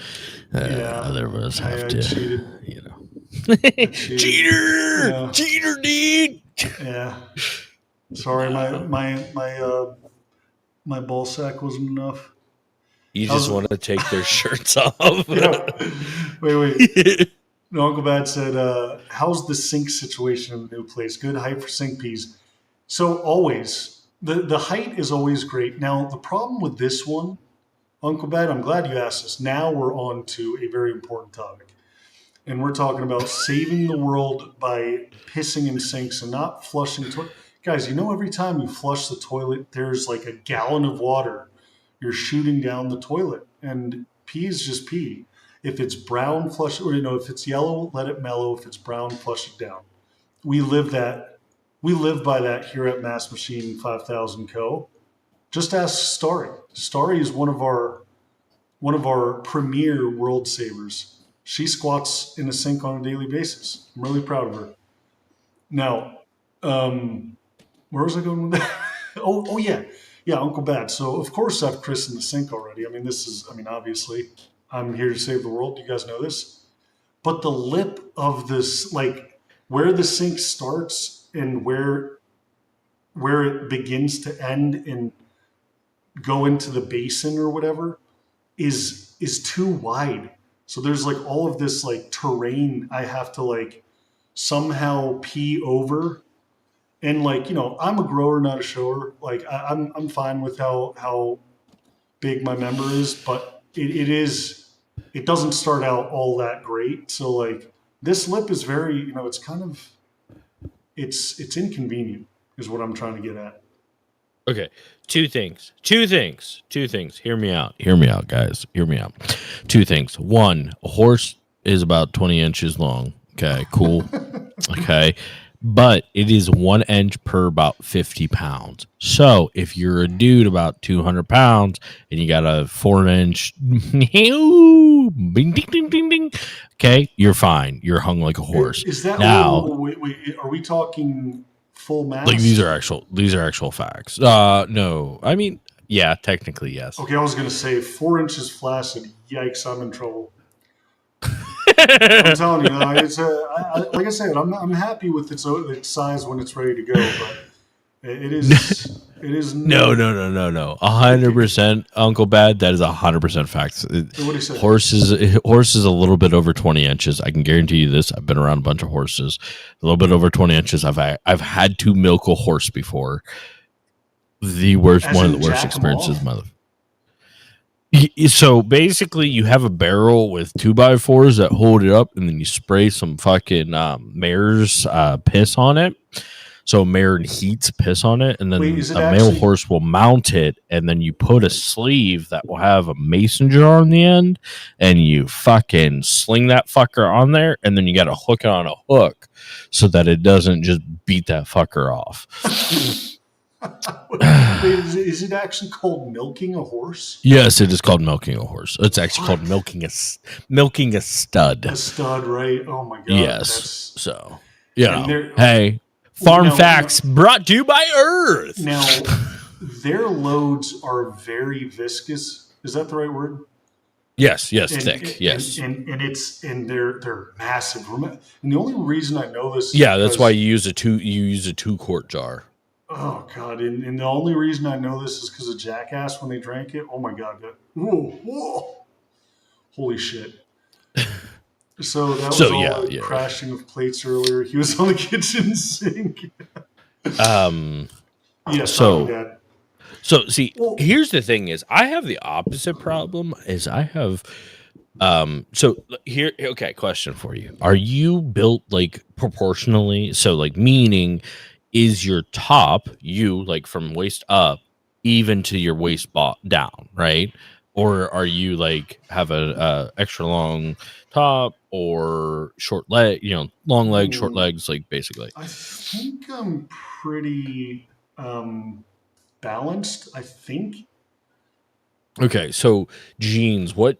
Yeah. Other of us have I to, cheated. you know. Cheater! Yeah. Cheater, dude. Yeah. Sorry, my ball sack wasn't enough. You just want to take their shirts off. Yeah. Wait. No, Uncle Bad said, how's the sink situation in the new place? Good height for sink peas. So always, the height is always great. Now, the problem with this one, Uncle Bad, I'm glad you asked this. Now we're on to a very important topic. And we're talking about saving the world by pissing in sinks and not flushing toilet. Guys, every time you flush the toilet, there's like a gallon of water you're shooting down the toilet. And pee is just pee. If it's brown, flush it. Or, if it's yellow, let it mellow. If it's brown, flush it down. We live by that here at Mass Machine 5000 Co. Just ask Starry. Starry is one of our premier world savers. She squats in a sink on a daily basis. I'm really proud of her. Now, where was I going with that? oh yeah. Yeah, Uncle Bad. So, of course, I've christened the sink already. Obviously, I'm here to save the world. You guys know this. But the lip of this, like, where the sink starts and where it begins to end and go into the basin or whatever is too wide. So there's, like, all of this, like, terrain I have to, like, somehow pee over. And like, I'm a grower, not a shower. Like I'm fine with how big my member is, but it doesn't start out all that great. So like this lip is very, it's kind of, it's inconvenient is what I'm trying to get at. Okay. Two things. Hear me out, guys. Hear me out. Two things. One, a horse is about 20 inches long. Okay, cool. Okay. But it is 1 inch per about 50 pounds. So if you're a dude about 200 pounds and you got a 4-inch, okay, you're fine. You're hung like a horse. Is that now? Wait, are we talking full mass? Like these are actual facts. No, I mean, yeah, technically yes. Okay, I was gonna say 4 inches flaccid. Yikes, I'm in trouble. I'm telling you, it's like I said, I'm happy with its size when it's ready to go, but it is It is No. 100% Uncle Bad. That is 100% facts. What do you say? Horse is a little bit over 20 inches. I can guarantee you this. I've been around a bunch of horses. A little bit over 20 inches. I've had to milk a horse before. One of the worst experiences, mother. So basically, you have a barrel with 2x4s that hold it up, and then you spray some fucking mare's piss on it. So a mare heats piss on it, and then male horse will mount it, and then you put a sleeve that will have a mason jar on the end, and you fucking sling that fucker on there, and then you got to hook it on a hook so that it doesn't just beat that fucker off. Is it actually called milking a horse? Yes, it is called milking a horse. It's actually called milking a stud. A stud, right? Oh my god. Yes. So, hey, farm facts brought to you by Earth. Now, their loads are very viscous. Is that the right word? Yes, thick. Yes, and they're massive. And the only reason I know this, that's why you use a 2-quart jar. Oh god! And the only reason I know this is because of Jackass when they drank it. Oh my god! Whoa! Holy shit! So that was all the crashing of plates earlier. He was on the kitchen sink. So see, here's the thing: is I have the opposite problem. Is I have. So here, okay. Question for you: are you built like proportionally? So like meaning. Is your top, like from waist up, even to your waist down, right? Or are you like have a extra long top or short leg, long legs, short legs, like basically? I think I'm pretty balanced. I think. Okay, so jeans. What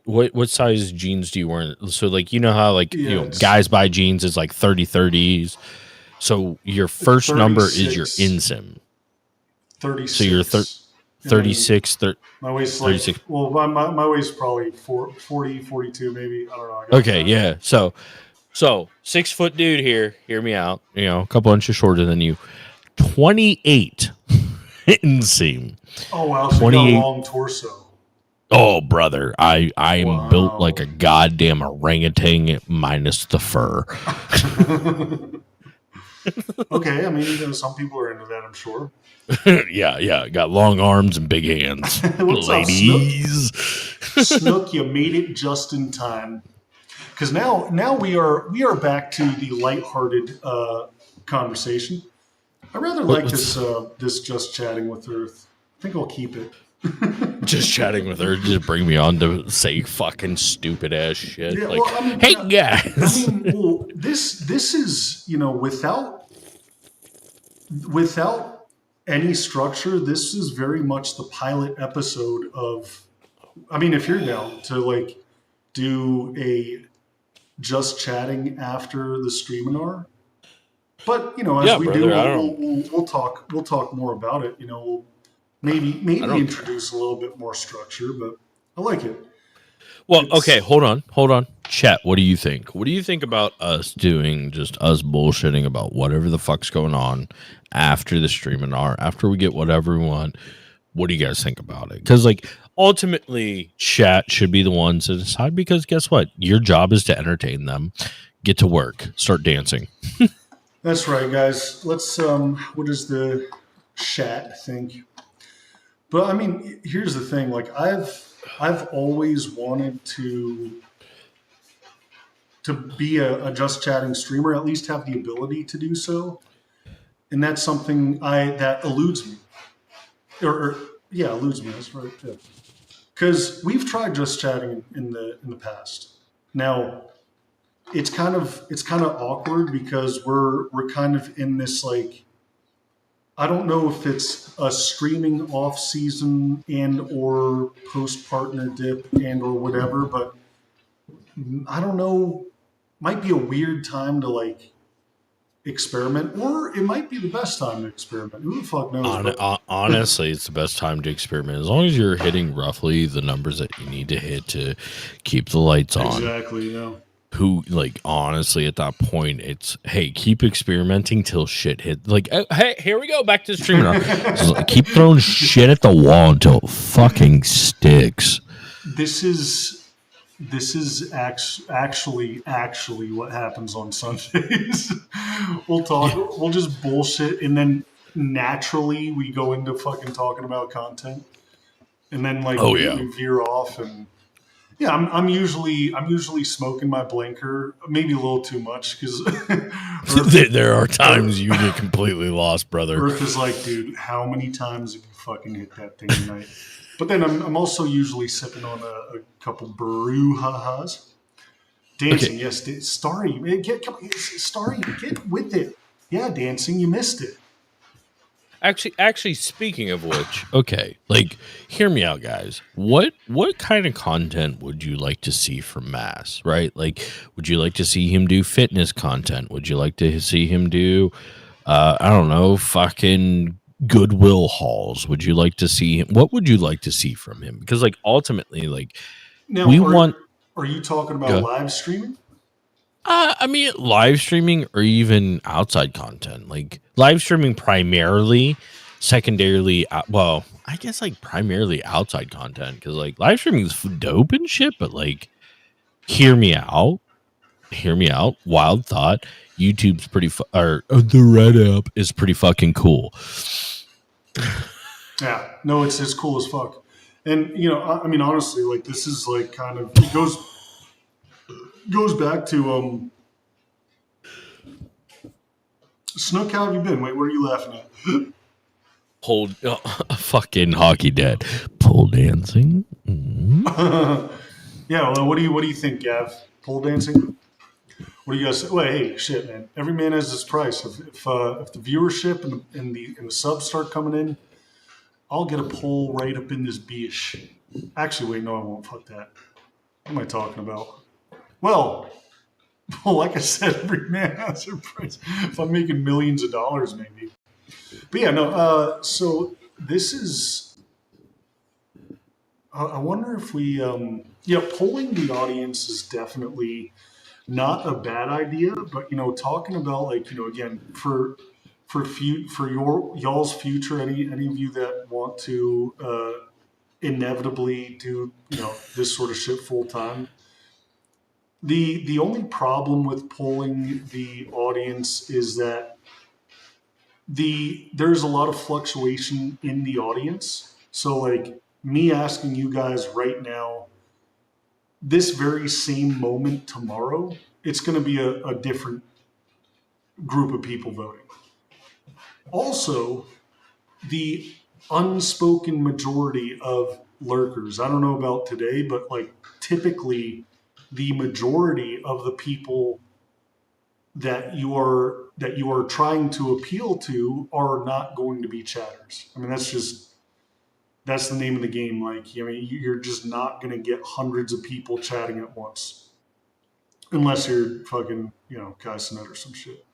size jeans do you wear? So like how guys buy jeans is like 30s. So your first 36. Number is your insim. 36. So you're 36. My waist 36. Well, my waist is probably 40, 42 maybe. I don't know. Okay, yeah. So 6 foot dude here. Hear me out. A couple inches shorter than you. 28 inseam. Oh wow! So 28. You got a long torso. Oh brother, I am built like a goddamn orangutan minus the fur. Okay, I mean, some people are into that, I'm sure. yeah. Got long arms and big hands. Ladies. Snook, you made it just in time. Because now we are back to the lighthearted conversation. I rather like this just chatting with Earth. I think I'll keep it. Just chatting with her, just bring me on to say fucking stupid ass shit. Yeah, like, well, I mean, hey guys. I mean, this is without any structure. This is very much the pilot episode of. I mean, if you're down to like do a just chatting after the Streaminar, but as we do, we'll talk more about it. We'll maybe introduce a little bit more structure, but I like it. Well, okay, hold on. Chat, what do you think? What do you think about us doing just us bullshitting about whatever the fuck's going on after the Streaminar, after we get whatever we want? What do you guys think about it? Because like ultimately chat should be the ones to decide, because guess what? Your job is to entertain them. Get to work. Start dancing. That's right, guys. Let's what does the chat think? But I mean, here's the thing. Like I've always wanted to be a just chatting streamer, at least have the ability to do so, and that's something that eludes me. Eludes me. That's right. Yeah. Because we've tried just chatting in the past. Now, it's kind of awkward because we're kind of in this like. I don't know if it's a streaming off season and or post partner dip and or whatever, but I don't know. Might be a weird time to like experiment, or it might be the best time to experiment. Who the fuck knows? Honestly, it's the best time to experiment as long as you're hitting roughly the numbers that you need to hit to keep the lights on. Exactly. who, like, honestly, at that point, it's, hey, keep experimenting till shit hit. Like, hey, here we go, back to the Streaminar. So, like, keep throwing shit at the wall until it fucking sticks. This is actually what happens on Sundays. We'll just bullshit, and then naturally we go into fucking talking about content, and then like we veer off, and yeah, I'm usually smoking my blinker, maybe a little too much, because there are times you get completely lost, brother. Earth is like, dude, how many times have you fucking hit that thing tonight? But then I'm also usually sipping on a couple brouhahas. Dancing, yes. Starry, man, Starry, get with it. Yeah, dancing, you missed it. Actually, speaking of which, okay, like, hear me out, guys. What kind of content would you like to see from Mass, right? Like, would you like to see him do fitness content? Would you like to see him do, I don't know, fucking Goodwill hauls? Would you like to see him? What would you like to see from him? Because, like, ultimately, like, now, are you talking about live streaming? I mean, live streaming or even outside content, like live streaming primarily, secondarily, well, I guess like primarily outside content, because like live streaming is dope and shit, but like, hear me out, wild thought, YouTube's pretty, or the Red app is pretty fucking cool. Yeah, no, it's cool as fuck. And, you know, I mean, honestly, like, this is like kind of, it goes back to Snook. How have you been? Wait, what are you laughing at? Fucking hockey dad, pole dancing. Yeah, well, what do you think, Gav? Pole dancing? What do you guys say? Wait, hey, shit, man. Every man has his price. If the viewership and the subs start coming in, I'll get a pole right up in this bish. Actually, wait, no, I won't. Fuck that. What am I talking about? Well, like I said, every man has their price. If I'm making millions of dollars, maybe. But yeah, no. So this is. I wonder if we. Polling the audience is definitely not a bad idea. But you know, talking about, like, you know, again, for y'all's future, any of you that want to inevitably do, you know, this sort of shit full time. The only problem with polling the audience is that there's a lot of fluctuation in the audience. So, like, me asking you guys right now, this very same moment tomorrow, it's going to be a different group of people voting. Also, the unspoken majority of lurkers, I don't know about today, but like typically the majority of the people that you are trying to appeal to are not going to be chatters. I mean, that's the name of the game. Like, I mean, you're just not going to get hundreds of people chatting at once, unless you're fucking, you know, Kai Cenat or some shit.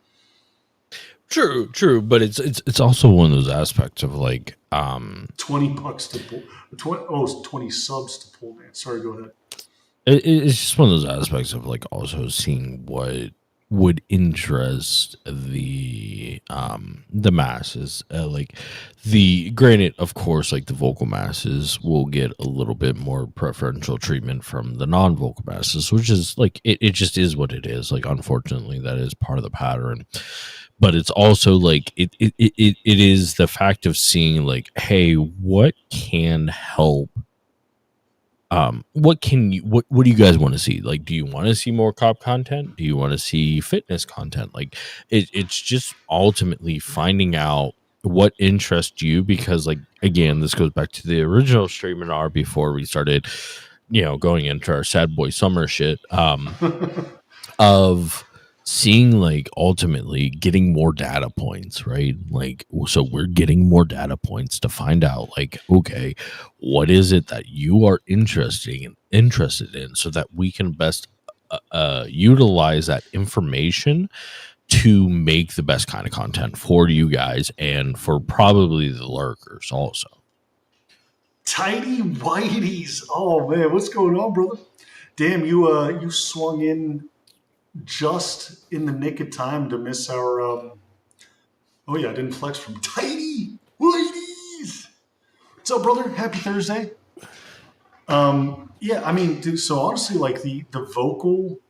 True, but it's also one of those aspects of like $20 to pull, 20 subs to pull dance. Sorry, go ahead. It's just one of those aspects of like also seeing what would interest the masses. Like, the granted, of course, like the vocal masses will get a little bit more preferential treatment from the non-vocal masses, which is like it just is what it is. Like, unfortunately, that is part of the pattern. But it's also like it is the fact of seeing like, hey, what can help? What do you guys want to see? Like, do you want to see more cop content? Do you want to see fitness content? Like, it's just ultimately finding out what interests you, because, like, again, this goes back to the original Streaminar before we started, you know, going into our sad boy summer shit, of seeing, like, ultimately getting more data points, right? Like, so we're getting more data points to find out, like, okay, what is it that you are interested in, so that we can best utilize that information to make the best kind of content for you guys and for probably the lurkers also. Tidy whiteys. Oh man, what's going on, brother? Damn, you swung in just in the nick of time to miss our. Oh yeah, I didn't flex from Tidy ladies. What's up, brother? Happy Thursday. Yeah, I mean, dude, so honestly, like the vocal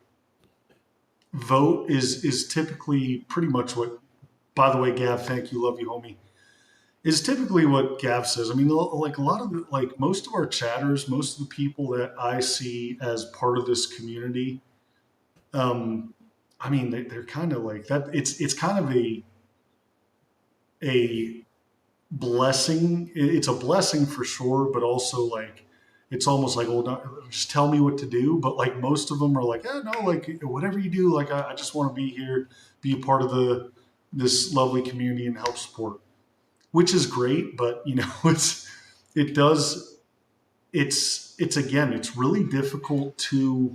vote is typically pretty much what. By the way, Gav, thank you, love you, homie. Is typically what Gav says. I mean, like a lot of like most of our chatters, most of the people that I see as part of this community, I mean, they're kind of like that. It's kind of a blessing. It's a blessing for sure, but also like it's almost like, well, just tell me what to do. But like most of them are like, no, like whatever you do, like I just want to be here, be a part of this lovely community and help support, which is great. But you know, it's again, it's really difficult to.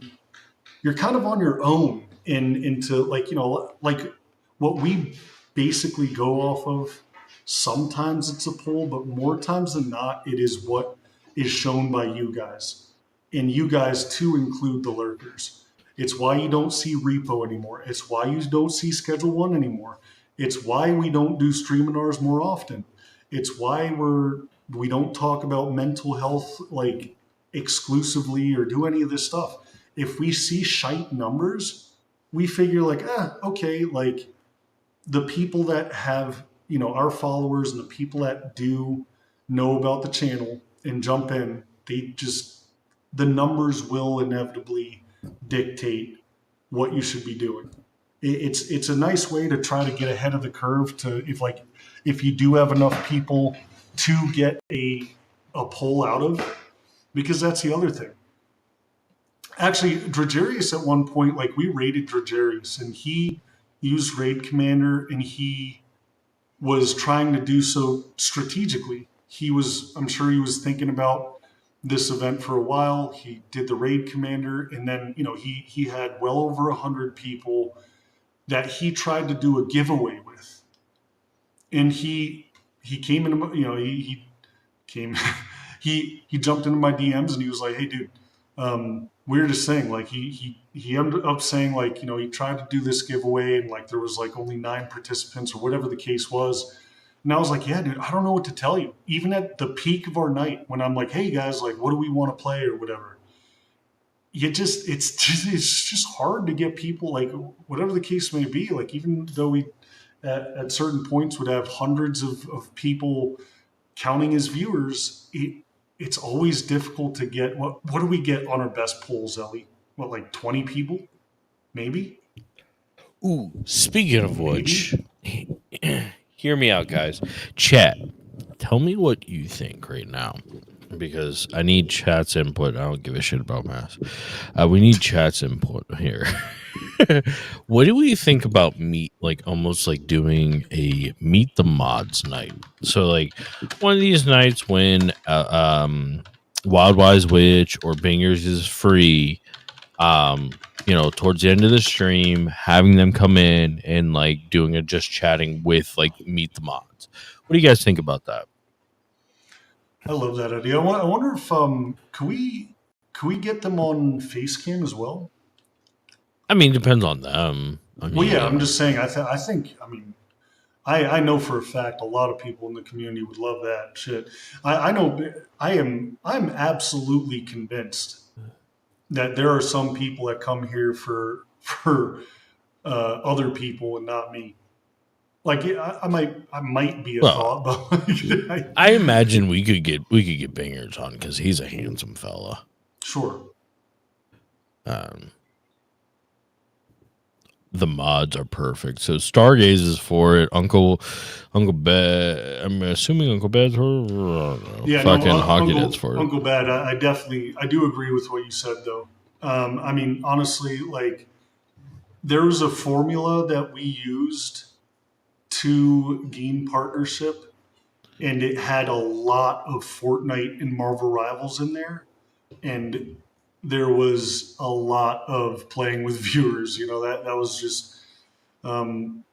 You're kind of on your own into like, you know, like what we basically go off of. Sometimes it's a poll, but more times than not, it is what is shown by you guys. And you guys too include the lurkers. It's why you don't see repo anymore. It's why you don't see Schedule 1 anymore. It's why we don't do Streaminars more often. It's why we don't talk about mental health like exclusively or do any of this stuff. If we see shite numbers, we figure like, okay, like the people that have, you know, our followers and the people that do know about the channel and jump in, the numbers will inevitably dictate what you should be doing. It's a nice way to try to get ahead of the curve if you do have enough people to get a poll out of, because that's the other thing. Actually, Dragerius at one point, like we raided Dragerius and he used Raid Commander and he was trying to do so strategically. I'm sure he was thinking about this event for a while. He did the Raid Commander and then, you know, he had well over 100 people that he tried to do a giveaway with. And he came into, you know, he came, he jumped into my DMs and he was like, hey dude, weirdest thing, like he ended up saying like, you know, he tried to do this giveaway and like there was like only 9 participants or whatever the case was. And I was like, yeah, dude, I don't know what to tell you. Even at the peak of our night when I'm like, hey guys, like what do we want to play or whatever. It's just hard to get people, like whatever the case may be, like even though we at certain points would have hundreds of people counting as viewers, it's always difficult to get. What do we get on our best polls, Ellie? What, like 20 people? Maybe? Ooh, speaking of which, hear me out, guys. Chat, tell me what you think right now, because I need chat's input. I don't give a shit about mass. We need chat's input here. What do we think about almost like doing a meet the mods night? So like one of these nights when Wild Wise Witch or Bingers is free, you know, towards the end of the stream, having them come in and like doing a just chatting with like meet the mods. What do you guys think about that? I love that idea. I wonder if can we get them on Facecam as well? I mean, depends on them. I mean, well, yeah, I'm just saying. I know for a fact a lot of people in the community would love that shit. I know. I'm absolutely convinced that there are some people that come here for other people and not me. Like I might be a thought, but like, I imagine we could get Bingers on because he's a handsome fella. Sure. The mods are perfect. So Stargaze is for it. Uncle Bad. I'm assuming Uncle Bad's for it. Yeah, fucking Hockey Dad's for it. Uncle Bad. I do agree with what you said though. I mean, honestly, like there was a formula that we used to gain partnership, and it had a lot of Fortnite and Marvel Rivals in there, and there was a lot of playing with viewers. You know, that was just again,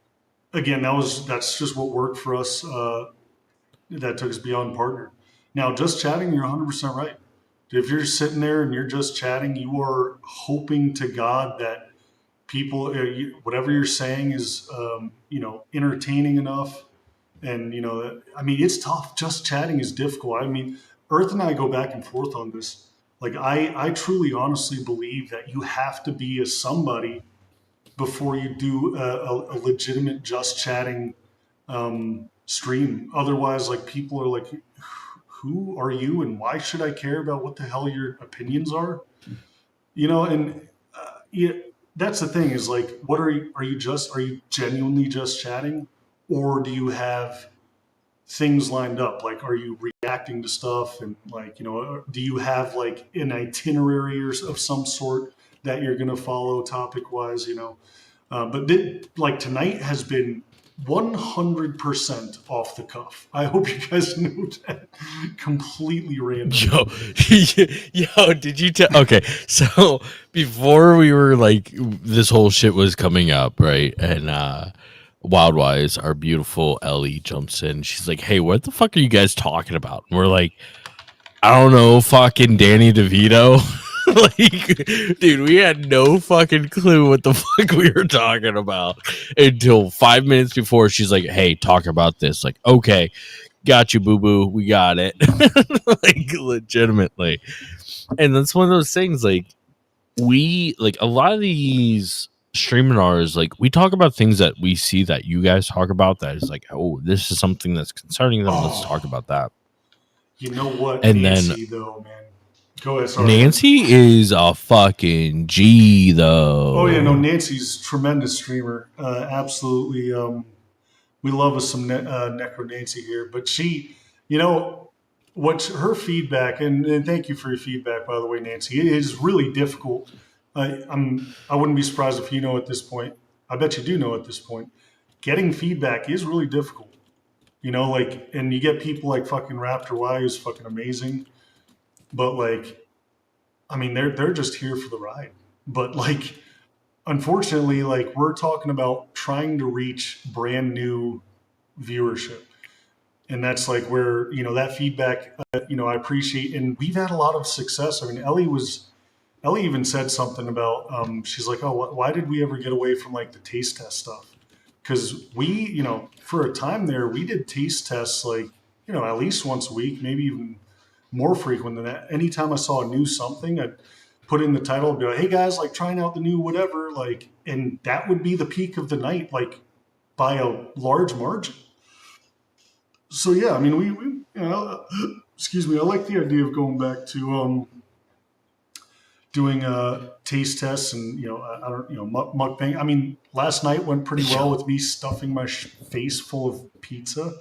that's just what worked for us. That took us beyond partner. Now, just chatting, you're 100% right. If you're sitting there and you're just chatting, you are hoping to God that people, whatever you're saying is, entertaining enough. And, I mean, it's tough. Just chatting is difficult. I mean, Earth and I go back and forth on this. Like, I truly, honestly believe that you have to be a somebody before you do a legitimate just chatting stream. Otherwise, like, people are like, who are you and why should I care about what the hell your opinions are? And that's the thing is like, what are you genuinely just chatting? Or do you have things lined up? Like, are you reacting to stuff? And like, do you have like an itinerary of some sort that you're going to follow topic wise, but like tonight has been 100% off the cuff. I hope you guys know that. Completely random. Yo, did you tell? Okay, so before we were like, this whole shit was coming up, right? And Wildwise, our beautiful Ellie, jumps in. She's like, "Hey, what the fuck are you guys talking about?" And we're like, "I don't know, fucking Danny DeVito." Like, dude, we had no fucking clue what the fuck we were talking about until 5 minutes before. She's like, "Hey, talk about this." Like, okay, got you, boo boo, we got it. Like, legitimately. And that's one of those things. Like, we like a lot of these streaminars. Like, we talk about things that we see that you guys talk about. That is like, oh, this is something that's concerning them. Let's talk about that. You know what? And Nancy, though, man. Go ahead. Sorry. Nancy is a fucking G, though. Oh yeah, no, Nancy's tremendous streamer. Absolutely. We love us some Necro Nancy here, but she, what's her feedback, and thank you for your feedback, by the way, Nancy. It is really difficult. I wouldn't be surprised if you know at this point. I bet you do know at this point. Getting feedback is really difficult. And you get people like fucking Raptor Y, who's fucking amazing. But like, I mean, they're just here for the ride. But like, unfortunately, like we're talking about trying to reach brand new viewership, and that's like where that feedback, I appreciate, and we've had a lot of success. I mean, Ellie even said something about she's like, oh, why did we ever get away from like the taste test stuff? Because we, for a time there, we did taste tests like at least once a week, maybe even more frequent than that. Anytime I saw a new something, I'd put in the title and be like, hey guys, like trying out the new whatever, like, and that would be the peak of the night, like by a large margin. So yeah, I mean, we excuse me, I like the idea of going back to doing taste tests and mukbang. I mean, last night went pretty well with me stuffing my face full of pizza.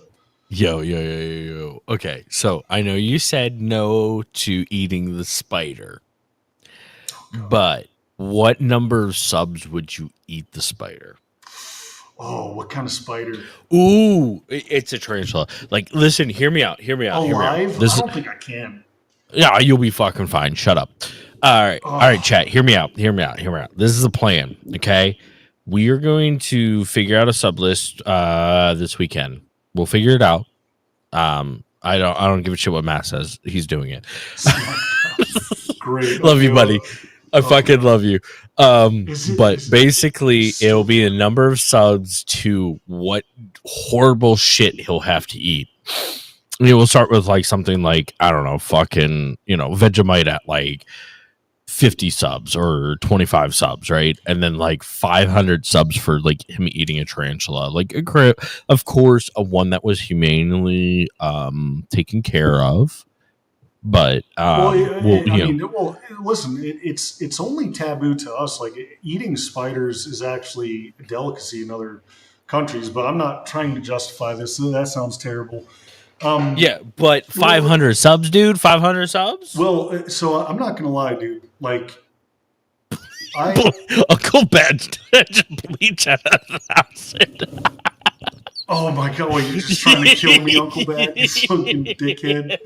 Yo. Okay, so I know you said no to eating the spider, but what number of subs would you eat the spider? Oh, what kind of spider? Ooh, it's a tarantula. Like, listen, hear me out. Alive? I don't think I can. Yeah, you'll be fucking fine. Shut up. All right, chat. Hear me out. This is the plan, okay? We are going to figure out a sub list this weekend. We'll figure it out. I don't give a shit what Matt says. He's doing it. Great. Love you, buddy. I fucking love you. But basically, it'll be a number of subs to what horrible shit he'll have to eat. We'll start with like something like, I don't know, fucking, Vegemite at like 50 subs or 25 subs, right? And then like 500 subs for like him eating a tarantula, like of course, a one that was humanely taken care of. But listen, it's only taboo to us. Like eating spiders is actually a delicacy in other countries, but I'm not trying to justify this. That sounds terrible. Yeah, but 500 subs, dude. 500 subs. Well, so I'm not gonna lie, dude. Like, Uncle Ben bleach out of the house. Oh my god! Wait, you're just trying to kill me, Uncle Ben? You fucking dickhead.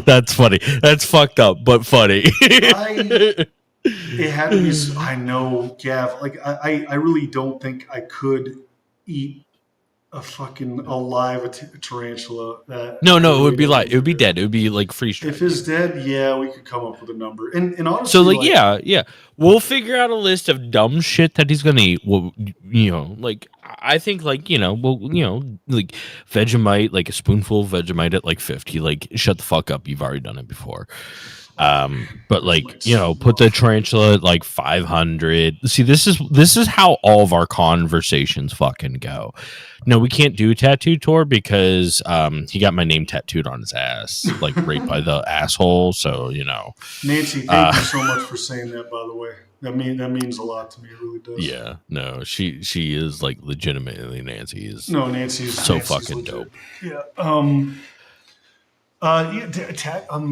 That's funny. That's fucked up, but funny. It had to be. I know, Gav. Like, I really don't think I could eat a fucking alive tarantula. No, it would be like it would be dead. It would be like freeze dried. If it's dead, yeah, we could come up with a number. And honestly, So like yeah, we'll figure out a list of dumb shit that he's gonna eat. Well, like I think like like Vegemite, like a spoonful of Vegemite at like 50. Like shut the fuck up, you've already done it before. But like put the tarantula at like 500. See, this is how all of our conversations fucking go. No, we can't do a tattoo tour because he got my name tattooed on his ass, like right by the asshole. So Nancy, thank you so much for saying that. By the way, that means a lot to me. It really does. Yeah, no, she is like legitimately Nancy is. No, Nancy's fucking legit. dope. Yeah.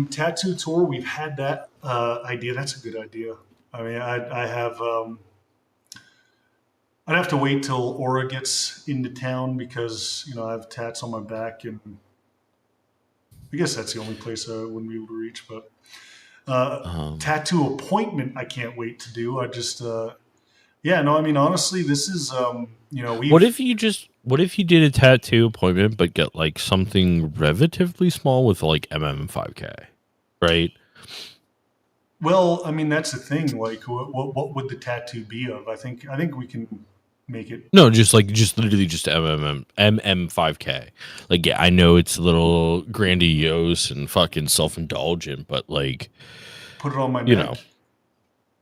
Tattoo tour. We've had that idea. That's a good idea. I mean, I have. I'd have to wait till Aura gets into town because I have tats on my back, and I guess that's the only place I wouldn't be able to reach. But tattoo appointment, I can't wait to do. I just, I mean, honestly, this is, What if you did a tattoo appointment, but get like something relatively small with like MM5K, right? Well, I mean, that's the thing. Like, what would the tattoo be of? I think we can make it. No, just literally just MM5K. Like, yeah, I know it's a little grandiose and fucking self-indulgent, but like, put it on my neck.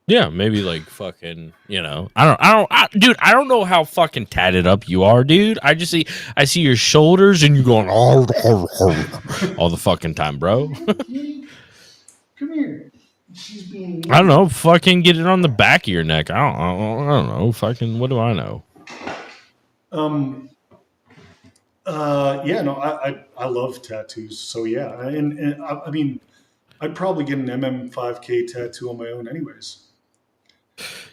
Yeah, maybe like fucking, dude, I don't know how fucking tatted up you are, dude. I see your shoulders and you going all the fucking time, bro. Come here. She's being. I don't know. Fucking get it on the back of your neck. I don't know. Fucking what do I know? I love tattoos. So yeah, and I mean, I'd probably get an MM5K tattoo on my own, anyways.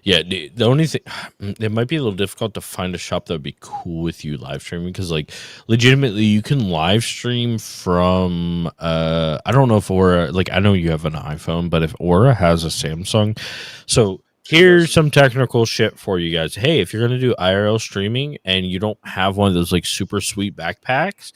Yeah, the only thing, it might be a little difficult to find a shop that would be cool with you live streaming because, like, legitimately, you can live stream from. I don't know if Aura, like, I know you have an iPhone, but if Aura has a Samsung, so here's some technical shit for you guys. Hey, if you're gonna do IRL streaming and you don't have one of those like super sweet backpacks,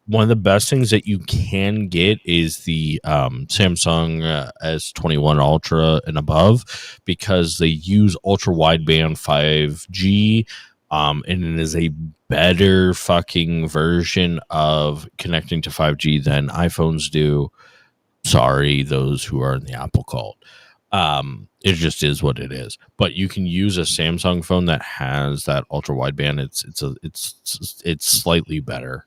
one of the best things that you can get is the Samsung S21 Ultra and above because they use ultra wideband 5G, and it is a better fucking version of connecting to 5G than iPhones do. Sorry, those who are in the Apple cult. It just is what it is. But you can use a Samsung phone that has that ultra wideband. It's slightly better.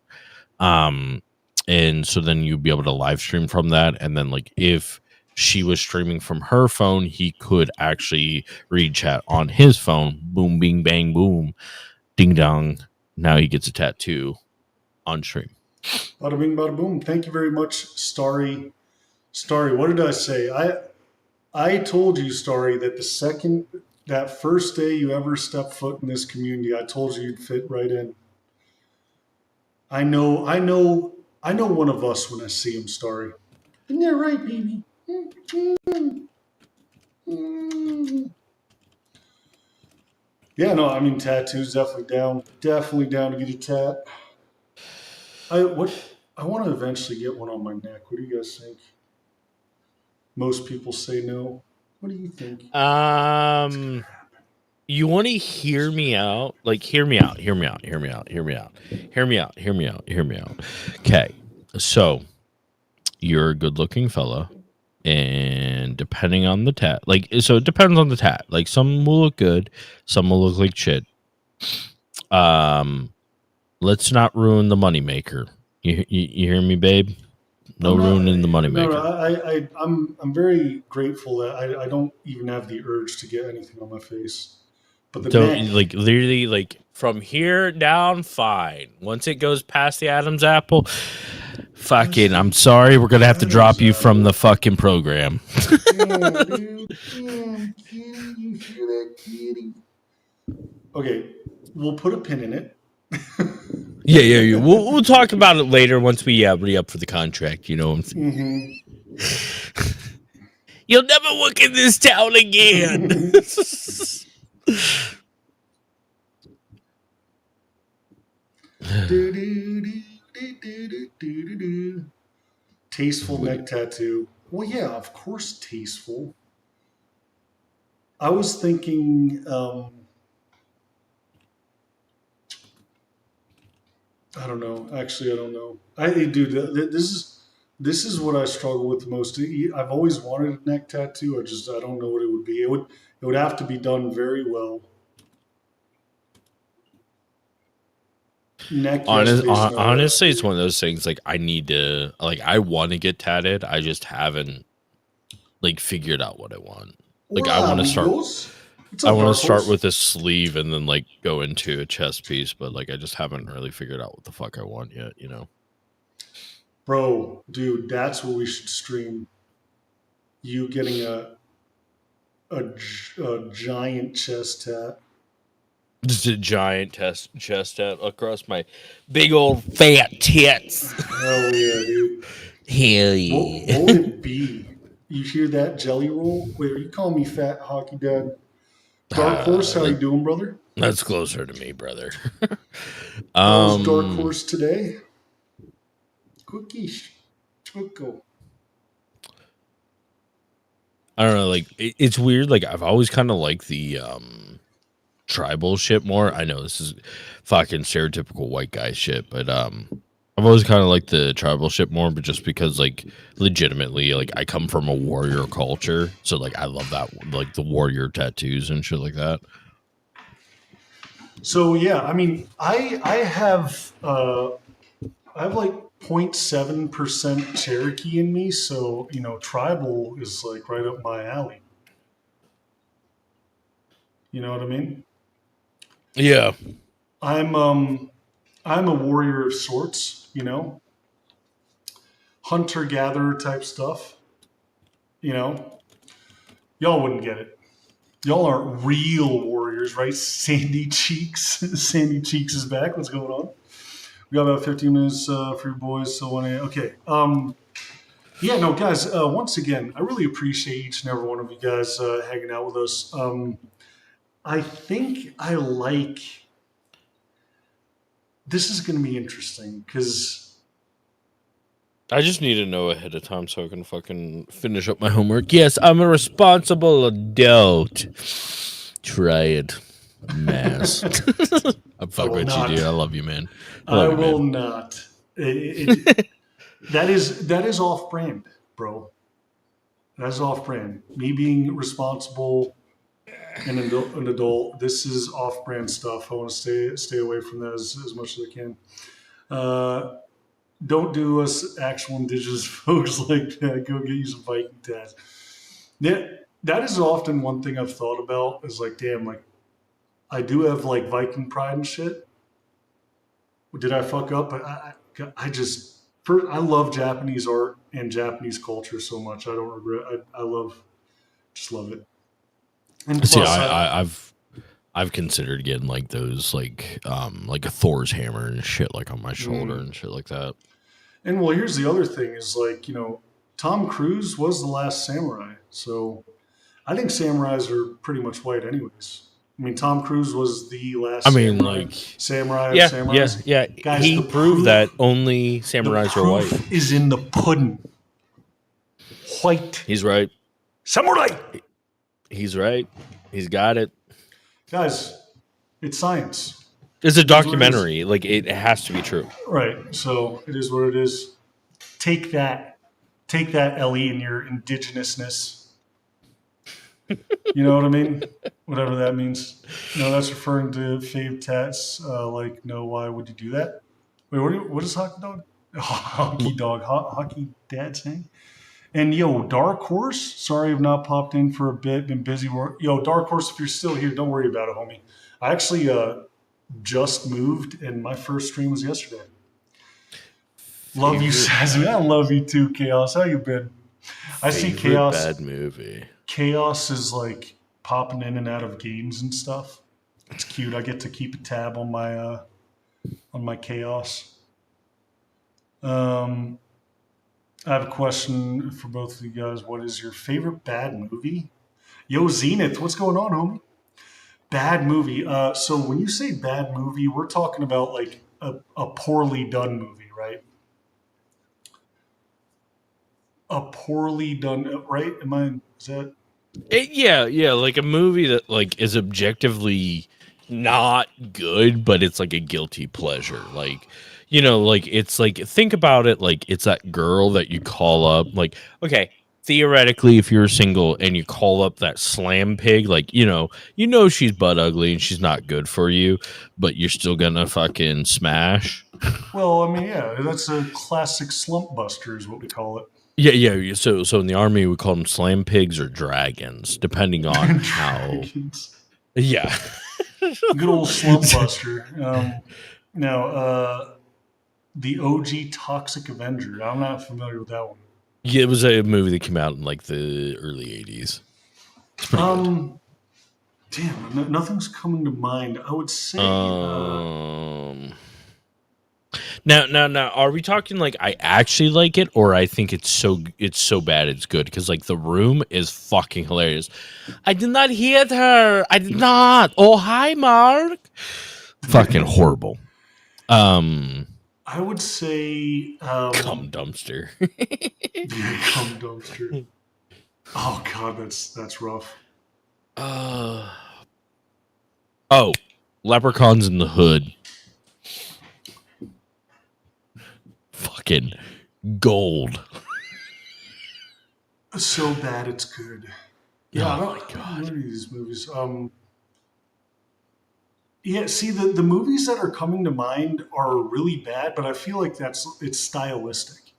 And so then you'd be able to live stream from that. And then like if she was streaming from her phone, he could actually read chat on his phone. Boom, bing, bang, boom, ding dong. Now he gets a tattoo on stream. Bada bing, bada boom. Thank you very much, Starry. Starry, what did I say? I told you, Starry, that that first day you ever stepped foot in this community, I told you you'd fit right in. I know one of us when I see him, Starry. Isn't that right, baby? Yeah, no, I mean tattoos, definitely down to get a tat. I want to eventually get one on my neck. What do you guys think? Most people say no. What do you think? You want to hear me out? Like, hear me out. Okay, so you're a good-looking fella, and depending on the tat, so it depends on the tat. Like, some will look good, some will look like shit. Let's not ruin the moneymaker. You hear me, babe? No ruining the moneymaker. No, I'm very grateful that I don't even have the urge to get anything on my face. But like literally, like from here down, fine. Once it goes past the Adam's apple, fucking, I'm sorry, we're gonna have to drop you from the fucking program. Okay, we'll put a pin in it. Yeah. We'll talk about it later once we re-up for the contract. You know what I'm saying? Mm-hmm. You'll never look in this town again. Tasteful neck tattoo. Well, yeah, of course, tasteful. I was thinking, I don't know. Actually, I don't know. Dude, this is what I struggle with the most. I've always wanted a neck tattoo. I don't know what it would be. It would have to be done very well. Neck. Honestly, it's one of those things. Like I need to. Like I want to get tatted. I just haven't like figured out what I want. Like I want to start. I want to start with a sleeve and then like go into a chest piece, but like I just haven't really figured out what the fuck I want yet. You know. Bro, dude, that's what we should stream. You getting a giant chest tat. Just a giant chest tat across my big old fat tits. Hell yeah, dude. Hell yeah. What would it be? You hear that jelly roll? Wait, are you calling me fat hockey dad? Dark Horse, how you doing, brother? That's closer to me, brother. How's Dark Horse today? Cookies. Choco. I don't know, like it's weird. Like I've always kind of liked the tribal shit more. I know this is fucking stereotypical white guy shit, but I've always kind of liked the tribal shit more, but just because like legitimately like I come from a warrior culture, so like I love that, like the warrior tattoos and shit like that. So yeah, I mean, I have like 0.7% Cherokee in me, so you know, tribal is like right up my alley. You know what I mean? Yeah. I'm a warrior of sorts, you know, hunter gatherer type stuff. You know, y'all wouldn't get it. Y'all aren't real warriors, right? Sandy Cheeks. Sandy Cheeks is back. What's going on? We got about 15 minutes for your boys. So okay. Yeah, no, guys. Once again, I really appreciate each and every one of you guys hanging out with us. I think I like. This is going to be interesting because I just need to know ahead of time so I can fucking finish up my homework. Yes, I'm a responsible adult. Try it, mass. I'm fucking with you, dude. I love you, man. I will not. That is off brand, bro. That is off brand. Me being responsible and an adult. This is off brand stuff. I want to stay away from that as much as I can. Don't do us actual indigenous folks like that. Go get you some Viking tats. Yeah, that is often one thing I've thought about is like, damn, like I do have like Viking pride and shit. Did I fuck up? But I love Japanese art and Japanese culture so much. I don't regret. Just love it. And plus, see, I've considered getting like those like a Thor's hammer and shit like on my shoulder and shit like that. And well, here's the other thing is like, you know, Tom Cruise was the last samurai. So I think samurais are pretty much white anyways. I mean, Tom Cruise was the last samurai. Yeah, samurais. yeah. Guys, he proved that only samurais are white. Is in the pudding. White. He's right. Samurai. He's right. He's got it. Guys, it's science. It's a documentary. Like, it has to be true. Right. So it is what it is. Take that, Ellie, in your indigenousness. You know what I mean? Whatever that means. No, that's referring to fave tats. Like, no, why would you do that? Wait, what is Hockey Dog? Hockey Dad saying? And yo, Dark Horse, sorry I've not popped in for a bit, been busy work. Yo, Dark Horse, if you're still here, don't worry about it, homie. I actually just moved, and my first stream was yesterday. Love you, Sazzy. I love you too, Chaos. How you been? I see Chaos. Bad movie. Chaos is like popping in and out of games and stuff. It's cute. I get to keep a tab on my Chaos. I have a question for both of you guys. What is your favorite bad movie? Yo, Zenith, what's going on, homie? Bad movie. So when you say bad movie, we're talking about like a poorly done movie, right? A poorly done, right? Is that? Yeah, like a movie that like is objectively not good, but it's like a guilty pleasure. Like, like it's like think about it like it's that girl that you call up. Like, okay, theoretically, if you're single and you call up that slam pig, like she's butt ugly and she's not good for you, but you're still gonna fucking smash. Well, I mean, yeah, that's a classic slump buster, is what we call it. Yeah. So in the army, we call them slam pigs or dragons, depending on how. Dragons. Yeah. Good old slump buster. Now, the OG Toxic Avenger. I'm not familiar with that one. Yeah, it was a movie that came out in like the early 80s. It's pretty good. Damn, nothing's coming to mind. I would say. Now, are we talking like I actually like it, or I think it's so bad it's good? Because like The Room is fucking hilarious. I did not hit her. I did not. Oh, hi, Mark. Fucking horrible. I would say cum dumpster. Yeah, cum dumpster. Oh god, that's rough. Leprechauns in the Hood. Fucking gold. So bad it's good. Yeah, oh my god, what are these movies? Yeah, see the movies that are coming to mind are really bad, but I feel like it's stylistic.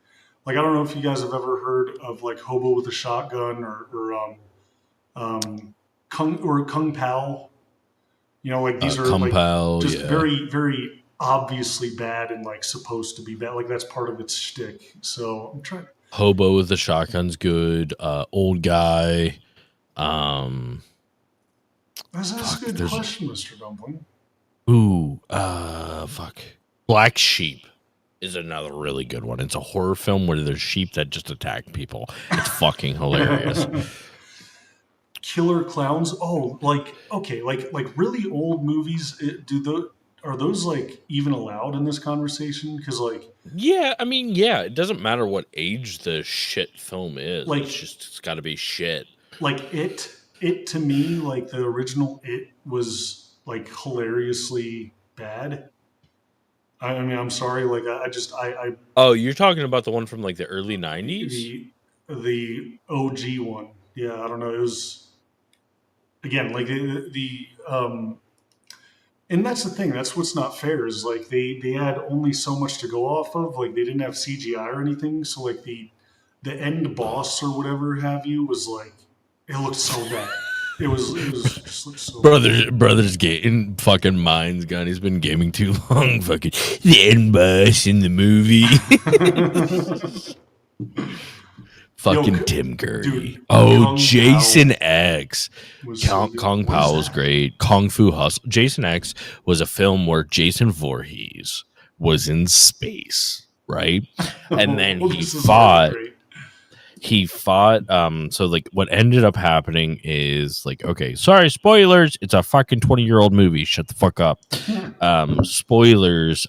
Like I don't know if you guys have ever heard of like Hobo with a Shotgun or Kung Pao. Like these are Kung like Pao, just yeah. very, very obviously bad and like supposed to be bad. Like that's part of its shtick. So I'm trying. Hobo with the Shotgun's good. Old Guy. That's a good question, Mr. Dumpling. Ooh, fuck. Black Sheep is another really good one. It's a horror film where there's sheep that just attack people. It's fucking hilarious. Killer Clowns. Oh, like okay, like really old movies. Are those like even allowed in this conversation? Because like, yeah, I mean, yeah, it doesn't matter what age the shit film is. Like, it's got to be shit. Like it to me, like the original It was like hilariously bad. I mean, I'm sorry, like I Oh, you're talking about the one from like the early 90s? The OG one. Yeah, I don't know. It was again like and that's the thing. That's what's not fair is like they had only so much to go off of. Like they didn't have CGI or anything. So like the end boss or whatever have you was like it looked so bad. It was just looked so Brothers getting fucking mind's gone. He's been gaming too long. Fucking the end boss in the movie. Fucking Tim Curry. Kung Jason Pao X. so good. Kung What Pao is was that? great. Kung Fu Hustle. Jason X was a film where Jason Voorhees was in space, right? And then Well, he this is fought. already great. So like what ended up happening is like, okay, sorry, spoilers, it's a fucking 20-year-old movie, shut the fuck up. Spoilers,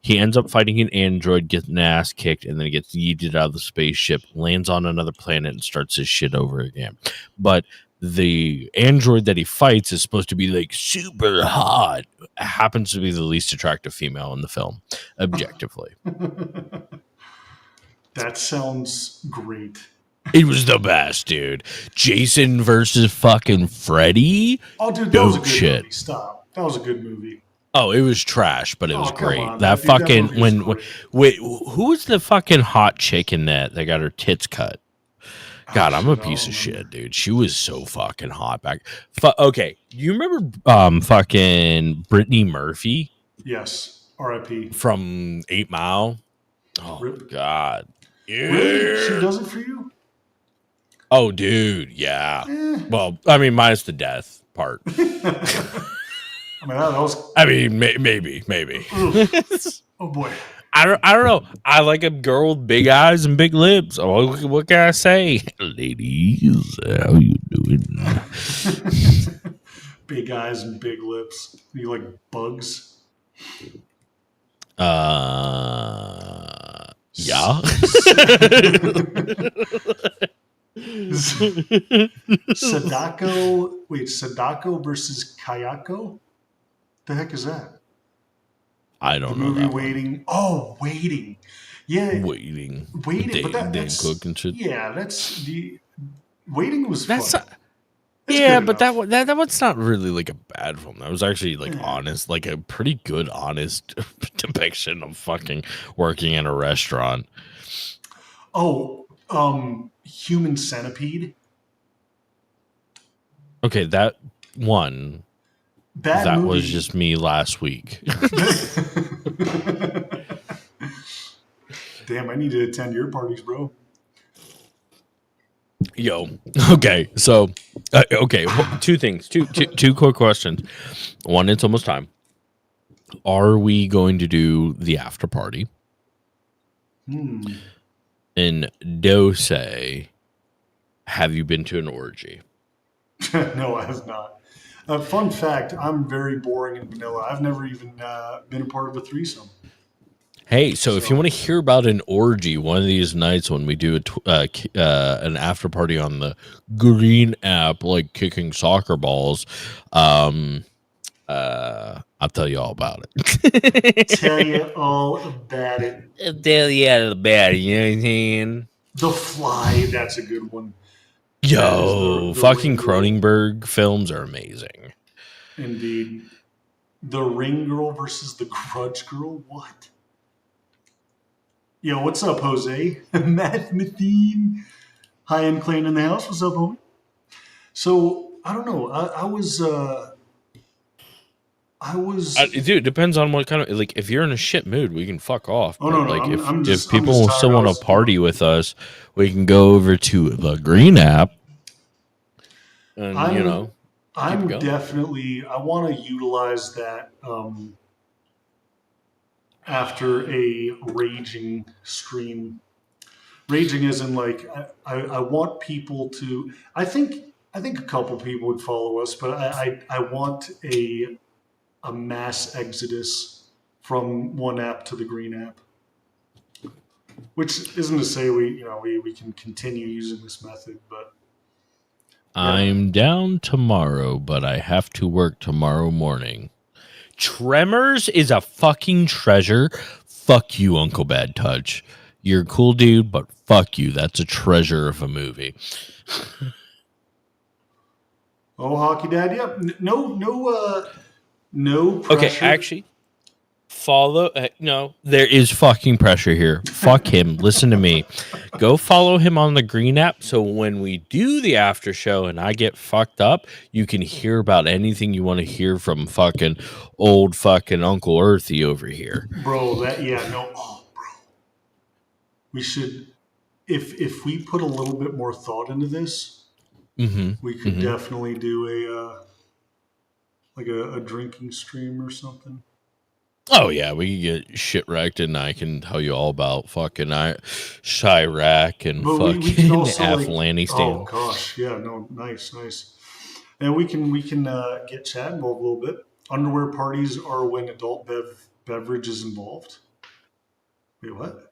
he ends up fighting an android, gets an ass kicked, and then he gets yeeted out of the spaceship, lands on another planet, and starts his shit over again. But the android that he fights is supposed to be like super hot. Happens to be the least attractive female in the film, objectively. That sounds great. It was the best, dude. Jason versus fucking Freddy. Oh, dude, that was a Dope good shit. movie. Stop. That was a good movie. Oh, it was trash, but it was Oh, come great. on. That Dude, that fucking movie was when great. wait, who was the fucking hot chick in that got her tits cut? God, I'm a piece of shit, dude. She was so fucking hot back. Okay, you remember fucking Brittany Murphy Yes. R.I.P. from 8 Mile? Oh Rip. God. Yeah. Really? She does it for you? Oh, dude, yeah. Eh. Well, I mean, minus the death part. I mean, that was. I mean, maybe. Oh boy. I don't know. I like a girl with big eyes and big lips. Oh, what can I say, ladies? How you doing? Big eyes and big lips. You like bugs? Yeah. Sadako versus Kayako? The heck is that? I The don't know movie that Waiting. Oh, Waiting. Yeah, one. Waiting. But that's Cook and shit. yeah, that's the Waiting was That's fun. not, It's yeah, good but enough. that one's not really like a bad film. That was actually like Yeah. honest, like a pretty good honest depiction of fucking working in a restaurant. Oh, Human Centipede. Okay, that one Bad that movie. was just me last week. Damn, I need to attend your parties, bro. Yo, okay, so okay, two things, two quick questions. One, it's almost time. Are we going to do the after party? And Dose, have you been to an orgy? No, I have not. Fun fact, I'm very boring and vanilla. I've never even been a part of a threesome. Hey, so if you want to hear about an orgy one of these nights when we do an after party on the Green app, like kicking soccer balls, I'll tell you all about it. Tell you all about it. I'll tell you all about it, you know what I'm saying? The Fly, that's a good one. Yo, the fucking Ring Girl. Cronenberg films are amazing. Indeed. The Ring Girl versus the Grudge Girl? What? Yo, what's up, Jose? Matt Mathene. High-end clan in the house. What's up, homie? So, I don't know. I was... Dude, it depends on what kind of, like, if you're in a shit mood, we can fuck off. Oh, But, no, no, like, I'm if just people tired. still want to party with us, we can go over to the Green app. And, I'm going. definitely... I want to utilize that after a raging stream. Raging as in, like, I want people to... I think a couple people would follow us, but I want a mass exodus from one app to the Green app. Which isn't to say we can continue using this method, but I'm down tomorrow, but I have to work tomorrow morning. Tremors is a fucking treasure. Fuck you, Uncle Bad Touch. You're a cool dude, but fuck you. That's a treasure of a movie. oh, Hockey Dad, yeah, no pressure. Okay, actually, follow. No, there is fucking pressure here. Fuck him. Listen to me. Go follow him on the Green app. So when we do the after show and I get fucked up, you can hear about anything you want to hear from fucking old fucking Uncle Earthy over here. Bro, bro. We should, if we put a little bit more thought into this, we could definitely do a drinking stream or something. Oh yeah, we can get shit wrecked, and I can tell you all about fucking Chirac and But fucking we can also, Afghanistan. oh gosh, yeah, no, nice. And we can get chat involved a little bit. Underwear parties are when adult beverage is involved. Wait, what?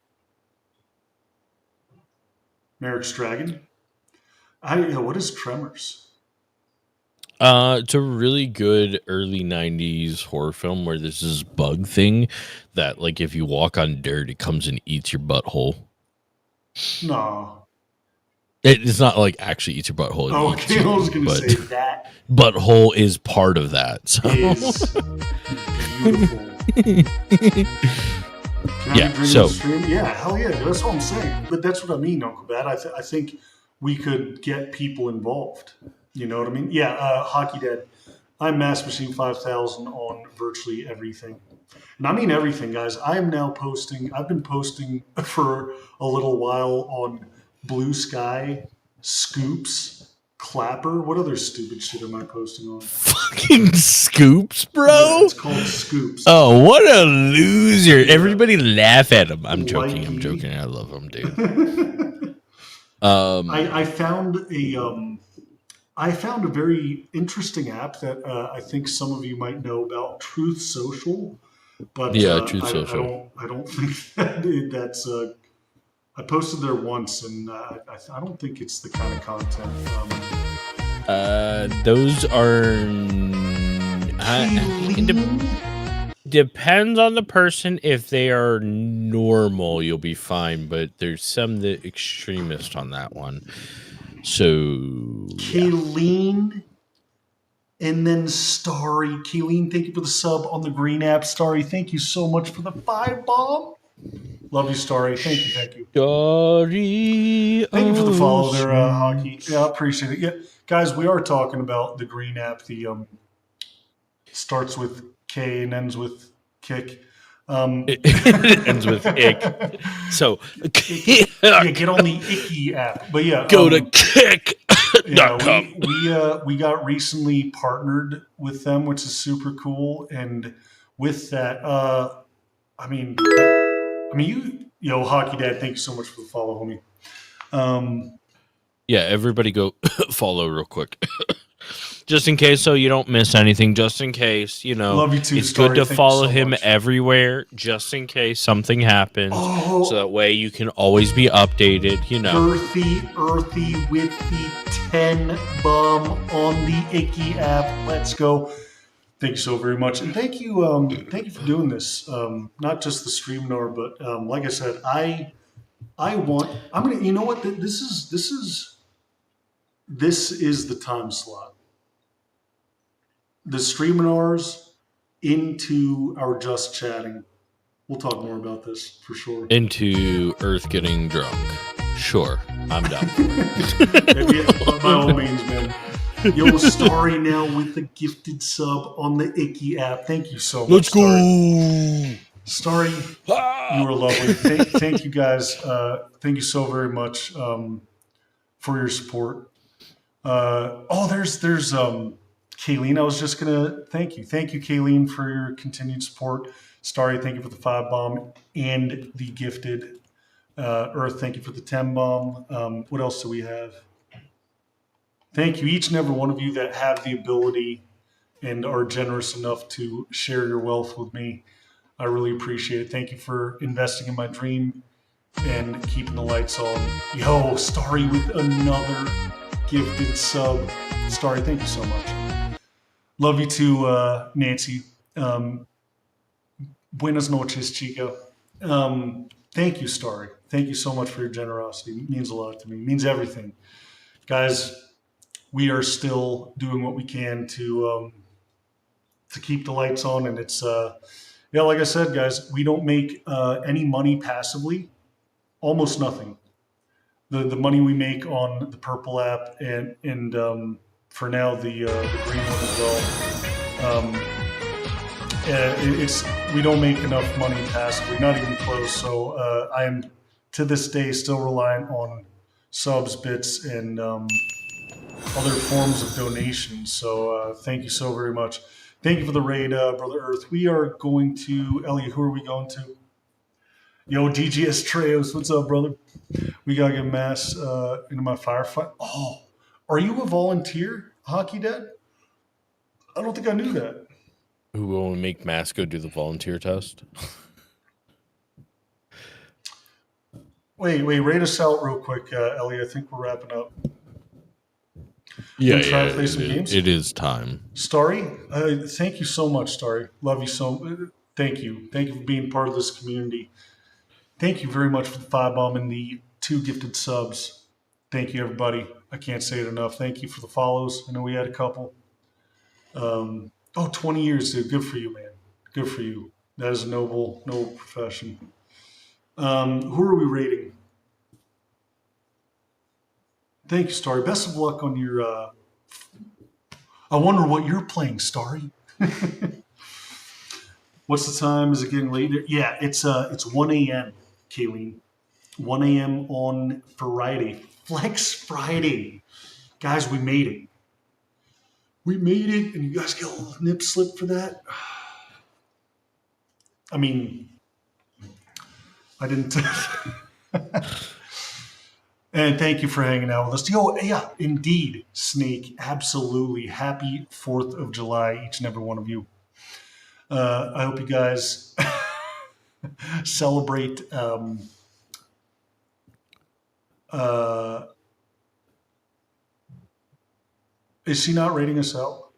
Merrick's Dragon? What is Tremors? It's a really good early 90s horror film where there's this bug thing that, like, if you walk on dirt, it comes and eats your butthole. No. It's not like actually eats your butthole. Okay, I was going to say that. Butthole is part of that. So. Is beautiful. Yeah, hell yeah. That's what I'm saying. But that's what I mean, Uncle Bad. I think we could get people involved. You know what I mean? Yeah, Hockey Dad. I'm Mass Machine 5000 on virtually everything. And I mean everything, guys. I am now posting. I've been posting for a little while on Blue Sky, Scoops, Clapper. What other stupid shit am I posting on? Fucking Scoops, bro. Yeah, it's called Scoops. Oh, what a loser. Yeah. Everybody laugh at him. I'm joking. I love him, dude. I found a very interesting app that I think some of you might know about, Truth Social. But Yeah, Truth Social. I don't think that's. I posted there once, and I don't think it's the kind of content. Those are. Depends on the person. If they are normal, you'll be fine. But there's some that extremist on that one. So Kayleen, and then Starry. Kayleen, thank you for the sub on the green app. Starry, thank you so much for the 5 bomb. Love you, Starry. Thank you, thank you. Starry, thank you for the follow there, Hockey. Yeah, I appreciate it. Yeah, guys, we are talking about the green app. The starts with K and ends with kick. It ends with ick. So yeah, get on the Icky app. But yeah, go to kick. We got recently partnered with them, which is super cool. And with that, Hockey Dad, thank you so much for the follow, homie. Yeah, everybody go follow real quick. Just in case, so you don't miss anything. Just in case, Love you too, it's Starry. good to Thank follow you so him much. everywhere, just in case something happens. So that way you can always be updated. Earthy with the 10 bum on the Icky app. Let's go. Thank you so very much, and thank you for doing this. Not just the Streaminar, but like I said, I'm gonna. You know what? This is the time slot. The Streaminars into our just chatting. We'll talk more about this for sure. Into Earth getting drunk. Sure, I'm down. By all means, man. Yo, Starry now with the gifted sub on the Icky app. Thank you so much. Let's go, Starry. You are lovely. Thank you guys. Thank you so very much for your support. There's Kayleen. I was just gonna thank you, Kayleen, for your continued support. Starry, thank you for the 5 bomb and the gifted. Earth, thank you for the 10 bomb. What else do we have? Thank you, each and every one of you that have the ability and are generous enough to share your wealth with me. I really appreciate it. Thank you for investing in my dream and keeping the lights on. Yo, Starry with another gifted sub. Starry, thank you so much. Love you too, Nancy. Buenas noches, Chico. Thank you, Starry. Thank you so much for your generosity. It means a lot to me. It means everything. Guys, we are still doing what we can to keep the lights on, and it's like I said, guys, we don't make any money passively, almost nothing. The money we make on the purple app and for now the green one as well. We don't make enough money passively, not even close. So I am to this day still reliant on subs, bits, and other forms of donations. So thank you so very much. Thank you for the raid, Brother Earth. We are going to Elliot. Who are we going to? Yo, DGS Treos. What's up, brother? We gotta get Mass into my firefight. Oh, are you a volunteer, Hockey Dad? I don't think I knew that. Who will make Mass go do the volunteer test? Wait, rate us out real quick, Ellie. I think we're wrapping up. Yeah, try to play some games? It is time. Starry, thank you so much, Starry. Love you so. Thank you. Thank you for being part of this community. Thank you very much for the 5 bomb and the 2 gifted subs. Thank you, everybody. I can't say it enough. Thank you for the follows. I know we had a couple. 20 years, dude. Good for you, man. Good for you. That is a noble profession. Who are we rating? Thank you, Starry. Best of luck on your... I wonder what you're playing, Starry. What's the time? Is it getting later? Yeah, it's 1 a.m., Kayleen. 1 a.m. on Friday. Flex Friday. Guys, we made it. We made it, and you guys get a little nip slip for that? I mean, I didn't... And thank you for hanging out with us. Yo, yeah, indeed, Snake. Absolutely. Happy 4th of July, each and every one of you. I hope you guys celebrate. Is she not rating us out?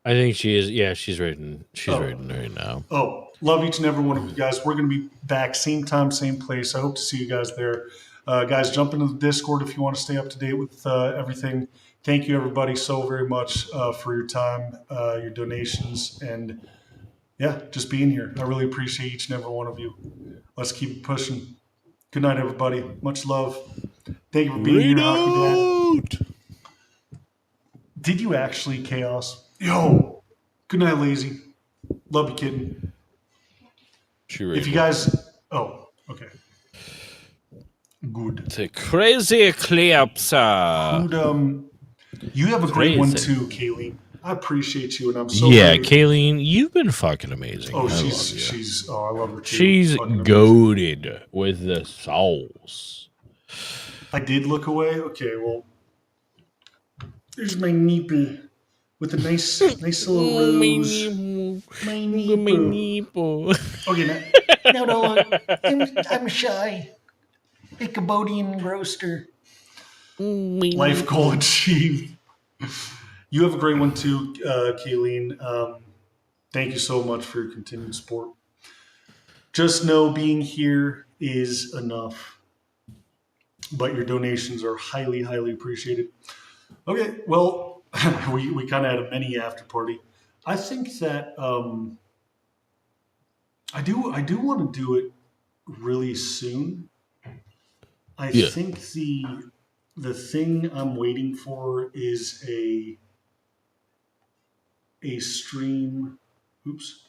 I think she is. Yeah, she's rating. She's Oh. rating right now. Oh, love each and every one of you guys. We're going to be back same time, same place. I hope to see you guys there. Guys, jump into the Discord if you want to stay up to date with everything. Thank you, everybody, so very much for your time, your donations, and yeah, just being here. I really appreciate each and every one of you. Let's keep pushing. Good night, everybody. Much love. Thank you for being here, Hockey Dad. Did you actually, Chaos? Yo, good night, Lazy. Love you, kitten. If you guys, oh, okay. Good. The crazy eclipse. Good, you have a great one Crazy. too, Kayleen. I appreciate you, and I'm so Yeah, grateful. Kayleen, you've been fucking amazing. Oh, I love you. she's. Oh, I love her too. She's Fucking amazing. goaded with the sauce. I did look away. Okay, well, there's my nipple with a nice little rose. My nipple. Okay, now don't look. I'm shy. A Cambodian roaster. Life goal achieved. You have a great one too, Kayleen. Thank you so much for your continued support. Just know being here is enough. But your donations are highly, highly appreciated. Okay, well, we kind of had a mini after party. I think that I do want to do it really soon. I think the thing I'm waiting for is a stream. Oops.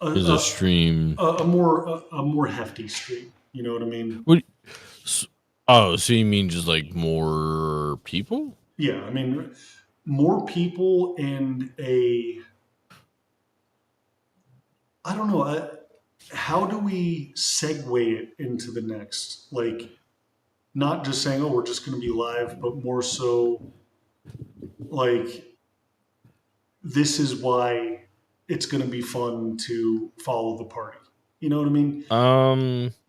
Is a stream. A more hefty stream. You know what I mean? Oh, so you mean just like more people? Yeah, I mean more people and I don't know. How do we segue it into the next? Like, not just saying, oh, we're just going to be live, but more so like, this is why it's going to be fun to follow the party. You know what I mean?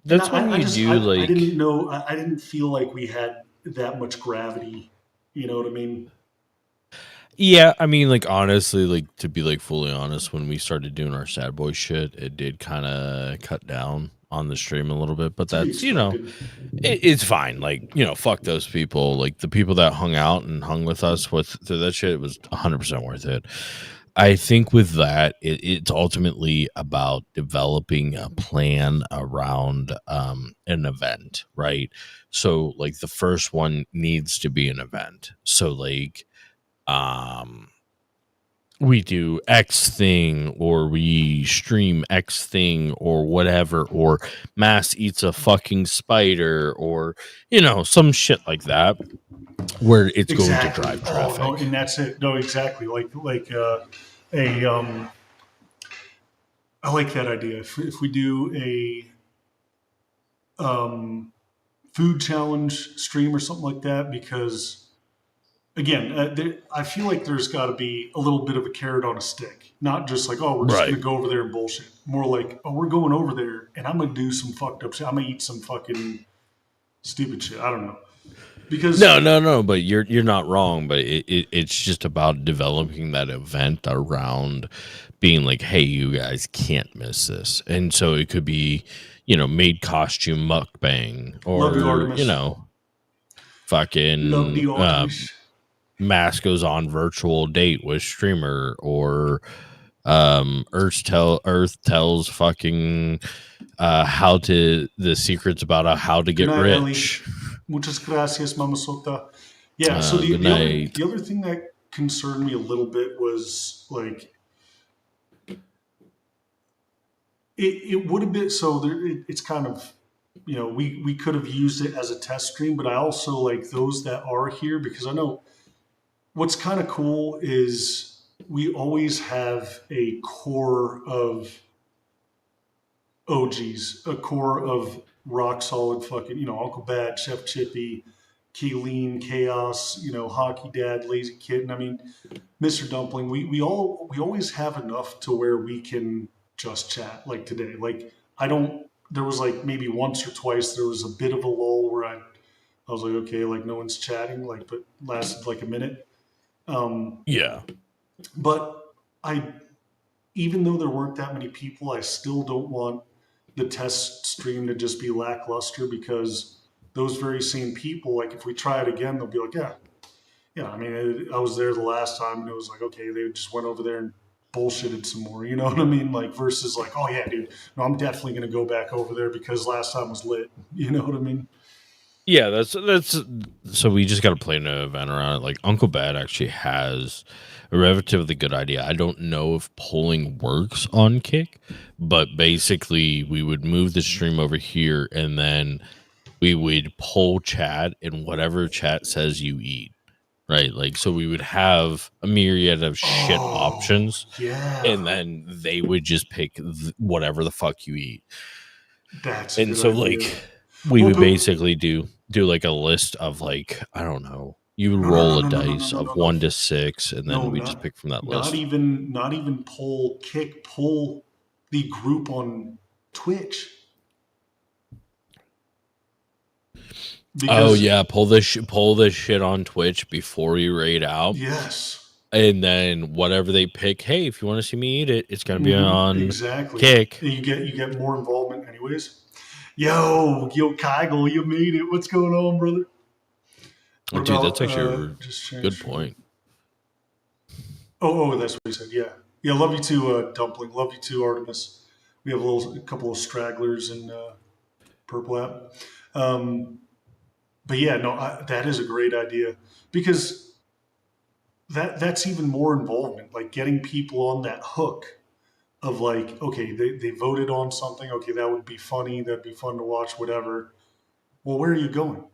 That's And when you do like. I didn't know. I didn't feel like we had that much gravity. You know what I mean? Yeah, I mean, like honestly, like to be like fully honest, when we started doing our sad boy shit, it did kind of cut down on the stream a little bit. But To be that's it's fine. Like fuck those people. Like the people that hung out and hung with us through that shit, it was 100% worth it. I think with that, it's ultimately about developing a plan around an event, right? So, like, the first one needs to be an event. So, like, we do X thing, or we stream X thing, or whatever, or Mass eats a fucking spider, or some shit like that, where it's going to drive traffic. Oh, no, and that's it. No, exactly. I like that idea. If we do a food challenge stream or something like that, because again, I feel like there's got to be a little bit of a carrot on a stick, not just like, oh, we're just going to go over there and bullshit. More like, oh, we're going over there and I'm going to do some fucked up shit. I'm going to eat some fucking stupid shit. I don't know. Because No, but you're not wrong. But it's just about developing that event around being like, hey, you guys can't miss this. And so it could be, made costume mukbang, or fucking Mass goes on virtual date with streamer, or Earth tells fucking the secrets about how to get rich. Muchas gracias, Mamasota. Yeah, so the other thing that concerned me a little bit was like it would have been so it's kind of we could have used it as a test stream, but I also like those that are here, because I know what's kind of cool is we always have a core of OGs, a core of rock solid fucking, Uncle Bad, Chef Chippy, Kayleen, Chaos, Hockey Dad, Lazy Kitten. I mean, Mr. Dumpling. We always have enough to where we can just chat. Like today, like I don't. There was like maybe once or twice there was a bit of a lull where I was like, okay, like no one's chatting, like, but lasted like a minute. Yeah. But even though there weren't that many people, I still don't want the test stream to just be lackluster, because those very same people, like if we try it again, they'll be like, yeah. I mean, I was there the last time and it was like, okay, they just went over there and bullshitted some more. You know what I mean? Like versus like, oh yeah, dude, no, I'm definitely going to go back over there because last time was lit. You know what I mean? Yeah, that's so we just got to play an event around it. Like Uncle Bad actually has a relatively good idea. I don't know if polling works on Kick, but basically we would move the stream over here and then we would poll chat, and whatever chat says you eat. Right? Like so we would have a myriad of shit options, Yeah. and then they would just pick whatever the fuck you eat. That's a And good so idea. like we Well, would but- basically do like a list of like, I don't know, you would roll a dice of 1 to 6 and then No, we not- just pick from that Not list. even pull Kick, pull the group on Twitch. Oh yeah, pull this shit on Twitch before you raid out, Yes. and then whatever they pick, hey, if you want to see me eat it, it's gonna be Mhm, on exactly. Kick. And you get more involvement anyways. Yo, Kygel, you made it. What's going on, brother? What Dude, about, that's actually a just good change- point. Oh, that's what he said. Yeah. Yeah, love you too, Dumpling. Love you too, Artemis. We have a couple of stragglers in Purple app. But yeah, no, that is a great idea, because that's even more involvement, like getting people on that hook of like, okay, they voted on something. Okay, that would be funny. That'd be fun to watch, whatever. Well, where are you going?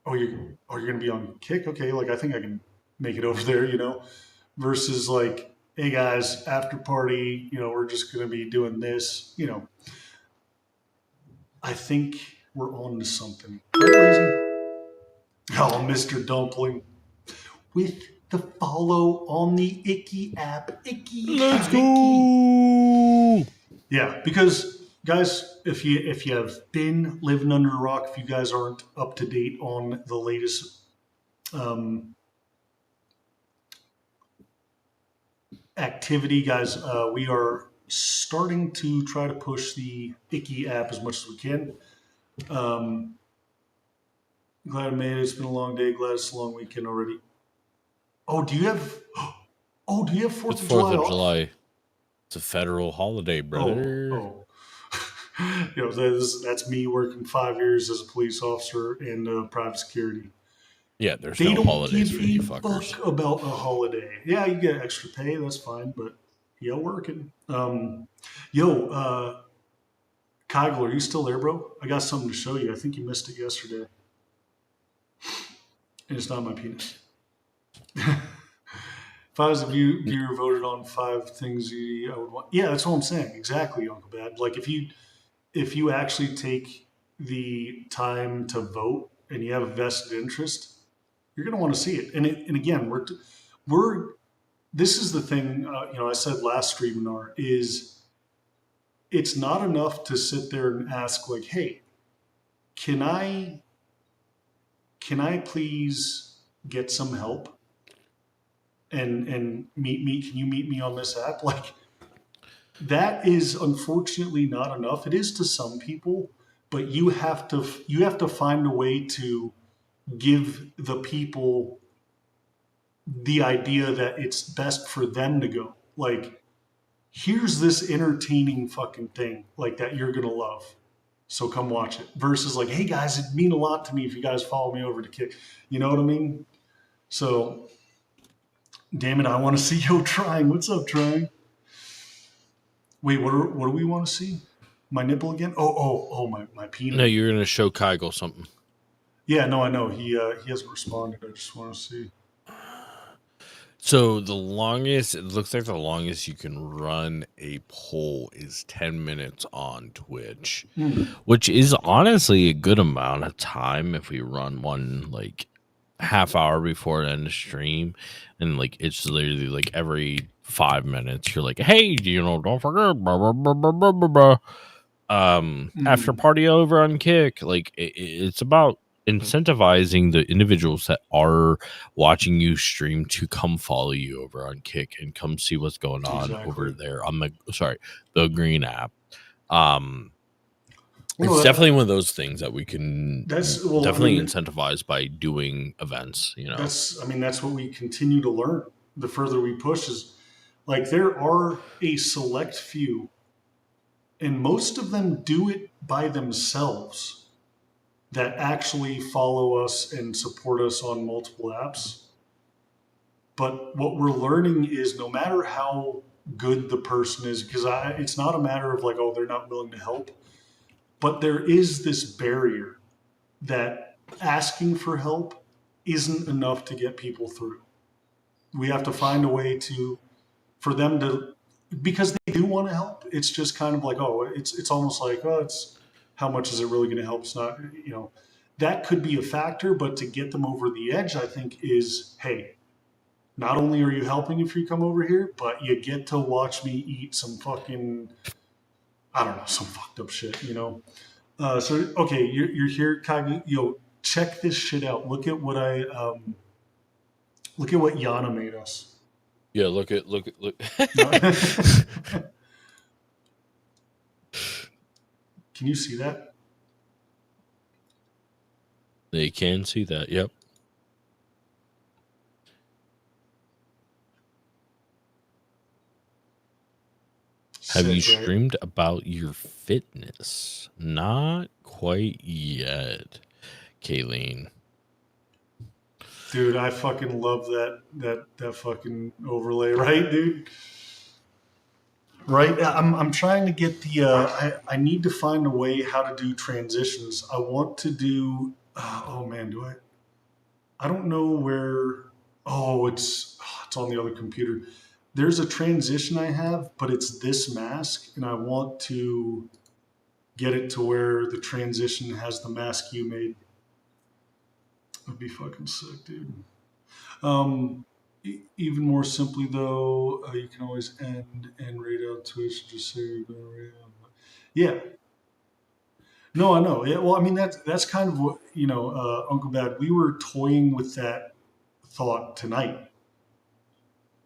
Oh, you're going to be on Kick? Okay, like I think I can make it over there, versus like, hey guys, after party, we're just going to be doing this, I think we're on to something. Right, Lazy? Oh, Mr. Dumpling. With the follow on the Icky app. Icky. Let's Icky. go. Yeah, because guys, if you have been living under a rock, if you guys aren't up to date on the latest activity, guys, we are starting to try to push the Icky app as much as we can. Glad I made it. It's been a long day. Glad it's a long weekend already. Oh, do you have 4th It's of 4th July of off? July. It's a federal holiday, brother. Oh. That's me working 5 years as a police officer and private security. Yeah, there's They no don't holidays give for you a fuckers. fuck about a holiday. Yeah, you get extra pay. That's fine, but you're working. Kygel, are you still there, bro? I got something to show you. I think you missed it yesterday. And it's not my penis. If I was a viewer voted on 5 things I would want. Yeah, that's what I'm saying. Exactly, Uncle Bad. Like if you actually take the time to vote and you have a vested interest, you're going to want to see it. And again, this is the thing. I said last Streaminar is it's not enough to sit there and ask like, hey, can I please get some help? And meet me. Can you meet me on this app? Like that is unfortunately not enough. It is to some people, but you have to find a way to give the people the idea that it's best for them to go. Like, here's this entertaining fucking thing like that you're gonna love. So come watch it. Versus like, hey guys, it'd mean a lot to me if you guys follow me over to Kick. You know what I mean? So damn it, I want to see you trying. What's up, trying? Wait, what do we want to see? My nipple again? Oh, my penis. No, you're gonna show Kygel something. Yeah, no, I know. He hasn't responded. I just want to see. So it looks like the longest you can run a poll is 10 minutes on Twitch, which is honestly a good amount of time if we run one like half hour before the end of stream, and like it's literally like every 5 minutes you're like, hey, don't forget blah, blah, blah, blah, blah, blah. After party over on Kick. Like it's about incentivizing the individuals that are watching you stream to come follow you over on Kick and come see what's going on over there on the Green app. It's definitely one of those things that we can incentivize by doing events. That's what we continue to learn. The further we push is like there are a select few, and most of them do it by themselves, that actually follow us and support us on multiple apps. But what we're learning is no matter how good the person is, because it's not a matter of like, oh, they're not willing to help, but there is this barrier that asking for help isn't enough to get people through. We have to find a way for them to, because they do want to help. It's just kind of like, oh, it's almost like, oh, it's how much is it really going to help? It's not, that could be a factor, but to get them over the edge, I think is, hey, not only are you helping if you come over here, but you get to watch me eat some fucking, I don't know, some fucked up shit, So, okay, you're here, Kagi. Check this shit out. Look at what Yana made us. Yeah, look. Can you see that? They can see that. Yep. Have you streamed about your fitness? Not quite yet, Kayleen. Dude, I fucking love that fucking overlay, right, dude? Right, I'm trying to get the. I need to find a way how to do transitions. I want to do. Oh man, do I? I don't know where. Oh, it's on the other computer. There's a transition I have, but it's this mask, and I want to get it to where the transition has the mask you made. That'd be fucking sick, dude. Even more simply, though, you can always end raid out Twitch. Just say you're going to raid out. Yeah. No, I know. Yeah, well, I mean, that's kind of what, Uncle Bad, we were toying with that thought tonight.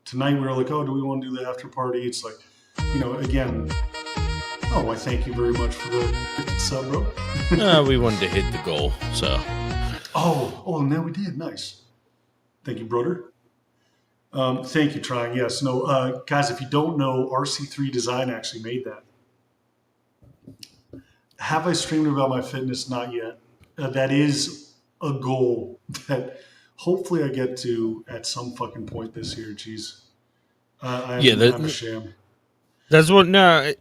Tonight, we were like, oh, do we want to do the after party? It's like, again, oh, I thank you very much for the gifted sub, bro. We wanted to hit the goal, so. Oh, now we did. Nice. Thank you, brother. Thank you, Trying. Yes. No, guys, if you don't know, RC3 Design actually made that. Have I streamed about my fitness? Not yet. That is a goal that hopefully I get to at some fucking point this year. Jeez. I'm a sham. That's what. No,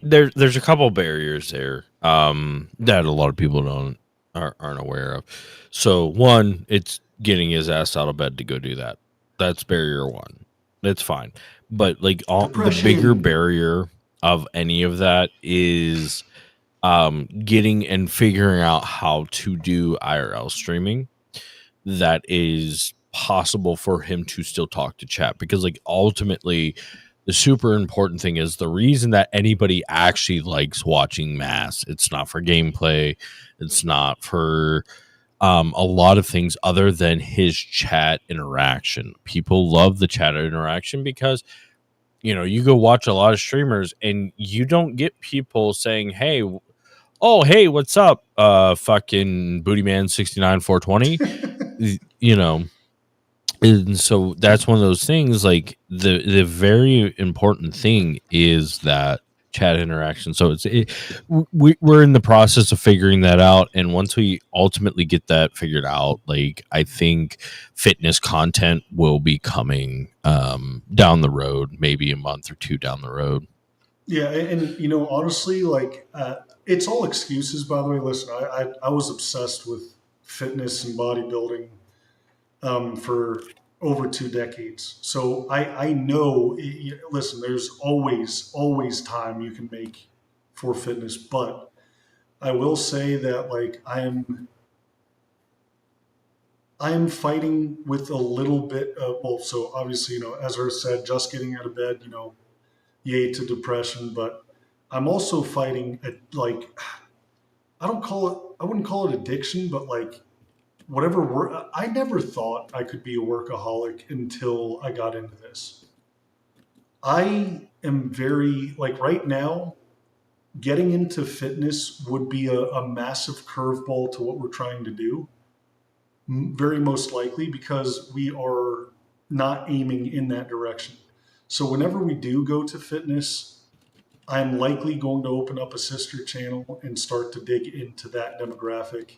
there's a couple barriers there that a lot of people aren't aware of. So one, it's getting his ass out of bed to go do that. That's barrier one. That's fine. But like the bigger barrier of any of that is getting and figuring out how to do IRL streaming that is possible for him to still talk to chat, because like ultimately the super important thing is the reason that anybody actually likes watching Mass. It's not for gameplay. It's not for a lot of things other than his chat interaction. People love the chat interaction because, you go watch a lot of streamers and you don't get people saying, hey, what's up? Fucking Bootyman 69420. And so that's one of those things, like the very important thing is that chat interaction. So we're in the process of figuring that out. And once we ultimately get that figured out, like I think fitness content will be coming down the road, maybe a month or two down the road. Yeah. And honestly, like it's all excuses, by the way. Listen, I was obsessed with fitness and bodybuilding for over 2 decades. So I know, listen, there's always time you can make for fitness, but I will say that like I am fighting with a little bit of, well, so obviously, Ezra said, just getting out of bed, yay to depression, but I'm also fighting at like, I wouldn't call it addiction, but like whatever work, I never thought I could be a workaholic until I got into this. I am very, like right now, getting into fitness would be a massive curveball to what we're trying to do. Very most likely because we are not aiming in that direction. So whenever we do go to fitness, I'm likely going to open up a sister channel and start to dig into that demographic.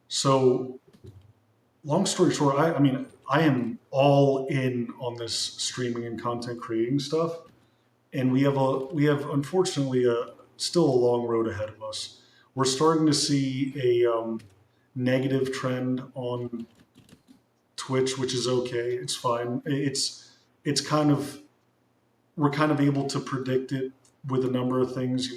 So long story short, I mean, I am all in on this streaming and content creating stuff. And we have unfortunately still a long road ahead of us. We're starting to see a negative trend on Twitch, which is okay. It's fine. It's kind of, we're kind of able to predict it with a number of things.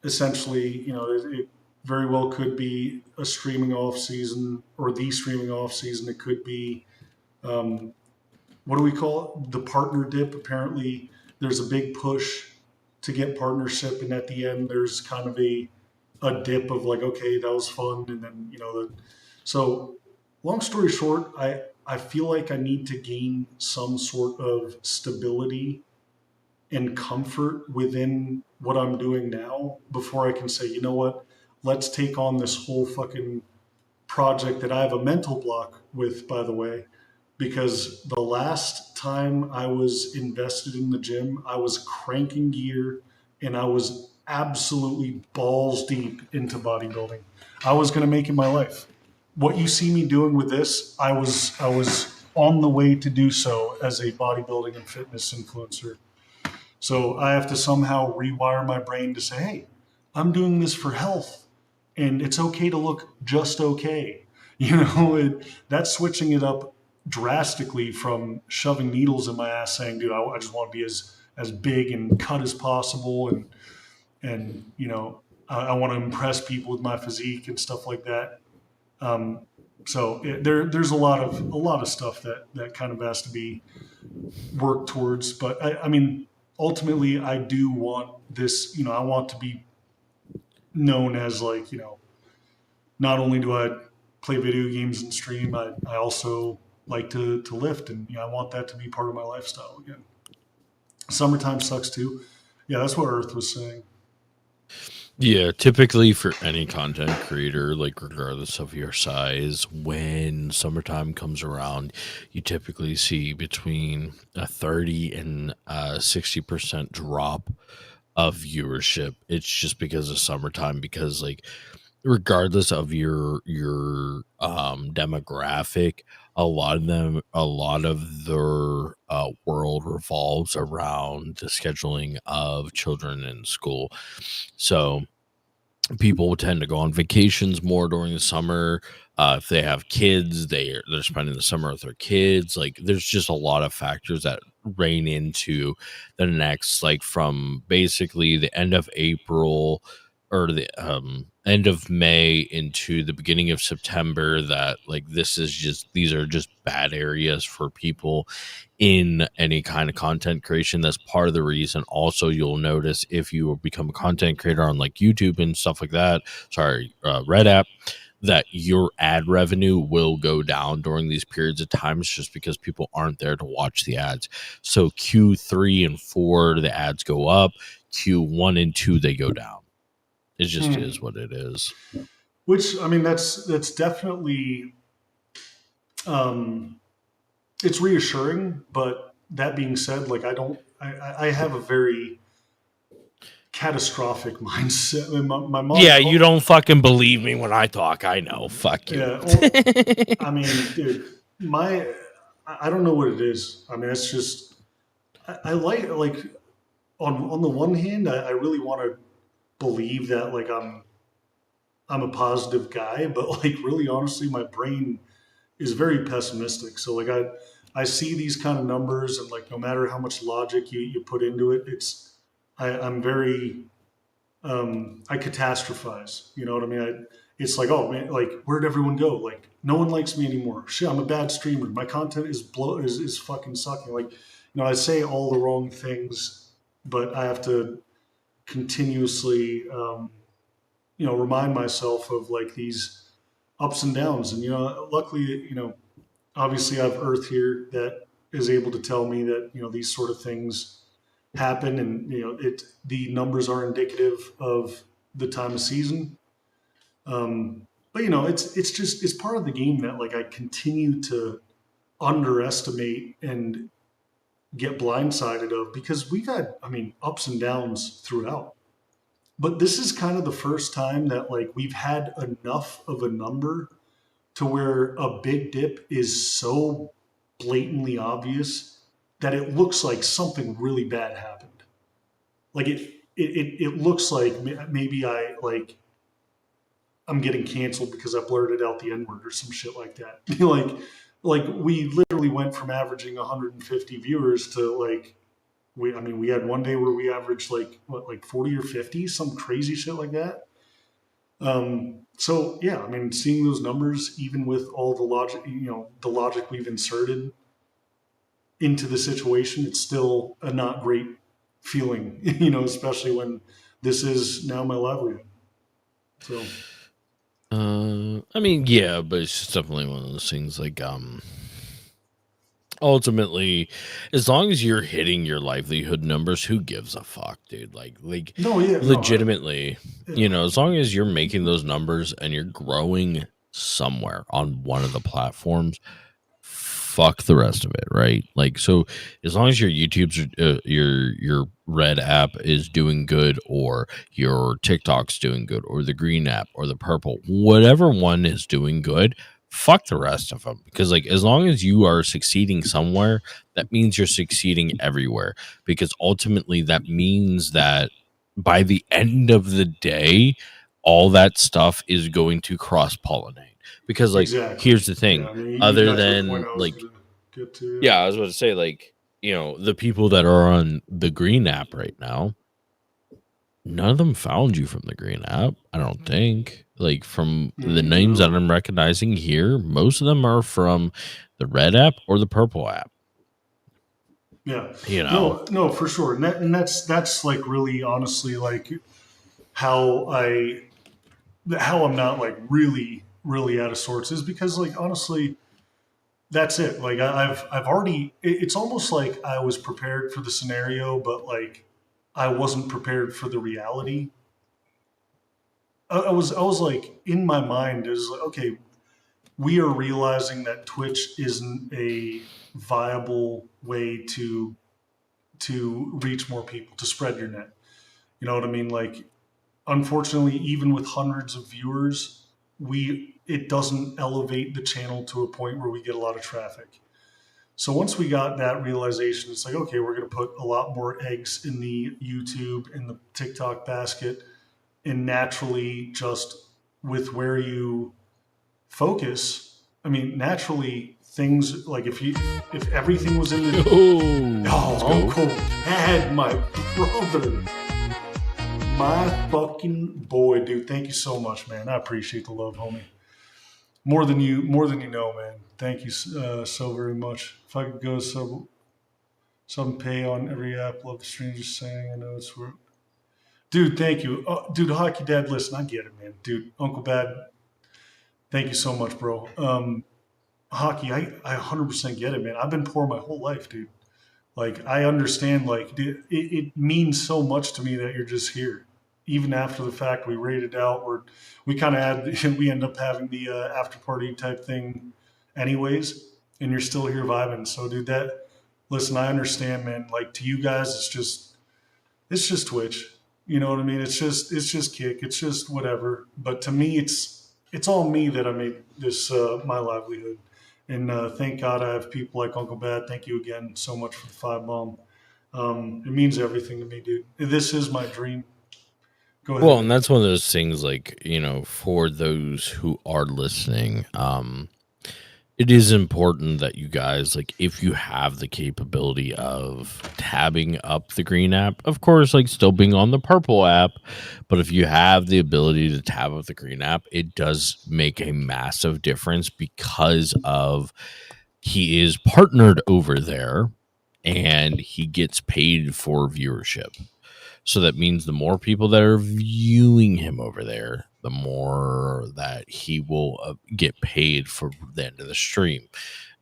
Essentially, it very well could be a streaming off season or the streaming off season. It could be, what do we call it? The partner dip. Apparently, there's a big push to get partnership, and at the end, there's kind of a dip of like, okay, that was fun, and then so long story short, I feel like I need to gain some sort of stability and comfort within what I'm doing now before I can say, you know what, let's take on this whole fucking project that I have a mental block with, by the way, because the last time I was invested in the gym, I was cranking gear and I was absolutely balls deep into bodybuilding. I was going to make it my life. What you see me doing with this, I was on the way to do so as a bodybuilding and fitness influencer. So I have to somehow rewire my brain to say, hey, I'm doing this for health and it's okay to look just okay. That's switching it up drastically from shoving needles in my ass saying, dude, I just want to be as big and cut as possible. And I want to impress people with my physique and stuff like that. There's a lot of stuff that kind of has to be worked towards. But I mean, ultimately, I do want this. I want to be known as like, not only do I play video games and stream, I also like to lift, and I want that to be part of my lifestyle again. Summertime sucks too. Yeah, that's what Earth was saying. Yeah, typically for any content creator, like regardless of your size, when summertime comes around, you typically see between a 30 and 60% drop of viewership. It's just because of summertime, because like regardless of your demographic, a lot of their world revolves around the scheduling of children in school. So people tend to go on vacations more during the summer. If they have kids, they're spending the summer with their kids. Like there's just a lot of factors that reign into the next, like from basically the end of April or the end of May into the beginning of September, that like these are just bad areas for people in any kind of content creation. That's part of the reason. Also, you'll notice if you become a content creator on like YouTube and stuff like that, Red App, that your ad revenue will go down during these periods of times just because people aren't there to watch the ads. So Q3 and 4, the ads go up. Q1 and 2, they go down. It just is what it is. Which, I mean, that's definitely, it's reassuring. But that being said, like I have a very catastrophic mindset. My mom. Yeah, you don't fucking believe me when I talk. I know. Fuck you. Yeah, well, I mean, dude, I don't know what it is. I mean, it's just I like on the one hand, I really want to believe that like I'm a positive guy, but like really honestly, my brain is very pessimistic. So like I see these kind of numbers, and like no matter how much logic you put into it, I'm very I catastrophize. You know what I mean? it's like, oh man, like where'd everyone go? Like no one likes me anymore. Shit, I'm a bad streamer. My content is fucking sucking. Like, I say all the wrong things, but I have to continuously, remind myself of like these ups and downs. And luckily, obviously I have Earth here that is able to tell me that these sort of things happen, and the numbers are indicative of the time of season. But it's part of the game that like I continue to underestimate and get blindsided of, because we've had, ups and downs throughout. But this is kind of the first time that like we've had enough of a number to where a big dip is so blatantly obvious that it looks like something really bad happened. Like it looks like maybe I'm getting canceled because I blurted out the N word or some shit like that. like we literally went from averaging 150 viewers to like we had one day where we averaged like 40 or 50, some crazy shit like that. So yeah, seeing those numbers, even with all the logic we've inserted into the situation, it's still a not great feeling, especially when this is now my livelihood. So. Yeah, but it's just definitely one of those things like, ultimately, as long as you're hitting your livelihood numbers, who gives a fuck, dude? Legitimately, as long as you're making those numbers and you're growing somewhere on one of the platforms, fuck the rest of it, right? Like, so as long as your YouTube's your red app is doing good, or your TikTok's doing good, or the green app, or the purple, whatever one is doing good, fuck the rest of them. Because like, as long as you are succeeding somewhere, that means you're succeeding everywhere, because ultimately that means that by the end of the day, all that stuff is going to cross-pollinate. Because like, exactly. Here's the thing, other than like, yeah, I was about to say, like, the people that are on the green app right now, none of them found you from the green app, I don't think. Like, from the names that I'm recognizing here, most of them are from the red app or the purple app. Yeah. No, for sure. And that's like really honestly like how I'm not like really out of sorts, is because like honestly that's it. Like I've already, it's almost like I was prepared for the scenario, but like I wasn't prepared for the reality. I was like, in my mind, it was like, okay, we are realizing that Twitch isn't a viable way to reach more people, to spread your net. You know what I mean? Like, unfortunately, even with hundreds of viewers, it doesn't elevate the channel to a point where we get a lot of traffic. So once we got that realization, it's like, okay, we're going to put a lot more eggs in the YouTube and the TikTok basket, and naturally, just with where you focus, naturally things like if everything was in the Uncle Dad, my brother, my fucking boy, dude. Thank you so much, man. I appreciate the love, homie. More than you know, man. Thank you so very much. If I could go some pay on every app, love the stream, just saying. I know it's work. Dude, thank you. Dude, Hockey Dad, listen, I get it, man. Dude, Uncle Bad, thank you so much, bro. Hockey, I 100% get it, man. I've been poor my whole life, dude. Like, I understand, like, it means so much to me that you're just here. Even after the fact, we rated out, we kind of we end up having the after party type thing anyways, and you're still here vibing. So, dude, listen, I understand, man. Like, to you guys, it's just Twitch. You know what I mean? It's just Kick. It's just whatever. But to me, it's all me that I made this my livelihood. And thank God I have people like Uncle Bad. Thank you again so much for the 5 bomb. It means everything to me, dude. This is my dream. Go ahead. Well, and that's one of those things, like, for those who are listening, It is important that you guys, like, if you have the capability of tabbing up the green app, of course, like, still being on the purple app, but if you have the ability to tab up the green app, it does make a massive difference because of he is partnered over there and he gets paid for viewership. So that means the more people that are viewing him over there, the more that he will get paid for the end of the stream.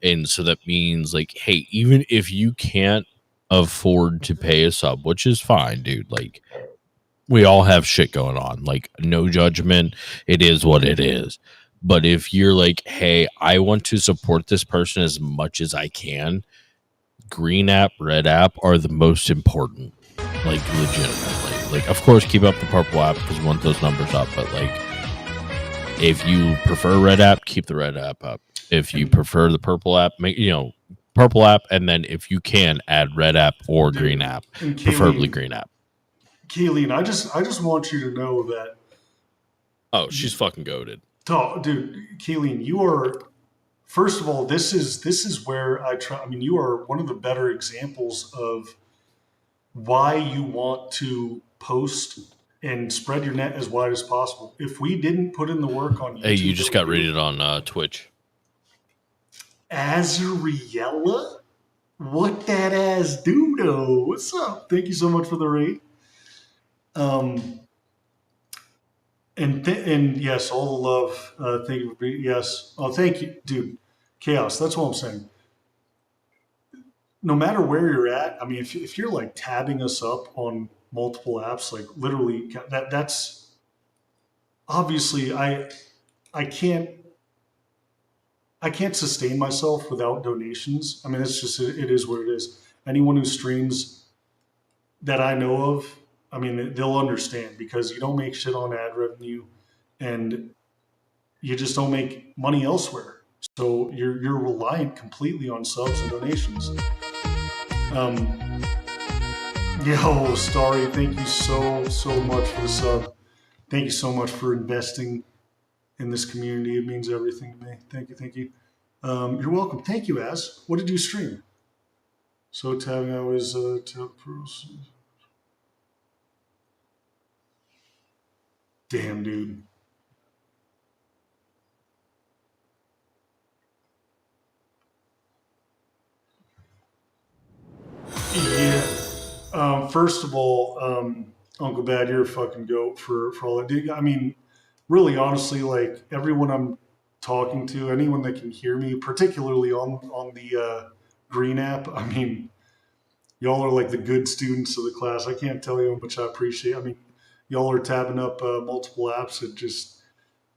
And so that means, like, hey, even if you can't afford to pay a sub, which is fine, dude, like, we all have shit going on. Like, no judgment. It is what it is. But if you're like, hey, I want to support this person as much as I can, green app, red app are the most important. Like, legitimately. Like, of course, keep up the purple app because we want those numbers up. But, like, if you prefer red app, keep the red app up. If you prefer the purple app, make, purple app. And then if you can, add red app or green app, preferably green app. Kayleen, I just want you to know that. Oh, she's fucking goated. Oh, dude, Kayleen, you are. First of all, this is where I try. I mean, you are one of the better examples of why you want to post and spread your net as wide as possible. If we didn't put in the work on YouTube, hey, you just got rated on Twitch. Azariella, what that ass do though? What's up? Thank you so much for the rate. And yes, all the love. Thank you. Yes. Oh, thank you, dude. Chaos. That's what I'm saying. No matter where you're at, I mean, if you're like tabbing us up on multiple apps, like literally that's obviously I can't sustain myself without donations. I mean, it's just it is what it is. Anyone who streams that I know of, I mean, they'll understand because you don't make shit on ad revenue, and you just don't make money elsewhere. So you're reliant completely on subs and donations. Yo, Starry, thank you so much for the sub. Thank you so much for investing in this community. It means everything to me. Thank you. You're welcome. Thank you, Az. What did you stream? So tabbing, I was damn, dude. Yeah. First of all, Uncle Bad, you're a fucking goat for all that. I mean, really, honestly, like everyone I'm talking to, anyone that can hear me, particularly on the Green app, I mean, y'all are like the good students of the class. I can't tell you how much I appreciate. I mean, y'all are tabbing up multiple apps. It just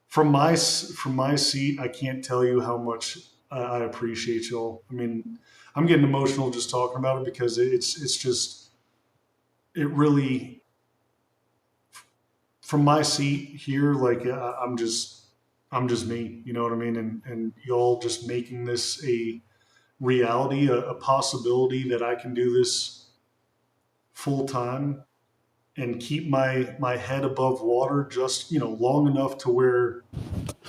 from my seat, I can't tell you how much I appreciate y'all. I mean, I'm getting emotional just talking about it because it's just it really from my seat here, like I'm just me, you know what I mean? And y'all just making this a reality, a possibility that I can do this full time and keep my head above water just, long enough to where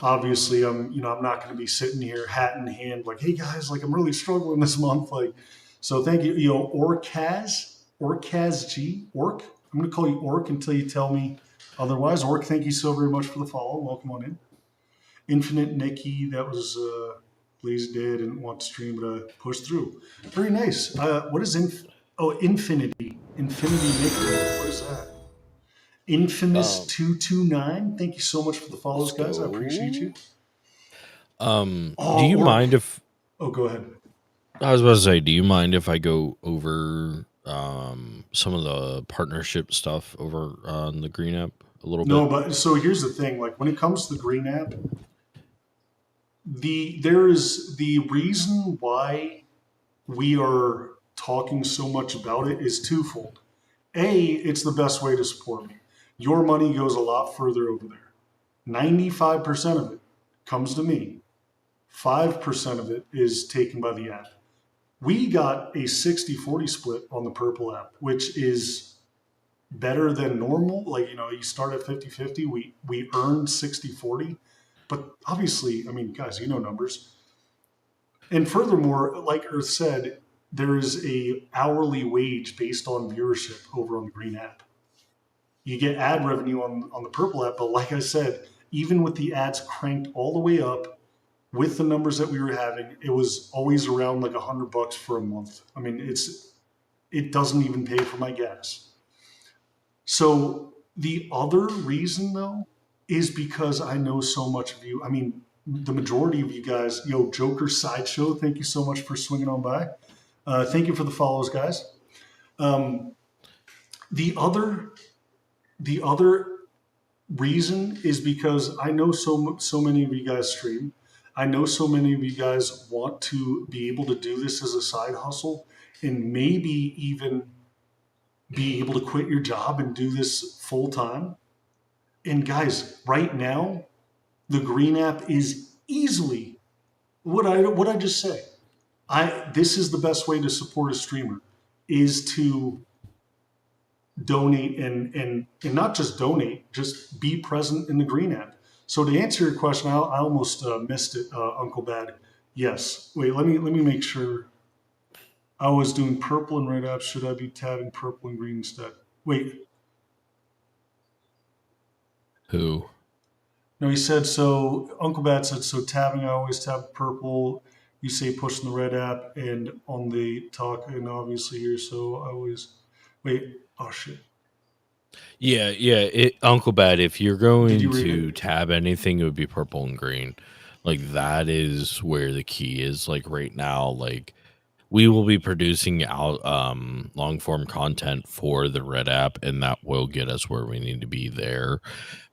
obviously I'm not going to be sitting here hat in hand like, hey guys, like I'm really struggling this month. Like, so thank you, Orkaz G, Ork. I'm going to call you Ork until you tell me otherwise. Ork, thank you so very much for the follow. Welcome on in. Infinite Nikki, that was lazy day. I didn't want to stream, but I pushed through. Very nice. What is Infinity? Infinity Nikki. What is that? Infamous 229. Thank you so much for the follows, guys. I appreciate you. Do you mind if? Oh, go ahead. I was about to say, do you mind if I go over some of the partnership stuff over on the Green app a little bit? No, but so here's the thing. Like when it comes to the Green app, there is the reason why we are talking so much about it is twofold. A, it's the best way to support me. Your money goes a lot further over there. 95% of it comes to me. 5% of it is taken by the app. We got a 60-40 split on the Purple app, which is better than normal. Like, you start at 50-50. We earned 60-40. But obviously, I mean, guys, numbers. And furthermore, like Earth said, there is a hourly wage based on viewership over on the Green app. You get ad revenue on the Purple app, but like I said, even with the ads cranked all the way up, with the numbers that we were having, it was always around like $100 for a month. I mean, it doesn't even pay for my gas. So the other reason though is because I know so much of you. I mean, the majority of you guys, Joker Sideshow, thank you so much for swinging on by. Thank you for the follows, guys. The other reason is because I know so many of you guys stream. I know so many of you guys want to be able to do this as a side hustle and maybe even be able to quit your job and do this full time. And guys, right now, the Green app is easily what I just say. This is the best way to support a streamer is to donate and not just donate, just be present in the Green app. So to answer your question, I almost missed it, Uncle Bad. Yes. Wait, let me make sure. I was doing purple and red apps. Should I be tabbing purple and green instead? Wait. Who? No, he said so. Uncle Bad said so. Tabbing, I always tab purple. You say pushing the red app, and on the talk, and obviously here. So I always wait. Oh shit. Yeah. Uncle Bad, if you're going to it? tab anything, it would be purple and green. Like that is where the key is. Like right now, like we will be producing out long form content for the Red app, and that will get us where we need to be there.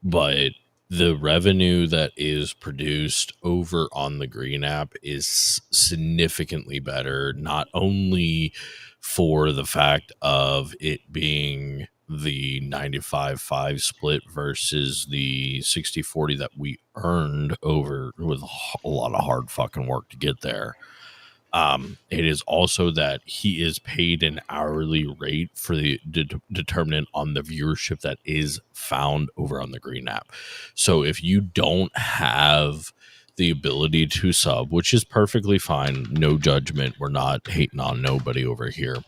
But the revenue that is produced over on the Green app is significantly better, not only for the fact of it being the 95-5 split versus the 60-40 that we earned over with a lot of hard fucking work to get there. It is also that he is paid an hourly rate for the determinant on the viewership that is found over on the Green app. So if you don't have the ability to sub, which is perfectly fine, no judgment, we're not hating on nobody over here,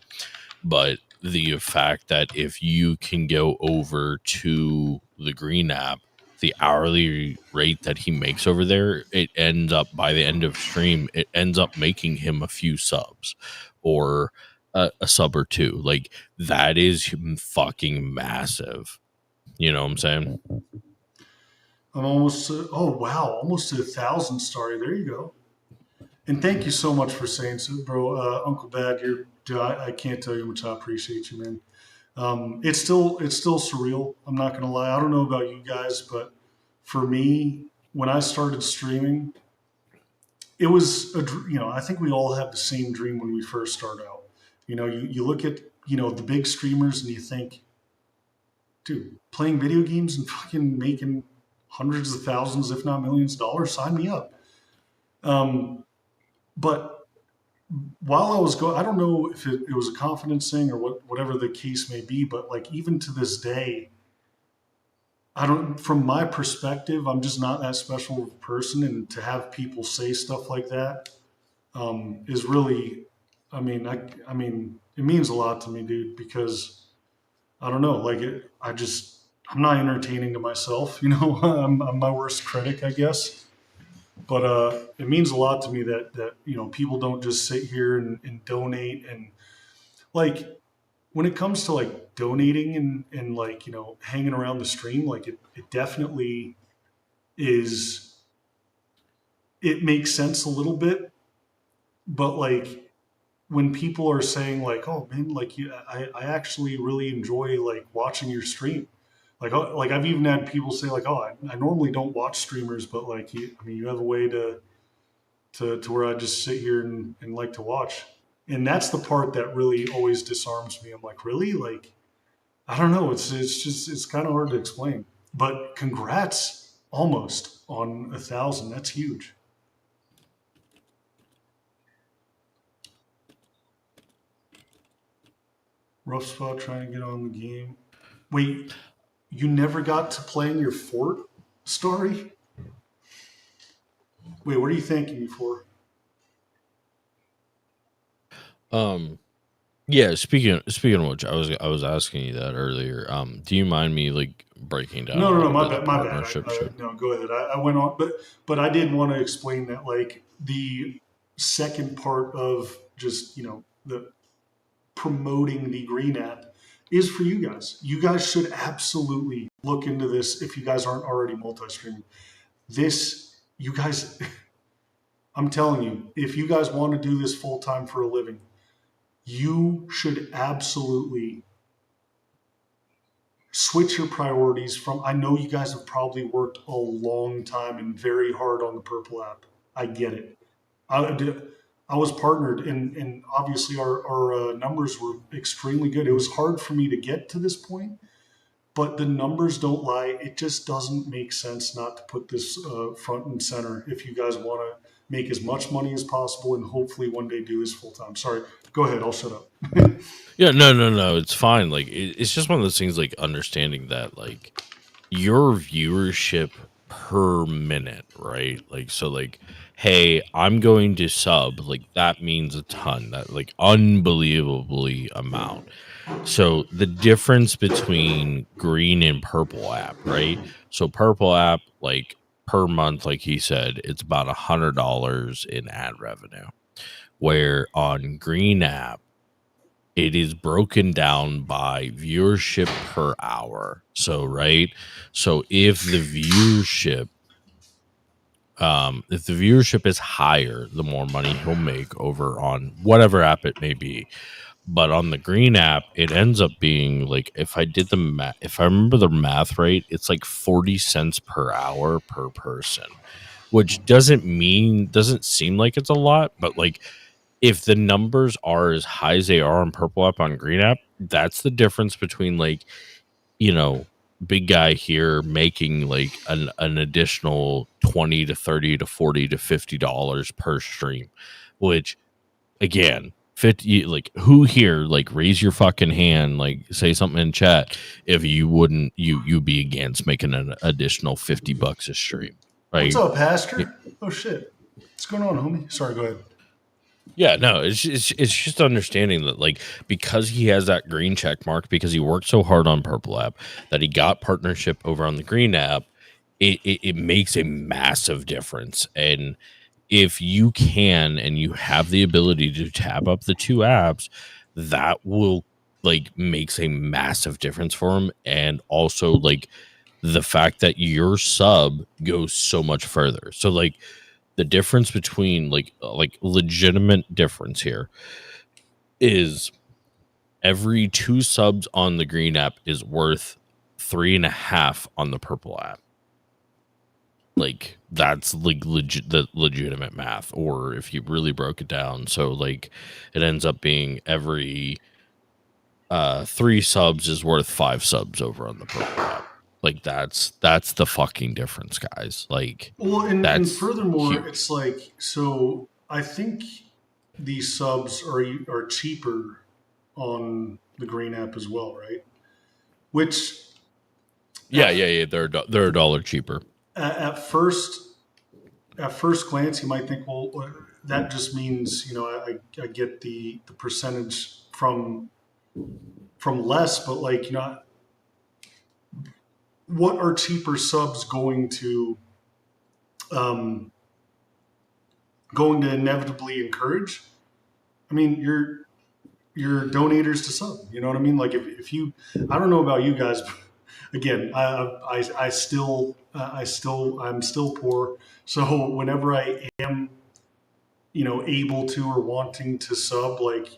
but the fact that if you can go over to the Green app, the hourly rate that he makes over there, it ends up by the end of stream, it ends up making him a few subs or a sub or two. Like that is fucking massive. You know what I'm saying? I'm almost. Oh wow, almost to 1,000 starry. There you go. And thank you so much for saying so, bro. Uncle Bad, I can't tell you how much I appreciate you, man. It's still surreal. I'm not gonna lie. I don't know about you guys, but for me, when I started streaming, it was I think we all have the same dream when we first start out. You look at the big streamers and you think, dude, playing video games and fucking making hundreds of thousands, if not millions of dollars, sign me up. But while I was going, I don't know if it was a confidence thing or whatever the case may be, but like even to this day, from my perspective, I'm just not that special of a person, and to have people say stuff like that is really, I mean, it means a lot to me, dude, because I don't know, like I'm not entertaining to myself, I'm my worst critic, I guess. But it means a lot to me that people don't just sit here and donate, and like when it comes to like donating and like hanging around the stream, like it definitely is, it makes sense a little bit. But like when people are saying like, oh man, like I actually really enjoy like watching your stream. Like I've even had people say like, oh, I normally don't watch streamers, but like you have a way to where I just sit here and like to watch. And that's the part that really always disarms me. I'm like, really? Like, I don't know. It's kind of hard to explain. But congrats, almost on 1,000. That's huge. Rough spot trying to get on the game. Wait, you never got to playing your fort story? Wait, what are you thanking me for? Yeah, speaking of which, I was asking you that earlier. Do you mind me like breaking down a No, little my bit bad, of my bad. partnership shit? No, go ahead. I went on, but I did want to explain that, like, the second part of just, the promoting the Green app is for you guys. You guys should absolutely look into this if you guys aren't already multi-streaming. You guys, I'm telling you, if you guys want to do this full time for a living, you should absolutely switch your priorities from. I know you guys have probably worked a long time and very hard on the Purple app. I get it. I was partnered, and obviously our numbers were extremely good. It was hard for me to get to this point, but the numbers don't lie. It just doesn't make sense not to put this front and center if you guys want to make as much money as possible and hopefully one day do this full time. Sorry, go ahead. I'll shut up. Yeah, no, it's fine. Like it's just one of those things. Like understanding that like your viewership per minute, right? Like so, like hey, I'm going to sub. Like that means a ton. That like unbelievably amount. So the difference between green and purple app, right? So purple app, like per month, like he said, it's about $100 in ad revenue. Where on green app, it is broken down by viewership per hour. So right. So if the viewership is higher, the more money he'll make over on whatever app it may be. But on the green app, it ends up being like if I did the math, if I remember the math right, it's like 40 cents per hour per person, which doesn't seem like it's a lot, but like if the numbers are as high as they are on purple app on green app, that's the difference between like, you know, big guy here making like an additional 20 to 30 to 40 to $50 per stream, which again 50, like who here, like raise your fucking hand, like say something in chat if you wouldn't you'd be against making an additional $50 a stream, right? What's up, Pastor? Oh shit, what's going on, homie? Sorry, go ahead. Yeah, no, it's just understanding that like because he has that green check mark, because he worked so hard on purple app, that he got partnership over on the green app, it makes a massive difference. And if you can and you have the ability to tab up the two apps, that will like makes a massive difference for him. And also like the fact that your sub goes so much further. So like the difference between like legitimate difference here is every 2 subs on the green app is worth 3.5 on the purple app. Like that's like the legitimate math. Or if you really broke it down, so like it ends up being every 3 subs is worth 5 subs over on the purple app. Like that's the fucking difference, guys. Like Well, and that's furthermore, huge. it's like, so I think these subs are cheaper on the green app as well, right? Which Yeah, they're $1 cheaper. at first glance you might think, well, that just means, I get the percentage from less, but like, what are cheaper subs going to inevitably encourage? I mean, your donators to sub. You know what I mean? Like if you, I don't know about you guys, but again, I'm still poor. So whenever I am, able to or wanting to sub, like,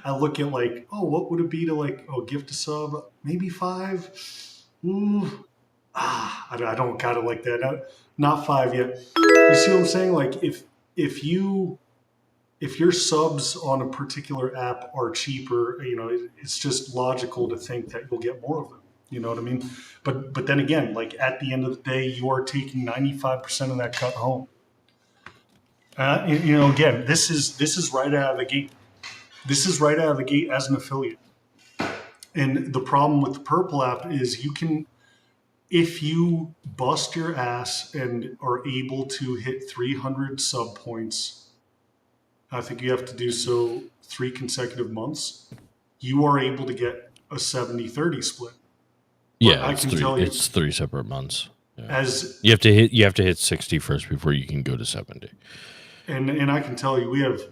I look at like, oh, what would it be to like, gift a sub, maybe 5. Ooh, I don't got it like that. Not 5 yet. You see what I'm saying? Like if your subs on a particular app are cheaper, it's just logical to think that you'll get more of them. You know what I mean? But then again, like at the end of the day, you are taking 95% of that cut home. Again, this is right out of the gate. This is right out of the gate as an affiliate. And the problem with the Purple app is you can, if you bust your ass and are able to hit 300 sub points, I think you have to do so 3 consecutive months. You are able to get a 70-30 split. Yeah, I can tell you, it's 3 separate months. Yeah. as you have to hit 60 first before you can go to 70. and I can tell you, we haven't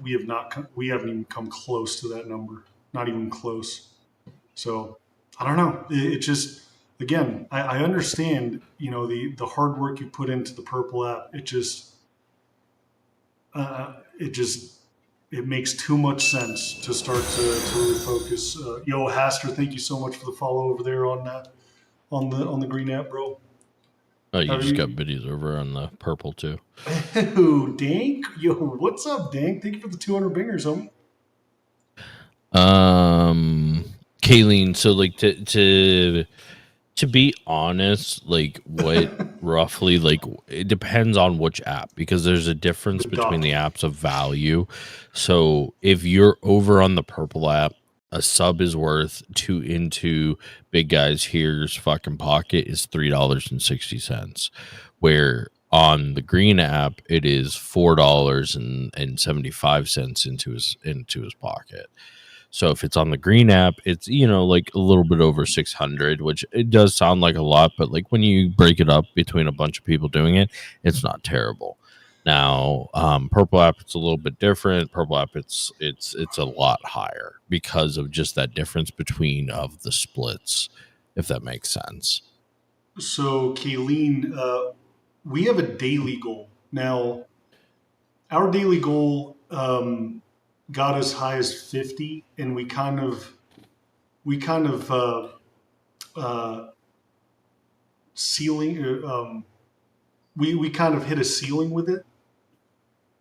even come close to that number. Not even close. So I don't know. It just, again, I understand, the hard work you put into the Purple app. It makes too much sense to start to really focus. Yo, Haster, thank you so much for the follow over there on the green app, bro. Oh, you just got biddies over on the purple too. Oh, Dank. Yo, what's up, Dank? Thank you for the 200 bingers, homie. Kayleen, so like to be honest, like what roughly, like it depends on which app, because there's a difference between the apps of value. So if you're over on the purple app, a sub is worth 2 into Big Guys Here's fucking pocket is $3.60, where on the green app it is $4.75 into his pocket. So if it's on the green app, it's, like a little bit over 600, which it does sound like a lot, but like when you break it up between a bunch of people doing it, it's not terrible. Now, purple app, it's a little bit different. Purple app, it's a lot higher because of just that difference between of the splits, if that makes sense. So, Kayleen, we have a daily goal. Now, our daily goal got as high as 50, and we kind of ceiling. We kind of hit a ceiling with it,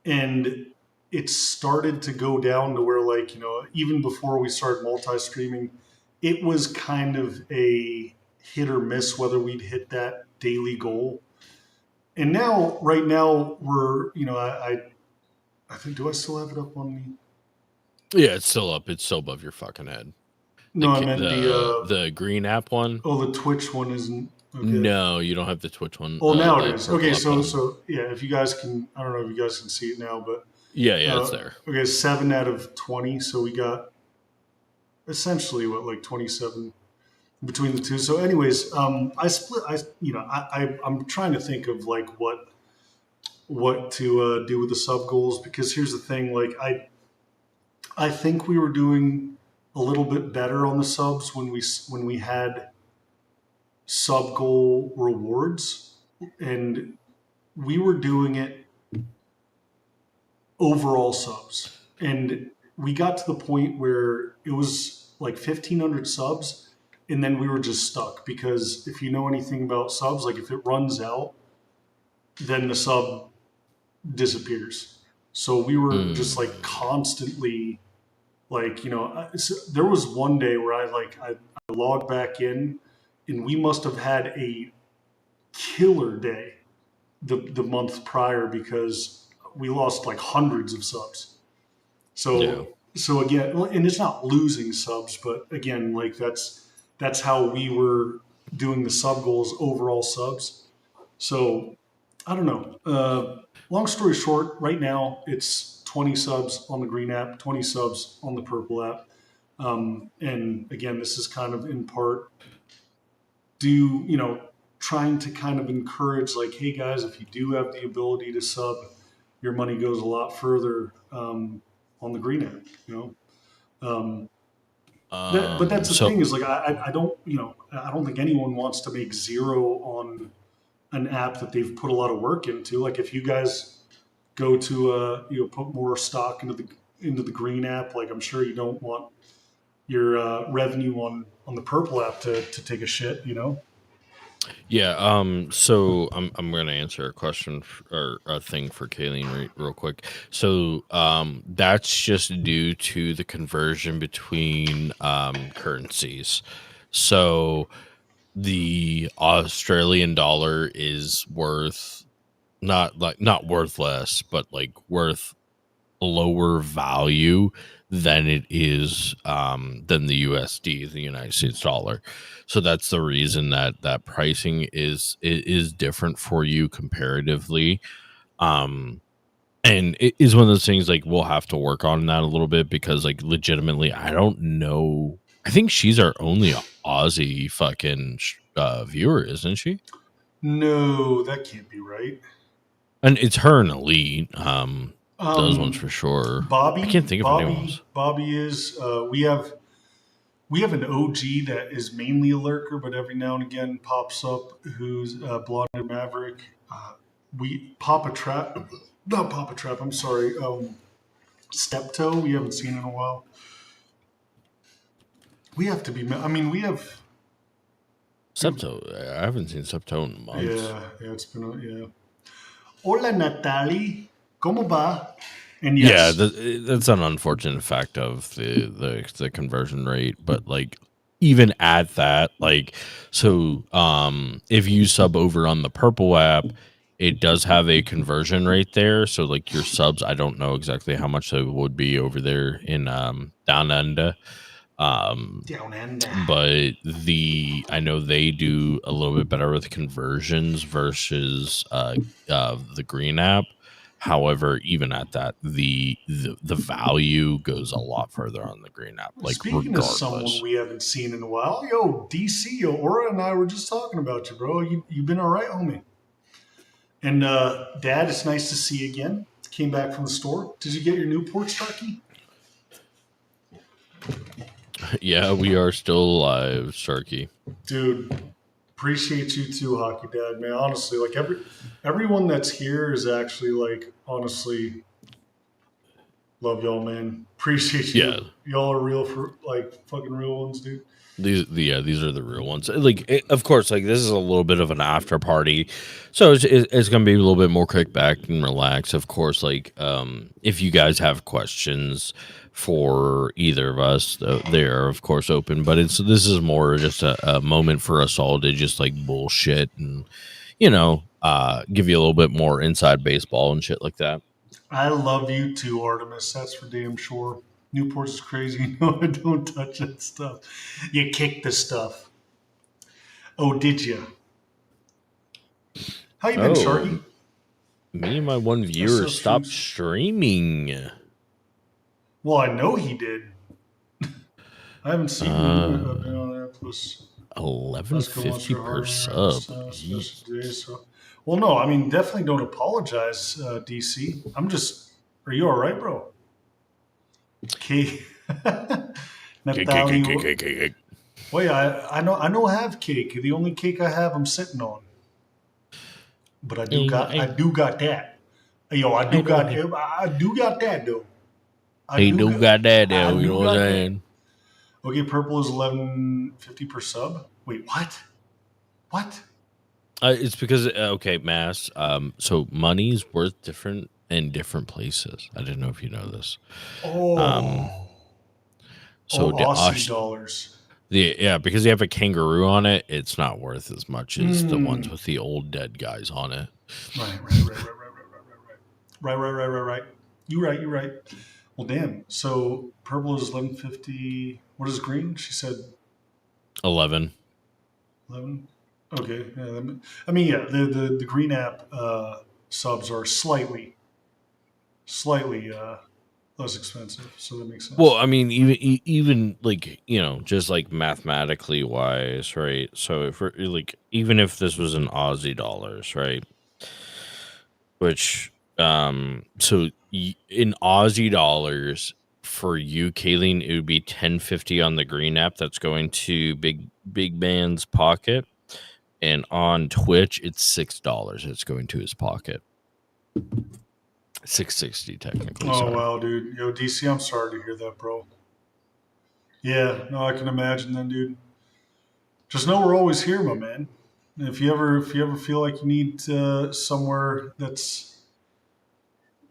and it started to go down to where, like, even before we started multi-streaming, it was kind of a hit or miss whether we'd hit that daily goal. And now, right now, we're, I think, do I still have it up on me? Yeah, it's still up. It's still above your fucking head. No, I meant the green app one. Oh, the Twitch one isn't. Okay. No, you don't have the Twitch one. Oh, now it is. Okay, so yeah, if you guys can, I don't know if you guys can see it now, but yeah, it's there. Okay, 7 out of 20. So we got essentially like 27 between the two. So, anyways, I split. I'm trying to think of like what to do with the sub goals, because here's the thing. Like I think we were doing a little bit better on the subs when we had sub goal rewards, and we were doing it overall subs, and we got to the point where it was like 1,500 subs, and then we were just stuck, because if you know anything about subs, like if it runs out, then the sub disappears. So we were just like constantly, like, there was one day where I logged back in, and we must have had a killer day the month prior, because we lost like hundreds of subs. So again, and it's not losing subs, but again, like that's how we were doing the sub goals, overall subs. So I don't know. Long story short, right now it's 20 subs on the green app, 20 subs on the purple app. And again, this is kind of in part trying to kind of encourage, like, hey guys, if you do have the ability to sub, your money goes a lot further on the green app, but that's the thing is, like, I don't think anyone wants to make zero on an app that they've put a lot of work into. Like, if you guys go to put more stock into the green app, like, I'm sure you don't want your revenue on the purple app to take a shit, Yeah. So I'm going to answer a question or a thing for Kayleen real quick. So that's just due to the conversion between currencies. So the Australian dollar is worth not worth less, but like worth a lower value than it is than the USD, the United States dollar. So that's the reason that pricing is different for you comparatively. And it is one of those things like we'll have to work on that a little bit because like legitimately, I don't know. I think she's our only Aussie fucking viewer, isn't she? No, that can't be right. And it's her and Elite. Those ones Um, for sure. I Bobby, can't think of anyone else. Bobby is. We have an OG that is mainly a lurker, but every now and again pops up. Who's Blonde Maverick? We Papa Trap, not Papa Trap. I'm sorry. Steptoe. We haven't seen in a while. We have to be. I mean, we have. Septo, I haven't seen Septo in months. Yeah. It's been. Yeah. Hola, Natalie. ¿Cómo va? And Yeah, yes. that's an unfortunate fact of the conversion rate, but like even at that, like so, if you sub over on the Purple app, it does have a conversion rate there. So like your subs, I don't know exactly how much it would be over there in Down Under. Down and But I know they do a little bit better with conversions versus the green app. However, even at that, the value goes a lot further on the green app, like Speaking of someone regardless. we haven't seen in a while, yo, DC, yo, Aura and I were just talking about you, bro. You been all right, homie? And Dad, it's nice to see you again. Came back from the store. Did you get your Newport Starkey? Yeah, we are still alive, Sharky. Dude, appreciate you too, Hockey Dad, man. Honestly, like everyone that's here is actually like honestly love y'all, man. Appreciate you. Yeah. Y'all are real for like fucking real ones, dude. These are the real ones. Like, of course, like this is a little bit of an after party, so it's gonna be a little bit more kick back and relax. Of course, like if you guys have questions for either of us, they are of course open. But this is more just a moment for us all to just like bullshit and give you a little bit more inside baseball and shit like that. I love you too, Artemis. That's for damn sure. Newport's is crazy. No, I don't touch that stuff. You kick the stuff. Oh, did you? How you been, Sharky? Me and my one viewer stopped streaming. Well, I know he did. I haven't seen him. I've been on there plus 11.50 per sub. So. Well, no, I mean, definitely don't apologize, DC. I'm just. Are you all right, bro? Okay. Natalie. Wait, I know I have cake. The only cake I have, I'm sitting on. But I do got that. Yo, I do got that though. You know what I'm saying? Okay, purple is 11.50 per sub. Wait, what? What? It's because mass. So money's worth different in different places. I didn't know if you know this. So the Aussie dollars. Because you have a kangaroo on it, it's not worth as much as the ones with the old dead guys on it. Right. You're right. Well, damn. So purple is 11.50. What is green? She said 11. 11. Okay. Yeah, I mean, yeah. The green app subs are slightly less expensive, so that makes sense. Well, I mean, even like just like mathematically wise, right? So if we're like, even if this was in Aussie dollars, right? Which, so in Aussie dollars for you, Kayleen, it would be 10.50 on the green app. That's going to Big Man's pocket, and on Twitch, it's $6. It's going to his pocket. 6.60 technically. Oh, sorry. wow, dude. Yo, DC, I'm sorry to hear that, bro. Yeah, no, I can imagine then, dude. Just know we're always here, my man. If you ever feel like you need somewhere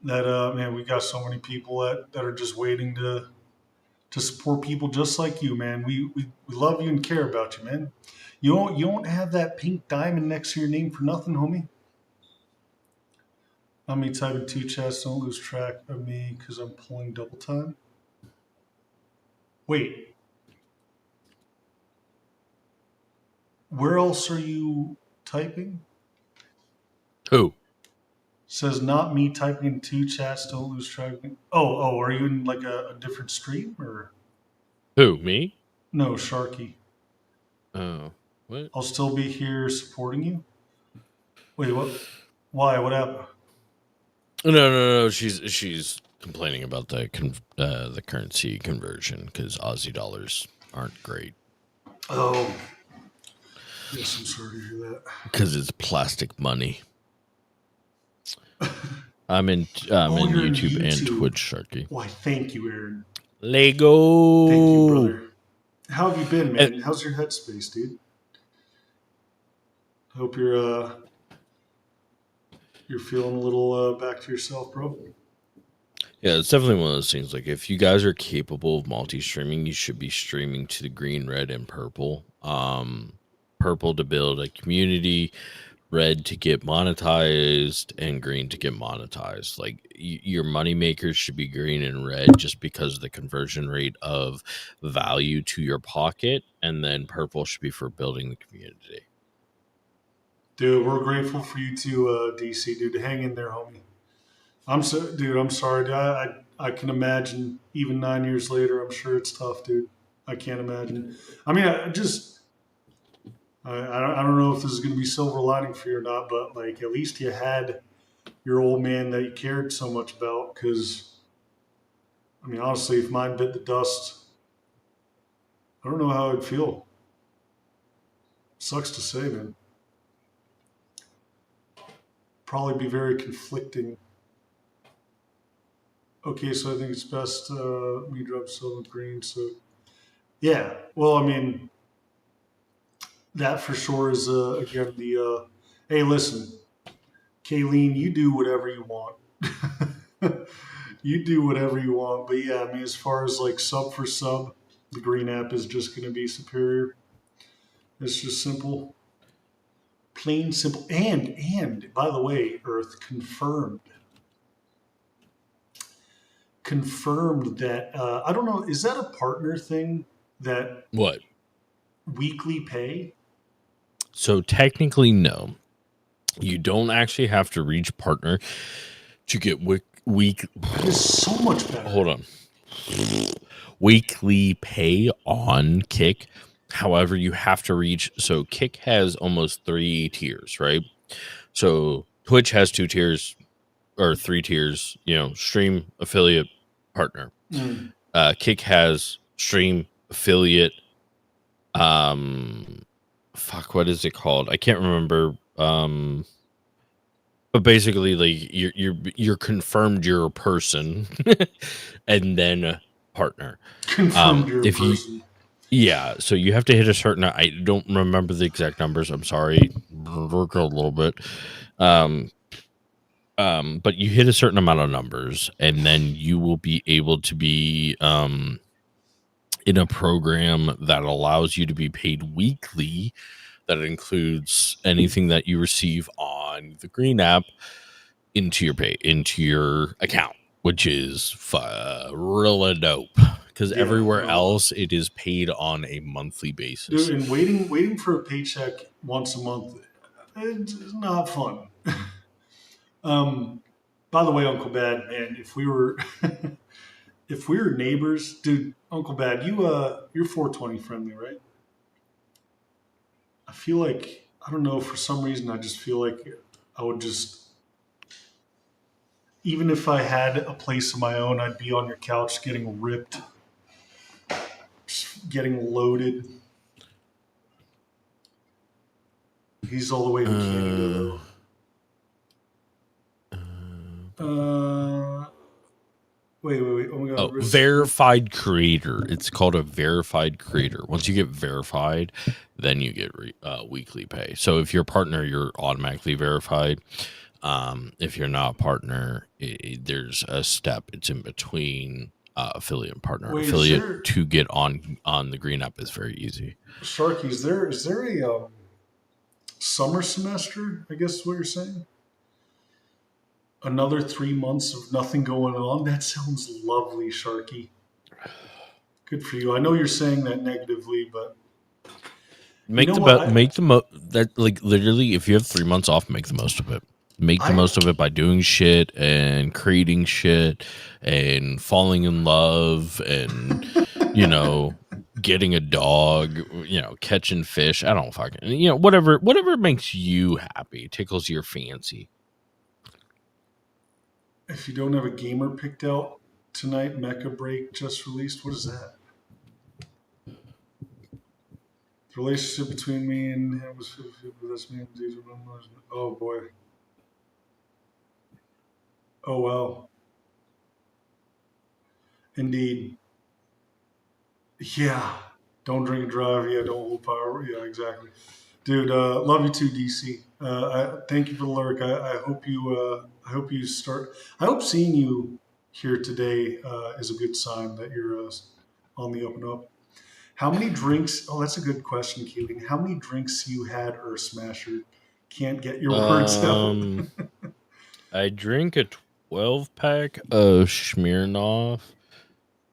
man, we got so many people that are just waiting to support people just like you, man. We love you and care about you, man. You don't have that pink diamond next to your name for nothing, homie. Not me typing two chats. Don't lose track of me because I'm pulling double time. Wait. Where else are you typing? Who? Says not me typing in two chats. Don't lose track. Oh, are you in like a different stream or Who, me? no, Sharky? Oh, what? I'll still be here supporting you. Wait, what? Why? What happened? No. She's complaining about the currency conversion because Aussie dollars aren't great. Oh, yes, I'm sorry to hear that. Because it's plastic money. I'm in YouTube and Twitch, Sharky. Why, thank you, Aaron. Lego. Thank you, brother. How have you been, man? How's your headspace, dude? Hope you're feeling a little back to yourself, bro. Yeah, it's definitely one of those things. Like, if you guys are capable of multi-streaming, you should be streaming to the green, red, and purple. Purple to build a community, red to get monetized, and green to get monetized. Like, your money makers should be green and red just because of the conversion rate of value to your pocket, and then purple should be for building the community. Dude, we're grateful for you too, DC. Dude, hang in there, homie. I'm sorry. Dude. I can imagine even 9 years later. I'm sure it's tough, dude. I can't imagine. I mean, I don't know if this is going to be silver lining for you or not, but like at least you had your old man that you cared so much about. Because, I mean, honestly, if mine bit the dust, I don't know how I'd feel. Sucks to say, man. Probably be very conflicting. Okay, so I think it's best we drop silver green. So, yeah. Well, I mean, that for sure is again the. Hey, listen, Kayleen, you do whatever you want. You do whatever you want, but yeah, I mean, as far as like sub for sub, the green app is just going to be superior. It's just simple, plain simple, and by the way, Earth confirmed that I don't know, is that a partner thing that What? weekly pay? So technically, no. You don't actually have to reach partner to get That is so much better. Hold on. Weekly pay on Kick. However, you have to reach. So Kick has almost 3 tiers, right? So Twitch has 2 tiers or 3 tiers. You know, stream, affiliate, partner. Kick has stream, affiliate. What is it called? I can't remember. But basically, like you're confirmed you're a person, and then a partner. Confirmed you're a person. Yeah, so you have to hit a certain. I don't remember the exact numbers. I'm sorry, work a little bit. But you hit a certain amount of numbers, and then you will be able to be in a program that allows you to be paid weekly. That includes anything that you receive on the Green app into your account, which is really dope. Because everywhere else, it is paid on a monthly basis. Dude, and waiting for a paycheck once a month, it's not fun. By the way, Uncle Bad, man, if we were neighbors, dude, Uncle Bad, you're 420 friendly, right? I feel like, I don't know, for some reason, I just feel like I would just, even if I had a place of my own, I'd be on your couch getting ripped, just getting loaded. He's all the way to Canada, though. Wait. Oh my God. Verified creator. It's called a verified creator. Once you get verified, then you get weekly pay. So if you're a partner, you're automatically verified. If you're not a partner, there's a step. It's in between affiliate and partner. Wait, affiliate to get on the Green app is very easy. Sharky, is there a summer semester? I guess is what you're saying. Another 3 months of nothing going on. That sounds lovely, Sharky. Good for you. I know you're saying that negatively, but That like literally, if you have 3 months off, make the most of it. Make the most of it by doing shit and creating shit and falling in love and, you know, getting a dog, you know, catching fish. I don't fucking, you know, whatever makes you happy, tickles your fancy. If you don't have a gamer picked out tonight, Mecha Break just released. What is that? The relationship between me and him was 50-50. Oh boy. Oh wow. Indeed. Yeah. Don't drink and drive. Yeah. Don't hold power. Yeah. Exactly. Dude, love you too, DC. Thank you for the lurk. I hope you. I hope you start. I hope seeing you here today is a good sign that you're on the up and up. How many drinks? Oh, that's a good question, Keeling. How many drinks you had, Earth Smasher? Can't get your words out. I drink a 12-pack of Smirnoff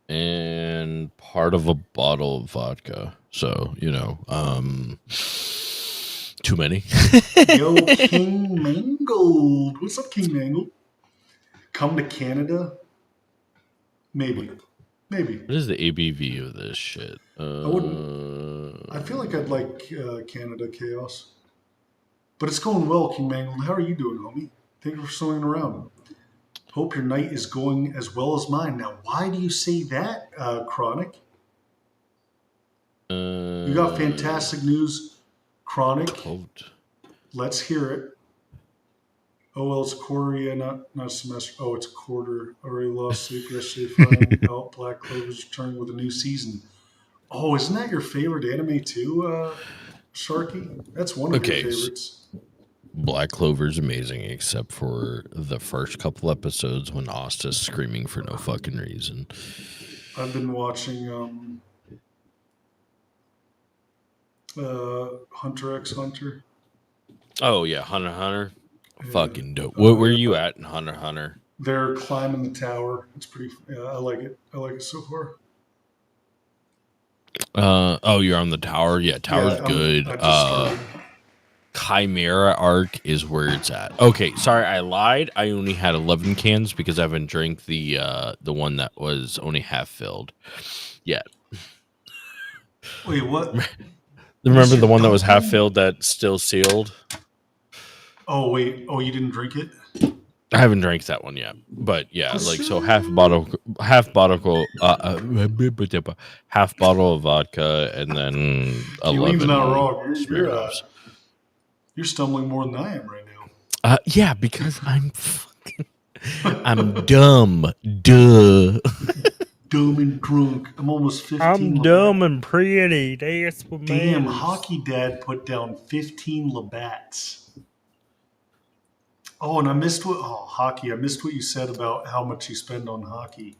and part of a bottle of vodka. So, you know, too many. Yo, King Mangled. What's up, King Mangled? Come to Canada? Maybe. What is the ABV of this shit? I wouldn't. I feel like I'd like Canada Chaos. But it's going well, King Mangled. How are you doing, homie? Thank you for swinging around. Hope your night is going as well as mine. Now, why do you say that, Chronic? You got fantastic news, Chronic. Let's hear it. Oh, well, it's a quarter, yeah, not a semester. Oh, it's a quarter. Already lost sleep yesterday, finding out Black Clover's returning with a new season. Oh, isn't that your favorite anime too, Sharky? That's one of your favorites. Black Clover's amazing, except for the first couple episodes when Asta's screaming for no fucking reason. I've been watching Hunter x Hunter. Oh yeah, Hunter x Hunter. Fucking dope. Where were you at in Hunter x Hunter? They're climbing the tower. It's pretty. Yeah, I like it. I like it so far. Oh, you're on the tower. Yeah, tower's good. Chimera arc is where it's at. Okay, sorry, I lied. I only had 11 cans because I haven't drank the one that was only half filled yet. Wait, what? Remember the one that was half filled that's still sealed? Oh wait. Oh, you didn't drink it? I haven't drank that one yet, but yeah, like so half bottle of vodka, and then 11. Not wrong. You're stumbling more than I am right now. Yeah, because I'm dumb. Duh. Dumb and drunk. I'm almost 15. I'm dumb and pretty. That's what Damn, Hockey Dad put down 15 Labats. Oh, and I missed hockey. I missed what you said about how much you spend on hockey.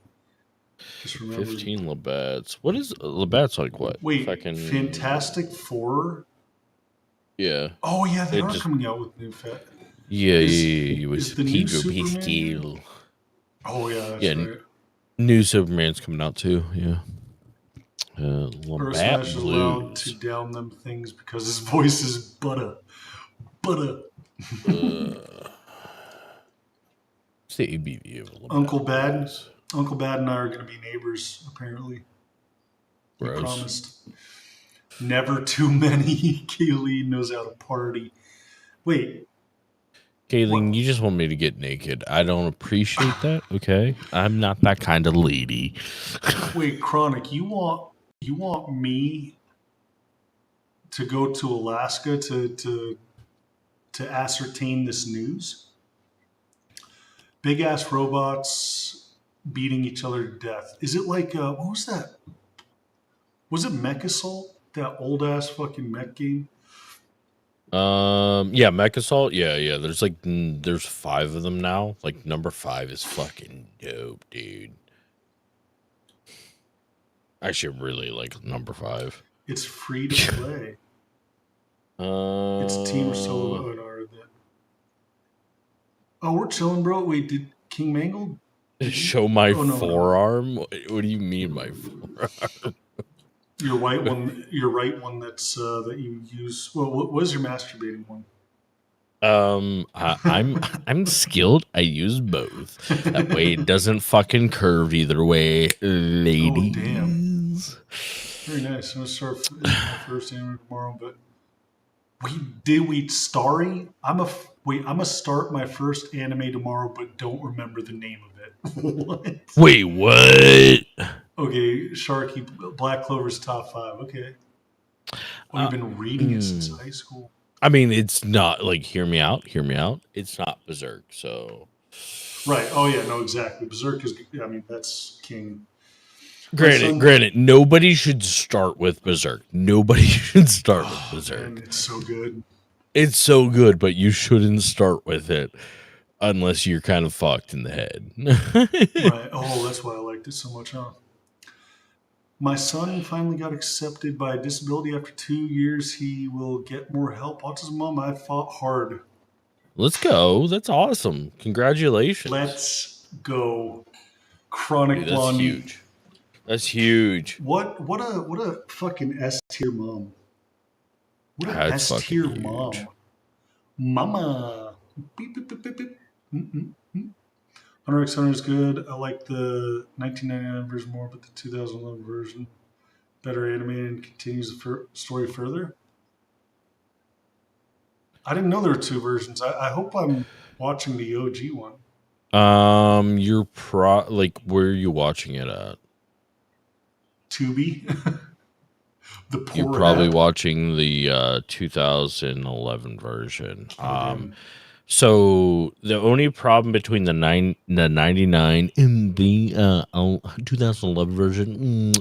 Just remember. 15 Labats. What is Labats like? What? Wait, Fantastic Four? Yeah. Oh yeah, they are coming out with new fit. Yeah, it was Pedro Pascal. Oh yeah, that's right. New Superman's coming out too. Yeah. Labat Blues. Allowed to down them things because his voice is butter. What's the ABV of Labat? Uncle Bad? Uncle Bad and I are going to be neighbors, apparently. We promised. Never too many. Kayleen knows how to party. Wait. Kayleen, you just want me to get naked. I don't appreciate that, okay? I'm not that kind of lady. Wait, Chronic, you want me to go to Alaska to ascertain this news? Big ass robots beating each other to death. Is it like what was that? Was it Mechasol? That old ass fucking mech game? Yeah, Mechasol. Yeah. There's 5 of them now. Like number 5 is fucking dope, dude. I actually really like number 5. It's free to play. It's team or solo. Oh, we're chilling, bro. Wait, did King Mangled show my forearm? No. What do you mean, my forearm? Your right one. Your right one. That's that you use. Well, what was your masturbating one? I'm skilled. I use both. That way it doesn't fucking curve either way, ladies. Oh, damn. Very nice. I'm gonna start my first anime tomorrow, but sorry. I'm gonna start my first anime tomorrow, but don't remember the name of it. What? Wait, what? Okay, Sharky, Black Clover's top 5. Okay. Oh, you've been reading it since high school. I mean, it's not like hear me out. It's not Berserk, so Right. Oh yeah, no, exactly. Berserk is. I mean, that's king. Granted, nobody should start with Berserk. Nobody should start with Berserk. Man, it's so good. It's so good, but you shouldn't start with it unless you're kind of fucked in the head. Right. Oh, that's why I liked it so much, huh? My son finally got accepted by disability after 2 years. He will get more help. Autism mom, I fought hard. Let's go. That's awesome. Congratulations. Let's go. Chronic Dude, that's Blondie. huge. That's huge. What a fucking S tier mom. What an That's S tier fucking mom. huge. Mama. Beep, beep, beep, beep, beep. Mm-mm-mm. Hunter x Hunter is good. I like the 1999 version more, but the 2011 version better animated and continues the story further. I didn't know there were 2 versions. I hope I'm watching the OG one. You're like, where are you watching it at? Tubi. The poor You're probably app. watching the 2011 version. Damn. So the only problem between the 99 and the 2011 version,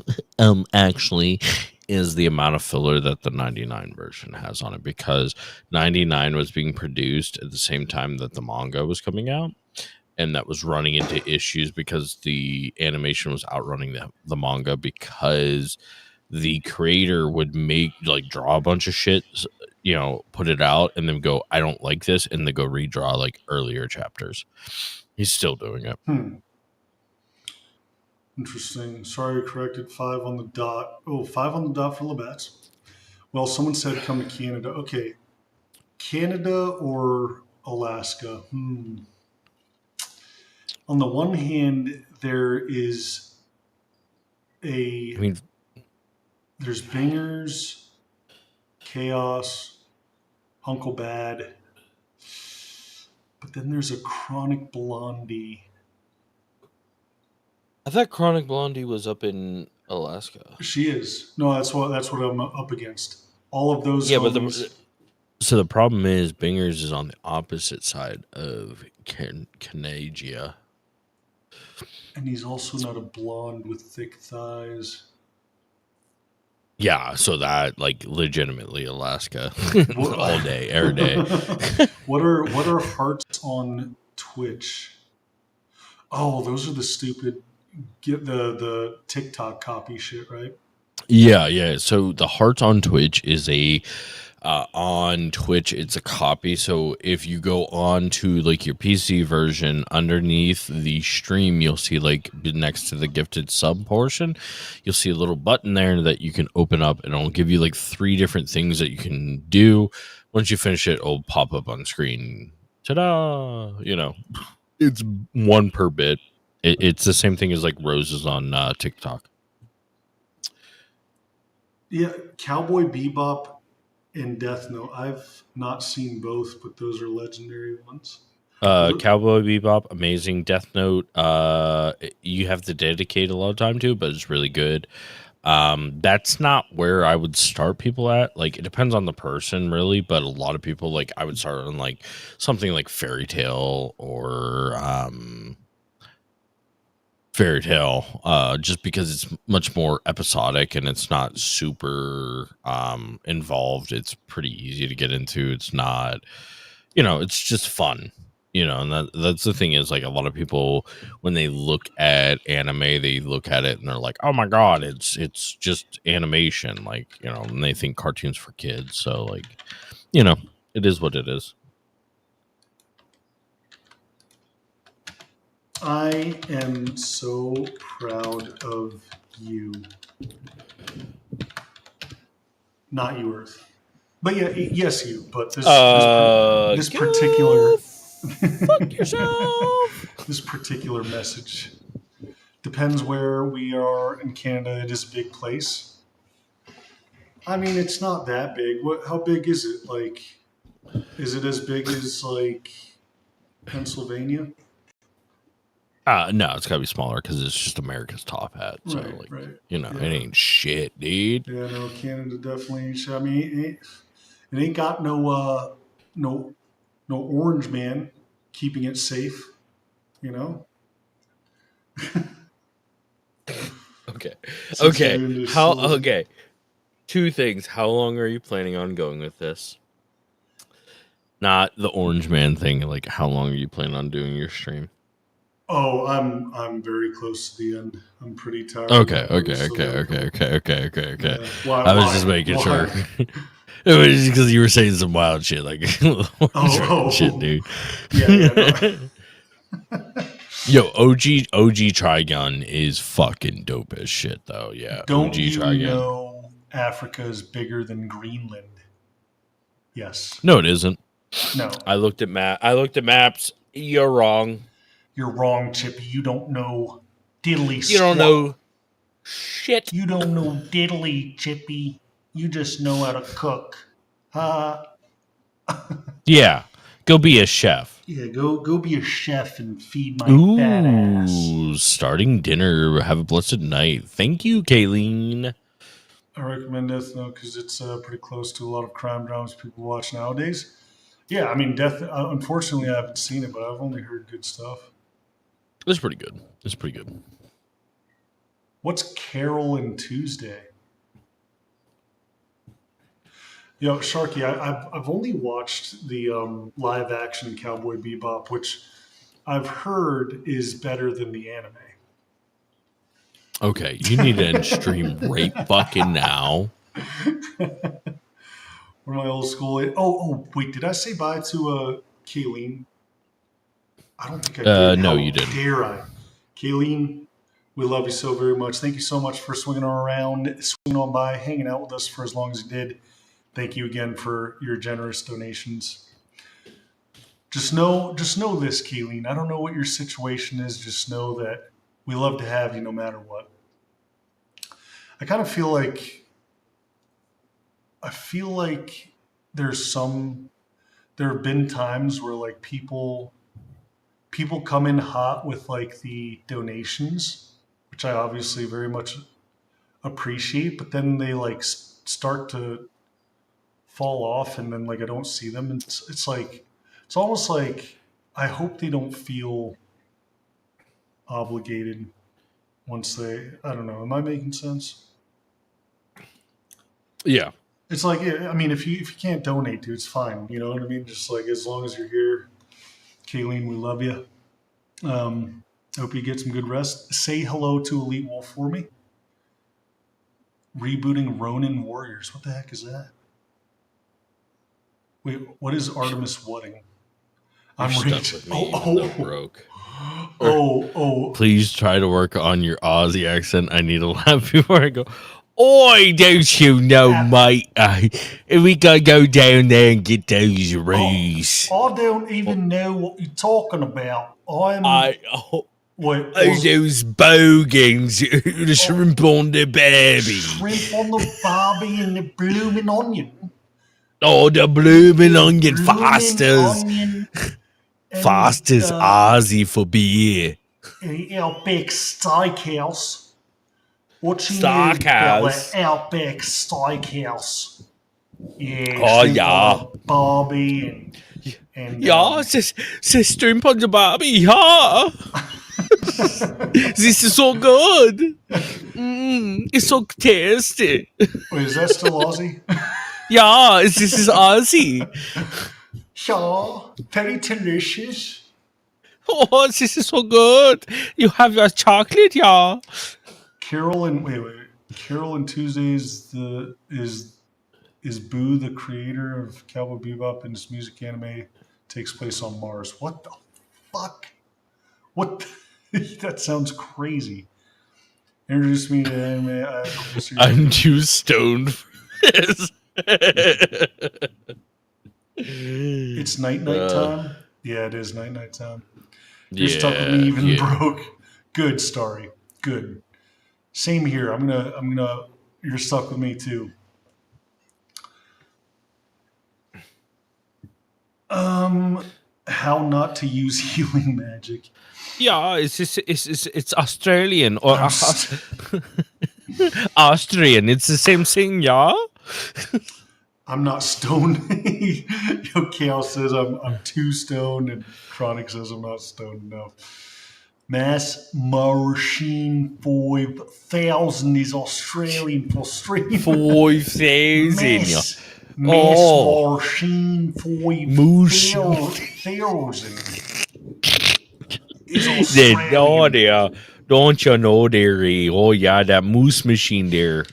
actually, is the amount of filler that the 99 version has on it, because 99 was being produced at the same time that the manga was coming out, and that was running into issues because the animation was outrunning the manga, because the creator would draw a bunch of shit, put it out and then go, I don't like this, and then go redraw like earlier chapters. He's still doing it. Interesting. Sorry, corrected. 5 on the dot. Oh, 5 on the dot for Labatt's. Well, someone said come to Canada. Okay. Canada or Alaska? On the one hand, there's Bingers, Chaos, Uncle Bad, but then there's a Chronic Blondie. I thought Chronic Blondie was up in Alaska. She is. No, that's what I'm up against. All of those. Yeah, homies. So the problem is Bingers is on the opposite side of Canada. And he's also not a blonde with thick thighs. Yeah, so that legitimately Alaska all day, every day. What are hearts on Twitch? Oh, those are the stupid get the TikTok copy shit, right? Yeah. So the hearts on Twitch is on Twitch, it's a copy. So if you go on to your PC version, underneath the stream, you'll see next to the gifted sub portion, you'll see a little button there that you can open up, and it'll give you 3 different things that you can do. Once you finish it, it'll pop up on screen. Ta-da! It's 1 per bit. It's the same thing as roses on TikTok. Yeah, Cowboy Bebop and Death Note. I've not seen both, but those are legendary ones. Cowboy Bebop, amazing. Death Note, you have to dedicate a lot of time to, but it's really good. That's not where I would start people at. It depends on the person, really, but a lot of people, I would start on something like Fairy Tail or Fairy Tail, just because it's much more episodic and it's not super involved. It's pretty easy to get into. It's not, it's just fun, and that's the thing is, a lot of people, when they look at anime, they look at it and they're like, oh my god, it's just animation, and they think cartoons for kids. So it is what it is. I am so proud of you. Not you, Earth. But yeah, yes, you. But this Go particular fuck yourself. this particular message depends where we are in Canada. It is a big place. I mean, it's not that big. How big is it? Like, is it as big as like Pennsylvania? No, it's gotta be smaller because it's just America's top hat. So, Right. it ain't shit, dude. Yeah, no, Canada definitely ain't shit. I mean, it ain't got no orange man keeping it safe, you know? Okay. Since you're in this little- Okay. Two things. How long are you planning on going with this? Not the orange man thing. Like, how long are you planning on doing your stream? Oh, I'm very close to the end. I'm pretty tired. Okay. Yeah. Why, I was just making sure. It was because you were saying some wild shit, like shit, dude. Yeah. No. Yo, OG Trigun is fucking dope as shit, though. Yeah, Don't OG you Trigun. know Africa is bigger than Greenland? Yes. No, it isn't. No. I looked at maps. You're wrong. You're wrong, Chippy. You don't know diddly. You don't know shit. You don't know diddly, Chippy. You just know how to cook. Yeah, go be a chef. Yeah, go be a chef and feed my fat ass. Ooh, starting dinner. Have a blessed night. Thank you, Kayleen. I recommend Death Note because it's pretty close to a lot of crime dramas people watch nowadays. Yeah, I mean, unfortunately, I haven't seen it, but I've only heard good stuff. It's pretty good. What's Carol and Tuesday? Yo, Sharky, I've only watched the live action Cowboy Bebop, which I've heard is better than the anime. Okay, you need to end stream right fucking now. One of my old school. Oh, wait, did I say bye to Kayleen? I don't think I did. No, How you didn't. Dare I? Kayleen, we love you so very much. Thank you so much for swinging around, swinging on by, hanging out with us for as long as you did. Thank you again for your generous donations. Just know this, Kayleen. I don't know what your situation is. Just know that we love to have you no matter what. I kind of feel like there have been times where like people come in hot with like the donations, which I obviously very much appreciate, but then they like start to fall off, and then like I don't see them. And it's almost like I hope they don't feel obligated once they. I don't know. Am I making sense? Yeah. It's like, I mean, if you can't donate, dude, it's fine. You know what I mean? Just like as long as you're here, Kayleen, we love you. Hope you get some good rest. Say hello to Elite Wolf for me. Rebooting Ronin Warriors. What the heck is that? Wait, what is Artemis Wedding? I'm rich. Broke. Oh. Please try to work on your Aussie accent. I need to laugh before I go. Oi, don't you know, mate? We gotta go down there and get those roos. I don't even know what you're talking about. Those bogans, the shrimp on the baby. Shrimp on the barbie and the blooming onion. Oh, the blooming onion, Foster's Aussie for beer. Outback Steakhouse. What you Steakhouse. need about Outback Steakhouse? Yeah. Oh, shrimp yeah. on the barbie and Yeah, it's shrimp on the barbie. Yeah. This is so good. It's so tasty. Wait, is that still Aussie? Yeah, this is Aussie. Yeah, very delicious. Oh, this is so good. You have your chocolate, yeah. Carol and Tuesdays is Boo the creator of Cowboy Bebop, and this music anime takes place on Mars. What the fuck? What? That sounds crazy. Introduce me to anime. I'm too stoned for this. It's night time. Yeah, it is night time. You're stuck with me even broke. Good, Starry. Good. Same here. I'm gonna. You're stuck with me too. How not to use healing magic? Yeah, it's Australian or Austrian. It's the same thing, yeah. I'm not stoned. Yo, Chaos says I'm too stoned, and Chronic says I'm not stoned enough. Mass Machine 5000 is Australian for stream. 5,000. Mass Oh. Machine 5000 is Australian. Don't you know there? Oh yeah, that moose machine there.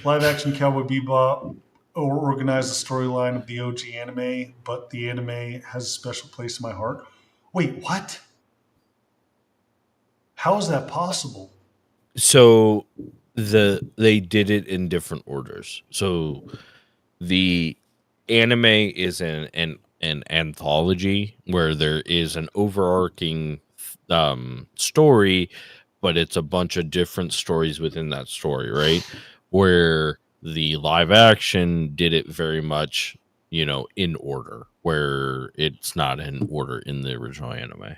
Live action Cowboy Bebop organized the storyline of the OG anime, but the anime has a special place in my heart. Wait, what? How is that possible? So they did it in different orders. So the anime is an anthology where there is an overarching story, but it's a bunch of different stories within that story, right? Where the live action did it very much, in order, where it's not in order in the original anime.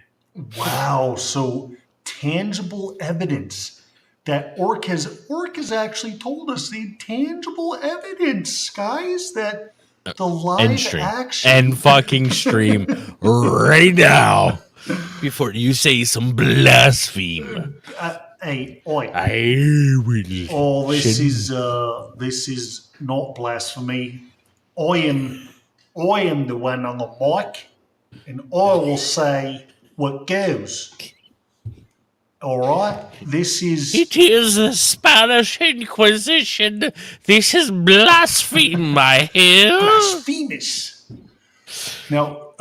Wow, so tangible evidence that Orc has actually told us the tangible evidence, guys, that the live action and fucking stream right now before you say some blaspheme. Hey, oi! I will. Oh, this is not blasphemy. I am the one on the mic, and I will say what goes. All right, this is. It is the Spanish Inquisition. This is blaspheme, I hear. Blasphemous. Now,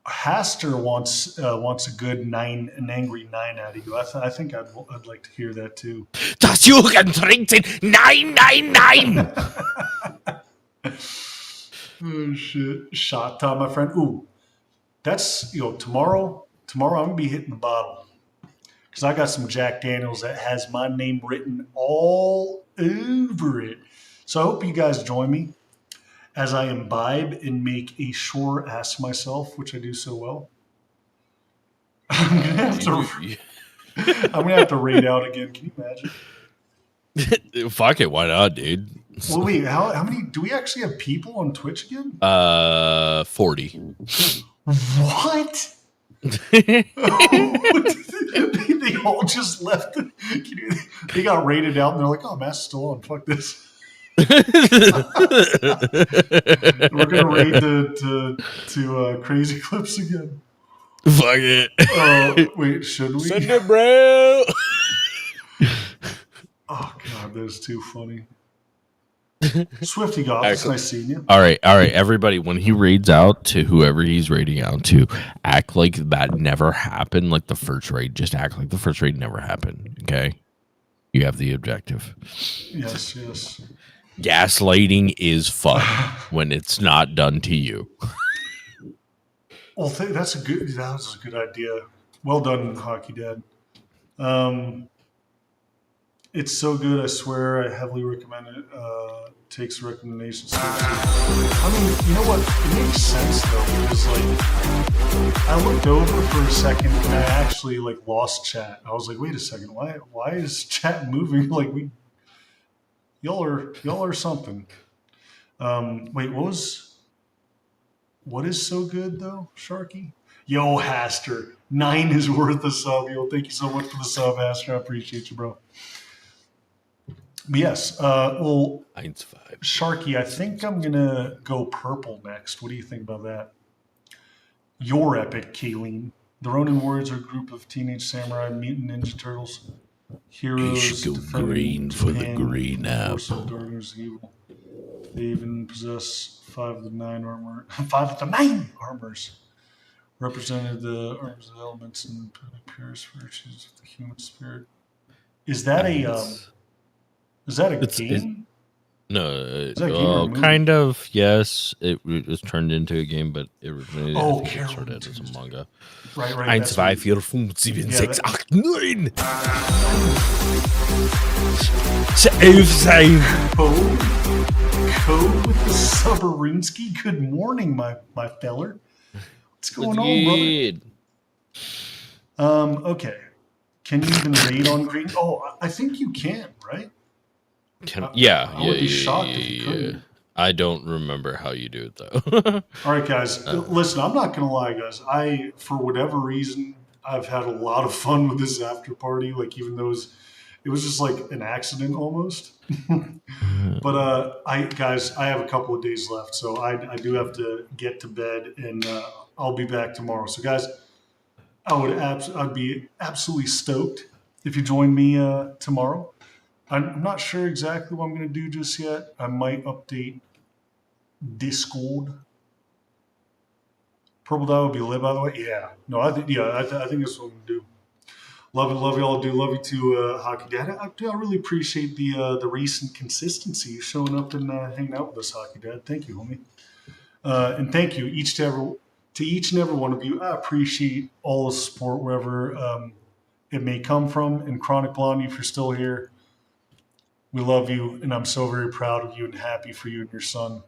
Haster wants a good an angry 9 out of you. I think I'd like to hear that too. Das Jugendtrinken 999. Oh shit! Shot time, my friend. Ooh, that's tomorrow. Tomorrow I'm gonna be hitting the bottle because I got some Jack Daniels that has my name written all over it. So I hope you guys join me as I imbibe and make a sure ass of myself, which I do so well. I'm gonna have to raid out again. Can you imagine? Fuck it, why not, dude? Well, wait, how many do we actually have people on Twitch again? 40. What? They all just left. They got raided out, and they're like, "Oh, Matt's still on. Fuck this." We're gonna raid to Crazy Clips again. Fuck it. Wait, should we? Send it, bro. Oh god, that's too funny. Swifty Goth, it's nice seeing you. All right, everybody. When he raids out to whoever he's raiding out to, act like that never happened. Like the first raid, just act like the first raid never happened. Okay, you have the objective. Yes. Gaslighting is fun when it's not done to you. Well, that was a good idea. Well done, Hockey Dad. It's so good, I swear. I heavily recommend it. Takes recommendations. I mean, you know what? It makes sense though, because I looked over for a second and I actually lost chat. I was like, wait a second, why is chat moving? Y'all are something. Wait, what is so good though, Sharky? Yo, Haster, 9 is worth a sub. Yo, thank you so much for the sub, Haster. I appreciate you, bro. But yes, well, Sharky, I think I'm gonna go purple next. What do you think about that? Your epic, Kayleen. The Ronin Warriors are a group of teenage samurai mutant ninja turtles. Heroes. You should go green for the green apple. Evil. They even possess 5 of the 9 armors. Represented the arms of the elements and purest virtues of the human spirit. Is that a game? No, that game or a movie? kind of. Yes, it was turned into a game, but it originally I think it Carol started as a Tuesday. manga. Right. 1, That's 2, what 3, 4, 5, 6, Yeah, 7, that- 8, 9. Save. Code with the Subarinsky. Good morning, my feller. What's going on, brother? Okay. Can you even raid on green? Oh, I think you can, right? I would be shocked if you couldn't. I don't remember how you do it though. All right, guys. Listen, I'm not gonna lie, guys. For whatever reason, I've had a lot of fun with this after party. Like, even though it was just like an accident almost. But I have a couple of days left, so I do have to get to bed, and I'll be back tomorrow. So, guys, I'd be absolutely stoked if you join me tomorrow. I'm not sure exactly what I'm going to do just yet. I might update Discord. Purple Dye will be lit, by the way. Yeah. No, I think that's what I'm going to do. Love y'all. Do love you too, Hockey Dad. I really appreciate the recent consistency, showing up and hanging out with us, Hockey Dad. Thank you, homie. And thank you to each and every one of you. I appreciate all the support wherever it may come from. And Chronic Blondie, if you're still here, we love you, and I'm so very proud of you and happy for you and your son.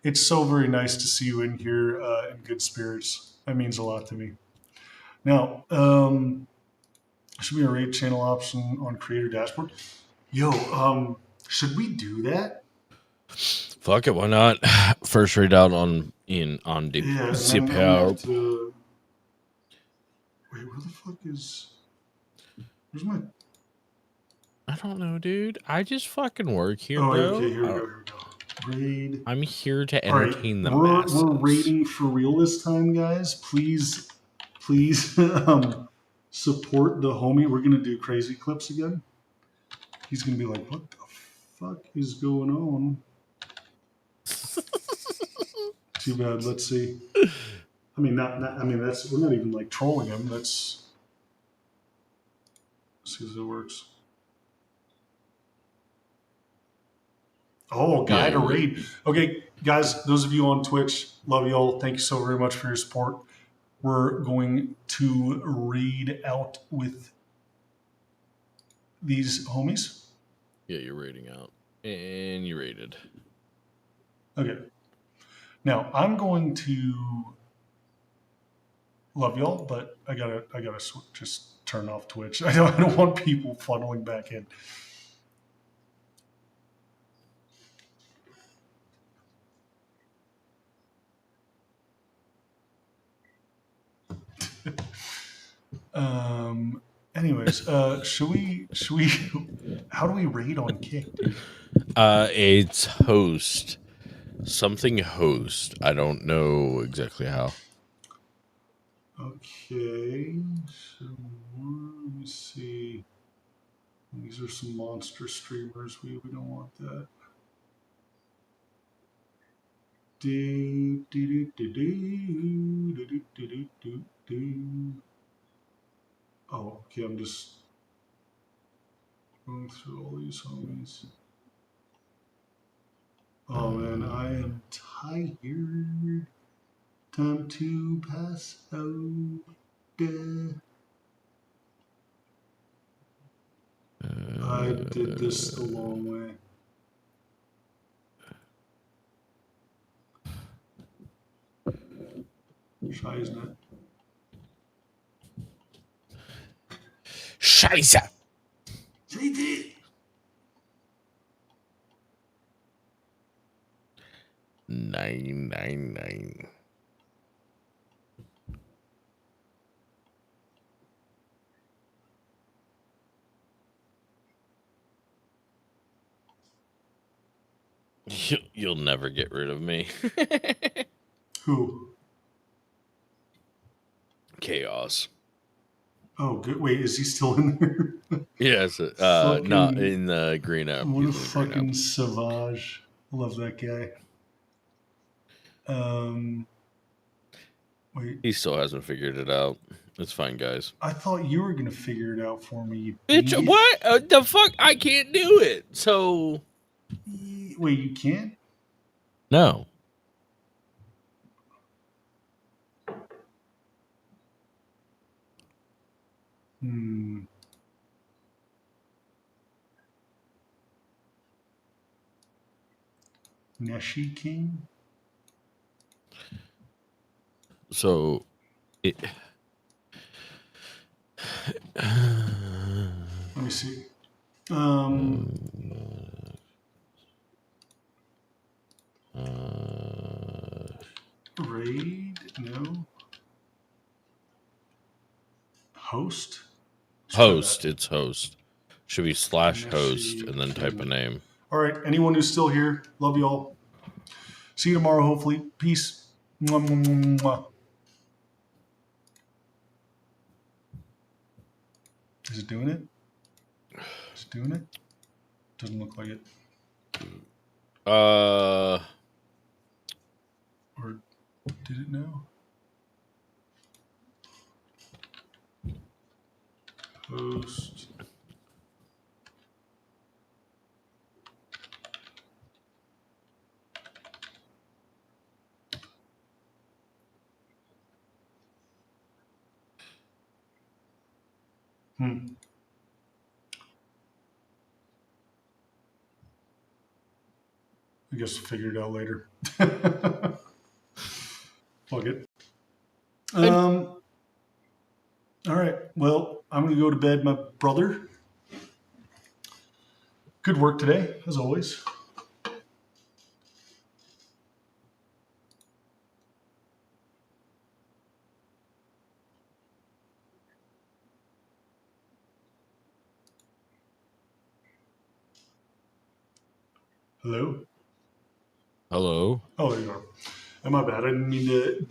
It's so very nice to see you in here in good spirits. That means a lot to me. Now, should be a raid channel option on creator dashboard. Yo, should we do that? Fuck it, why not? First raid out on the zip out. Wait, where the fuck is? Where's my? I don't know, dude. I just fucking work here, Oh, bro. okay, here we go. Raid. I'm here to All right, entertain the masses. We're raiding for real this time, guys. Please, support the homie. We're gonna do crazy clips again. He's gonna be like, "What the fuck is going on?" Too bad. Let's see. I mean, we're not even like trolling him. Let's see if it works. Oh, guy to raid. Okay, guys, those of you on Twitch, love y'all. Thank you so very much for your support. We're going to raid out with these homies. Yeah, you're raiding out. And you raided. Okay. Now, I'm going to love y'all, but I gotta just turn off Twitch. I don't want people funneling back in. Anyways, should we? How do we raid on Kick, dude? It's host. Something host. I don't know exactly how. Okay, so let me see. These are some monster streamers. We don't want that. Oh, okay. I'm just going through all these homies. Oh man, I am tired. Time to pass out. I did this the long way. Scheiße. Scheiße. Scheiße. 999. You'll never get rid of me. Who? Chaos. Oh, good. Wait, is he still in there? Yes, not in the green app. What a fucking savage. I love that guy. Wait. He still hasn't figured it out. It's fine, guys. I thought you were gonna figure it out for me. You Bitch, idiot. what the fuck? I can't do it. So Wait, you can't? no. Hmm. Neshi King? So it. Let me see. Raid? No. Host? Let's try Host. that. It's host. Should be /host and then type a name. All right. Anyone who's still here, love you all. See you tomorrow, hopefully. Peace. Mwah, mwah, mwah, mwah. Is it doing it? Is it doing it? Doesn't look like it. Or did it now? Host. I guess we'll figure it out later. Fuck it. All right. Well, I'm going to go to bed, my brother. Good work today, as always. Hello? Hello. Oh, there you are. My bad. I didn't mean to